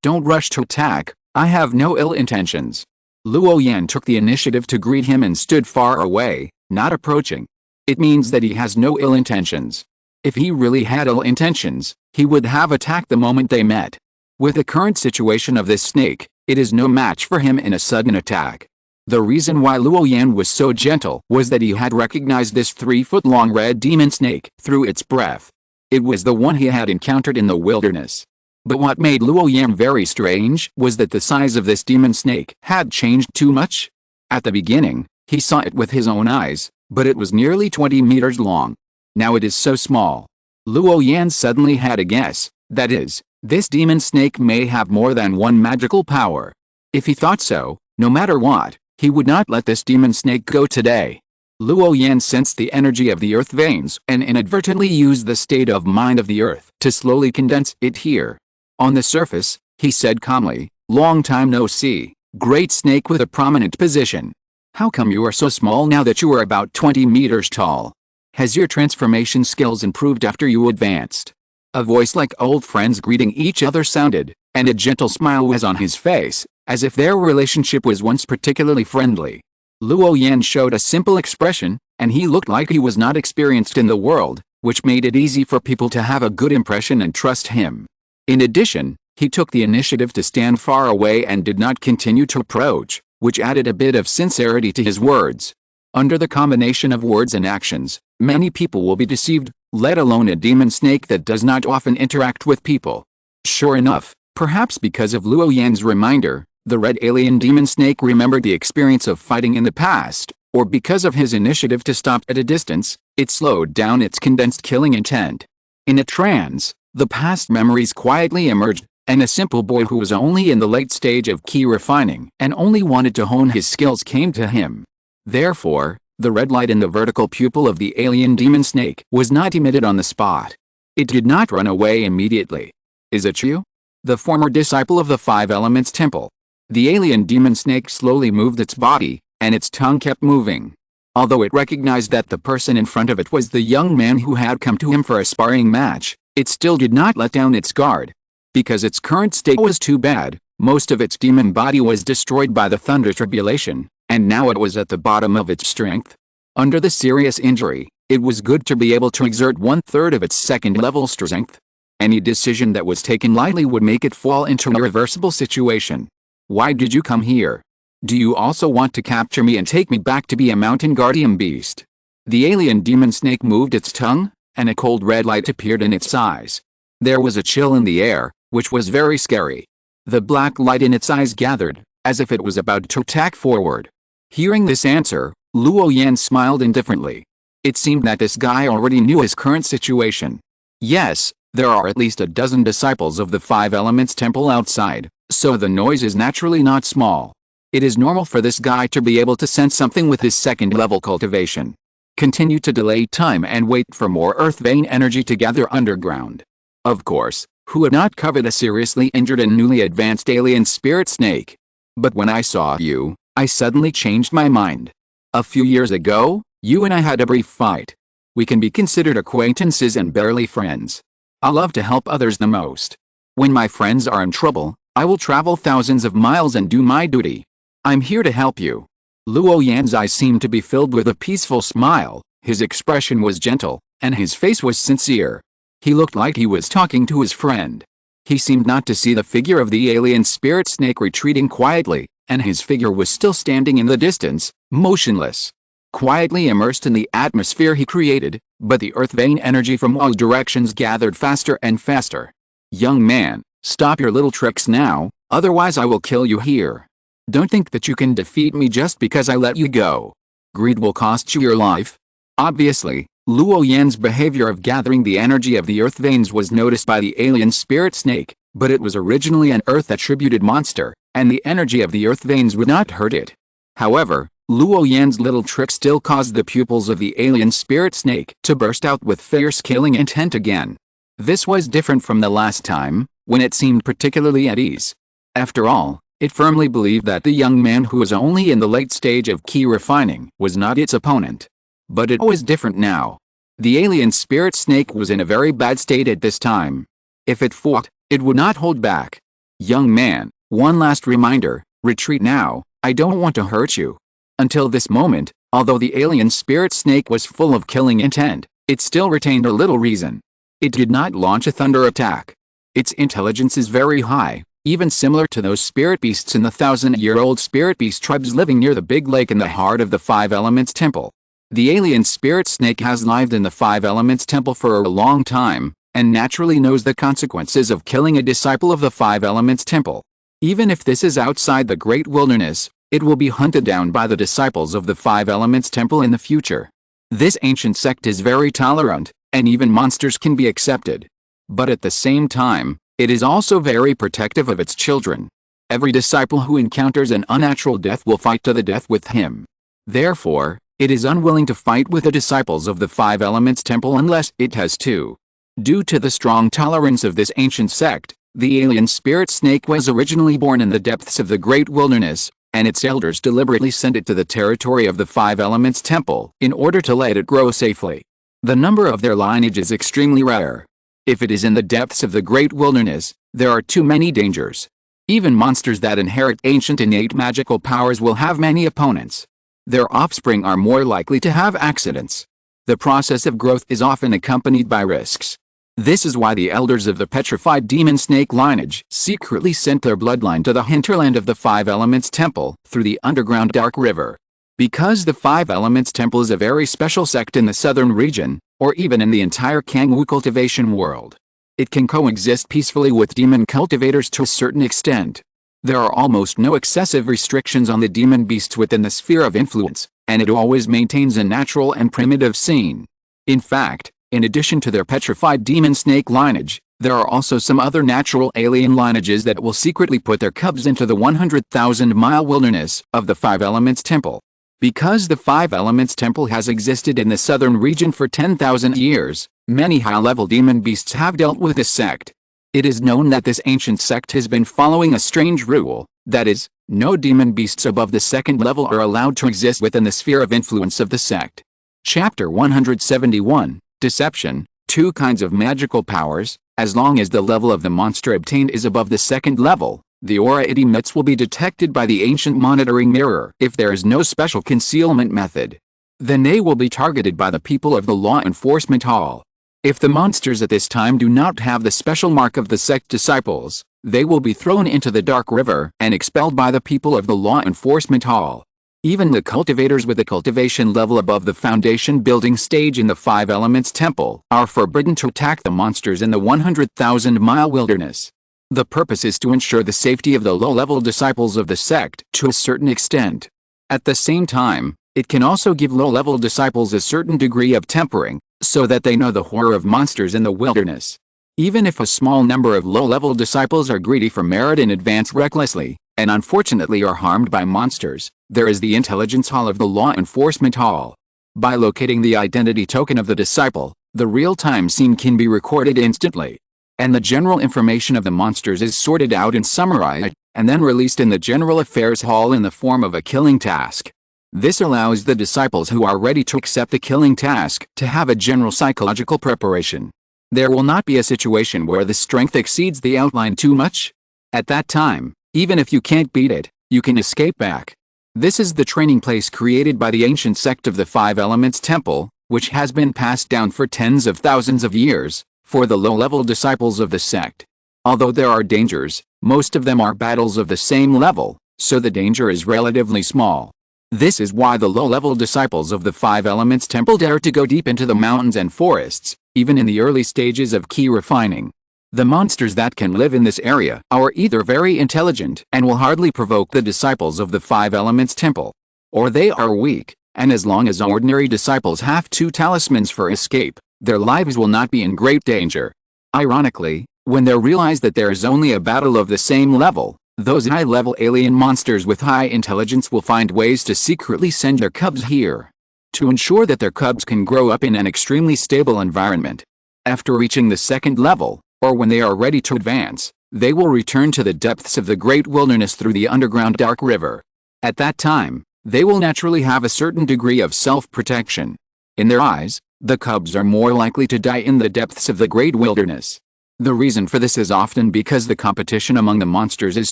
don't rush to attack, I have no ill intentions. Luo Yan took the initiative to greet him and stood far away, not approaching. It means that he has no ill intentions. If he really had ill intentions, he would have attacked the moment they met. With the current situation of this snake, it is no match for him in a sudden attack. The reason why Luo Yan was so gentle was that he had recognized this 3-foot-long red demon snake through its breath. It was the one he had encountered in the wilderness. But what made Luo Yan very strange was that the size of this demon snake had changed too much. At the beginning, he saw it with his own eyes, but it was nearly 20 meters long. Now it is so small. Luo Yan suddenly had a guess, that is, this demon snake may have more than one magical power. If he thought so, no matter what, he would not let this demon snake go today. Luo Yan sensed the energy of the earth veins and inadvertently used the state of mind of the earth to slowly condense it here. On the surface, he said calmly, "Long time no see, great snake with a prominent position. How come you are so small now that you are about 20 meters tall? Has your transformation skills improved after you advanced?" A voice like old friends greeting each other sounded, and a gentle smile was on his face, as if their relationship was once particularly friendly. Luo Yan showed a simple expression, and he looked like he was not experienced in the world, which made it easy for people to have a good impression and trust him. In addition, he took the initiative to stand far away and did not continue to approach, which added a bit of sincerity to his words. Under the combination of words and actions, many people will be deceived, let alone a demon snake that does not often interact with people. Sure enough, perhaps because of Luo Yan's reminder, the red alien demon snake remembered the experience of fighting in the past, or because of his initiative to stop at a distance, it slowed down its condensed killing intent. In a trance, the past memories quietly emerged, and a simple boy who was only in the late stage of key refining and only wanted to hone his skills came to him. Therefore, the red light in the vertical pupil of the alien demon snake was not emitted on the spot. It did not run away immediately. "Is it you? The former disciple of the Five Elements Temple?" The alien demon snake slowly moved its body, and its tongue kept moving. Although it recognized that the person in front of it was the young man who had come to him for a sparring match, it still did not let down its guard. Because its current state was too bad, most of its demon body was destroyed by the thunder tribulation, and now it was at the bottom of its strength. Under the serious injury, it was good to be able to exert 1/3 of its second-level strength. Any decision that was taken lightly would make it fall into an irreversible situation. Why did you come here? Do you also want to capture me and take me back to be a mountain guardian beast? The alien demon snake moved its tongue, and a cold red light appeared in its eyes. There was a chill in the air, which was very scary. The black light in its eyes gathered, as if it was about to attack forward. Hearing this answer, Luo Yan smiled indifferently. It seemed that this guy already knew his current situation. Yes, there are at least a dozen disciples of the Five Elements Temple outside, so the noise is naturally not small. It is normal for this guy to be able to sense something with his second-level cultivation. Continue to delay time and wait for more earth vein energy to gather underground. Of course, who would not covet a seriously injured and newly advanced alien spirit snake? But when I saw you, I suddenly changed my mind. A few years ago, you and I had a brief fight. We can be considered acquaintances and barely friends. I love to help others the most. When my friends are in trouble, I will travel thousands of miles and do my duty. I'm here to help you. Luo Yan's eyes seemed to be filled with a peaceful smile, his expression was gentle, and his face was sincere. He looked like he was talking to his friend. He seemed not to see the figure of the alien spirit snake retreating quietly, and his figure was still standing in the distance, motionless. Quietly immersed in the atmosphere he created, but the earth vein energy from all directions gathered faster and faster. Young man, stop your little tricks now, otherwise I will kill you here. Don't think that you can defeat me just because I let you go. Greed will cost you your life. Obviously, Luo Yan's behavior of gathering the energy of the earth veins was noticed by the alien spirit snake, but it was originally an earth-attributed monster, and the energy of the earth veins would not hurt it. However, Luo Yan's little trick still caused the pupils of the alien spirit snake to burst out with fierce killing intent again. This was different from the last time, when it seemed particularly at ease. After all, it firmly believed that the young man who was only in the late stage of ki refining was not its opponent. But it was different now. The alien spirit snake was in a very bad state at this time. If it fought, it would not hold back. Young man, one last reminder, retreat now, I don't want to hurt you. Until this moment, although the alien spirit snake was full of killing intent, it still retained a little reason. It did not launch a thunder attack. Its intelligence is very high, even similar to those spirit beasts in the 1,000-year-old spirit beast tribes living near the big lake in the heart of the Five Elements Temple. The alien spirit snake has lived in the Five Elements Temple for a long time, and naturally knows the consequences of killing a disciple of the Five Elements Temple. Even if this is outside the Great Wilderness, it will be hunted down by the disciples of the Five Elements Temple in the future. This ancient sect is very tolerant, and even monsters can be accepted. But at the same time, it is also very protective of its children. Every disciple who encounters an unnatural death will fight to the death with him. Therefore, it is unwilling to fight with the disciples of the Five Elements Temple unless it has to. Due to the strong tolerance of this ancient sect, the alien spirit snake was originally born in the depths of the Great Wilderness, and its elders deliberately sent it to the territory of the Five Elements Temple in order to let it grow safely. The number of their lineage is extremely rare. If it is in the depths of the Great Wilderness, there are too many dangers. Even monsters that inherit ancient innate magical powers will have many opponents. Their offspring are more likely to have accidents. The process of growth is often accompanied by risks. This is why the elders of the petrified demon snake lineage secretly sent their bloodline to the hinterland of the Five Elements Temple through the underground Dark River. Because the Five Elements Temple is a very special sect in the southern region, or even in the entire Kangwu cultivation world, it can coexist peacefully with demon cultivators to a certain extent. There are almost no excessive restrictions on the demon beasts within the sphere of influence, and it always maintains a natural and primitive scene. In fact, in addition to their petrified demon snake lineage, there are also some other natural alien lineages that will secretly put their cubs into the 100,000-mile wilderness of the Five Elements Temple. Because the Five Elements Temple has existed in the southern region for 10,000 years, many high-level demon beasts have dealt with this sect. It is known that this ancient sect has been following a strange rule, that is, no demon beasts above the second level are allowed to exist within the sphere of influence of the sect. Chapter 171, Deception, two kinds of magical powers. As long as the level of the monster obtained is above the second level, the aura it emits will be detected by the ancient monitoring mirror. If there is no special concealment method, then they will be targeted by the people of the law enforcement hall. If the monsters at this time do not have the special mark of the sect disciples, they will be thrown into the dark river and expelled by the people of the law enforcement hall. Even the cultivators with a cultivation level above the foundation building stage in the Five Elements Temple are forbidden to attack the monsters in the 100,000-mile wilderness. The purpose is to ensure the safety of the low-level disciples of the sect to a certain extent. At the same time, it can also give low-level disciples a certain degree of tempering, so that they know the horror of monsters in the wilderness. Even if a small number of low-level disciples are greedy for merit and advance recklessly, and unfortunately are harmed by monsters, there is the intelligence hall of the law enforcement hall. By locating the identity token of the disciple, the real-time scene can be recorded instantly, and the general information of the monsters is sorted out and summarized, and then released in the general affairs hall in the form of a killing task. This allows the disciples who are ready to accept the killing task to have a general psychological preparation. There will not be a situation where the strength exceeds the outline too much. At that time, even if you can't beat it, you can escape back. This is the training place created by the ancient sect of the Five Elements Temple, which has been passed down for tens of thousands of years, for the low-level disciples of the sect. Although there are dangers, most of them are battles of the same level, so the danger is relatively small. This is why the low-level disciples of the Five Elements Temple dare to go deep into the mountains and forests, even in the early stages of key refining. The monsters that can live in this area are either very intelligent and will hardly provoke the disciples of the Five Elements Temple, or they are weak, and as long as ordinary disciples have two talismans for escape, their lives will not be in great danger. Ironically, when they realize that there is only a battle of the same level, those high-level alien monsters with high intelligence will find ways to secretly send their cubs here, to ensure that their cubs can grow up in an extremely stable environment. After reaching the second level, or when they are ready to advance, they will return to the depths of the great wilderness through the underground dark river. At that time, they will naturally have a certain degree of self-protection. In their eyes, the cubs are more likely to die in the depths of the great wilderness. The reason for this is often because the competition among the monsters is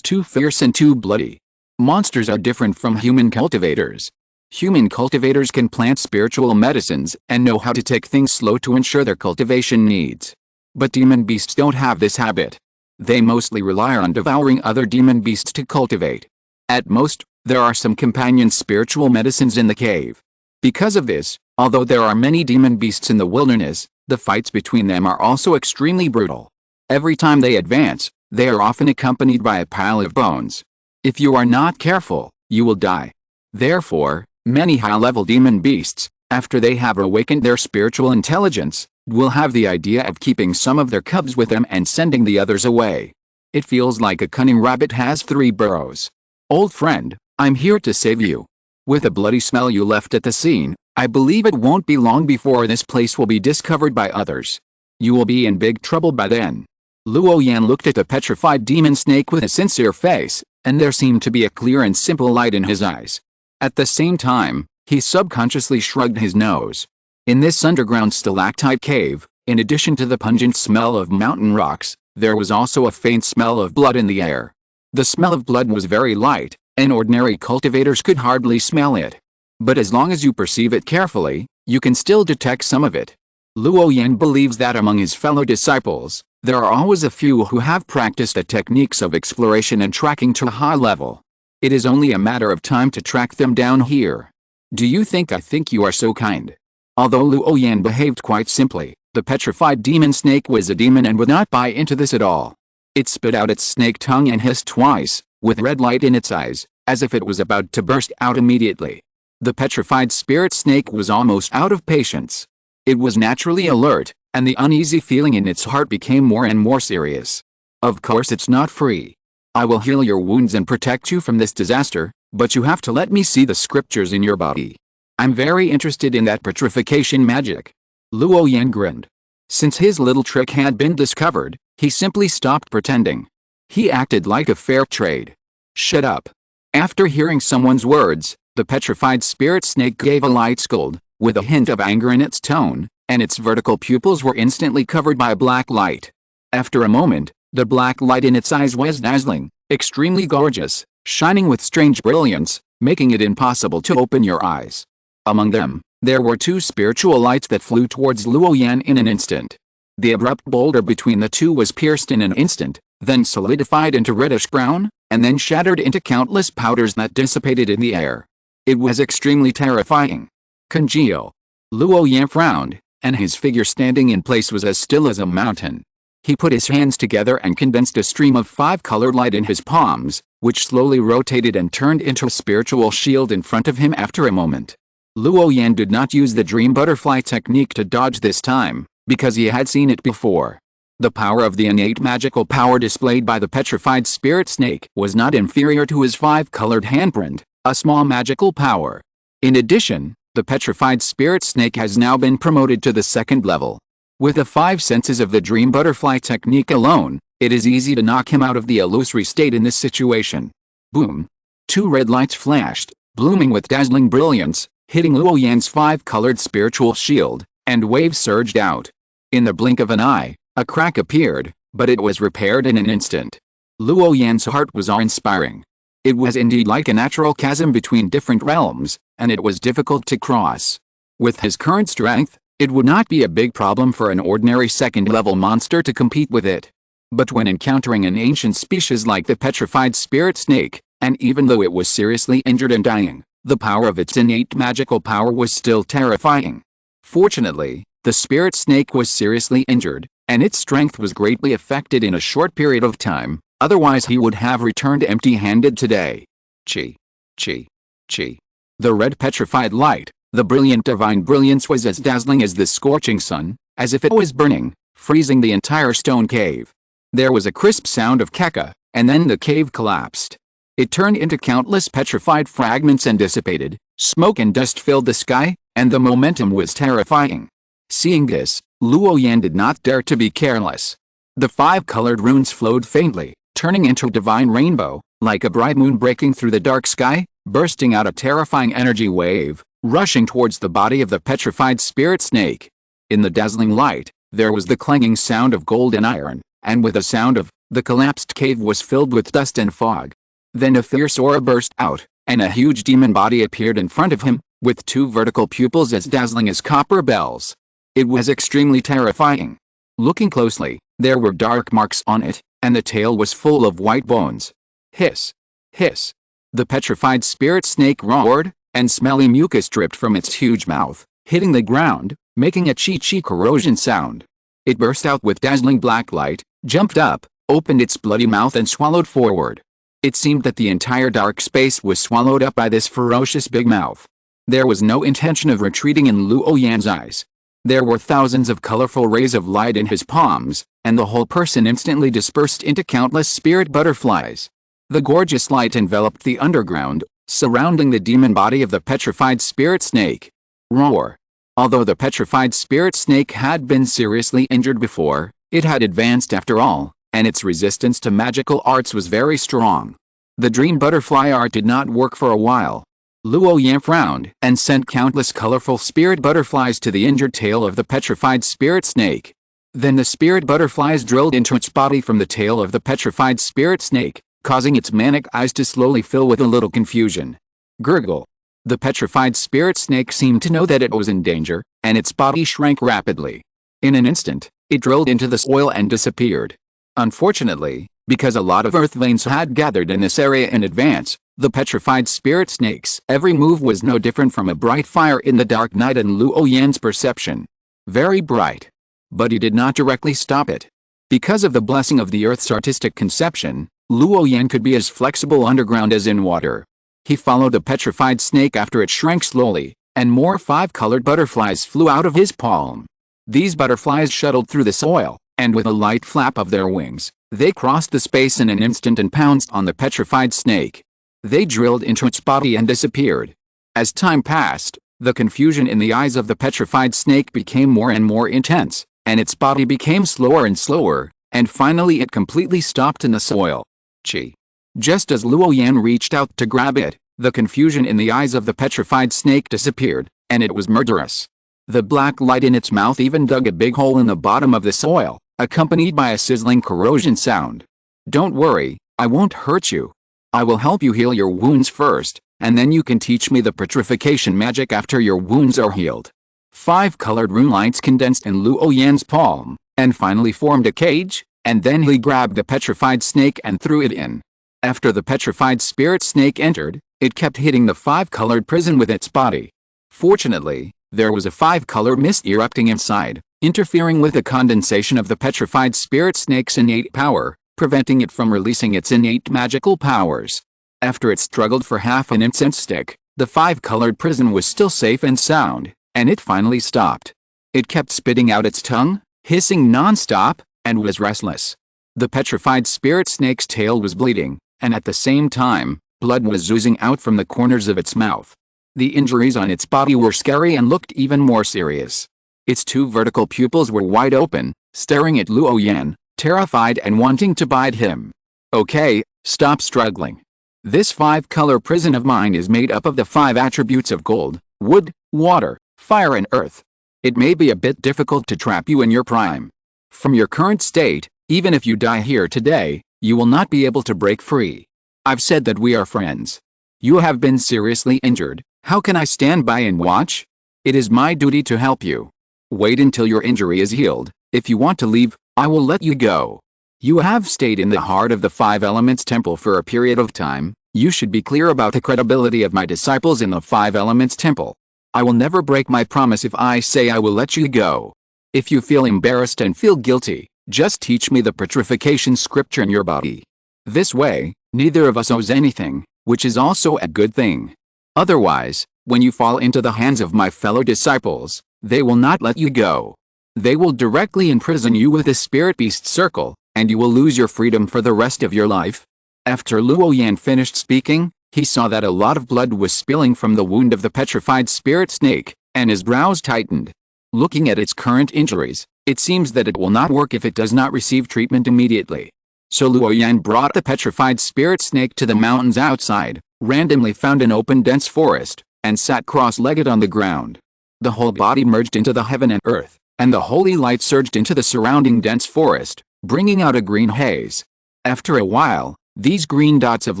too fierce and too bloody. Monsters are different from human cultivators. Human cultivators can plant spiritual medicines and know how to take things slow to ensure their cultivation needs. But demon beasts don't have this habit. They mostly rely on devouring other demon beasts to cultivate. At most, there are some companion spiritual medicines in the cave. Because of this, although there are many demon beasts in the wilderness, the fights between them are also extremely brutal. Every time they advance, they are often accompanied by a pile of bones. If you are not careful, you will die. Therefore, many high-level demon beasts, after they have awakened their spiritual intelligence, will have the idea of keeping some of their cubs with them and sending the others away. It feels like a cunning rabbit has three burrows. Old friend, I'm here to save you. With the bloody smell you left at the scene, I believe it won't be long before this place will be discovered by others. You will be in big trouble by then. Luo Yan looked at the petrified demon snake with a sincere face, and there seemed to be a clear and simple light in his eyes. At the same time, he subconsciously shrugged his nose. In this underground stalactite cave, in addition to the pungent smell of mountain rocks, there was also a faint smell of blood in the air. The smell of blood was very light, and ordinary cultivators could hardly smell it. But as long as you perceive it carefully, you can still detect some of it. Luo Yan believes that among his fellow disciples, there are always a few who have practiced the techniques of exploration and tracking to a high level. It is only a matter of time to track them down here. Do you think I think you are so kind? Although Luo Yan behaved quite simply, the petrified demon snake was a demon and would not buy into this at all. It spit out its snake tongue and hissed twice, with red light in its eyes, as if it was about to burst out immediately. The petrified spirit snake was almost out of patience. It was naturally alert, and the uneasy feeling in its heart became more and more serious. Of course it's not free. I will heal your wounds and protect you from this disaster, but you have to let me see the scriptures in your body. I'm very interested in that petrification magic. Luo Yan grinned. Since his little trick had been discovered, he simply stopped pretending. He acted like a fair trade. Shut up. After hearing someone's words, the petrified spirit snake gave a light scold, with a hint of anger in its tone, and its vertical pupils were instantly covered by black light. After a moment, the black light in its eyes was dazzling, extremely gorgeous, shining with strange brilliance, making it impossible to open your eyes. Among them, there were two spiritual lights that flew towards Luo Yan in an instant. The abrupt boulder between the two was pierced in an instant, then solidified into reddish-brown, and then shattered into countless powders that dissipated in the air. It was extremely terrifying. Congeal. Luo Yan frowned, and his figure standing in place was as still as a mountain. He put his hands together and condensed a stream of five-colored light in his palms, which slowly rotated and turned into a spiritual shield in front of him after a moment. Luo Yan did not use the dream butterfly technique to dodge this time, because he had seen it before. The power of the innate magical power displayed by the petrified spirit snake was not inferior to his five-colored handprint, a small magical power. In addition, the petrified spirit snake has now been promoted to the second level. With the five senses of the dream butterfly technique alone, it is easy to knock him out of the illusory state in this situation. Boom! Two red lights flashed, blooming with dazzling brilliance, hitting Luo Yan's five-colored spiritual shield, and waves surged out. In the blink of an eye, a crack appeared, but it was repaired in an instant. Luo Yan's heart was awe-inspiring. It was indeed like a natural chasm between different realms, and it was difficult to cross. With his current strength, it would not be a big problem for an ordinary second-level monster to compete with it. But when encountering an ancient species like the petrified spirit snake, and even though it was seriously injured and dying, the power of its innate magical power was still terrifying. Fortunately, the spirit snake was seriously injured, and its strength was greatly affected in a short period of time, otherwise he would have returned empty-handed today. Chi. Chi. Chi. The red petrified light, the brilliant divine brilliance was as dazzling as the scorching sun, as if it was burning, freezing the entire stone cave. There was a crisp sound of caca, and then the cave collapsed. It turned into countless petrified fragments and dissipated, smoke and dust filled the sky, and the momentum was terrifying. Seeing this, Luo Yan did not dare to be careless. The five-colored runes flowed faintly, turning into a divine rainbow, like a bright moon breaking through the dark sky, bursting out a terrifying energy wave, rushing towards the body of the petrified spirit snake. In the dazzling light, there was the clanging sound of gold and iron, and with the sound of, the collapsed cave was filled with dust and fog. Then a fierce aura burst out, and a huge demon body appeared in front of him, with two vertical pupils as dazzling as copper bells. It was extremely terrifying. Looking closely, there were dark marks on it, and the tail was full of white bones. Hiss! Hiss! The petrified spirit snake roared, and smelly mucus dripped from its huge mouth, hitting the ground, making a chi-chi corrosion sound. It burst out with dazzling black light, jumped up, opened its bloody mouth and swallowed forward. It seemed that the entire dark space was swallowed up by this ferocious big mouth. There was no intention of retreating in Luo Yan's eyes. There were thousands of colorful rays of light in his palms, and the whole person instantly dispersed into countless spirit butterflies. The gorgeous light enveloped the underground, surrounding the demon body of the petrified spirit snake. Roar! Although the petrified spirit snake had been seriously injured before, it had advanced after all, and its resistance to magical arts was very strong. The dream butterfly art did not work for a while. Luo Yan frowned and sent countless colorful spirit butterflies to the injured tail of the petrified spirit snake. Then the spirit butterflies drilled into its body from the tail of the petrified spirit snake, causing its manic eyes to slowly fill with a little confusion. Gurgle. The petrified spirit snake seemed to know that it was in danger, and its body shrank rapidly. In an instant, it drilled into the soil and disappeared. Unfortunately, because a lot of earth veins had gathered in this area in advance, the petrified spirit snake's every move was no different from a bright fire in the dark night in Luo Yan's perception. Very bright. But he did not directly stop it. Because of the blessing of the earth's artistic conception, Luo Yan could be as flexible underground as in water. He followed the petrified snake after it shrank slowly, and more five-colored butterflies flew out of his palm. These butterflies shuttled through the soil, and with a light flap of their wings, they crossed the space in an instant and pounced on the petrified snake. They drilled into its body and disappeared. As time passed, the confusion in the eyes of the petrified snake became more and more intense, and its body became slower and slower, and finally it completely stopped in the soil. Chi. Just as Luo Yan reached out to grab it, the confusion in the eyes of the petrified snake disappeared, and it was murderous. The black light in its mouth even dug a big hole in the bottom of the soil, accompanied by a sizzling corrosion sound. "Don't worry, I won't hurt you. I will help you heal your wounds first, and then you can teach me the petrification magic after your wounds are healed." 5 colored rune lights condensed in Luo Yan's palm, and finally formed a cage, and then he grabbed the petrified snake and threw it in. After the petrified spirit snake entered, it kept hitting the 5-colored prison with its body. Fortunately, there was a 5-color mist erupting inside, interfering with the condensation of the petrified spirit snake's innate power, preventing it from releasing its innate magical powers. After it struggled for half an incense stick, the 5-colored prison was still safe and sound, and it finally stopped. It kept spitting out its tongue, hissing non-stop, and was restless. The petrified spirit snake's tail was bleeding, and at the same time, blood was oozing out from the corners of its mouth. The injuries on its body were scary and looked even more serious. Its 2 vertical pupils were wide open, staring at Luo Yan, terrified and wanting to bite him. "Okay, stop struggling. This 5-color prison of mine is made up of the 5 attributes of gold, wood, water, fire and earth. It may be a bit difficult to trap you in your prime. From your current state, even if you die here today, you will not be able to break free. I've said that we are friends. You have been seriously injured. How can I stand by and watch? It is my duty to help you. Wait until your injury is healed. If you want to leave, I will let you go. You have stayed in the heart of the 5 Elements Temple for a period of time. You should be clear about the credibility of my disciples in the 5 Elements Temple. I will never break my promise if I say I will let you go. If you feel embarrassed and feel guilty, just teach me the petrification scripture in your body. This way, neither of us owes anything, which is also a good thing. Otherwise, when you fall into the hands of my fellow disciples, they will not let you go. They will directly imprison you with the spirit beast circle, and you will lose your freedom for the rest of your life." After Luo Yan finished speaking, he saw that a lot of blood was spilling from the wound of the petrified spirit snake, and his brows tightened. Looking at its current injuries, it seems that it will not work if it does not receive treatment immediately. So Luo Yan brought the petrified spirit snake to the mountains outside, randomly found an open dense forest, and sat cross-legged on the ground. The whole body merged into the heaven and earth, and the holy light surged into the surrounding dense forest, bringing out a green haze. After a while, these green dots of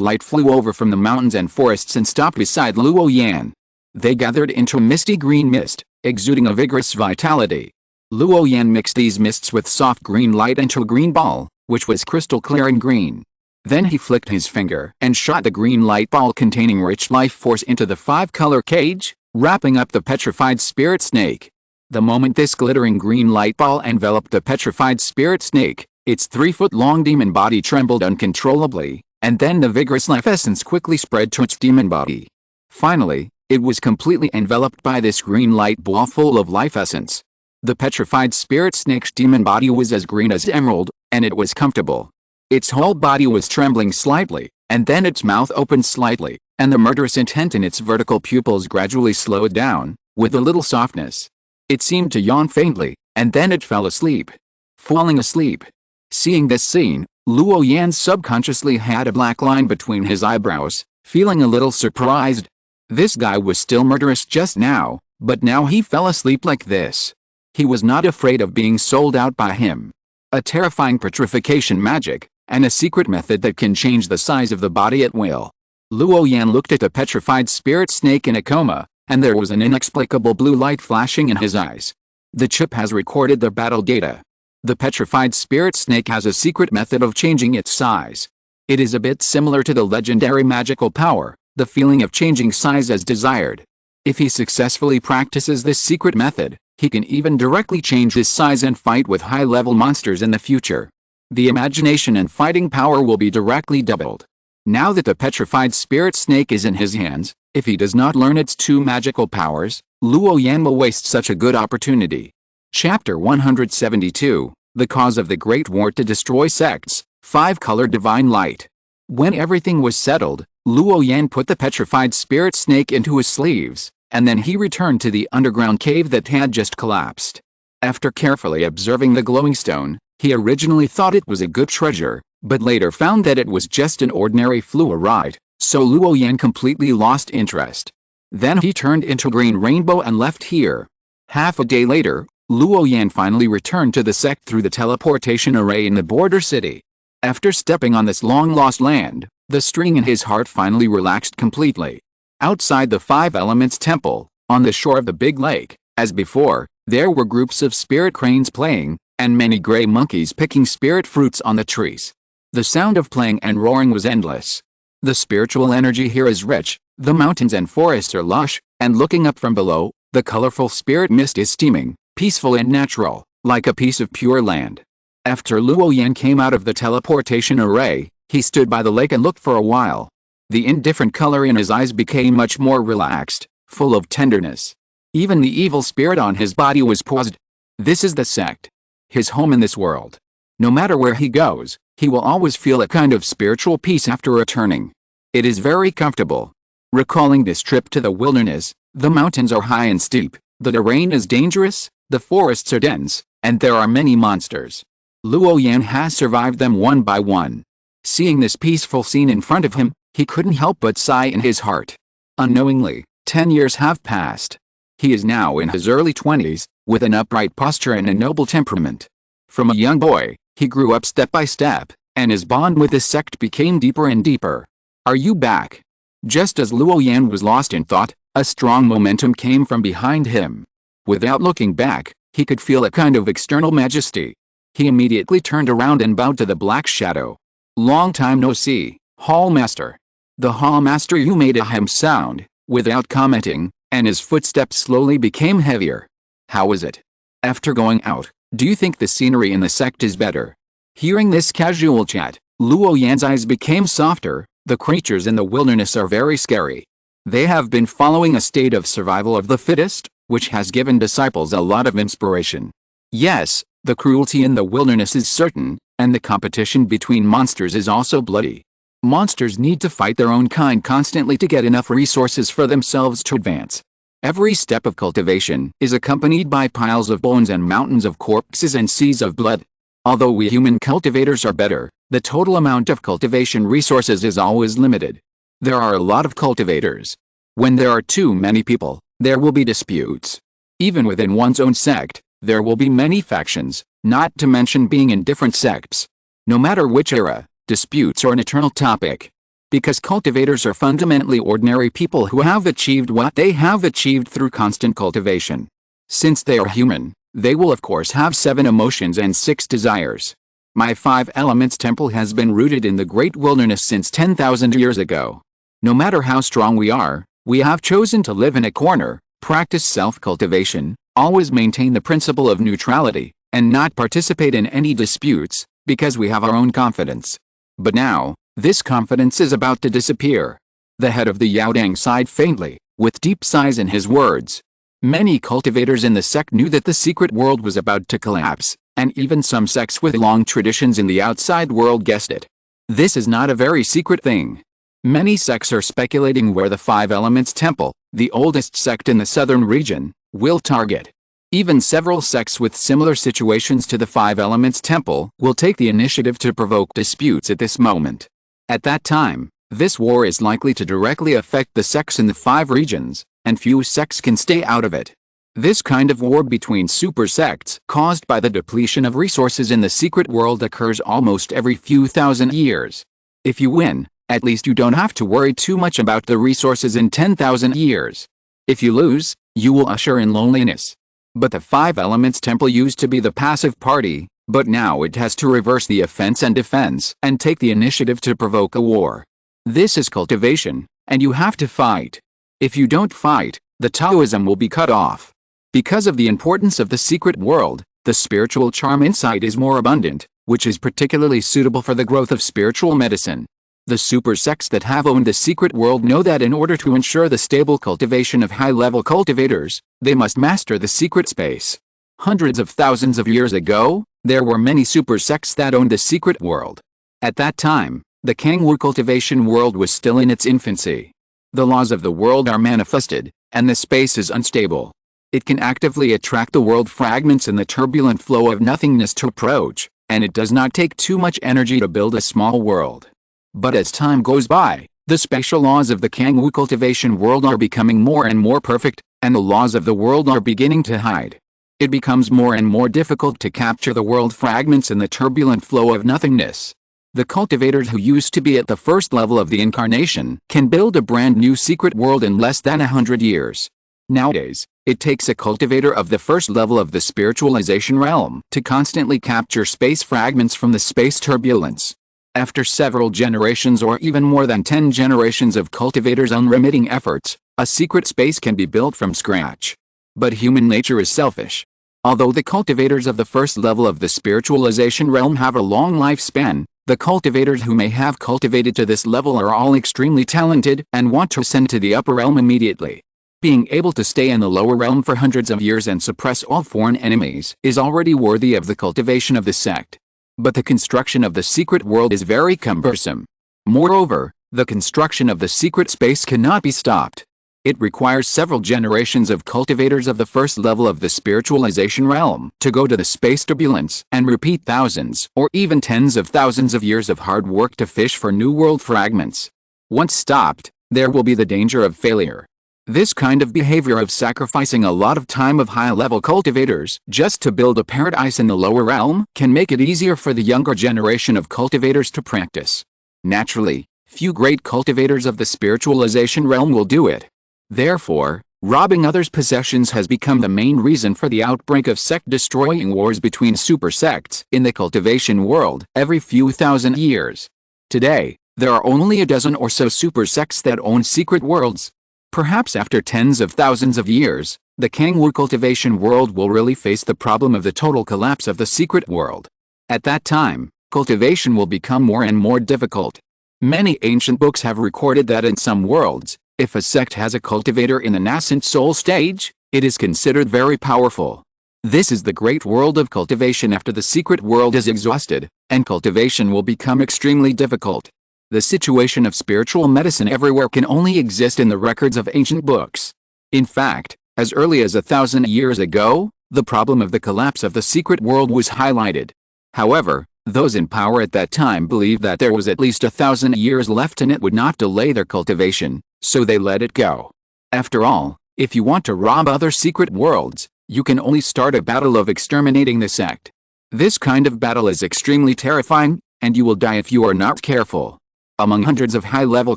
light flew over from the mountains and forests and stopped beside Luo Yan. They gathered into a misty green mist, exuding a vigorous vitality. Luo Yan mixed these mists with soft green light into a green ball, which was crystal clear and green. Then he flicked his finger and shot the green light ball containing rich life force into the 5-color cage, wrapping up the petrified spirit snake. The moment this glittering green light ball enveloped the petrified spirit snake, its 3-foot-long demon body trembled uncontrollably, and then the vigorous life essence quickly spread to its demon body. Finally, it was completely enveloped by this green light ball full of life essence. The petrified spirit snake's demon body was as green as emerald, and it was comfortable. Its whole body was trembling slightly, and then its mouth opened slightly, and the murderous intent in its vertical pupils gradually slowed down, with a little softness. It seemed to yawn faintly, and then it fell asleep. Falling asleep. Seeing this scene, Luo Yan subconsciously had a black line between his eyebrows, feeling a little surprised. This guy was still murderous just now, but now he fell asleep like this. He was not afraid of being sold out by him. A terrifying petrification magic, and a secret method that can change the size of the body at will. Luo Yan looked at the petrified spirit snake in a coma, and there was an inexplicable blue light flashing in his eyes. The chip has recorded the battle data. The petrified spirit snake has a secret method of changing its size. It is a bit similar to the legendary magical power, the feeling of changing size as desired. If he successfully practices this secret method, he can even directly change his size and fight with high-level monsters in the future. The imagination and fighting power will be directly doubled. Now that the petrified spirit snake is in his hands, if he does not learn its 2 magical powers, Luo Yan will waste such a good opportunity. Chapter 172, The Cause of the Great War to Destroy Sects, 5-Color Divine Light. When everything was settled, Luo Yan put the petrified spirit snake into his sleeves, and then he returned to the underground cave that had just collapsed. After carefully observing the glowing stone, he originally thought it was a good treasure, but later found that it was just an ordinary fluorite, so Luo Yan completely lost interest. Then he turned into green rainbow and left here. Half a day later, Luo Yan finally returned to the sect through the teleportation array in the border city. After stepping on this long-lost land, the string in his heart finally relaxed completely. Outside the Five Elements Temple, on the shore of the big lake, as before, there were groups of spirit cranes playing, and many gray monkeys picking spirit fruits on the trees. The sound of playing and roaring was endless. The spiritual energy here is rich, the mountains and forests are lush, and looking up from below, the colorful spirit mist is steaming, peaceful and natural, like a piece of pure land. After Luo Yan came out of the teleportation array, he stood by the lake and looked for a while. The indifferent color in his eyes became much more relaxed, full of tenderness. Even the evil spirit on his body was paused. This is the sect. His home in this world. No matter where he goes, he will always feel a kind of spiritual peace after returning. It is very comfortable. Recalling this trip to the wilderness, the mountains are high and steep, the terrain is dangerous, the forests are dense, and there are many monsters. Luo Yan has survived them one by one. Seeing this peaceful scene in front of him, he couldn't help but sigh in his heart. Unknowingly, 10 years have passed. He is now in his early 20s, with an upright posture and a noble temperament. From a young boy, he grew up step by step, and his bond with his sect became deeper and deeper. Are you back? Just as Luo Yan was lost in thought, a strong momentum came from behind him. Without looking back, he could feel a kind of external majesty. He immediately turned around and bowed to the black shadow. Long time no see, Hall Master. The Hall Master Yu made a hem sound, without commenting, and his footsteps slowly became heavier. How is it? After going out, do you think the scenery in the sect is better? Hearing this casual chat, Luo Yan's eyes became softer. The creatures in the wilderness are very scary. They have been following a state of survival of the fittest, which has given disciples a lot of inspiration. Yes, the cruelty in the wilderness is certain, and the competition between monsters is also bloody. Monsters need to fight their own kind constantly to get enough resources for themselves to advance. Every step of cultivation is accompanied by piles of bones and mountains of corpses and seas of blood. Although we human cultivators are better, the total amount of cultivation resources is always limited. There are a lot of cultivators. When there are too many people, there will be disputes. Even within one's own sect, there will be many factions, not to mention being in different sects. No matter which era, disputes are an eternal topic. Because cultivators are fundamentally ordinary people who have achieved what they have achieved through constant cultivation. Since they are human, they will of course have 7 emotions and 6 desires. My 5 Elements Temple has been rooted in the great wilderness since 10,000 years ago. No matter how strong we are, we have chosen to live in a corner, practice self-cultivation, always maintain the principle of neutrality, and not participate in any disputes, because we have our own confidence. But now, this confidence is about to disappear. The head of the Yaodang sighed faintly, with deep sighs in his words. Many cultivators in the sect knew that the secret world was about to collapse, and even some sects with long traditions in the outside world guessed it. This is not a very secret thing. Many sects are speculating where the Five Elements Temple, the oldest sect in the southern region, will target. Even several sects with similar situations to the Five Elements Temple will take the initiative to provoke disputes at this moment. At that time, this war is likely to directly affect the sects in the 5 regions, and few sects can stay out of it. This kind of war between super sects caused by the depletion of resources in the secret world occurs almost every few thousand years. If you win, at least you don't have to worry too much about the resources in 10,000 years. If you lose, you will usher in loneliness. But the Five Elements Temple used to be the passive party, but now it has to reverse the offense and defense and take the initiative to provoke a war. This is cultivation, and you have to fight. If you don't fight, the Taoism will be cut off. Because of the importance of the secret world, the spiritual charm inside is more abundant, which is particularly suitable for the growth of spiritual medicine. The super sects that have owned the secret world know that in order to ensure the stable cultivation of high-level cultivators, they must master the secret space. Hundreds of thousands of years ago, there were many super sects that owned the secret world. At that time, the Kangwu cultivation world was still in its infancy. The laws of the world are manifested, and the space is unstable. It can actively attract the world fragments in the turbulent flow of nothingness to approach, and it does not take too much energy to build a small world. But as time goes by, the spatial laws of the Kangwu cultivation world are becoming more and more perfect, and the laws of the world are beginning to hide. It becomes more and more difficult to capture the world fragments in the turbulent flow of nothingness. The cultivators who used to be at the first level of the incarnation can build a brand new secret world in less than 100 years. Nowadays, it takes a cultivator of the first level of the spiritualization realm to constantly capture space fragments from the space turbulence. After several generations or even more than 10 generations of cultivators' unremitting efforts, a secret space can be built from scratch. But human nature is selfish. Although the cultivators of the first level of the spiritualization realm have a long lifespan, the cultivators who may have cultivated to this level are all extremely talented and want to ascend to the upper realm immediately. Being able to stay in the lower realm for hundreds of years and suppress all foreign enemies is already worthy of the cultivation of the sect. But the construction of the secret world is very cumbersome. Moreover, the construction of the secret space cannot be stopped. It requires several generations of cultivators of the first level of the spiritualization realm to go to the space turbulence and repeat thousands or even tens of thousands of years of hard work to fish for new world fragments. Once stopped, there will be the danger of failure. This kind of behavior of sacrificing a lot of time of high-level cultivators just to build a paradise in the lower realm can make it easier for the younger generation of cultivators to practice. Naturally, few great cultivators of the spiritualization realm will do it. Therefore, robbing others' possessions has become the main reason for the outbreak of sect-destroying wars between super sects in the cultivation world every few thousand years. Today, there are only a dozen or so super sects that own secret worlds. Perhaps after tens of thousands of years, the Kangwoo cultivation world will really face the problem of the total collapse of the secret world. At that time, cultivation will become more and more difficult. Many ancient books have recorded that in some worlds, if a sect has a cultivator in the nascent soul stage, it is considered very powerful. This is the great world of cultivation after the secret world is exhausted, and cultivation will become extremely difficult. The situation of spiritual medicine everywhere can only exist in the records of ancient books. In fact, as early as 1,000 years ago, the problem of the collapse of the secret world was highlighted. However, those in power at that time believed that there was at least 1,000 years left and it would not delay their cultivation, so they let it go. After all, if you want to rob other secret worlds, you can only start a battle of exterminating the sect. This kind of battle is extremely terrifying, and you will die if you are not careful. Among hundreds of high-level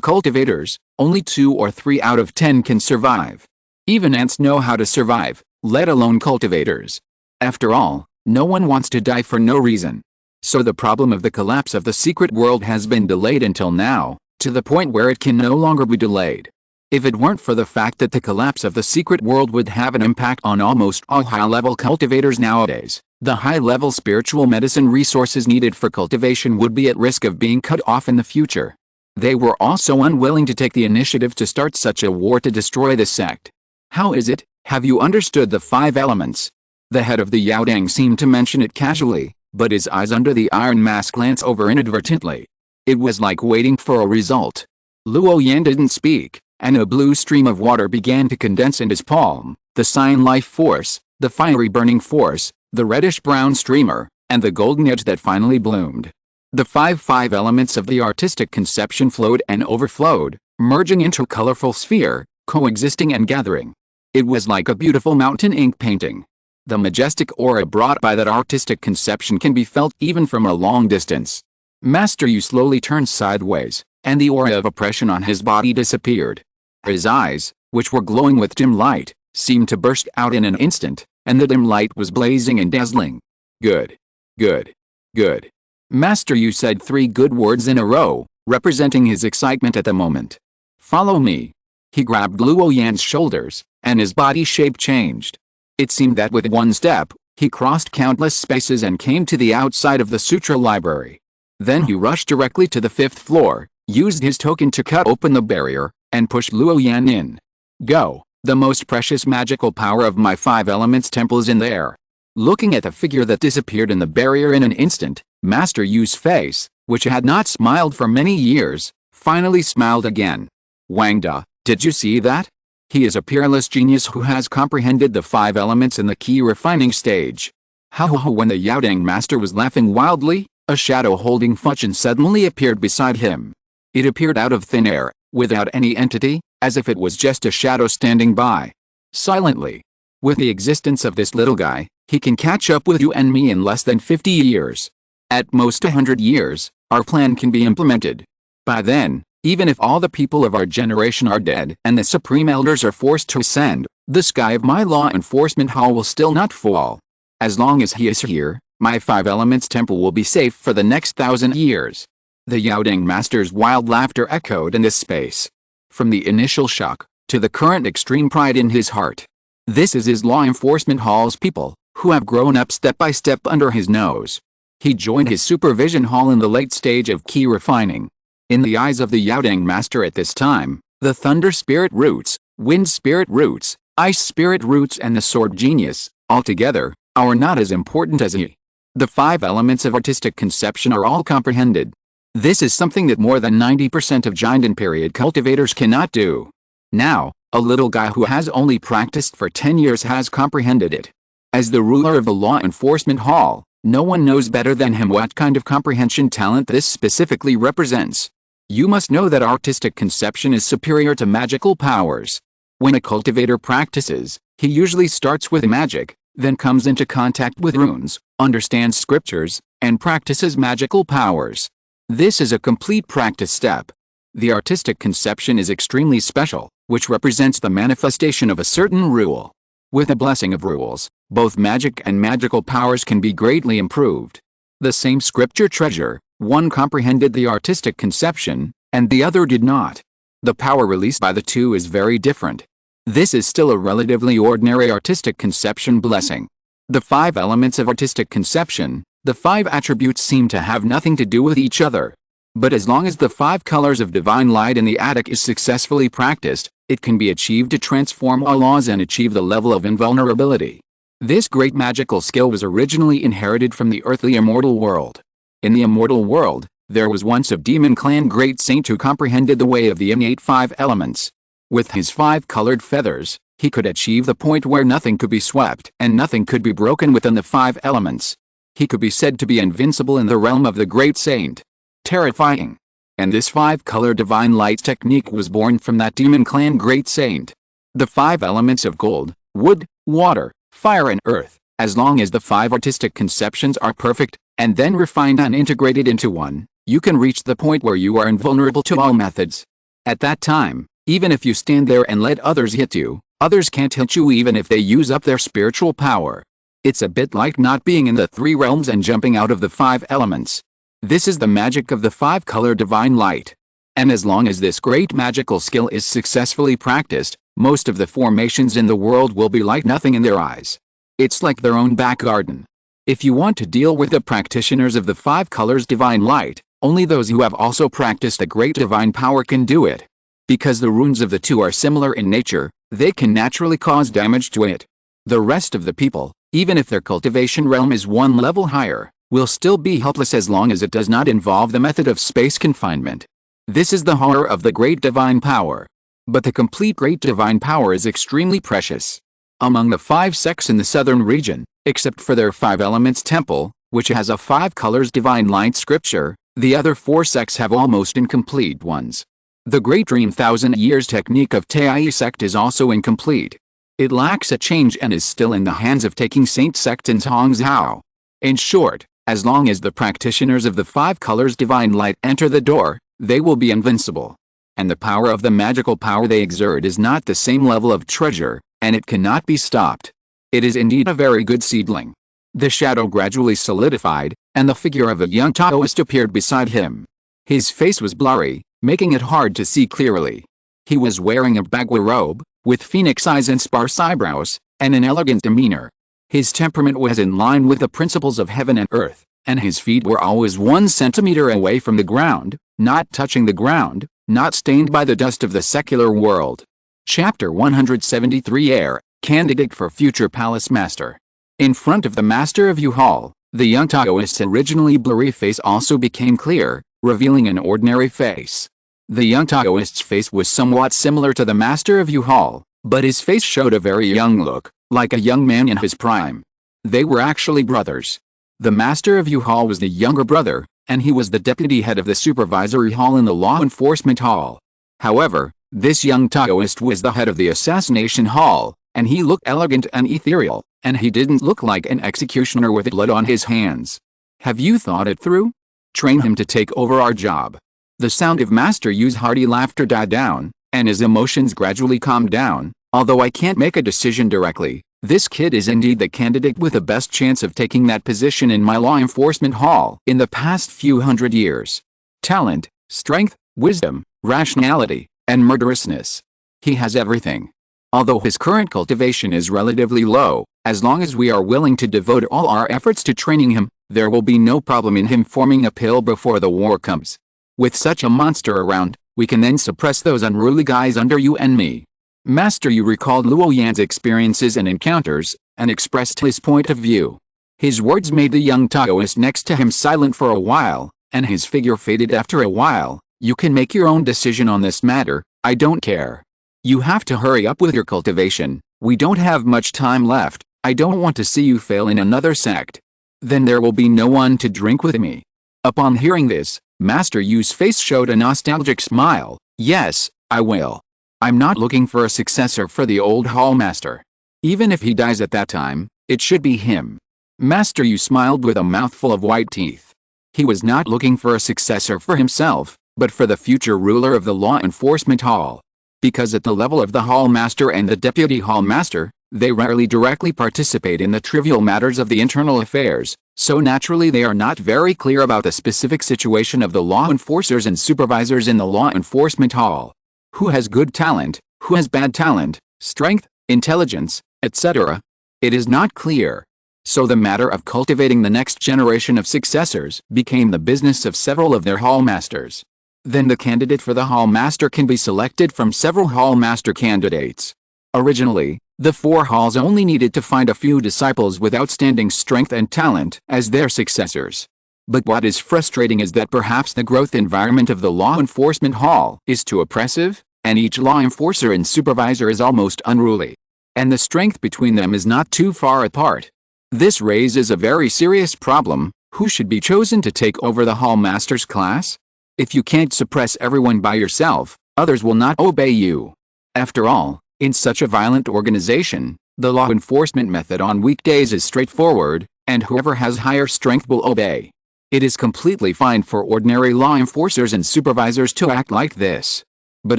cultivators, only 2 or 3 out of 10 can survive. Even ants know how to survive, let alone cultivators. After all, no one wants to die for no reason. So the problem of the collapse of the secret world has been delayed until now, to the point where it can no longer be delayed. If it weren't for the fact that the collapse of the secret world would have an impact on almost all high-level cultivators nowadays, the high-level spiritual medicine resources needed for cultivation would be at risk of being cut off in the future. They were also unwilling to take the initiative to start such a war to destroy the sect. How is it? Have you understood the 5 elements? The head of the Yaodang seemed to mention it casually, but his eyes under the iron mask glanced over inadvertently. It was like waiting for a result. Luo Yan didn't speak, and a blue stream of water began to condense in his palm, the sign life force, the fiery burning force, the reddish-brown streamer, and the golden edge that finally bloomed. The 5 elements of the artistic conception flowed and overflowed, merging into a colorful sphere, coexisting and gathering. It was like a beautiful mountain ink painting. The majestic aura brought by that artistic conception can be felt even from a long distance. Master Yu slowly turned sideways, and the aura of oppression on his body disappeared. His eyes, which were glowing with dim light, seemed to burst out in an instant, and the dim light was blazing and dazzling. Good. Good. Good. Master Yu said 3 good words in a row, representing his excitement at the moment. Follow me. He grabbed Luo Yan's shoulders, and his body shape changed. It seemed that with one step, he crossed countless spaces and came to the outside of the sutra library. Then he rushed directly to the 5th floor, used his token to cut open the barrier, and pushed Luo Yan in. Go. The most precious magical power of my 5 elements temple is in there. Looking at the figure that disappeared in the barrier in an instant, Master Yu's face, which had not smiled for many years, finally smiled again. Wangda, did you see that? He is a peerless genius who has comprehended the 5 elements in the key refining stage. How when the Yaodang master was laughing wildly, a shadow holding Fuchin suddenly appeared beside him. It appeared out of thin air, without any entity, as if it was just a shadow standing by. silently. With the existence of this little guy, he can catch up with you and me in less than 50 years. At most 100 years, our plan can be implemented. By then, even if all the people of our generation are dead and the Supreme Elders are forced to ascend, the sky of my law enforcement hall will still not fall. As long as he is here, my 5 Elements temple will be safe for the next 1,000 years. The Yaoding Master's wild laughter echoed in this space. From the initial shock, to the current extreme pride in his heart. This is his law enforcement hall's people, who have grown up step by step under his nose. He joined his supervision hall in the late stage of key refining. In the eyes of the Yaoding Master at this time, the Thunder Spirit Roots, Wind Spirit Roots, Ice Spirit Roots and the Sword Genius, altogether, are not as important as he. The 5 elements of artistic conception are all comprehended. This is something that more than 90% of Jinden period cultivators cannot do. Now, a little guy who has only practiced for 10 years has comprehended it. As the ruler of the law enforcement hall, no one knows better than him what kind of comprehension talent this specifically represents. You must know that artistic conception is superior to magical powers. When a cultivator practices, he usually starts with magic, then comes into contact with runes, understands scriptures, and practices magical powers. This is a complete practice step. The artistic conception is extremely special, which represents the manifestation of a certain rule. With the blessing of rules, both magic and magical powers can be greatly improved. The same scripture treasure, one comprehended the artistic conception, and the other did not. The power released by the two is very different. This is still a relatively ordinary artistic conception blessing. The 5 elements of artistic conception, the 5 attributes seem to have nothing to do with each other. But as long as the 5 colors of divine light in the attic is successfully practiced, it can be achieved to transform all laws and achieve the level of invulnerability. This great magical skill was originally inherited from the earthly immortal world. In the immortal world, there was once a demon clan great saint who comprehended the way of the innate 5 elements. With his 5 colored feathers, he could achieve the point where nothing could be swept and nothing could be broken within the 5 elements. He could be said to be invincible in the realm of the great saint. Terrifying. And this 5-color divine light technique was born from that demon clan great saint. The 5 elements of gold, wood, water, fire and earth, as long as the 5 artistic conceptions are perfect, and then refined and integrated into one, you can reach the point where you are invulnerable to all methods. At that time, even if you stand there and let others hit you, others can't hit you even if they use up their spiritual power. It's a bit like not being in the 3 realms and jumping out of the 5 elements. This is the magic of the 5-color divine light. And as long as this great magical skill is successfully practiced, most of the formations in the world will be like nothing in their eyes. It's like their own back garden. If you want to deal with the practitioners of the 5 colors divine light, only those who have also practiced a great divine power can do it. Because the runes of the 2 are similar in nature, they can naturally cause damage to it. The rest of the people, even if their cultivation realm is 1 level higher, will still be helpless as long as it does not involve the method of space confinement. This is the horror of the great divine power. But the complete great divine power is extremely precious. Among the 5 sects in the southern region, except for their 5 elements temple, which has a 5 colors divine light scripture, the other 4 sects have almost incomplete ones. The Great Dream 1,000 Years technique of Tai sect is also incomplete. It lacks a change and is still in the hands of taking Saint sect in Hangzhou. In short, as long as the practitioners of the 5 colors divine light enter the door, they will be invincible. And the power of the magical power they exert is not the same level of treasure, and it cannot be stopped. It is indeed a very good seedling. The shadow gradually solidified, and the figure of a young Taoist appeared beside him. His face was blurry, making it hard to see clearly. He was wearing a bagua robe, with phoenix eyes and sparse eyebrows, and an elegant demeanor. His temperament was in line with the principles of heaven and earth, and his feet were always 1 centimeter away from the ground, not touching the ground, not stained by the dust of the secular world. Chapter 173 Air, Candidate for Future Palace Master. In front of the Master of Yu Hall, the young Taoist's originally blurry face also became clear, revealing an ordinary face. The young Taoist's face was somewhat similar to the Master of Yu Hall, but his face showed a very young look, like a young man in his prime. They were actually brothers. The Master of Yu Hall was the younger brother, and he was the deputy head of the supervisory hall in the law enforcement hall. However, this young Taoist was the head of the assassination hall, and he looked elegant and ethereal, and he didn't look like an executioner with blood on his hands. Have you thought it through? Train him to take over our job. The sound of Master Yu's hearty laughter died down, and his emotions gradually calmed down. Although I can't make a decision directly, this kid is indeed the candidate with the best chance of taking that position in my law enforcement hall in the past few hundred years. Talent, strength, wisdom, rationality, and murderousness. He has everything. Although his current cultivation is relatively low, as long as we are willing to devote all our efforts to training him, there will be no problem in him forming a pill before the war comes. With such a monster around, we can then suppress those unruly guys under you and me. Master Yu recalled Luo Yan's experiences and encounters, and expressed his point of view. His words made the young Taoist next to him silent for a while, and his figure faded after a while. You can make your own decision on this matter, I don't care. You have to hurry up with your cultivation, we don't have much time left, I don't want to see you fail in another sect. Then there will be no one to drink with me. Upon hearing this, Master Yu's face showed a nostalgic smile. Yes, I will. I'm not looking for a successor for the old hall master. Even if he dies at that time, it should be him. Master Yu smiled with a mouthful of white teeth. He was not looking for a successor for himself, but for the future ruler of the law enforcement hall. Because at the level of the hall master and the deputy hall master, they rarely directly participate in the trivial matters of the internal affairs, so naturally they are not very clear about the specific situation of the law enforcers and supervisors in the law enforcement hall. Who has good talent, who has bad talent, strength, intelligence, etc. It is not clear. So the matter of cultivating the next generation of successors became the business of several of their hall masters. Then the candidate for the hall master can be selected from several hall master candidates. Originally, the 4 halls only needed to find a few disciples with outstanding strength and talent as their successors. But what is frustrating is that perhaps the growth environment of the law enforcement hall is too oppressive, and each law enforcer and supervisor is almost unruly. And the strength between them is not too far apart. This raises a very serious problem. Who should be chosen to take over the hall master's class? If you can't suppress everyone by yourself, others will not obey you. After all, in such a violent organization, the law enforcement method on weekdays is straightforward, and whoever has higher strength will obey. It is completely fine for ordinary law enforcers and supervisors to act like this. But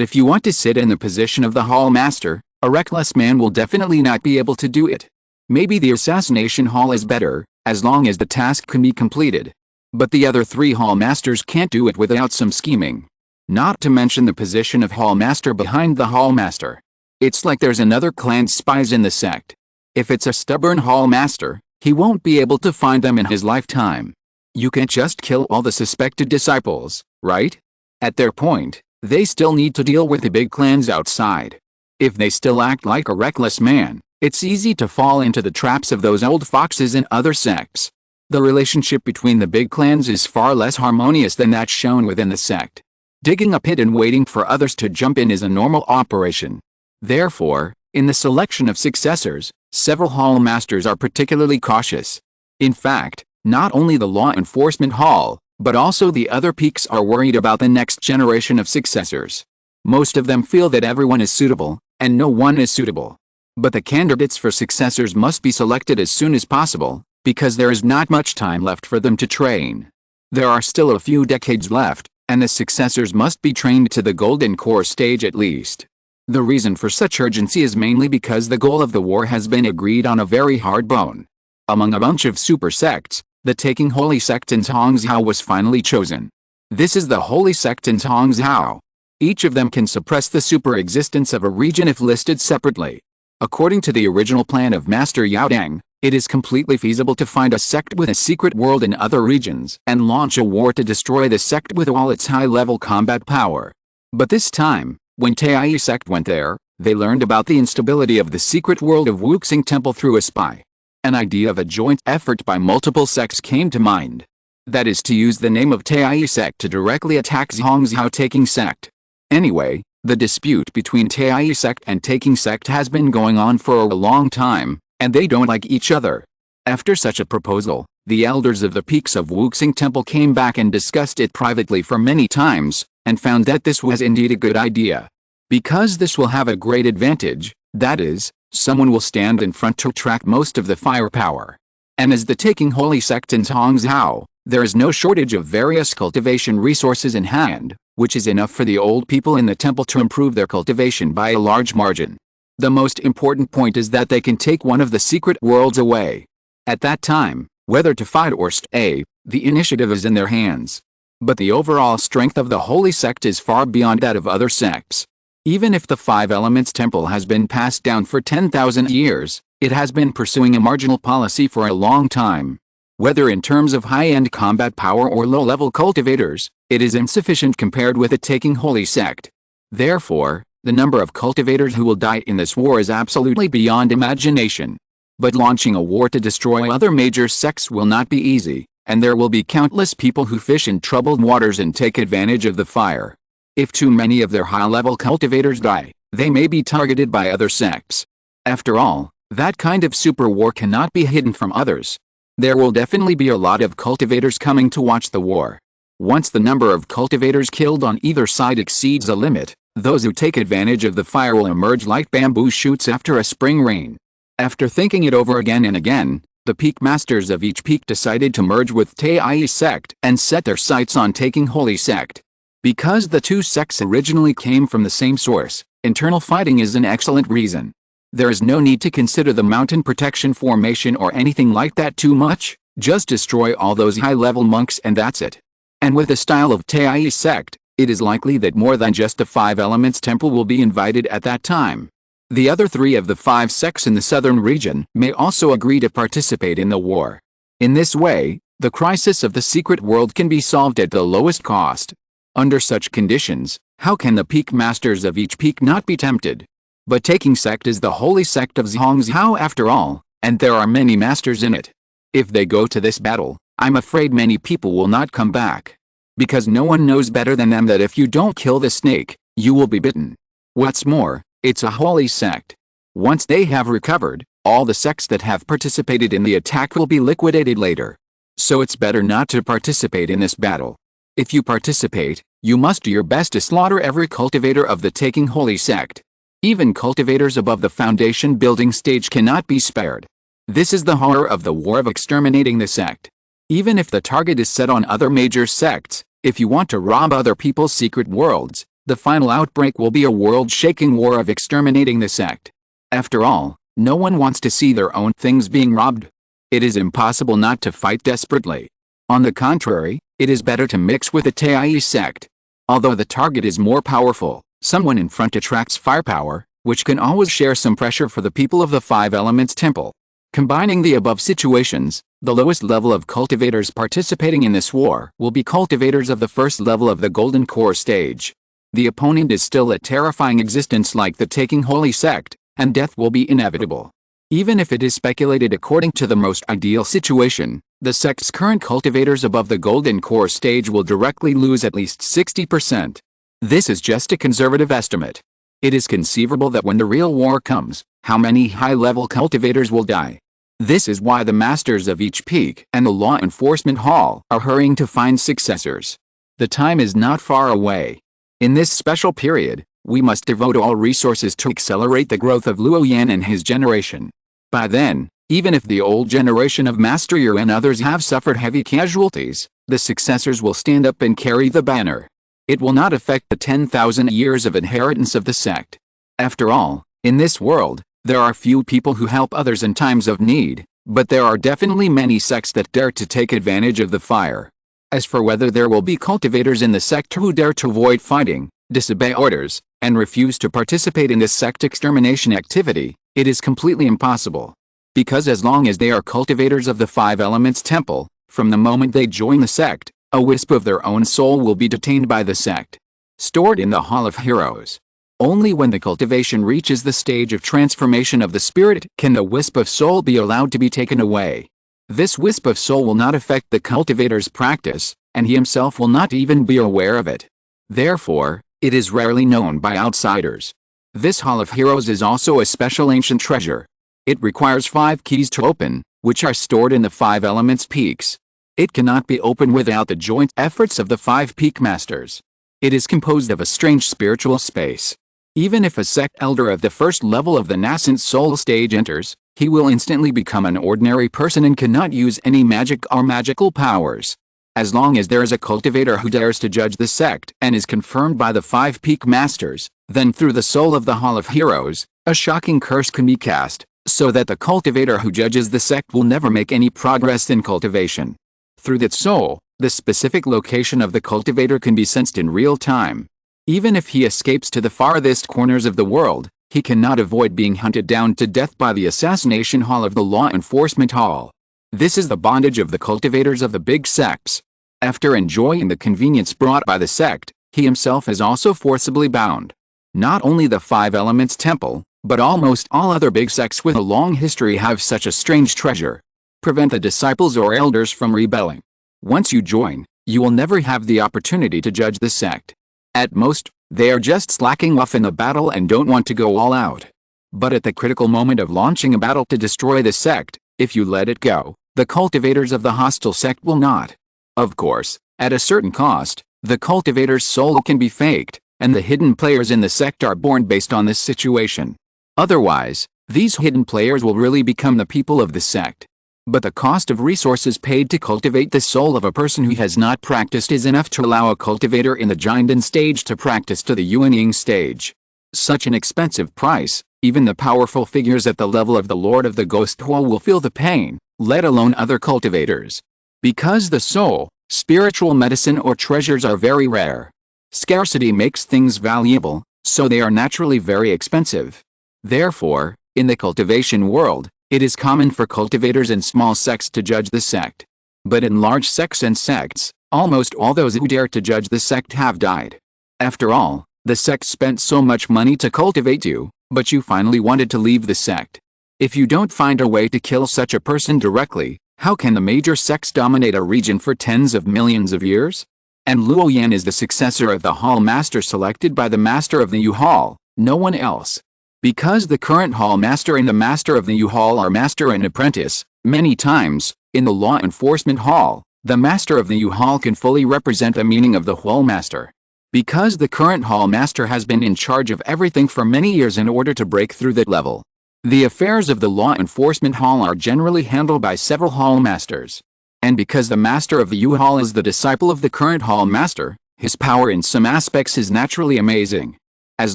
if you want to sit in the position of the hall master, a reckless man will definitely not be able to do it. Maybe the assassination hall is better, as long as the task can be completed. But the other 3 hall masters can't do it without some scheming. Not to mention the position of hall master behind the hall master. It's like there's another clan's spies in the sect. If it's a stubborn hall master, he won't be able to find them in his lifetime. You can't just kill all the suspected disciples, right? At their point, they still need to deal with the big clans outside. If they still act like a reckless man, it's easy to fall into the traps of those old foxes in other sects. The relationship between the big clans is far less harmonious than that shown within the sect. Digging a pit and waiting for others to jump in is a normal operation. Therefore, in the selection of successors, several hall masters are particularly cautious. In fact, not only the law enforcement hall, but also the other peaks are worried about the next generation of successors. Most of them feel that everyone is suitable, and no one is suitable. But the candidates for successors must be selected as soon as possible, because there is not much time left for them to train. There are still a few decades left, and the successors must be trained to the golden core stage at least. The reason for such urgency is mainly because the goal of the war has been agreed on a very hard bone. Among a bunch of super sects, the taking holy sect in Tongzhou was finally chosen. This is the holy sect in Tongzhou. Each of them can suppress the super existence of a region if listed separately. According to the original plan of Master Yaodang, it is completely feasible to find a sect with a secret world in other regions and launch a war to destroy the sect with all its high-level combat power. But this time, when Tai sect went there, they learned about the instability of the secret world of Wuxing Temple through a spy. An idea of a joint effort by multiple sects came to mind. That is to use the name of Tai sect to directly attack Zhongzhou Taking sect. Anyway, the dispute between Tai sect and Taking sect has been going on for a long time, and they don't like each other. After such a proposal, the elders of the peaks of Wuxing Temple came back and discussed it privately for many times, and found that this was indeed a good idea. Because this will have a great advantage, that is, someone will stand in front to attract most of the firepower. And as the taking holy sect in Zhangzhou, there is no shortage of various cultivation resources in hand, which is enough for the old people in the temple to improve their cultivation by a large margin. The most important point is that they can take one of the secret worlds away. At that time, whether to fight or stay, the initiative is in their hands. But the overall strength of the holy sect is far beyond that of other sects. Even if the Five Elements Temple has been passed down for 10,000 years, it has been pursuing a marginal policy for a long time. Whether in terms of high-end combat power or low-level cultivators, it is insufficient compared with the taking holy sect. Therefore, the number of cultivators who will die in this war is absolutely beyond imagination. But launching a war to destroy other major sects will not be easy, and there will be countless people who fish in troubled waters and take advantage of the fire. If too many of their high-level cultivators die, they may be targeted by other sects. After all, that kind of super war cannot be hidden from others. There will definitely be a lot of cultivators coming to watch the war. Once the number of cultivators killed on either side exceeds a limit, those who take advantage of the fire will emerge like bamboo shoots after a spring rain. After thinking it over again and again, the peak masters of each peak decided to merge with Taiyi sect and set their sights on taking holy sect. Because the two sects originally came from the same source, internal fighting is an excellent reason. There is no need to consider the mountain protection formation or anything like that too much, just destroy all those high-level monks and that's it. And with the style of Taiyi sect, it is likely that more than just the Five Elements Temple will be invited at that time. The other three of the 5 sects in the southern region may also agree to participate in the war. In this way, the crisis of the secret world can be solved at the lowest cost. Under such conditions, how can the peak masters of each peak not be tempted? But taking sect is the holy sect of Zhangzhou after all, and there are many masters in it. If they go to this battle, I'm afraid many people will not come back. Because no one knows better than them that if you don't kill the snake, you will be bitten. What's more, it's a holy sect. Once they have recovered, all the sects that have participated in the attack will be liquidated later. So it's better not to participate in this battle. If you participate, you must do your best to slaughter every cultivator of the taking holy sect. Even cultivators above the foundation building stage cannot be spared. This is the horror of the war of exterminating the sect. Even if the target is set on other major sects, if you want to rob other people's secret worlds, the final outbreak will be a world-shaking war of exterminating the sect. After all, no one wants to see their own things being robbed. It is impossible not to fight desperately. On the contrary, it is better to mix with the Taiyi sect. Although the target is more powerful, someone in front attracts firepower, which can always share some pressure for the people of the Five Elements Temple. Combining the above situations, the lowest level of cultivators participating in this war will be cultivators of the first level of the Golden Core stage. The opponent is still a terrifying existence like the taking holy sect, and death will be inevitable. Even if it is speculated according to the most ideal situation, the sect's current cultivators above the Golden Core stage will directly lose at least 60%. This is just a conservative estimate. It is conceivable that when the real war comes, how many high-level cultivators will die. This is why the masters of each peak and the law enforcement hall are hurrying to find successors. The time is not far away. In this special period, we must devote all resources to accelerate the growth of Luo Yan and his generation. By then, even if the old generation of Master Yu and others have suffered heavy casualties, the successors will stand up and carry the banner. It will not affect the 10,000 years of inheritance of the sect. After all, in this world, there are few people who help others in times of need, but there are definitely many sects that dare to take advantage of the fire. As for whether there will be cultivators in the sect who dare to avoid fighting, disobey orders, and refuse to participate in this sect extermination activity, it is completely impossible. Because as long as they are cultivators of the Five Elements Temple, from the moment they join the sect, a wisp of their own soul will be detained by the sect. Stored in the Hall of Heroes. Only when the cultivation reaches the stage of transformation of the spirit can the wisp of soul be allowed to be taken away. This wisp of soul will not affect the cultivator's practice, and he himself will not even be aware of it. Therefore, it is rarely known by outsiders. This Hall of Heroes is also a special ancient treasure. It requires 5 keys to open, which are stored in the 5 elements peaks. It cannot be opened without the joint efforts of the 5 peak masters. It is composed of a strange spiritual space. Even if a sect elder of the first level of the nascent soul stage enters, he will instantly become an ordinary person and cannot use any magic or magical powers. As long as there is a cultivator who dares to judge the sect and is confirmed by the 5 peak masters, then through the soul of the Hall of Heroes, a shocking curse can be cast, so that the cultivator who judges the sect will never make any progress in cultivation. Through that soul, the specific location of the cultivator can be sensed in real time. Even if he escapes to the farthest corners of the world, he cannot avoid being hunted down to death by the assassination hall of the law enforcement hall. This is the bondage of the cultivators of the big sects. After enjoying the convenience brought by the sect, he himself is also forcibly bound. Not only the 5 Elements Temple, but almost all other big sects with a long history have such a strange treasure. Prevent the disciples or elders from rebelling. Once you join, you will never have the opportunity to judge the sect. At most, they are just slacking off in the battle and don't want to go all out. But at the critical moment of launching a battle to destroy the sect, if you let it go, the cultivators of the hostile sect will not. Of course, at a certain cost, the cultivator's soul can be faked, and the hidden players in the sect are born based on this situation. Otherwise, these hidden players will really become the people of the sect. But the cost of resources paid to cultivate the soul of a person who has not practiced is enough to allow a cultivator in the Jinden stage to practice to the Yuanying stage. Such an expensive price, even the powerful figures at the level of the Lord of the Ghost Hole will feel the pain, let alone other cultivators. Because the soul, spiritual medicine or treasures are very rare. Scarcity makes things valuable, so they are naturally very expensive. Therefore, in the cultivation world, it is common for cultivators in small sects to judge the sect. But in large sects and sects, almost all those who dare to judge the sect have died. After all, the sect spent so much money to cultivate you, but you finally wanted to leave the sect. If you don't find a way to kill such a person directly, how can the major sects dominate a region for tens of millions of years? And Luo Yan is the successor of the Hall Master selected by the Master of the U-Hall, no one else. Because the current Hall Master and the Master of the U-Hall are master and apprentice, many times, in the Law Enforcement Hall, the Master of the U-Hall can fully represent the meaning of the Hall Master. Because the current Hall Master has been in charge of everything for many years in order to break through that level. The affairs of the Law Enforcement Hall are generally handled by several Hall Masters. And because the Master of the U-Hall is the disciple of the current Hall Master, his power in some aspects is naturally amazing. As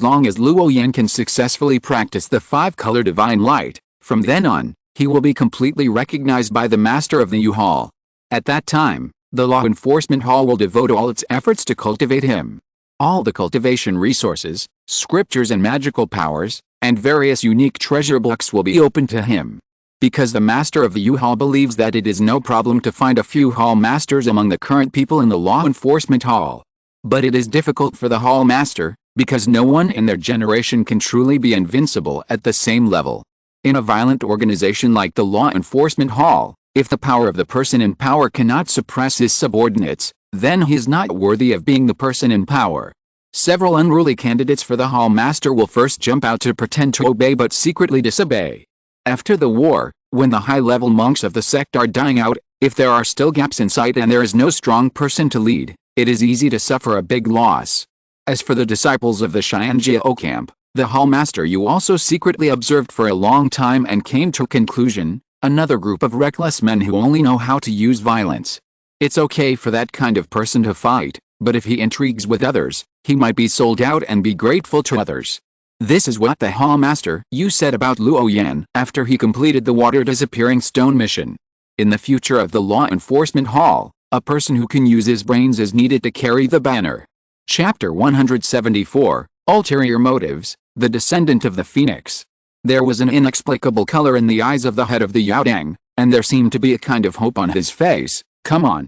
long as Luo Yan can successfully practice the 5-color divine light, from then on, he will be completely recognized by the Master of the U-Hall. At that time, the Law Enforcement Hall will devote all its efforts to cultivate him. All the cultivation resources, scriptures and magical powers, and various unique treasure books will be open to him. Because the Master of the U-Hall believes that it is no problem to find a few Hall Masters among the current people in the Law Enforcement Hall. But it is difficult for the Hall Master, because no one in their generation can truly be invincible at the same level. In a violent organization like the Law Enforcement Hall, if the power of the person in power cannot suppress his subordinates, then he is not worthy of being the person in power. Several unruly candidates for the Hall Master will first jump out to pretend to obey but secretly disobey. After the war, when the high-level monks of the sect are dying out, if there are still gaps in sight and there is no strong person to lead, it is easy to suffer a big loss. As for the disciples of the Xianjiao camp, the Hall Master you also secretly observed for a long time and came to a conclusion, another group of reckless men who only know how to use violence. It's okay for that kind of person to fight, but if he intrigues with others, he might be sold out and be grateful to others. This is what the Hall Master you said about Luo Yan after he completed the water disappearing stone mission. In the future of the Law Enforcement Hall, a person who can use his brains is needed to carry the banner. Chapter 174, Ulterior Motives, the Descendant of the Phoenix. There was an inexplicable color in the eyes of the head of the Yaodang, and there seemed to be a kind of hope on his face. Come on,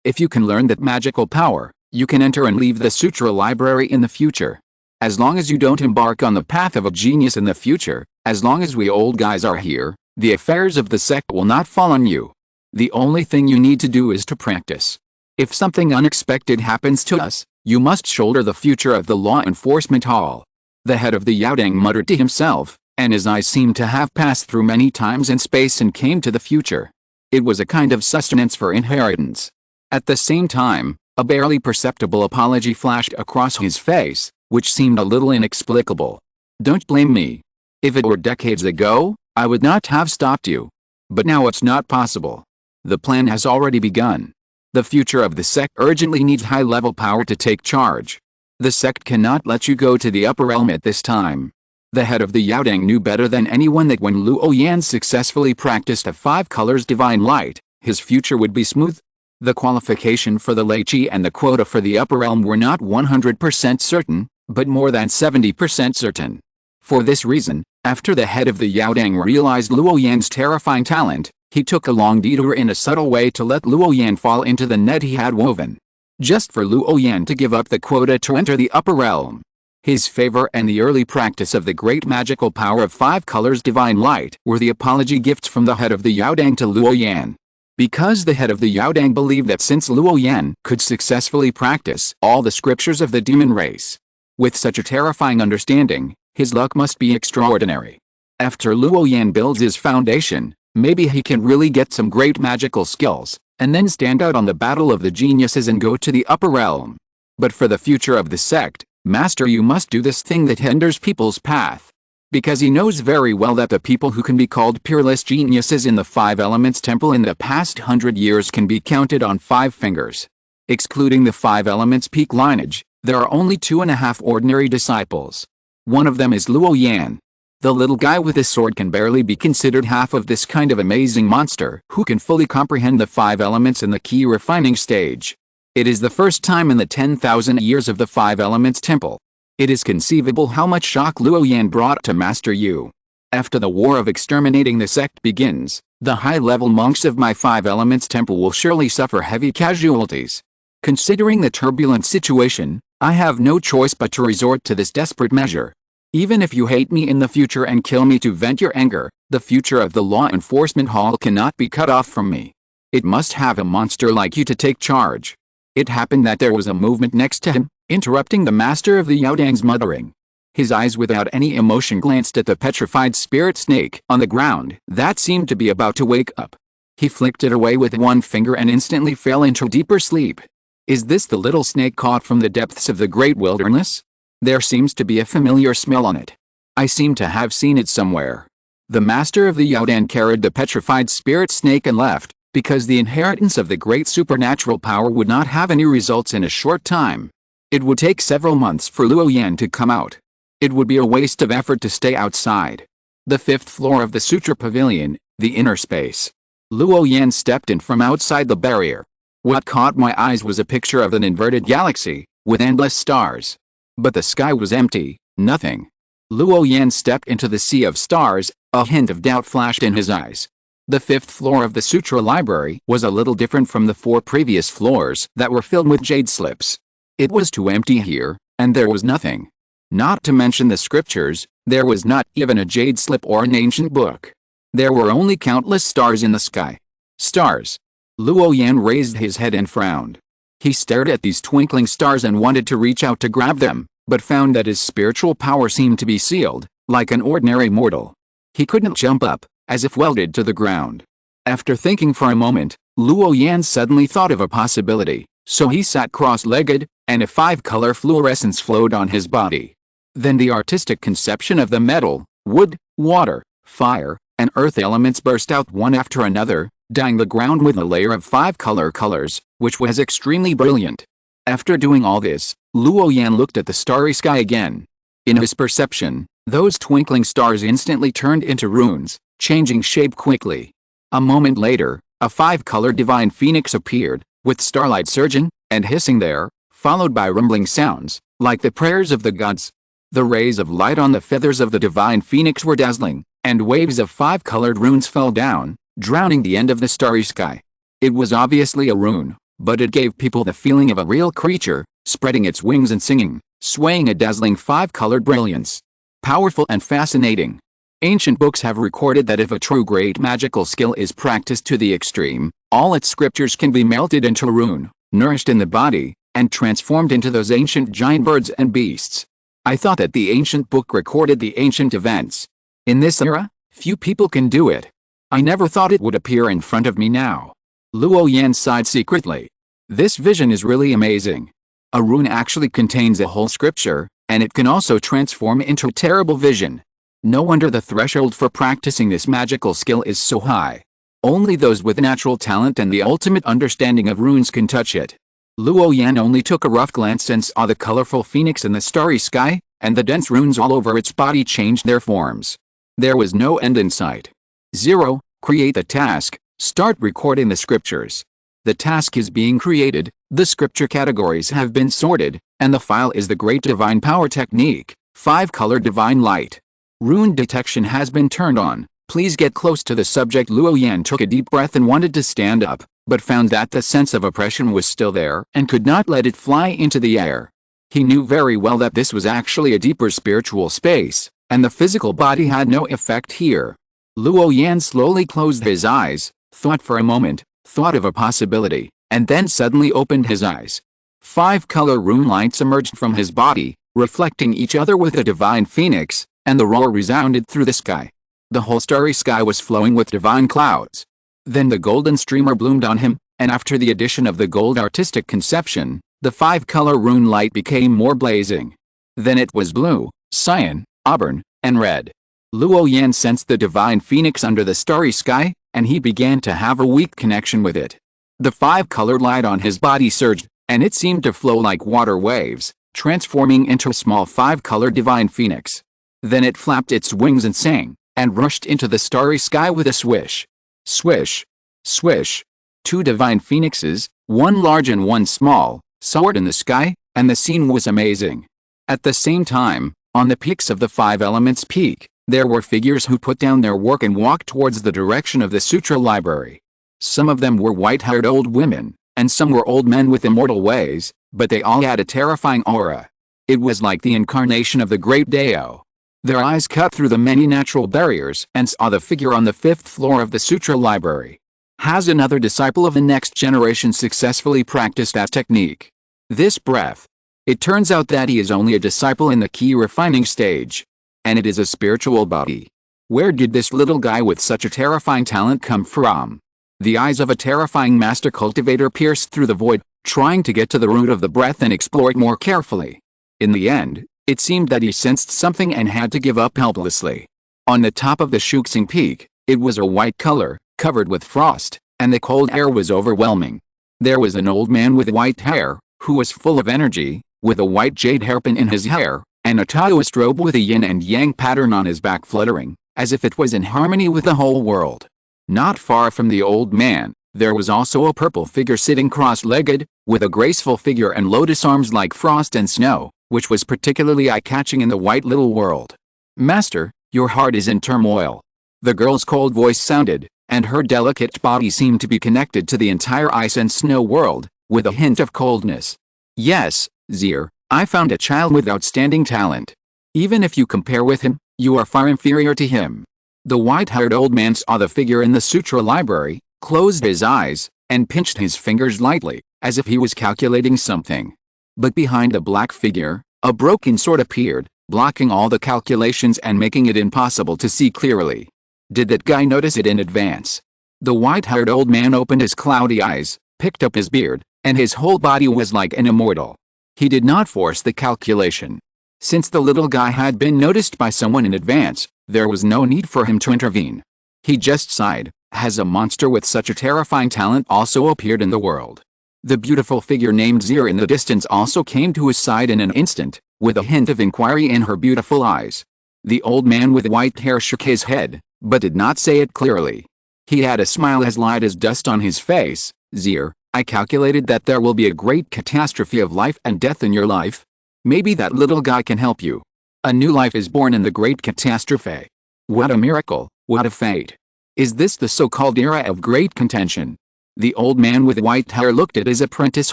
if you can learn that magical power, you can enter and leave the Sutra Library in the future. As long as you don't embark on the path of a genius in the future, as long as we old guys are here, the affairs of the sect will not fall on you. The only thing you need to do is to practice. If something unexpected happens to us, you must shoulder the future of the Law Enforcement Hall. The head of the Yaodang muttered to himself, and his eyes seemed to have passed through many times in space and came to the future. It was a kind of sustenance for inheritance. At the same time, a barely perceptible apology flashed across his face, which seemed a little inexplicable. Don't blame me. If it were decades ago, I would not have stopped you. But now it's not possible. The plan has already begun. The future of the sect urgently needs high-level power to take charge. The sect cannot let you go to the upper realm at this time. The head of the Yaodang knew better than anyone that when Luo Yan successfully practiced a 5 colors divine light, his future would be smooth. The qualification for the Lei Qi and the quota for the upper realm were not 100% certain, but more than 70% certain. For this reason, after the head of the Yaodang realized Luo Yan's terrifying talent, he took a long detour in a subtle way to let Luo Yan fall into the net he had woven. Just for Luo Yan to give up the quota to enter the upper realm. His favor and the early practice of the great magical power of 5 colors divine light were the apology gifts from the head of the Yaodang to Luo Yan. Because the head of the Yaodang believed that since Luo Yan could successfully practice all the scriptures of the demon race, with such a terrifying understanding, his luck must be extraordinary. After Luo Yan builds his foundation, maybe he can really get some great magical skills, and then stand out on the battle of the geniuses and go to the upper realm. But for the future of the sect, Master, you must do this thing that hinders people's path. Because he knows very well that the people who can be called peerless geniuses in the 5 Elements Temple in the past 100 years can be counted on 5 fingers. Excluding the 5 Elements peak lineage, there are only 2.5 ordinary disciples. One of them is Luo Yan. The little guy with the sword can barely be considered half of this kind of amazing monster who can fully comprehend the 5 elements in the key refining stage. It is the first time in the 10,000 years of the 5 Elements Temple. It is conceivable how much shock Luo Yan brought to Master Yu. After the war of exterminating the sect begins, the high-level monks of my 5 Elements Temple will surely suffer heavy casualties. Considering the turbulent situation, I have no choice but to resort to this desperate measure. Even if you hate me in the future and kill me to vent your anger, the future of the law enforcement hall cannot be cut off from me. It must have a monster like you to take charge. It happened that there was a movement next to him, interrupting the master of the Yaodang's muttering. His eyes without any emotion glanced at the petrified spirit snake on the ground that seemed to be about to wake up. He flicked it away with one finger and instantly fell into deeper sleep. Is this the little snake caught from the depths of the great wilderness? There seems to be a familiar smell on it. I seem to have seen it somewhere. The master of the Yaodang carried the petrified spirit snake and left, because the inheritance of the great supernatural power would not have any results in a short time. It would take several months for Luo Yan to come out. It would be a waste of effort to stay outside. The 5th floor of the Sutra Pavilion, the inner space. Luo Yan stepped in from outside the barrier. What caught my eyes was a picture of an inverted galaxy, with endless stars. But the sky was empty, nothing. Luo Yan stepped into the sea of stars, a hint of doubt flashed in his eyes. The 5th floor of the Sutra Library was a little different from the 4 previous floors that were filled with jade slips. It was too empty here, and there was nothing. Not to mention the scriptures, there was not even a jade slip or an ancient book. There were only countless stars in the sky. Stars. Luo Yan raised his head and frowned. He stared at these twinkling stars and wanted to reach out to grab them, but found that his spiritual power seemed to be sealed, like an ordinary mortal. He couldn't jump up, as if welded to the ground. After thinking for a moment, Luo Yan suddenly thought of a possibility, so he sat cross-legged, and a 5-color fluorescence flowed on his body. Then the artistic conception of the metal, wood, water, fire, and earth elements burst out one after another, dyeing the ground with a layer of 5 colors, which was extremely brilliant. After doing all this, Luo Yan looked at the starry sky again. In his perception, those twinkling stars instantly turned into runes, changing shape quickly. A moment later, a 5-color divine phoenix appeared, with starlight surging and hissing there, followed by rumbling sounds, like the prayers of the gods. The rays of light on the feathers of the divine phoenix were dazzling, and waves of 5-colored runes fell down, drowning the end of the starry sky. It was obviously a rune, but it gave people the feeling of a real creature, spreading its wings and singing, swaying a dazzling 5-colored brilliance. Powerful and fascinating. Ancient books have recorded that if a true great magical skill is practiced to the extreme, all its scriptures can be melted into rune, nourished in the body, and transformed into those ancient giant birds and beasts. I thought that the ancient book recorded the ancient events. In this era, few people can do it. I never thought it would appear in front of me now. Luo Yan sighed secretly. This vision is really amazing. A rune actually contains a whole scripture, And it can also transform into terrible vision. No wonder the threshold for practicing this magical skill is so high. Only those with natural talent and the ultimate understanding of runes can touch it. Luo Yan only took a rough glance and saw the colorful phoenix in the starry sky, and the dense runes all over its body changed their forms. There was no end in sight. 0. Create the task. Start recording the scriptures. The task is being created, the scripture categories have been sorted, and the file is the Great Divine Power Technique, 5-color Divine Light. Rune detection has been turned on. Please get close to the subject. Luo Yan took a deep breath and wanted to stand up, but found that the sense of oppression was still there and could not let it fly into the air. He knew very well that this was actually a deeper spiritual space, and the physical body had no effect here. Luo Yan slowly closed his eyes, thought for a moment, thought of a possibility, and then suddenly opened his eyes. 5-color rune lights emerged from his body, reflecting each other with a divine phoenix, and the roar resounded through the sky. The whole starry sky was flowing with divine clouds. Then the golden streamer bloomed on him, and after the addition of the gold artistic conception, the 5-color rune light became more blazing. Then it was blue, cyan, auburn, and red. Luo Yan sensed the divine phoenix under the starry sky, and he began to have a weak connection with it. The 5-color light on his body surged, and it seemed to flow like water waves, transforming into a small 5-color divine phoenix. Then it flapped its wings and sang, and rushed into the starry sky with a swish. Swish. Swish. 2 divine phoenixes, one large and one small, soared in the sky, and the scene was amazing. At the same time, on the peaks of the 5 elements peak, there were figures who put down their work and walked towards the direction of the sutra library. Some of them were white-haired old women, and some were old men with immortal ways, but they all had a terrifying aura. It was like the incarnation of the great Dao. Their eyes cut through the many natural barriers and saw the figure on the 5th floor of the sutra library. Has another disciple of the next generation successfully practiced that technique? This breath. It turns out that he is only a disciple in the key refining stage. And it is a spiritual body. Where did this little guy with such a terrifying talent come from? The eyes of a terrifying master cultivator pierced through the void, trying to get to the root of the breath and explore it more carefully. In the end, it seemed that he sensed something and had to give up helplessly. On the top of the Shuxing Peak, it was a white color, covered with frost, and the cold air was overwhelming. There was an old man with white hair, who was full of energy, with a white jade hairpin in his hair, and a Taoist robe with a yin and yang pattern on his back fluttering, as if it was in harmony with the whole world. Not far from the old man, there was also a purple figure sitting cross-legged, with a graceful figure and lotus arms like frost and snow, which was particularly eye-catching in the white little world. Master, your heart is in turmoil. The girl's cold voice sounded, and her delicate body seemed to be connected to the entire ice and snow world, with a hint of coldness. Yes, Zir, I found a child with outstanding talent. Even if you compare with him, you are far inferior to him. The white-haired old man saw the figure in the sutra library, closed his eyes, and pinched his fingers lightly, as if he was calculating something. But behind the black figure, a broken sword appeared, blocking all the calculations and making it impossible to see clearly. Did that guy notice it in advance? The white-haired old man opened his cloudy eyes, picked up his beard, and his whole body was like an immortal. He did not force the calculation. Since the little guy had been noticed by someone in advance, there was no need for him to intervene. He just sighed. Has a monster with such a terrifying talent also appeared in the world? The beautiful figure named Zir in the distance also came to his side in an instant, with a hint of inquiry in her beautiful eyes. The old man with white hair shook his head, but did not say it clearly. He had a smile as light as dust on his face. Zir, I calculated that there will be a great catastrophe of life and death in your life. Maybe that little guy can help you. A new life is born in the great catastrophe. What a miracle, what a fate. Is this the so-called era of great contention? The old man with white hair looked at his apprentice,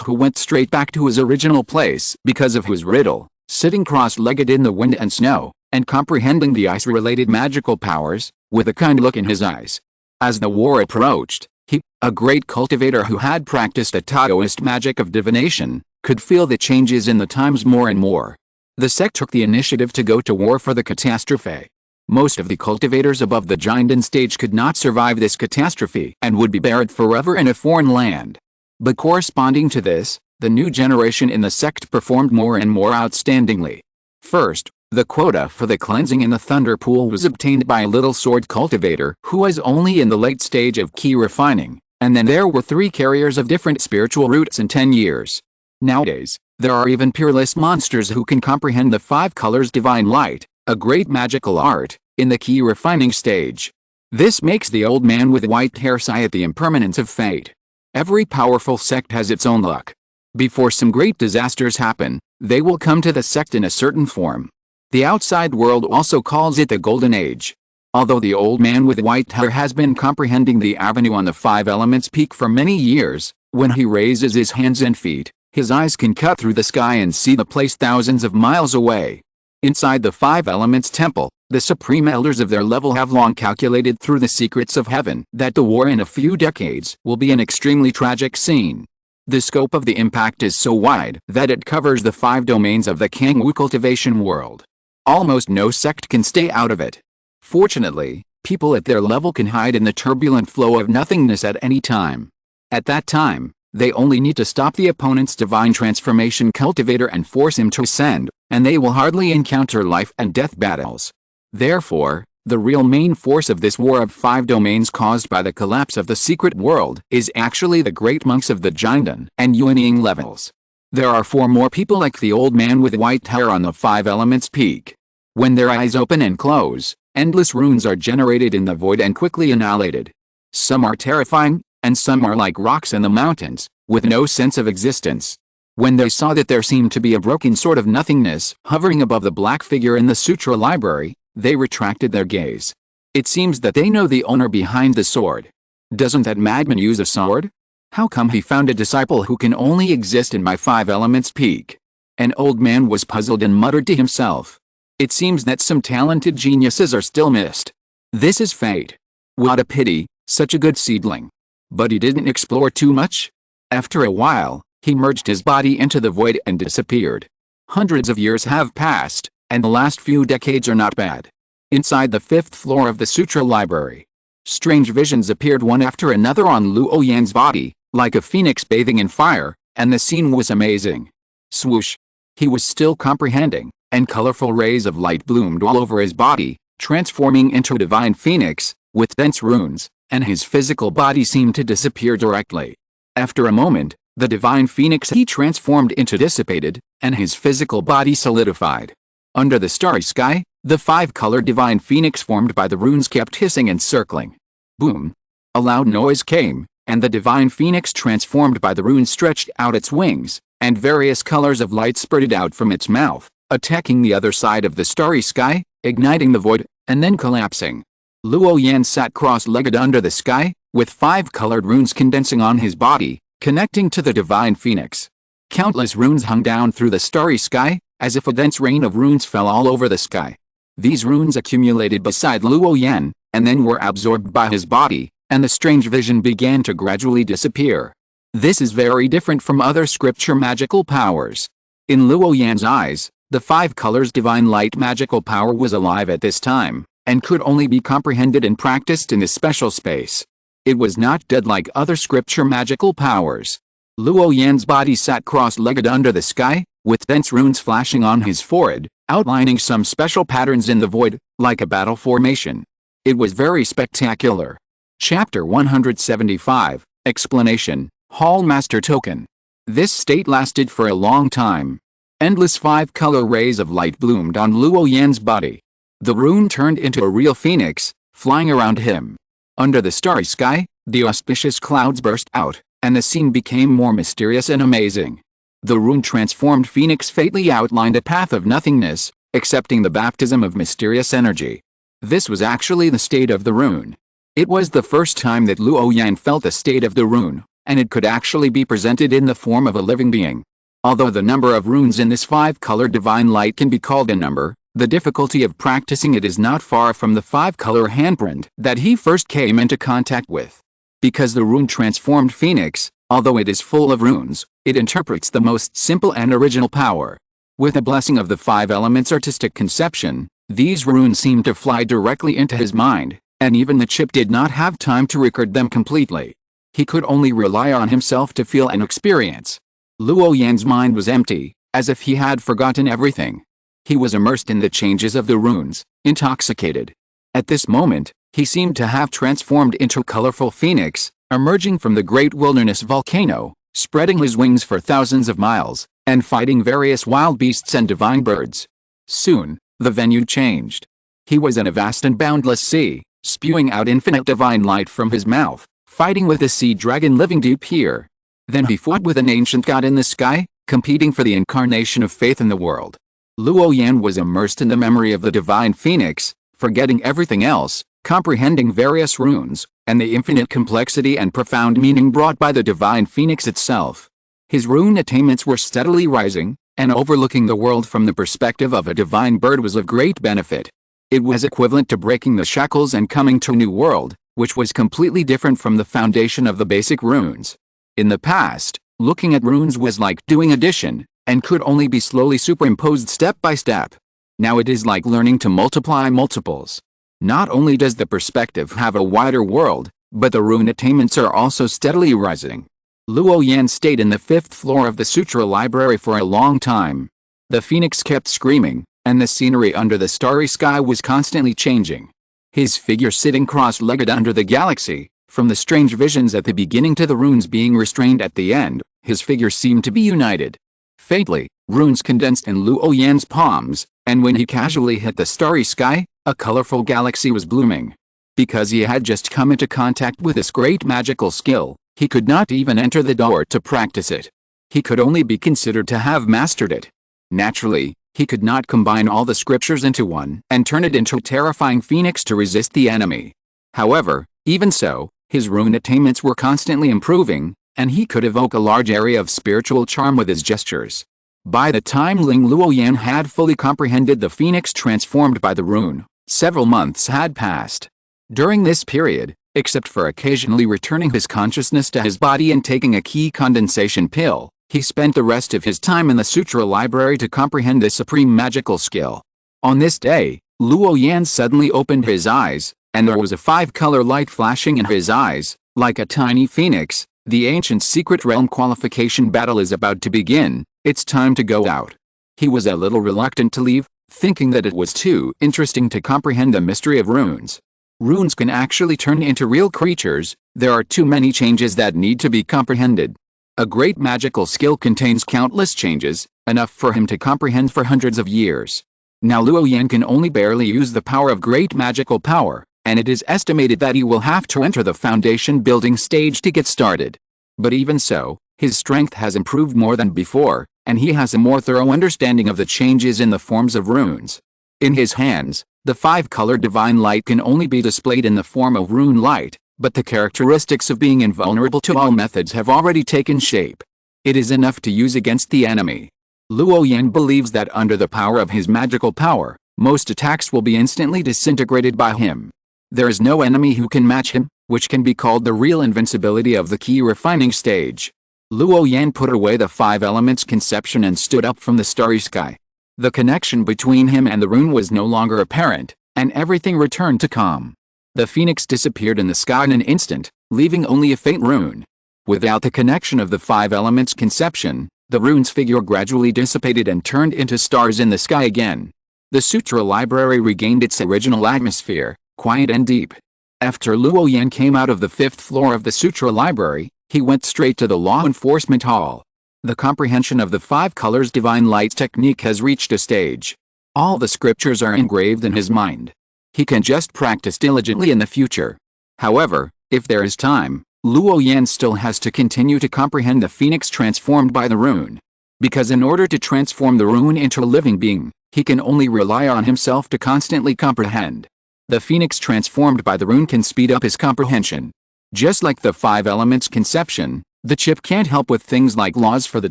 who went straight back to his original place because of his riddle, sitting cross-legged in the wind and snow, and comprehending the ice-related magical powers, with a kind look in his eyes. As the war approached, he, a great cultivator who had practiced the Taoist magic of divination, could feel the changes in the times more and more. The sect took the initiative to go to war for the catastrophe. Most of the cultivators above the Jinden stage could not survive this catastrophe and would be buried forever in a foreign land. But corresponding to this, the new generation in the sect performed more and more outstandingly. First, the quota for the cleansing in the thunder pool was obtained by a little sword cultivator who was only in the late stage of key refining, and then there were 3 carriers of different spiritual roots in 10 years. Nowadays, there are even peerless monsters who can comprehend the 5 colors divine light, a great magical art, in the key refining stage. This makes the old man with white hair sigh at the impermanence of fate. Every powerful sect has its own luck. Before some great disasters happen, they will come to the sect in a certain form. The outside world also calls it the Golden Age. Although the old man with white hair has been comprehending the avenue on the 5 elements peak for many years, when he raises his hands and feet, his eyes can cut through the sky and see the place thousands of miles away. Inside the 5 elements temple, the supreme elders of their level have long calculated through the secrets of heaven that the war in a few decades will be an extremely tragic scene. The scope of the impact is so wide that it covers the 5 domains of the Kangwu cultivation world. Almost no sect can stay out of it. Fortunately, people at their level can hide in the turbulent flow of nothingness at any time. At that time, they only need to stop the opponent's divine transformation cultivator and force him to ascend, and they will hardly encounter life and death battles. Therefore, the real main force of this war of 5 domains caused by the collapse of the secret world is actually the great monks of the Jiandan and Yuanying levels. There are 4 more people like the old man with white hair on the 5 elements peak. When their eyes open and close, endless runes are generated in the void and quickly annihilated. Some are terrifying, and some are like rocks in the mountains, with no sense of existence. When they saw that there seemed to be a broken sort of nothingness hovering above the black figure in the sutra library, they retracted their gaze. It seems that they know the owner behind the sword. Doesn't that madman use a sword? How come he found a disciple who can only exist in my 5 elements peak? An old man was puzzled and muttered to himself. It seems that some talented geniuses are still missed. This is fate. What a pity, such a good seedling. But he didn't explore too much. After a while, he merged his body into the void and disappeared. Hundreds of years have passed, and the last few decades are not bad. Inside the 5th floor of the sutra library, strange visions appeared one after another on Luo Yan's body, like a phoenix bathing in fire, and the scene was amazing. Swoosh! He was still comprehending, and colorful rays of light bloomed all over his body, transforming into a divine phoenix, with dense runes, and his physical body seemed to disappear directly. After a moment, the divine phoenix he transformed into dissipated, and his physical body solidified. Under the starry sky, the 5-colored divine phoenix formed by the runes kept hissing and circling. Boom! A loud noise came, and the divine phoenix transformed by the runes stretched out its wings, and various colors of light spurted out from its mouth, attacking the other side of the starry sky, igniting the void, and then collapsing. Luo Yan sat cross-legged under the sky, with 5-colored runes condensing on his body, connecting to the divine phoenix. Countless runes hung down through the starry sky, as if a dense rain of runes fell all over the sky. These runes accumulated beside Luo Yan, and then were absorbed by his body, and the strange vision began to gradually disappear. This is very different from other scripture magical powers. In Luo Yan's eyes, the 5 colors divine light magical power was alive at this time, and could only be comprehended and practiced in this special space. It was not dead like other scripture magical powers. Luo Yan's body sat cross-legged under the sky, with dense runes flashing on his forehead, outlining some special patterns in the void, like a battle formation. It was very spectacular. Chapter 175, Explanation, Hall Master Token. This state lasted for a long time. Endless 5-color rays of light bloomed on Luo Yan's body. The rune turned into a real phoenix, flying around him. Under the starry sky, the auspicious clouds burst out, and the scene became more mysterious and amazing. The rune-transformed phoenix faintly outlined a path of nothingness, accepting the baptism of mysterious energy. This was actually the state of the rune. It was the first time that Luo Yan felt the state of the rune, and it could actually be presented in the form of a living being. Although the number of runes in this 5-color divine light can be called a number, the difficulty of practicing it is not far from the 5-color handprint that he first came into contact with. Because the rune-transformed phoenix, although it is full of runes, it interprets the most simple and original power. With the blessing of the 5 elements artistic conception, these runes seemed to fly directly into his mind, and even the chip did not have time to record them completely. He could only rely on himself to feel and experience. Luo Yan's mind was empty, as if he had forgotten everything. He was immersed in the changes of the runes, intoxicated. At this moment, he seemed to have transformed into a colorful phoenix, emerging from the great wilderness volcano, spreading his wings for thousands of miles, and fighting various wild beasts and divine birds. Soon, the venue changed. He was in a vast and boundless sea, spewing out infinite divine light from his mouth, fighting with the sea dragon living deep here. Then he fought with an ancient god in the sky, competing for the incarnation of faith in the world. Luo Yan was immersed in the memory of the divine phoenix, forgetting everything else, comprehending various runes, and the infinite complexity and profound meaning brought by the divine phoenix itself. His rune attainments were steadily rising, and overlooking the world from the perspective of a divine bird was of great benefit. It was equivalent to breaking the shackles and coming to a new world, which was completely different from the foundation of the basic runes. In the past, looking at runes was like doing addition, and could only be slowly superimposed step by step. Now it is like learning to multiply multiples. Not only does the perspective have a wider world, but the rune attainments are also steadily rising. Luo Yan stayed in the 5th floor of the Sutra Library for a long time. The phoenix kept screaming, and the scenery under the starry sky was constantly changing. His figure sitting cross-legged under the galaxy, from the strange visions at the beginning to the runes being restrained at the end, his figure seemed to be united. Fatally, runes condensed in Luo Yan's palms, and when he casually hit the starry sky, a colorful galaxy was blooming. Because he had just come into contact with this great magical skill, he could not even enter the door to practice it. He could only be considered to have mastered it. Naturally, he could not combine all the scriptures into one and turn it into a terrifying phoenix to resist the enemy. However, even so, his rune attainments were constantly improving, and he could evoke a large area of spiritual charm with his gestures. By the time Ling Luo Yan had fully comprehended the phoenix transformed by the rune, several months had passed. During this period, except for occasionally returning his consciousness to his body and taking a key condensation pill, he spent the rest of his time in the Sutra Library to comprehend the supreme magical skill. On this day, Luo Yan suddenly opened his eyes, and there was a 5-color light flashing in his eyes, like a tiny phoenix. The ancient secret realm qualification battle is about to begin, it's time to go out. He was a little reluctant to leave, thinking that it was too interesting to comprehend the mystery of runes. Runes can actually turn into real creatures, there are too many changes that need to be comprehended. A great magical skill contains countless changes, enough for him to comprehend for hundreds of years. Now Luo Yan can only barely use the power of great magical power, and it is estimated that he will have to enter the foundation building stage to get started. But even so, his strength has improved more than before, and he has a more thorough understanding of the changes in the forms of runes. In his hands, the 5-color divine light can only be displayed in the form of rune light, but the characteristics of being invulnerable to all methods have already taken shape. It is enough to use against the enemy. Luo Yan believes that under the power of his magical power, most attacks will be instantly disintegrated by him. There is no enemy who can match him, which can be called the real invincibility of the key refining stage. Luo Yan put away the 5 elements conception and stood up from the starry sky. The connection between him and the rune was no longer apparent, and everything returned to calm. The phoenix disappeared in the sky in an instant, leaving only a faint rune. Without the connection of the 5 elements conception, the rune's figure gradually dissipated and turned into stars in the sky again. The Sutra Library regained its original atmosphere, quiet and deep. After Luo Yan came out of the 5th floor of the Sutra Library, he went straight to the Law Enforcement Hall. The comprehension of the 5 colors divine light technique has reached a stage. All the scriptures are engraved in his mind. He can just practice diligently in the future. However, if there is time, Luo Yan still has to continue to comprehend the phoenix transformed by the rune. Because in order to transform the rune into a living being, he can only rely on himself to constantly comprehend. The phoenix transformed by the rune can speed up his comprehension. Just like the 5 elements conception, the chip can't help with things like laws for the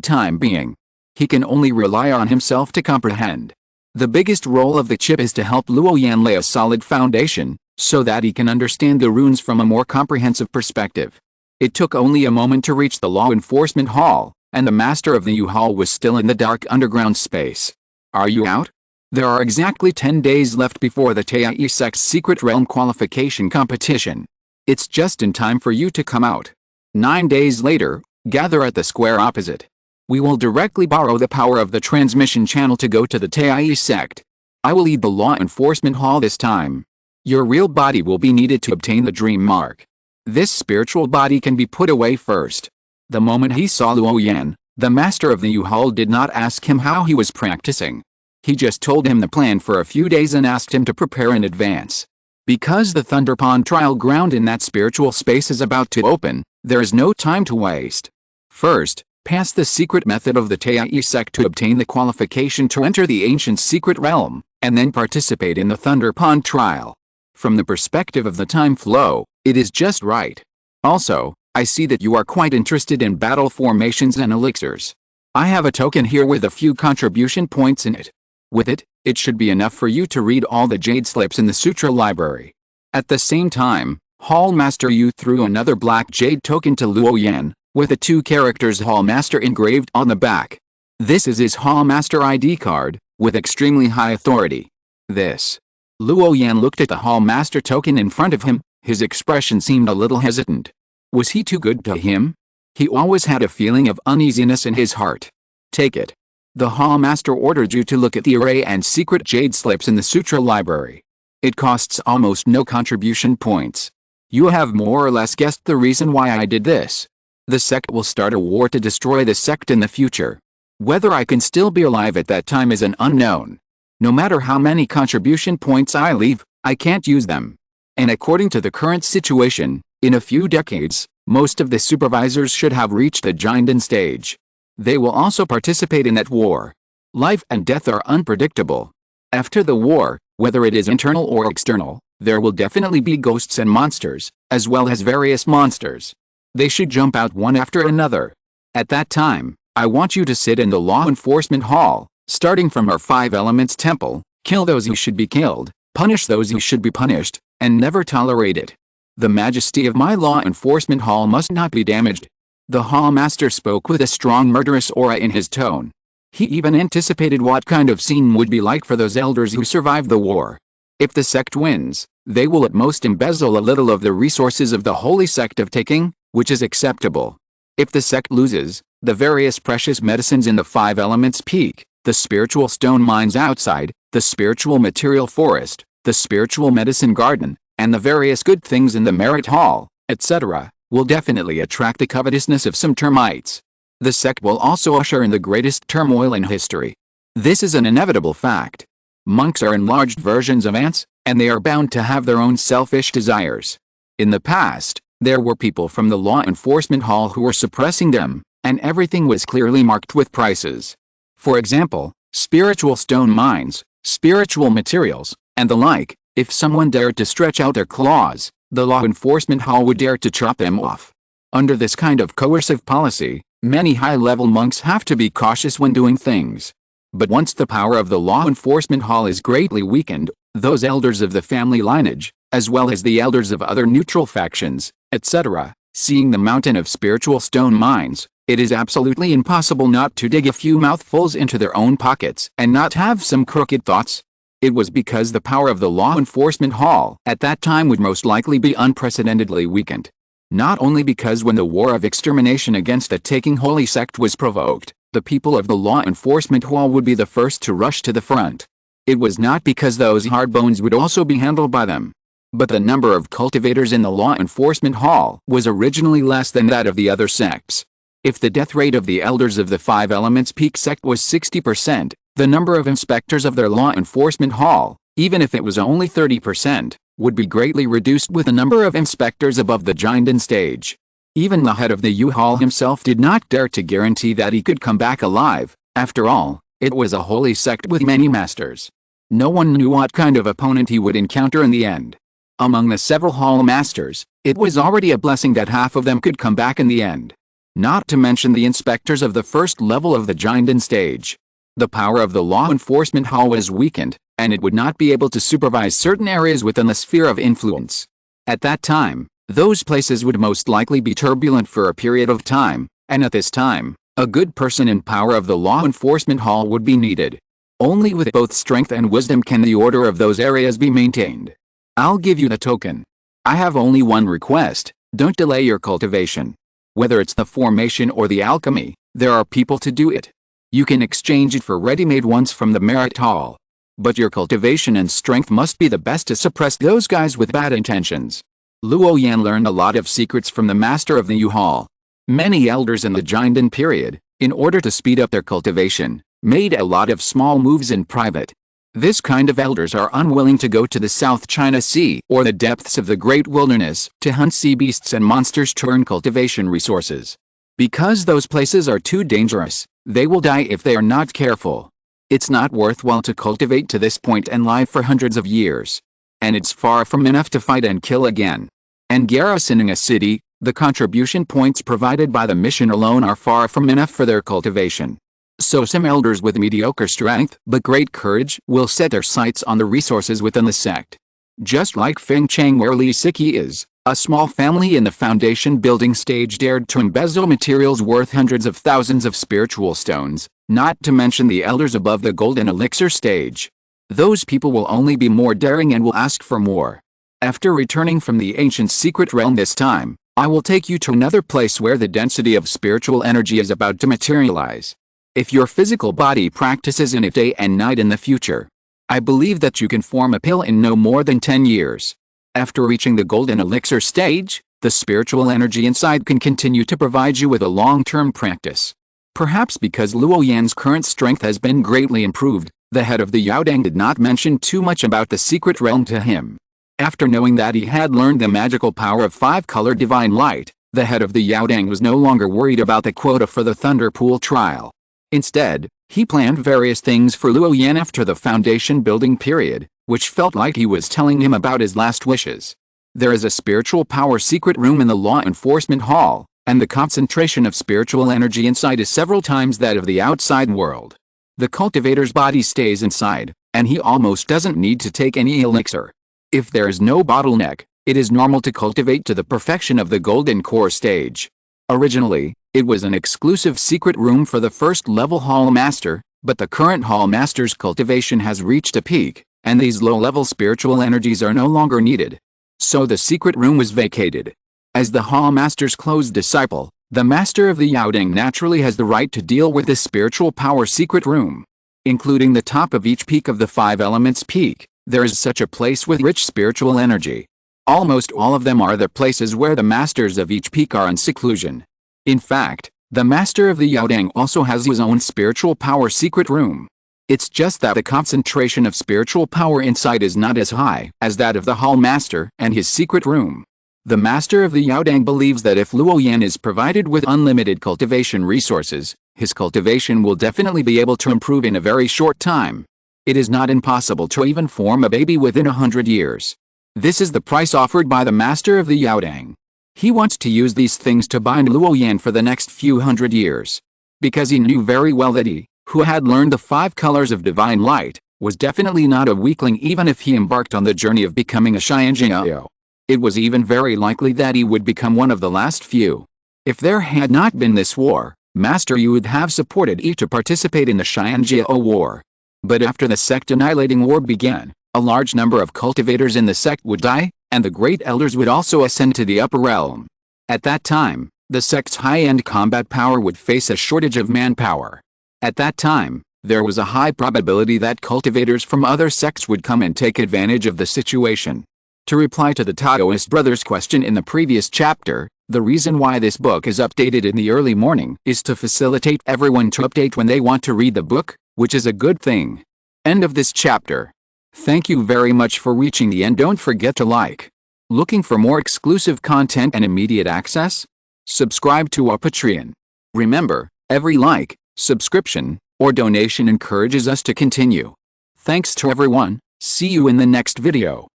time being. He can only rely on himself to comprehend. The biggest role of the chip is to help Luo Yan lay a solid foundation, so that he can understand the runes from a more comprehensive perspective. It took only a moment to reach the Law Enforcement Hall, and the master of the U-Hall was still in the dark underground space. Are you out? There are exactly 10 days left before the Tai Sect's Secret Realm Qualification Competition. It's just in time for you to come out. 9 days later, gather at the square opposite. We will directly borrow the power of the transmission channel to go to the Tai sect. I will lead the law enforcement hall this time. Your real body will be needed to obtain the dream mark. This spiritual body can be put away first. The moment he saw Luo Yan, the master of the U-Hall did not ask him how he was practicing. He just told him the plan for a few days and asked him to prepare in advance. Because the Thunder Pond trial ground in that spiritual space is about to open, there is no time to waste. First, pass the secret method of the Tai sect to obtain the qualification to enter the ancient secret realm, and then participate in the Thunder Pond trial. From the perspective of the time flow, it is just right. Also, I see that you are quite interested in battle formations and elixirs. I have a token here with a few contribution points in it. With it, it should be enough for you to read all the jade slips in the sutra library. At the same time, Hall Master Yu threw another black jade token to Luo Yan, with the 2 characters Hall Master engraved on the back. This is his Hall Master ID card, with extremely high authority. This. Luo Yan looked at the Hall Master token in front of him, his expression seemed a little hesitant. Was he too good to him? He always had a feeling of uneasiness in his heart. Take it. The Hall Master ordered you to look at the array and secret jade slips in the sutra library. It costs almost no contribution points. You have more or less guessed the reason why I did this. The sect will start a war to destroy the sect in the future. Whether I can still be alive at that time is an unknown. No matter how many contribution points I leave, I can't use them. And according to the current situation, in a few decades, most of the supervisors should have reached the Jinden stage. They will also participate in that war. Life and death are unpredictable. After the war, whether it is internal or external, there will definitely be ghosts and monsters, as well as various monsters. They should jump out one after another. At that time, I want you to sit in the law enforcement hall, starting from our 5 elements temple, kill those who should be killed, punish those who should be punished, and never tolerate it. The majesty of my law enforcement hall must not be damaged. The Hall Master spoke with a strong murderous aura in his tone. He even anticipated what kind of scene would be like for those elders who survived the war. If the sect wins, they will at most embezzle a little of the resources of the holy sect of taking, which is acceptable. If the sect loses, the various precious medicines in the 5 elements peak, the spiritual stone mines outside, the spiritual material forest, the spiritual medicine garden, and the various good things in the merit hall, etc., will definitely attract the covetousness of some termites. The sect will also usher in the greatest turmoil in history. This is an inevitable fact. Monks are enlarged versions of ants, and they are bound to have their own selfish desires. In the past, there were people from the law enforcement hall who were suppressing them, and everything was clearly marked with prices. For example, spiritual stone mines, spiritual materials, and the like. If someone dared to stretch out their claws, the law enforcement hall would dare to chop them off. Under this kind of coercive policy, many high-level monks have to be cautious when doing things. But once the power of the law enforcement hall is greatly weakened, those elders of the family lineage, as well as the elders of other neutral factions, etc., seeing the mountain of spiritual stone mines, it is absolutely impossible not to dig a few mouthfuls into their own pockets and not have some crooked thoughts. It was because the power of the law enforcement hall at that time would most likely be unprecedentedly weakened. Not only because when the war of extermination against the taking holy sect was provoked, the people of the law enforcement hall would be the first to rush to the front. It was not because those hard bones would also be handled by them. But the number of cultivators in the law enforcement hall was originally less than that of the other sects. If the death rate of the elders of the 5 elements peak sect was 60%, the number of inspectors of their law enforcement hall, even if it was only 30%, would be greatly reduced with the number of inspectors above the Jinden stage. Even the head of the U-Hall himself did not dare to guarantee that he could come back alive. After all, it was a holy sect with many masters. No one knew what kind of opponent he would encounter in the end. Among the several hall masters, it was already a blessing that half of them could come back in the end. Not to mention the inspectors of the first level of the Jinden stage. The power of the law enforcement hall was weakened, and it would not be able to supervise certain areas within the sphere of influence. At that time, those places would most likely be turbulent for a period of time, and at this time, a good person in power of the law enforcement hall would be needed. Only with both strength and wisdom can the order of those areas be maintained. I'll give you the token. I have only one request: don't delay your cultivation. Whether it's the formation or the alchemy, There are people to do it. You can exchange it for ready-made ones from the merit hall. But your cultivation and strength must be the best to suppress those guys with bad intentions. Luo Yan learned a lot of secrets from the master of the Yu Hall. Many elders in the Jiandan period, in order to speed up their cultivation, made a lot of small moves in private. This kind of elders are unwilling to go to the South China Sea or the depths of the great wilderness to hunt sea beasts and monsters to earn cultivation resources. Because those places are too dangerous, they will die if they are not careful. It's not worthwhile to cultivate to this point and live for hundreds of years. And it's far from enough to fight and kill again. And garrisoning a city, the contribution points provided by the mission alone are far from enough for their cultivation. So some elders with mediocre strength but great courage will set their sights on the resources within the sect. Just like Feng Chang where Li Siki is, a small family in the foundation building stage dared to embezzle materials worth hundreds of thousands of spiritual stones, not to mention the elders above the golden elixir stage. Those people will only be more daring and will ask for more. After returning from the ancient secret realm this time, I will take you to another place where the density of spiritual energy is about to materialize. If your physical body practices in it day and night in the future, I believe that you can form a pill in no more than 10 years. After reaching the golden elixir stage, the spiritual energy inside can continue to provide you with a long-term practice. Perhaps because Luo Yan's current strength has been greatly improved, the head of the Yaodang did not mention too much about the secret realm to him. After knowing that he had learned the magical power of 5-color divine light, the head of the Yaodang was no longer worried about the quota for the Thunder Pool trial. Instead, he planned various things for Luo Yan after the foundation building period, which felt like he was telling him about his last wishes. There is a spiritual power secret room in the law enforcement hall, and the concentration of spiritual energy inside is several times that of the outside world. The cultivator's body stays inside, and he almost doesn't need to take any elixir. If there is no bottleneck, it is normal to cultivate to the perfection of the golden core stage. Originally, it was an exclusive secret room for the first-level hall master, but the current hall master's cultivation has reached a peak, and these low-level spiritual energies are no longer needed. So the secret room was vacated. As the hall master's close disciple, the master of the Yaodang naturally has the right to deal with this spiritual power secret room. Including the top of each peak of the 5 elements peak, there is such a place with rich spiritual energy. Almost all of them are the places where the masters of each peak are in seclusion. In fact, the master of the Yaodang also has his own spiritual power secret room. It's just that the concentration of spiritual power inside is not as high as that of the hall master and his secret room. The master of the Yaodang believes that if Luo Yan is provided with unlimited cultivation resources, his cultivation will definitely be able to improve in a very short time. It is not impossible to even form a baby within 100 years. This is the price offered by the master of the Yaodang. He wants to use these things to bind Luo Yan for the next few hundred years. Because he knew very well that he, who had learned the 5 colors of divine light, was definitely not a weakling even if he embarked on the journey of becoming a Xianjiao. It was even very likely that he would become one of the last few. If there had not been this war, Master Yu would have supported Yi to participate in the Xianjiao war. But after the sect annihilating war began, a large number of cultivators in the sect would die, and the great elders would also ascend to the upper realm. At that time, the sect's high-end combat power would face a shortage of manpower. At that time, there was a high probability that cultivators from other sects would come and take advantage of the situation. To reply to the Taoist brothers' question in the previous chapter, the reason why this book is updated in the early morning is to facilitate everyone to update when they want to read the book, which is a good thing. End of this chapter. Thank you very much for reaching the end. Don't forget to like. Looking for more exclusive content and immediate access? Subscribe to our Patreon. Remember, every like, subscription, or donation encourages us to continue. Thanks to everyone. See you in the next video.